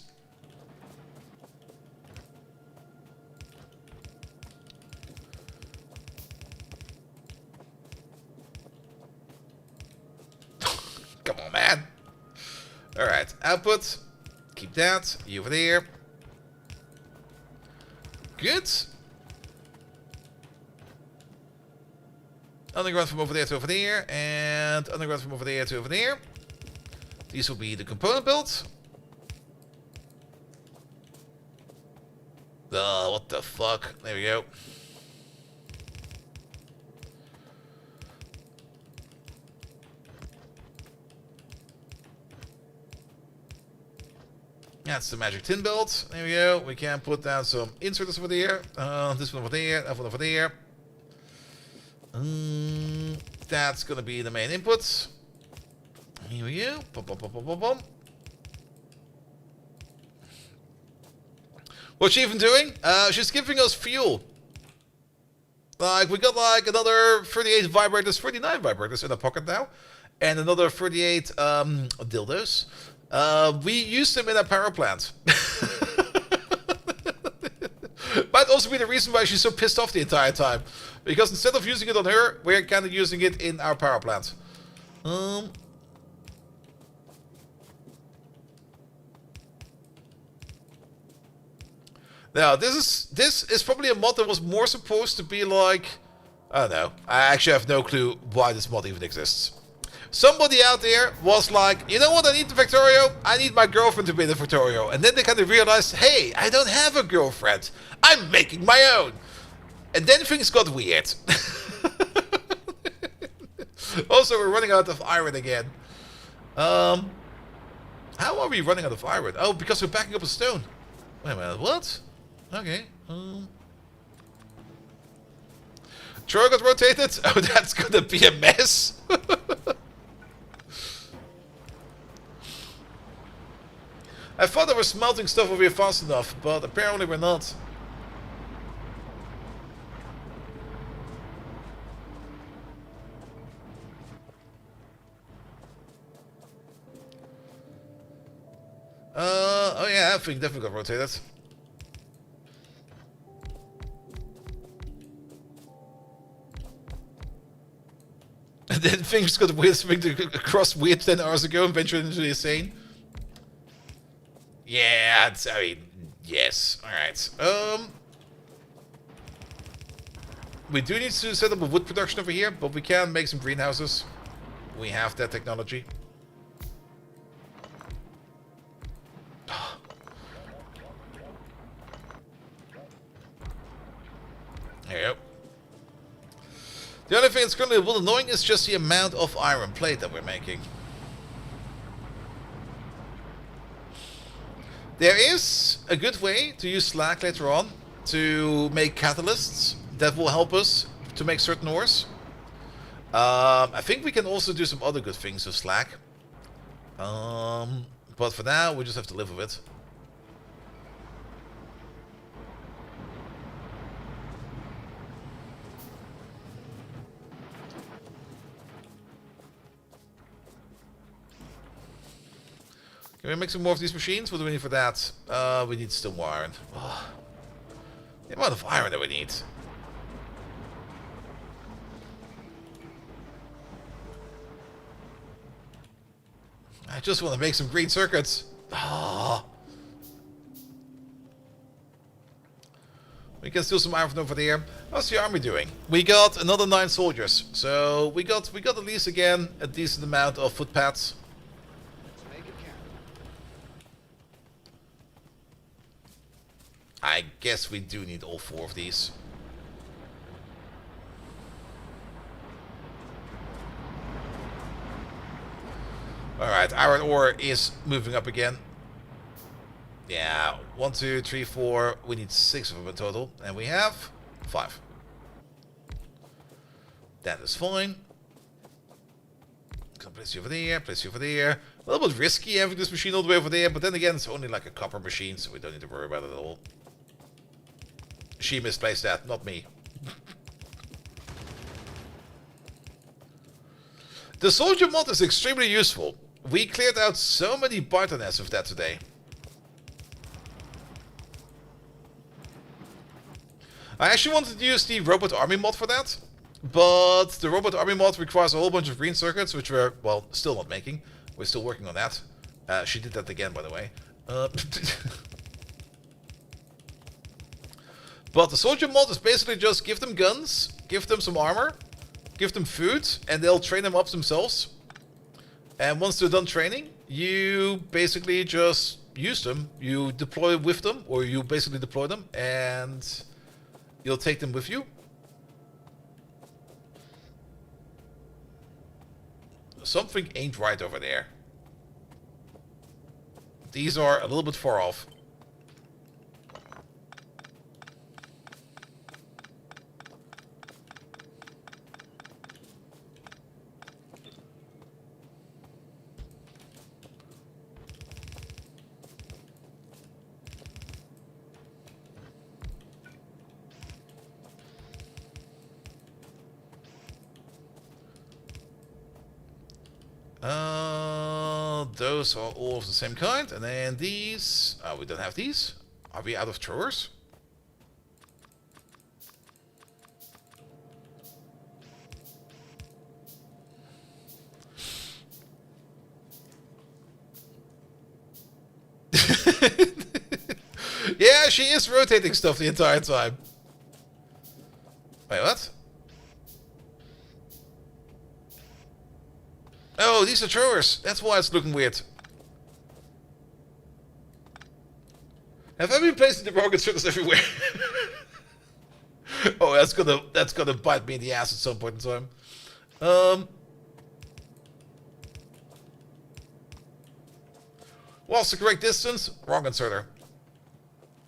Come on, man. Alright, output. Keep that. You over there. Good. Underground from over there to over there. And underground from over there to over there. These will be the component builds. What the fuck? There we go. That's the magic tin belt. There we go. We can put down some inserters over there. This one over there. That one over there. That's gonna be the main inputs. Here we go. Boom, boom, boom, boom, boom, boom. What's she even doing? She's giving us fuel. Like, we got like another 38 vibrators, 39 vibrators in our pocket now. And another 38 dildos. We use them in our power plant. Might also be the reason why she's so pissed off the entire time. Because instead of using it on her, we're kind of using it in our power plant. Now, this is probably a mod that was more supposed to be like... I don't know. I actually have no clue why this mod even exists. Somebody out there was like, you know what I need the Factorio? I need my girlfriend to be the Factorio. And then they kind of realized, hey, I don't have a girlfriend. I'm making my own. And then things got weird. Also, we're running out of iron again. How are we running out of iron? Oh, because we're backing up a stone. Wait a minute, what? Okay. Troy got rotated? Oh, that's gonna be a mess. I thought I was smelting stuff over here fast enough, but apparently we're not. Oh yeah, I think definitely got rotated. then things got weird, across weird 10 hours ago and ventured into the insane. Yeah, I mean, yes. Alright. We do need to set up a wood production over here, but we can make some greenhouses. We have that technology. There you go. The only thing that's currently a little annoying is just the amount of iron plate that we're making. There is a good way to use slag later on to make catalysts that will help us to make certain ores. I think we can also do some other good things with slag. But for now, we just have to live with it. Can we make some more of these machines? What do we need for that? We need still more iron. Oh. The amount of iron that we need. I just want to make some green circuits. Oh. We can steal some iron from over there. How's the army doing? We got another 9 soldiers. So we got at least again a decent amount of footpaths. I guess we do need all 4 of these. Alright, iron ore is moving up again. Yeah, 1, 2, 3, 4. We need 6 of them in total. And we have 5. That is fine. Place you over there, place you over there. A little bit risky having this machine all the way over there, but then again, it's only like a copper machine, so we don't need to worry about it at all. She misplaced that, not me. The soldier mod is extremely useful. We cleared out so many Python nests with that today. I actually wanted to use the robot army mod for that, but the robot army mod requires a whole bunch of green circuits, which we're, well, still not making. We're still working on that. She did that again, by the way. But the soldier mod is basically just give them guns, give them some armor, give them food, and they'll train them up themselves. And once they're done training, you basically just use them. You deploy with them, or you basically deploy them, and you'll take them with you. Something ain't right over there. These are a little bit far off. Those are all of the same kind. And then these... we don't have these. Are we out of throwers? Yeah, she is rotating stuff the entire time. Wait, what? Oh, these are throwers. That's why it's looking weird. Have I been placing the rocket circles everywhere? Oh, that's gonna bite me in the ass at some point in time. What's the correct distance? Wrong inserter.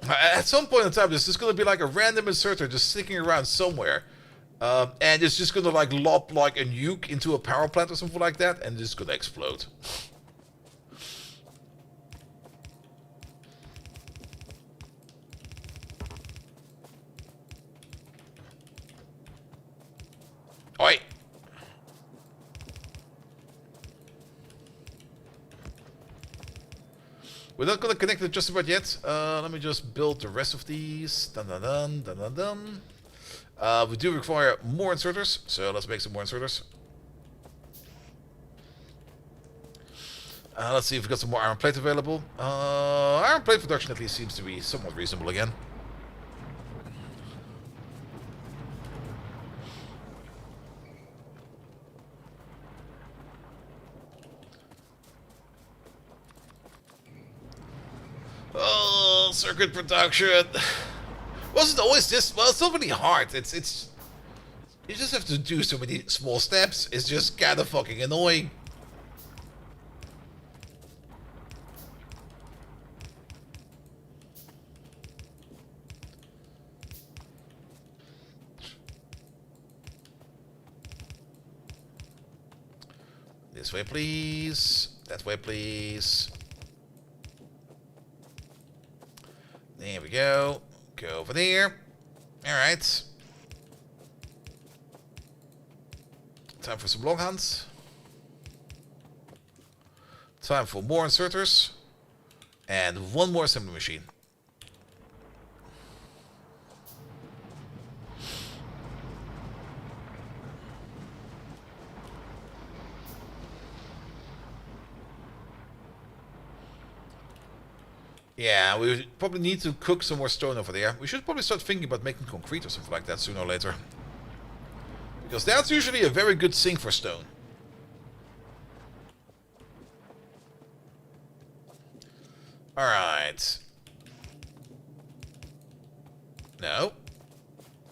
At some point in time, there's just gonna be like a random inserter just sticking around somewhere. And it's just gonna like lob like a nuke into a power plant or something like that, and it's just gonna explode. Oi! We're not gonna connect it just about yet. Let me just build the rest of these. Dun dun dun dun dun dun. We do require more inserters, so let's make some more inserters. Let's see if we've got some more iron plate available. Iron plate production at least seems to be somewhat reasonable again. Oh, circuit production. Wasn't always this. Well, it's not really hard. It's. You just have to do so many small steps. It's just kind of fucking annoying. This way, please. That way, please. There we go. Go over there. Alright. Time for some longhands. Time for more inserters. And one more assembly machine. Yeah, we probably need to cook some more stone over there. We should probably start thinking about making concrete or something like that sooner or later. Because that's usually a very good sink for stone. Alright. No.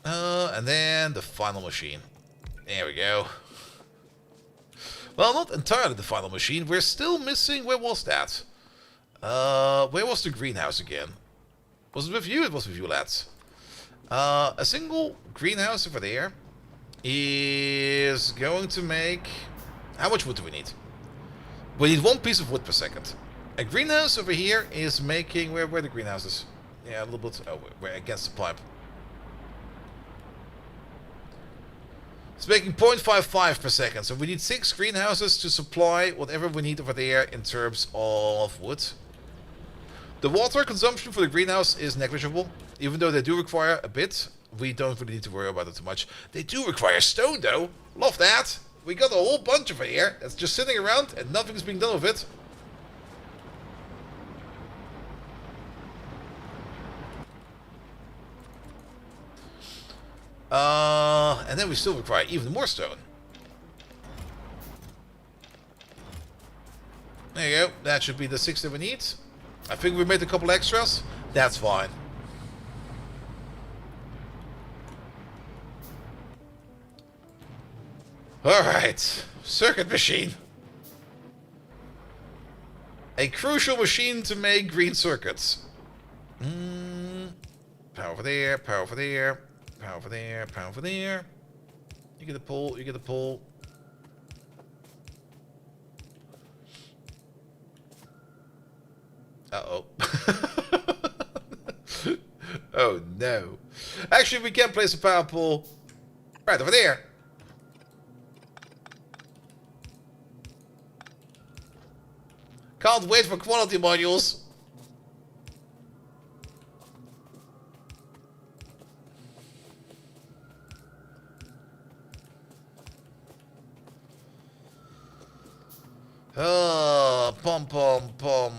And then the final machine. There we go. Well, not entirely the final machine. We're still missing... Where was that? Where was the greenhouse again? Was it with you? It was with you, lads. A single greenhouse over there is going to make... How much wood do we need? We need 1 piece of wood per second. A greenhouse over here is making... Where are the greenhouses? Yeah, a little bit... Oh, we're against the pipe. It's making 0.55 per second. So we need 6 greenhouses to supply whatever we need over there in terms of wood. The water consumption for the greenhouse is negligible. Even though they do require a bit, we don't really need to worry about it too much. They do require stone, though. Love that. We got a whole bunch over here that's just sitting around and nothing's being done with it. And then we still require even more stone. There you go. That should be the 6 that we need. I think we made a couple extras. That's fine. Alright. Circuit machine. A crucial machine to make green circuits. Power over there, power over there, power over there, power over there. You get a pull, you get a pull. Uh-oh. Oh, no. Actually, we can place a power pole right over there. Can't wait for quality modules. Oh, pom pom pom.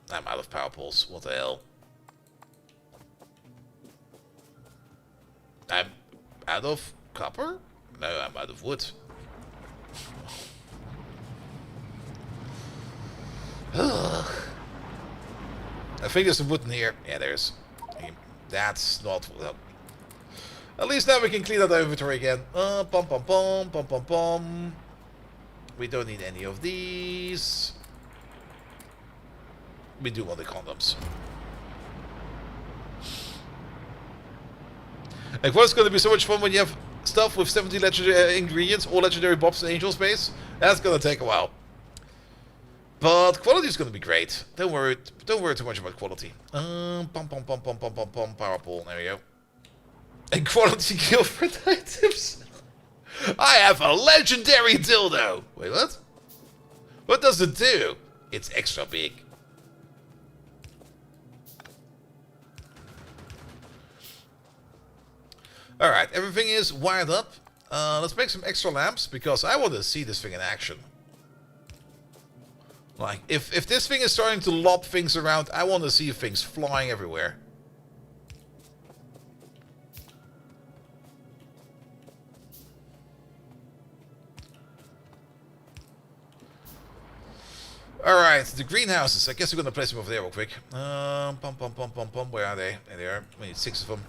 I'm out of power poles. What the hell? I'm out of copper? No, I'm out of wood. I think there's some wood in here. Yeah, there's. That's not... Well, at least now we can clean out the inventory again. Pom pom pom, pom pom pom. We don't need any of these. We do want the condoms. Like, what's going to be so much fun when you have stuff with 70 legendary ingredients, all legendary Bobs and Angel space? That's going to take a while. But quality is going to be great. Don't worry too much about quality. Pom pom pom pom pom pom pom. Power pole. There we go. And quality Guildford items. I have a legendary dildo. Wait, what? What does it do? It's extra big. Alright, everything is wired up. Let's make some extra lamps because I want to see this thing in action. Like, if this thing is starting to lob things around, I want to see things flying everywhere. Alright, the greenhouses. I guess we're going to place them over there real quick. Where are they? There they are. We need 6 of them.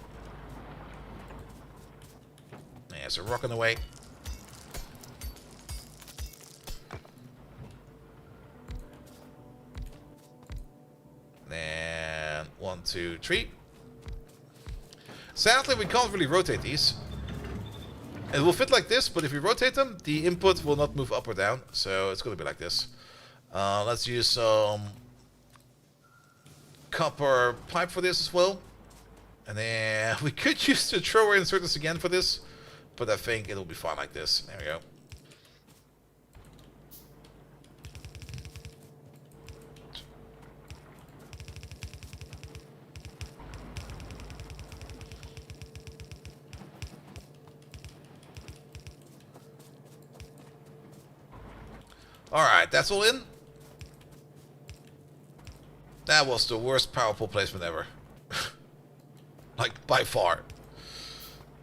Yeah, there's a rock in the way. And 1, 2, 3. Sadly, we can't really rotate these. It will fit like this, but if we rotate them, the input will not move up or down. So it's going to be like this. Let's use some copper pipe for this as well. And then we could use the thrower inserters again for this. But I think it'll be fine like this. There we go. Alright, that's all in. That was the worst power pole placement ever. Like, by far.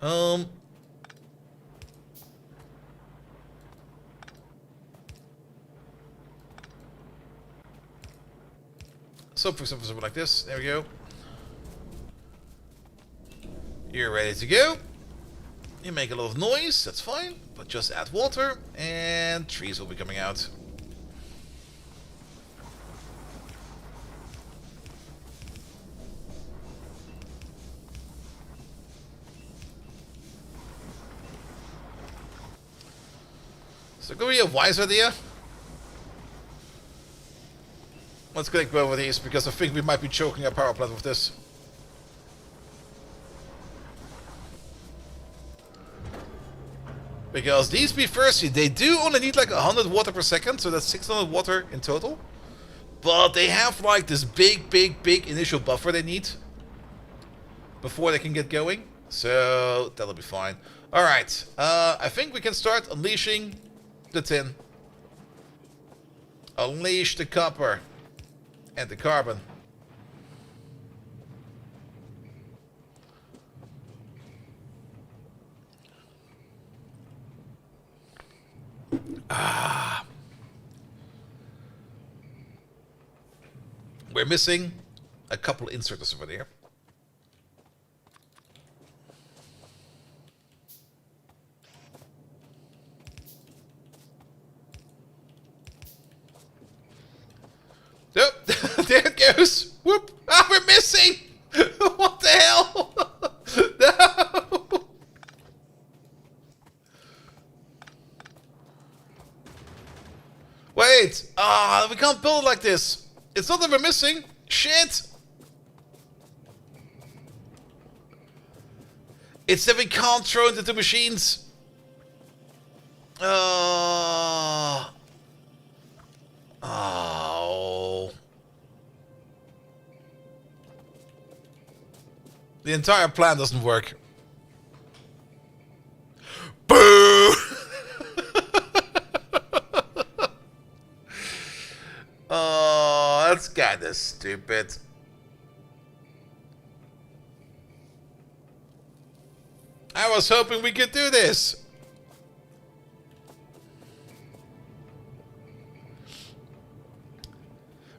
So, for example, something like this. There we go. You're ready to go. You make a lot of noise, that's fine. But just add water, and trees will be coming out. So could be a wise idea. Let's click both of these because I think we might be choking our power plant with this. Because these be thirsty. They do only need like 100 water per second, so that's 600 water in total. But they have like this big initial buffer they need before they can get going. So that'll be fine. Alright, I think we can start unleashing the tin. Unleash the copper and the carbon. We're missing a couple inserters over there. Yep, there it goes. Whoop! Ah, we're missing. What the hell? No. Wait. Ah, we can't build it like this. It's not that we're missing. Shit. It's that we can't throw it into machines. Oh. The entire plan doesn't work. Boo! Oh, that's kinda stupid. I was hoping we could do this.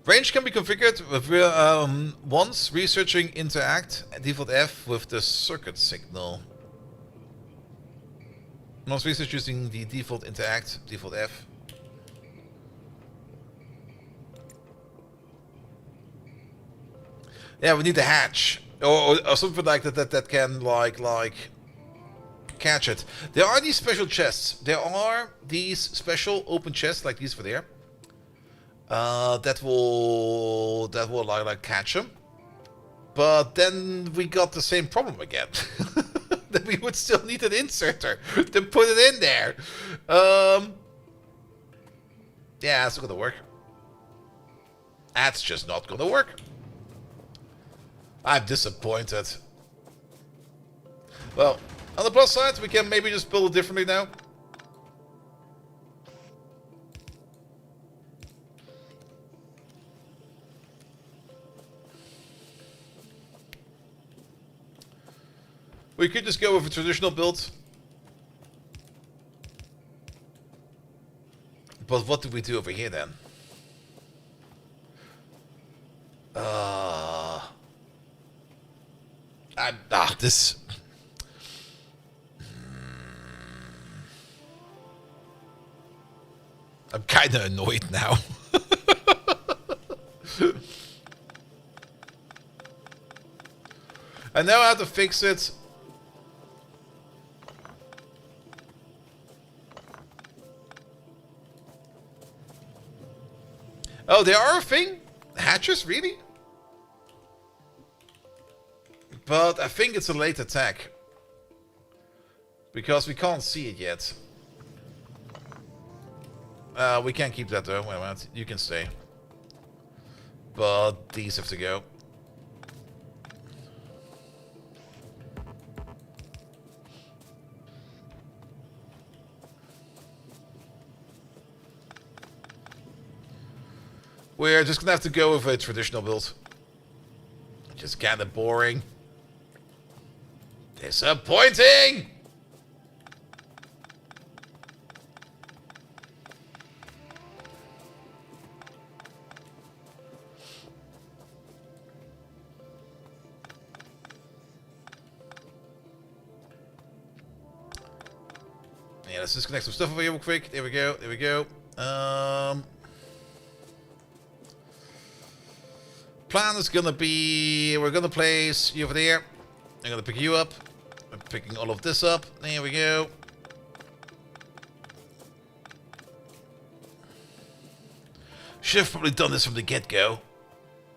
Range can be configured with once researching interact default F with the circuit signal. Once research using the default interact default F. Yeah, we need a hatch or something like that that can like catch it. There are these special chests. There are these special open chests like these for there. That will like catch them. But then we got the same problem again. That we would still need an inserter to put it in there. Yeah, that's not gonna work. That's just not gonna work. I'm disappointed. Well, on the plus side, we can maybe just build it differently now. We could just go with a traditional build. But what do we do over here then? This. I'm kind of annoyed now. I know how to fix it. Oh, they are a thing? Hatchers, really? But I think it's a late attack. Because we can't see it yet. We can't keep that though. Wait a minute. You can stay. But these have to go. We're just gonna have to go with a traditional build. Just kind of boring. Disappointing! Yeah, let's disconnect some stuff over here real quick. There we go, there we go. Plan is gonna be, we're gonna place you over there. I'm gonna pick you up. I'm picking all of this up. There we go. Should have probably done this from the get-go.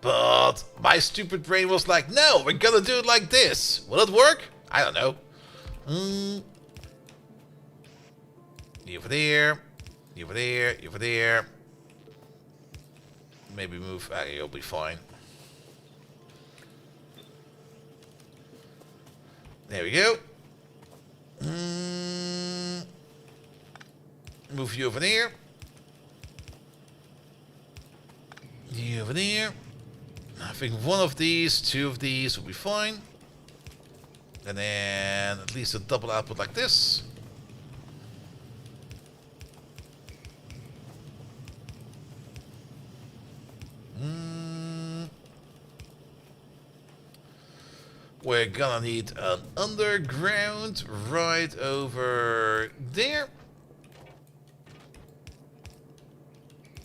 But my stupid brain was like, no, we're gonna do it like this. Will it work? I don't know. You over there. You over there. You over there. Maybe move. You'll be fine. There we go. Move you over there. You over there. I think one of these, two of these will be fine. And then at least a double output like this. We're gonna need an underground right over there.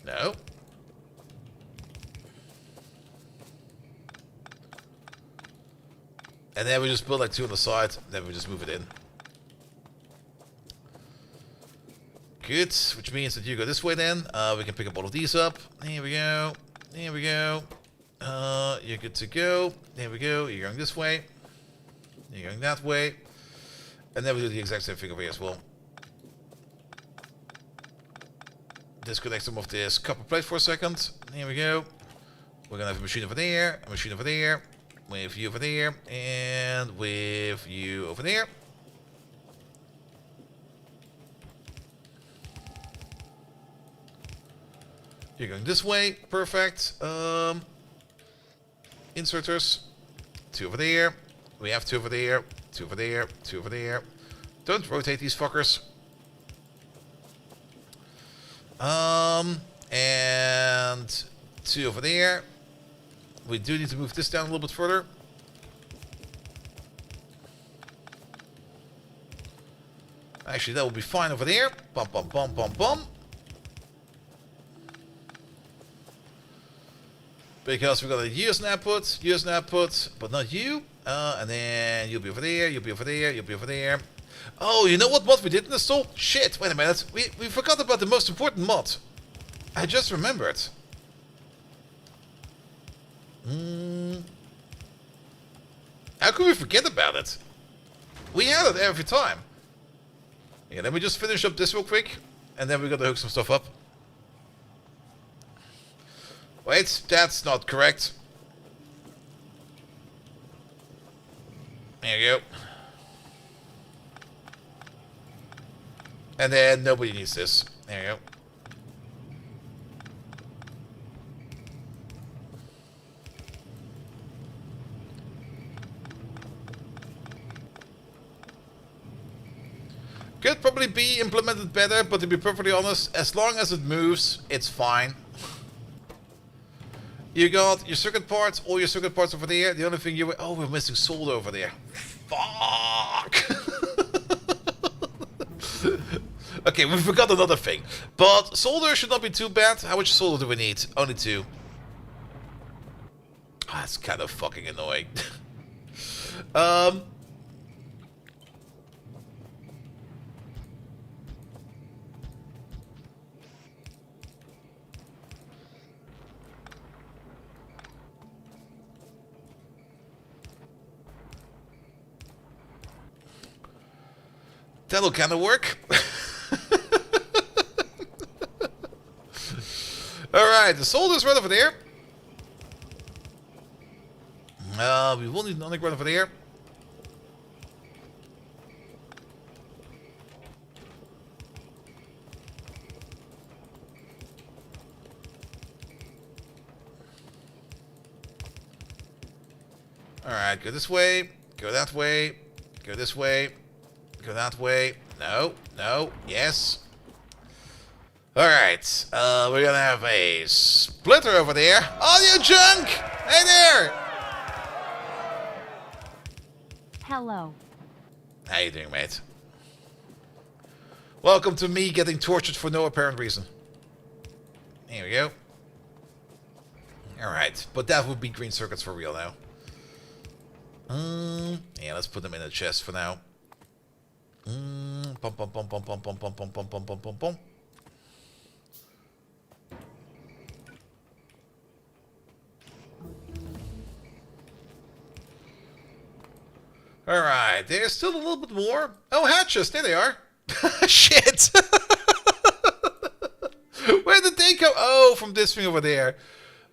No. And then we just build like two on the side, then we just move it in. Good, which means that you go this way then. We can pick up all of these up. Here we go. Here we go. You're good to go. There we go. You're going this way. You're going that way. And then we do the exact same thing over here as well. Disconnect some of this copper plate for a second. Here we go. We're going to have a machine over there. A machine over there. With you over there. And with you over there. You're going this way. Perfect. Inserters. Two over there. We have two over there. Two over there. Two over there. Don't rotate these fuckers. And two over there. We do need to move this down a little bit further. Actually, that will be fine over there. Bum, bum, bum, bum, bum. Because we're going to use an output, but not you. And then you'll be over there, you'll be over there, you'll be over there. Oh, you know what we didn't install? Shit, wait a minute. We forgot about the most important mod. I just remembered. How could we forget about it? We had it every time. Yeah, let me just finish up this real quick. And then we're going to hook some stuff up. Wait, that's not correct. There you go. And then nobody needs this. There you go. Could probably be implemented better, but to be perfectly honest, as long as it moves, it's fine. You got your circuit parts, all your circuit parts over there. The only thing you... Oh, we're missing solder over there. Fuck! Okay, we forgot another thing. But solder should not be too bad. How much solder do we need? Only 2. That's kind of fucking annoying. That'll kind of work. Alright, the solder's right over there. We will need an underground over there. Alright, go this way. Go that way. Go this way. Go that way. No. No. Yes. Alright. We're gonna have a splitter over there. Oh, you junk! Hey there! Hello. How you doing, mate? Welcome to me getting tortured for no apparent reason. Here we go. Alright. But that would be green circuits for real now. Yeah, let's put them in a chest for now. Pom pom pom pom pom pom pom pom pom pom pom pom pom. Alright, there's still a little bit more. Oh, hatches, there they are. Shit! Where did they go? Oh, from this thing over there.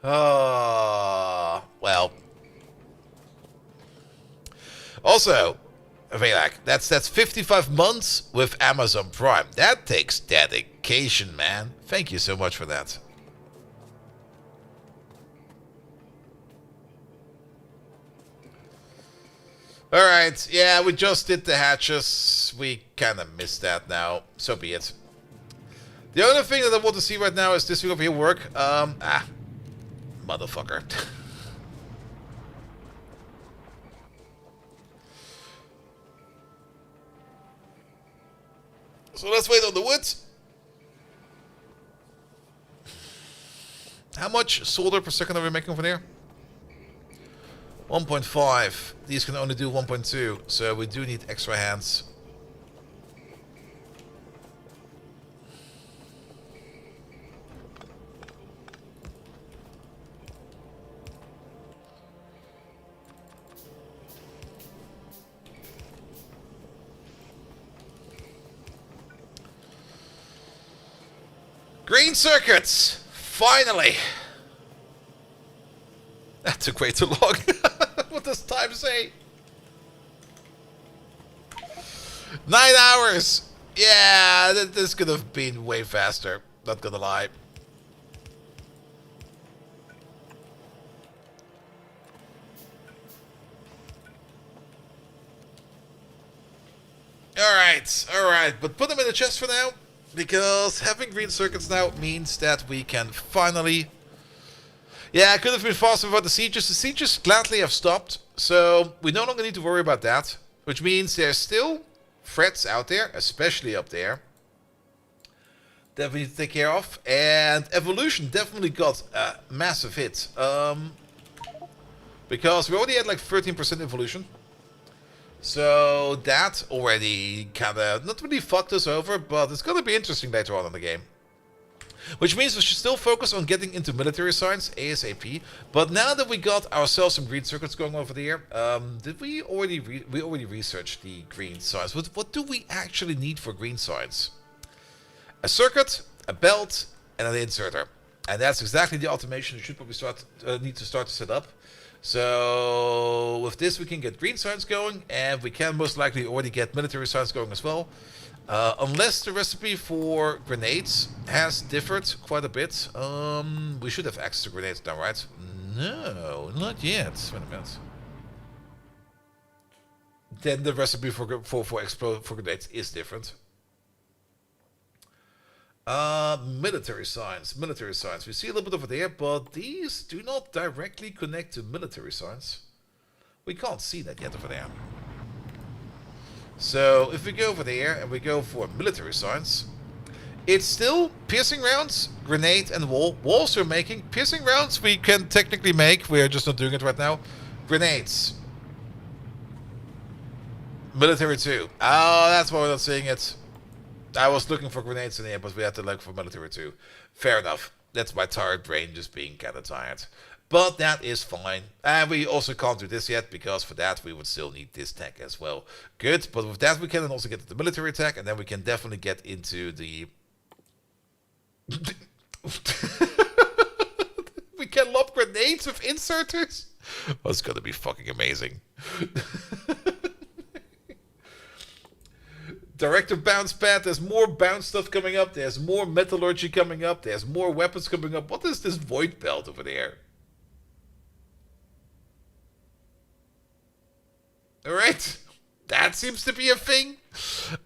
Well. Also, Velak, that's 55 months with Amazon Prime. That takes dedication, man. Thank you so much for that. Alright, yeah, we just did the hatches. We kind of missed that now. So be it. The only thing that I want to see right now is this thing over here work. Motherfucker. So let's wait on the wood. How much solder per second are we making over there? 1.5. These can only do 1.2, so we do need extra hands. Green circuits! Finally! That took way too long. What does time say? 9 hours! Yeah, this could have been way faster. Not gonna lie. Alright. But put them in the chest for now. Because having green circuits now means that we can finally... Yeah, it could have been faster without the sieges. The sieges gladly have stopped. So we no longer need to worry about that. Which means there's still threats out there, especially up there, that we need to take care of. And evolution definitely got a massive hit. Because we already had like 13% evolution. So that already kind of not really fucked us over, but it's going to be interesting later on in the game. Which means we should still focus on getting into military science ASAP. But now that we got ourselves some green circuits going over there, did we already researched the green science? What do we actually need for green science? A circuit, a belt, and an inserter. And that's exactly the automation you should probably need to start to set up. So with this we can get green science going, and we can most likely already get military science going as well. Unless the recipe for grenades has differed quite a bit. We should have access to grenades now, right? No, not yet. Wait a minute. Then the recipe for grenades is different. Military science. Military science. We see a little bit over there, but these do not directly connect to military science. We can't see that yet over there. So if we go over there and we go for military science, it's still piercing rounds, grenade, and wall. Walls we're making. Piercing rounds we can technically make. We are just not doing it right now. Grenades. Military 2. Oh, that's why we're not seeing it. I was looking for grenades in here, but we had to look for military 2. Fair enough. That's my tired brain just being kind of tired. But that is fine. And we also can't do this yet, because for that we would still need this tech as well. Good, but with that we can also get the military attack, and then we can definitely get into the... We can lob grenades with inserters? That's gonna be fucking amazing. Director bounce pad, there's more bounce stuff coming up, there's more metallurgy coming up, there's more weapons coming up. What is this void belt over there? Alright, that seems to be a thing.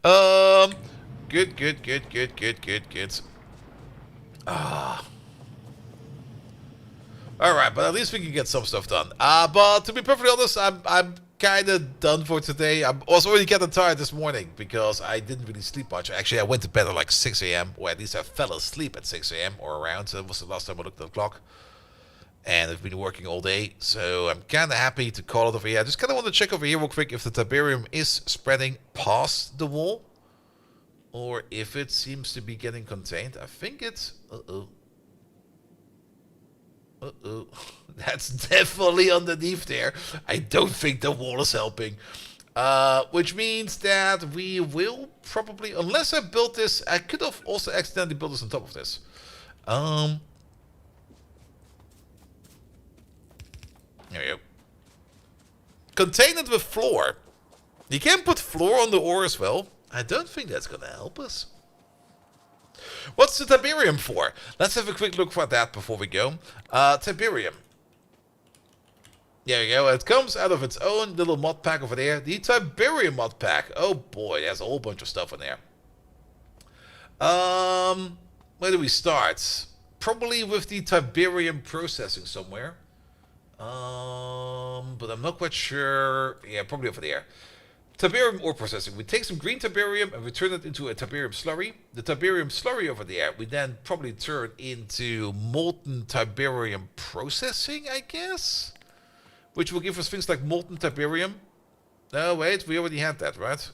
Good. Alright, but at least we can get some stuff done. But to be perfectly honest, I'm kind of done for today. I was already getting tired this morning because I didn't really sleep much. Actually, I went to bed at like 6 a.m. or at least I fell asleep at 6 a.m. or around. So that was the last time I looked at the clock. And I've been working all day, so I'm kind of happy to call it over here. I just kind of want to check over here real quick if the Tiberium is spreading past the wall, or if it seems to be getting contained. I think it's... That's definitely underneath there. I don't think the wall is helping. Which means that we will probably... Unless I built this... I could have also accidentally built this on top of this. There we go. Contain it with floor. You can put floor on the ore as well. I don't think that's going to help us. What's the Tiberium for? Let's have a quick look for that before we go. Tiberium. There we go. It comes out of its own little mod pack over there. The Tiberium mod pack. Oh boy, there's a whole bunch of stuff in there. Where do we start? Probably with the Tiberium processing somewhere. But I'm not quite sure. Yeah, probably over there. Tiberium ore processing. We take some green Tiberium and we turn it into a Tiberium slurry. The Tiberium slurry over there, we then probably turn into molten Tiberium processing, I guess? Which will give us things like molten Tiberium. No, wait, we already had that, right?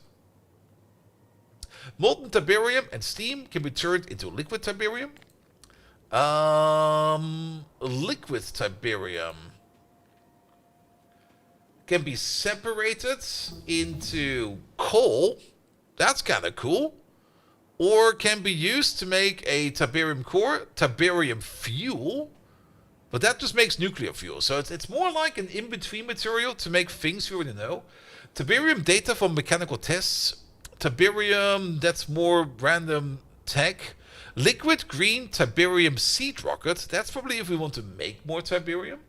Molten Tiberium and steam can be turned into liquid Tiberium. Liquid Tiberium can be separated into coal. That's kind of cool. Or can be used to make a Tiberium core, Tiberium fuel. But that just makes nuclear fuel. So it's more like an in-between material to make things you already know. Tiberium data from mechanical tests. Tiberium, that's more random tech. Liquid green Tiberium seed rocket. That's probably if we want to make more Tiberium.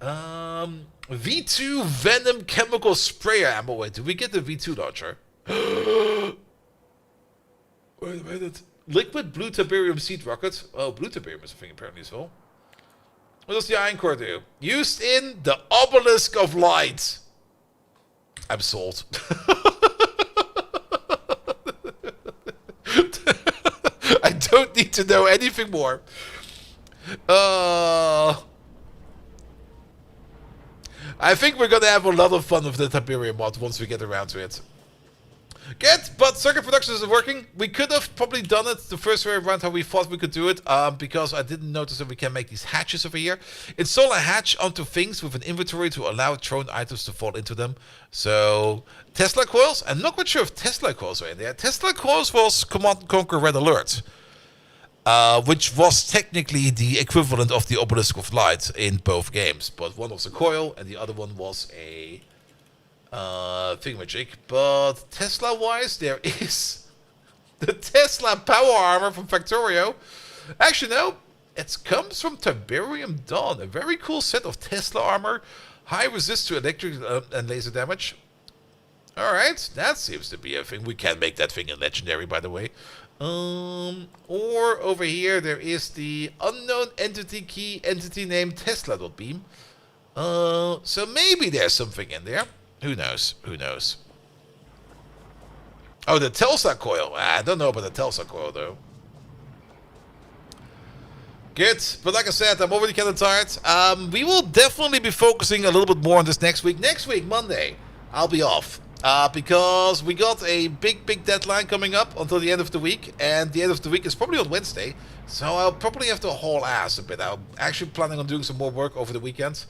V2 Venom chemical sprayer ammo. Wait, did we get the V2 launcher? Wait a minute. Liquid blue Tiberium seed rocket. Oh, blue Tiberium is a thing apparently as well. What does the iron core do? Used in the obelisk of light. I'm sold. I don't need to know anything more. I think we're gonna have a lot of fun with the Tiberium mod once we get around to it. Good, but circuit production isn't working. We could have probably done it the first way around how we thought we could do it, because I didn't notice that we can make these hatches over here. Install a hatch onto things with an inventory to allow thrown items to fall into them. So, Tesla coils. I'm not quite sure if Tesla coils are in there. Tesla coils was Command & Conquer Red Alert. Which was technically the equivalent of the Obelisk of Light in both games. But one was a coil and the other one was a thingamajig. But Tesla-wise, there is the Tesla power armor from Factorio. Actually, no. It comes from Tiberium Dawn. A very cool set of Tesla armor. High resist to electric and laser damage. Alright, that seems to be a thing. We can make that thing in Legendary, by the way. Or over here there is the unknown entity key entity name Tesla.beam. So maybe there's something in there. Who knows? Who knows? Oh, the Telsa coil. I don't know about the Telsa coil though. Good, but like I said, I'm already kind of tired. We will definitely be focusing a little bit more on this next week. Next week, Monday, I'll be off. Because we got a big deadline coming up until the end of the week. And the end of the week is probably on Wednesday. So I'll probably have to haul ass a bit. I'm actually planning on doing some more work over the weekend.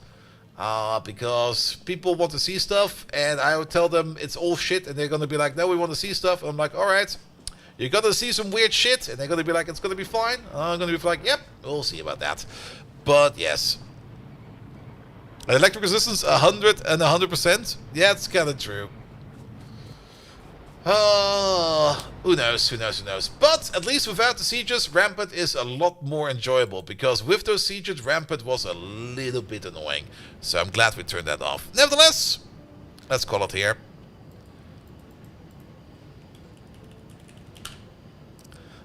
Because people want to see stuff. And I would tell them it's all shit. And they're going to be like, no, we want to see stuff. And I'm like, alright. You're going to see some weird shit. And they're going to be like, it's going to be fine. I'm going to be like, yep, we'll see about that. But yes. Electric resistance 100 and 100%. Yeah, it's kind of true. Who knows, who knows, who knows. But at least without the sieges, Rampant is a lot more enjoyable. Because with those sieges, Rampant was a little bit annoying. So I'm glad we turned that off. Nevertheless, let's call it here.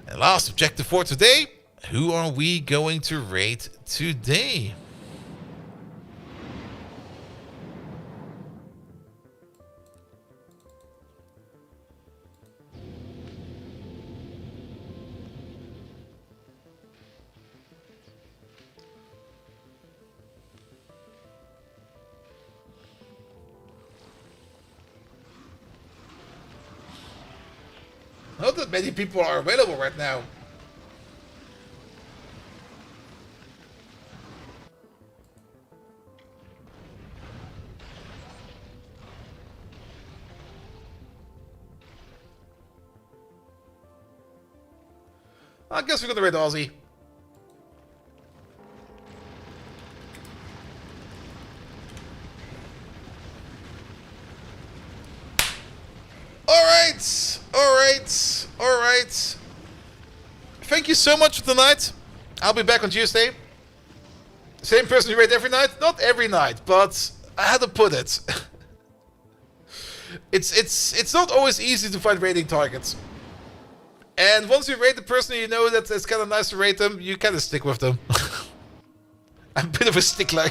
And last objective for today. Who are we going to raid today? Not that many people are available right now. I guess we're gonna raid Aussie. Alright. Thank you so much for tonight. I'll be back on Tuesday. Same person you raid every night? Not every night, but I had to put it. It's not always easy to find raiding targets. And once you raid the person you know that it's kind of nice to raid them, you kind of stick with them. I'm a bit of a stickler.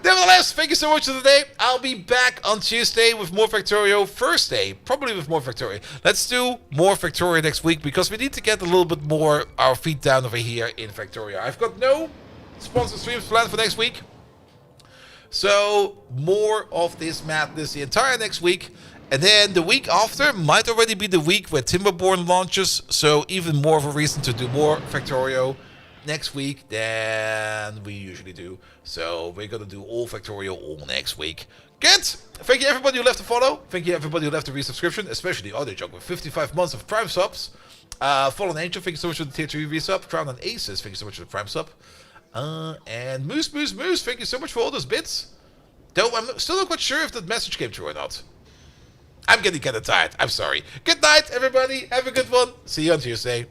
Nevertheless, thank you so much for today. I'll be back on Tuesday with more Factorio. Thursday, probably with more Factorio. Let's do more Factorio next week because we need to get a little bit more our feet down over here in Factorio. I've got no sponsored streams planned for next week. So, more of this madness the entire next week. And then the week after might already be the week where Timberborn launches. So, even more of a reason to do more Factorio next week than we usually do. So we're gonna do all Factorio all next week. Good! Thank you everybody who left a follow. Thank you everybody who left a resubscription, especially Audiojog with 55 months of Prime subs. Fallen Angel, thank you so much for the tier 3 resub. Crown and Aces, thank you so much for the Prime sub. And Moose, thank you so much for all those bits. Though I'm still not quite sure if that message came through or not. I'm getting kind of tired. I'm sorry. Good night, everybody. Have a good one. See you on Tuesday.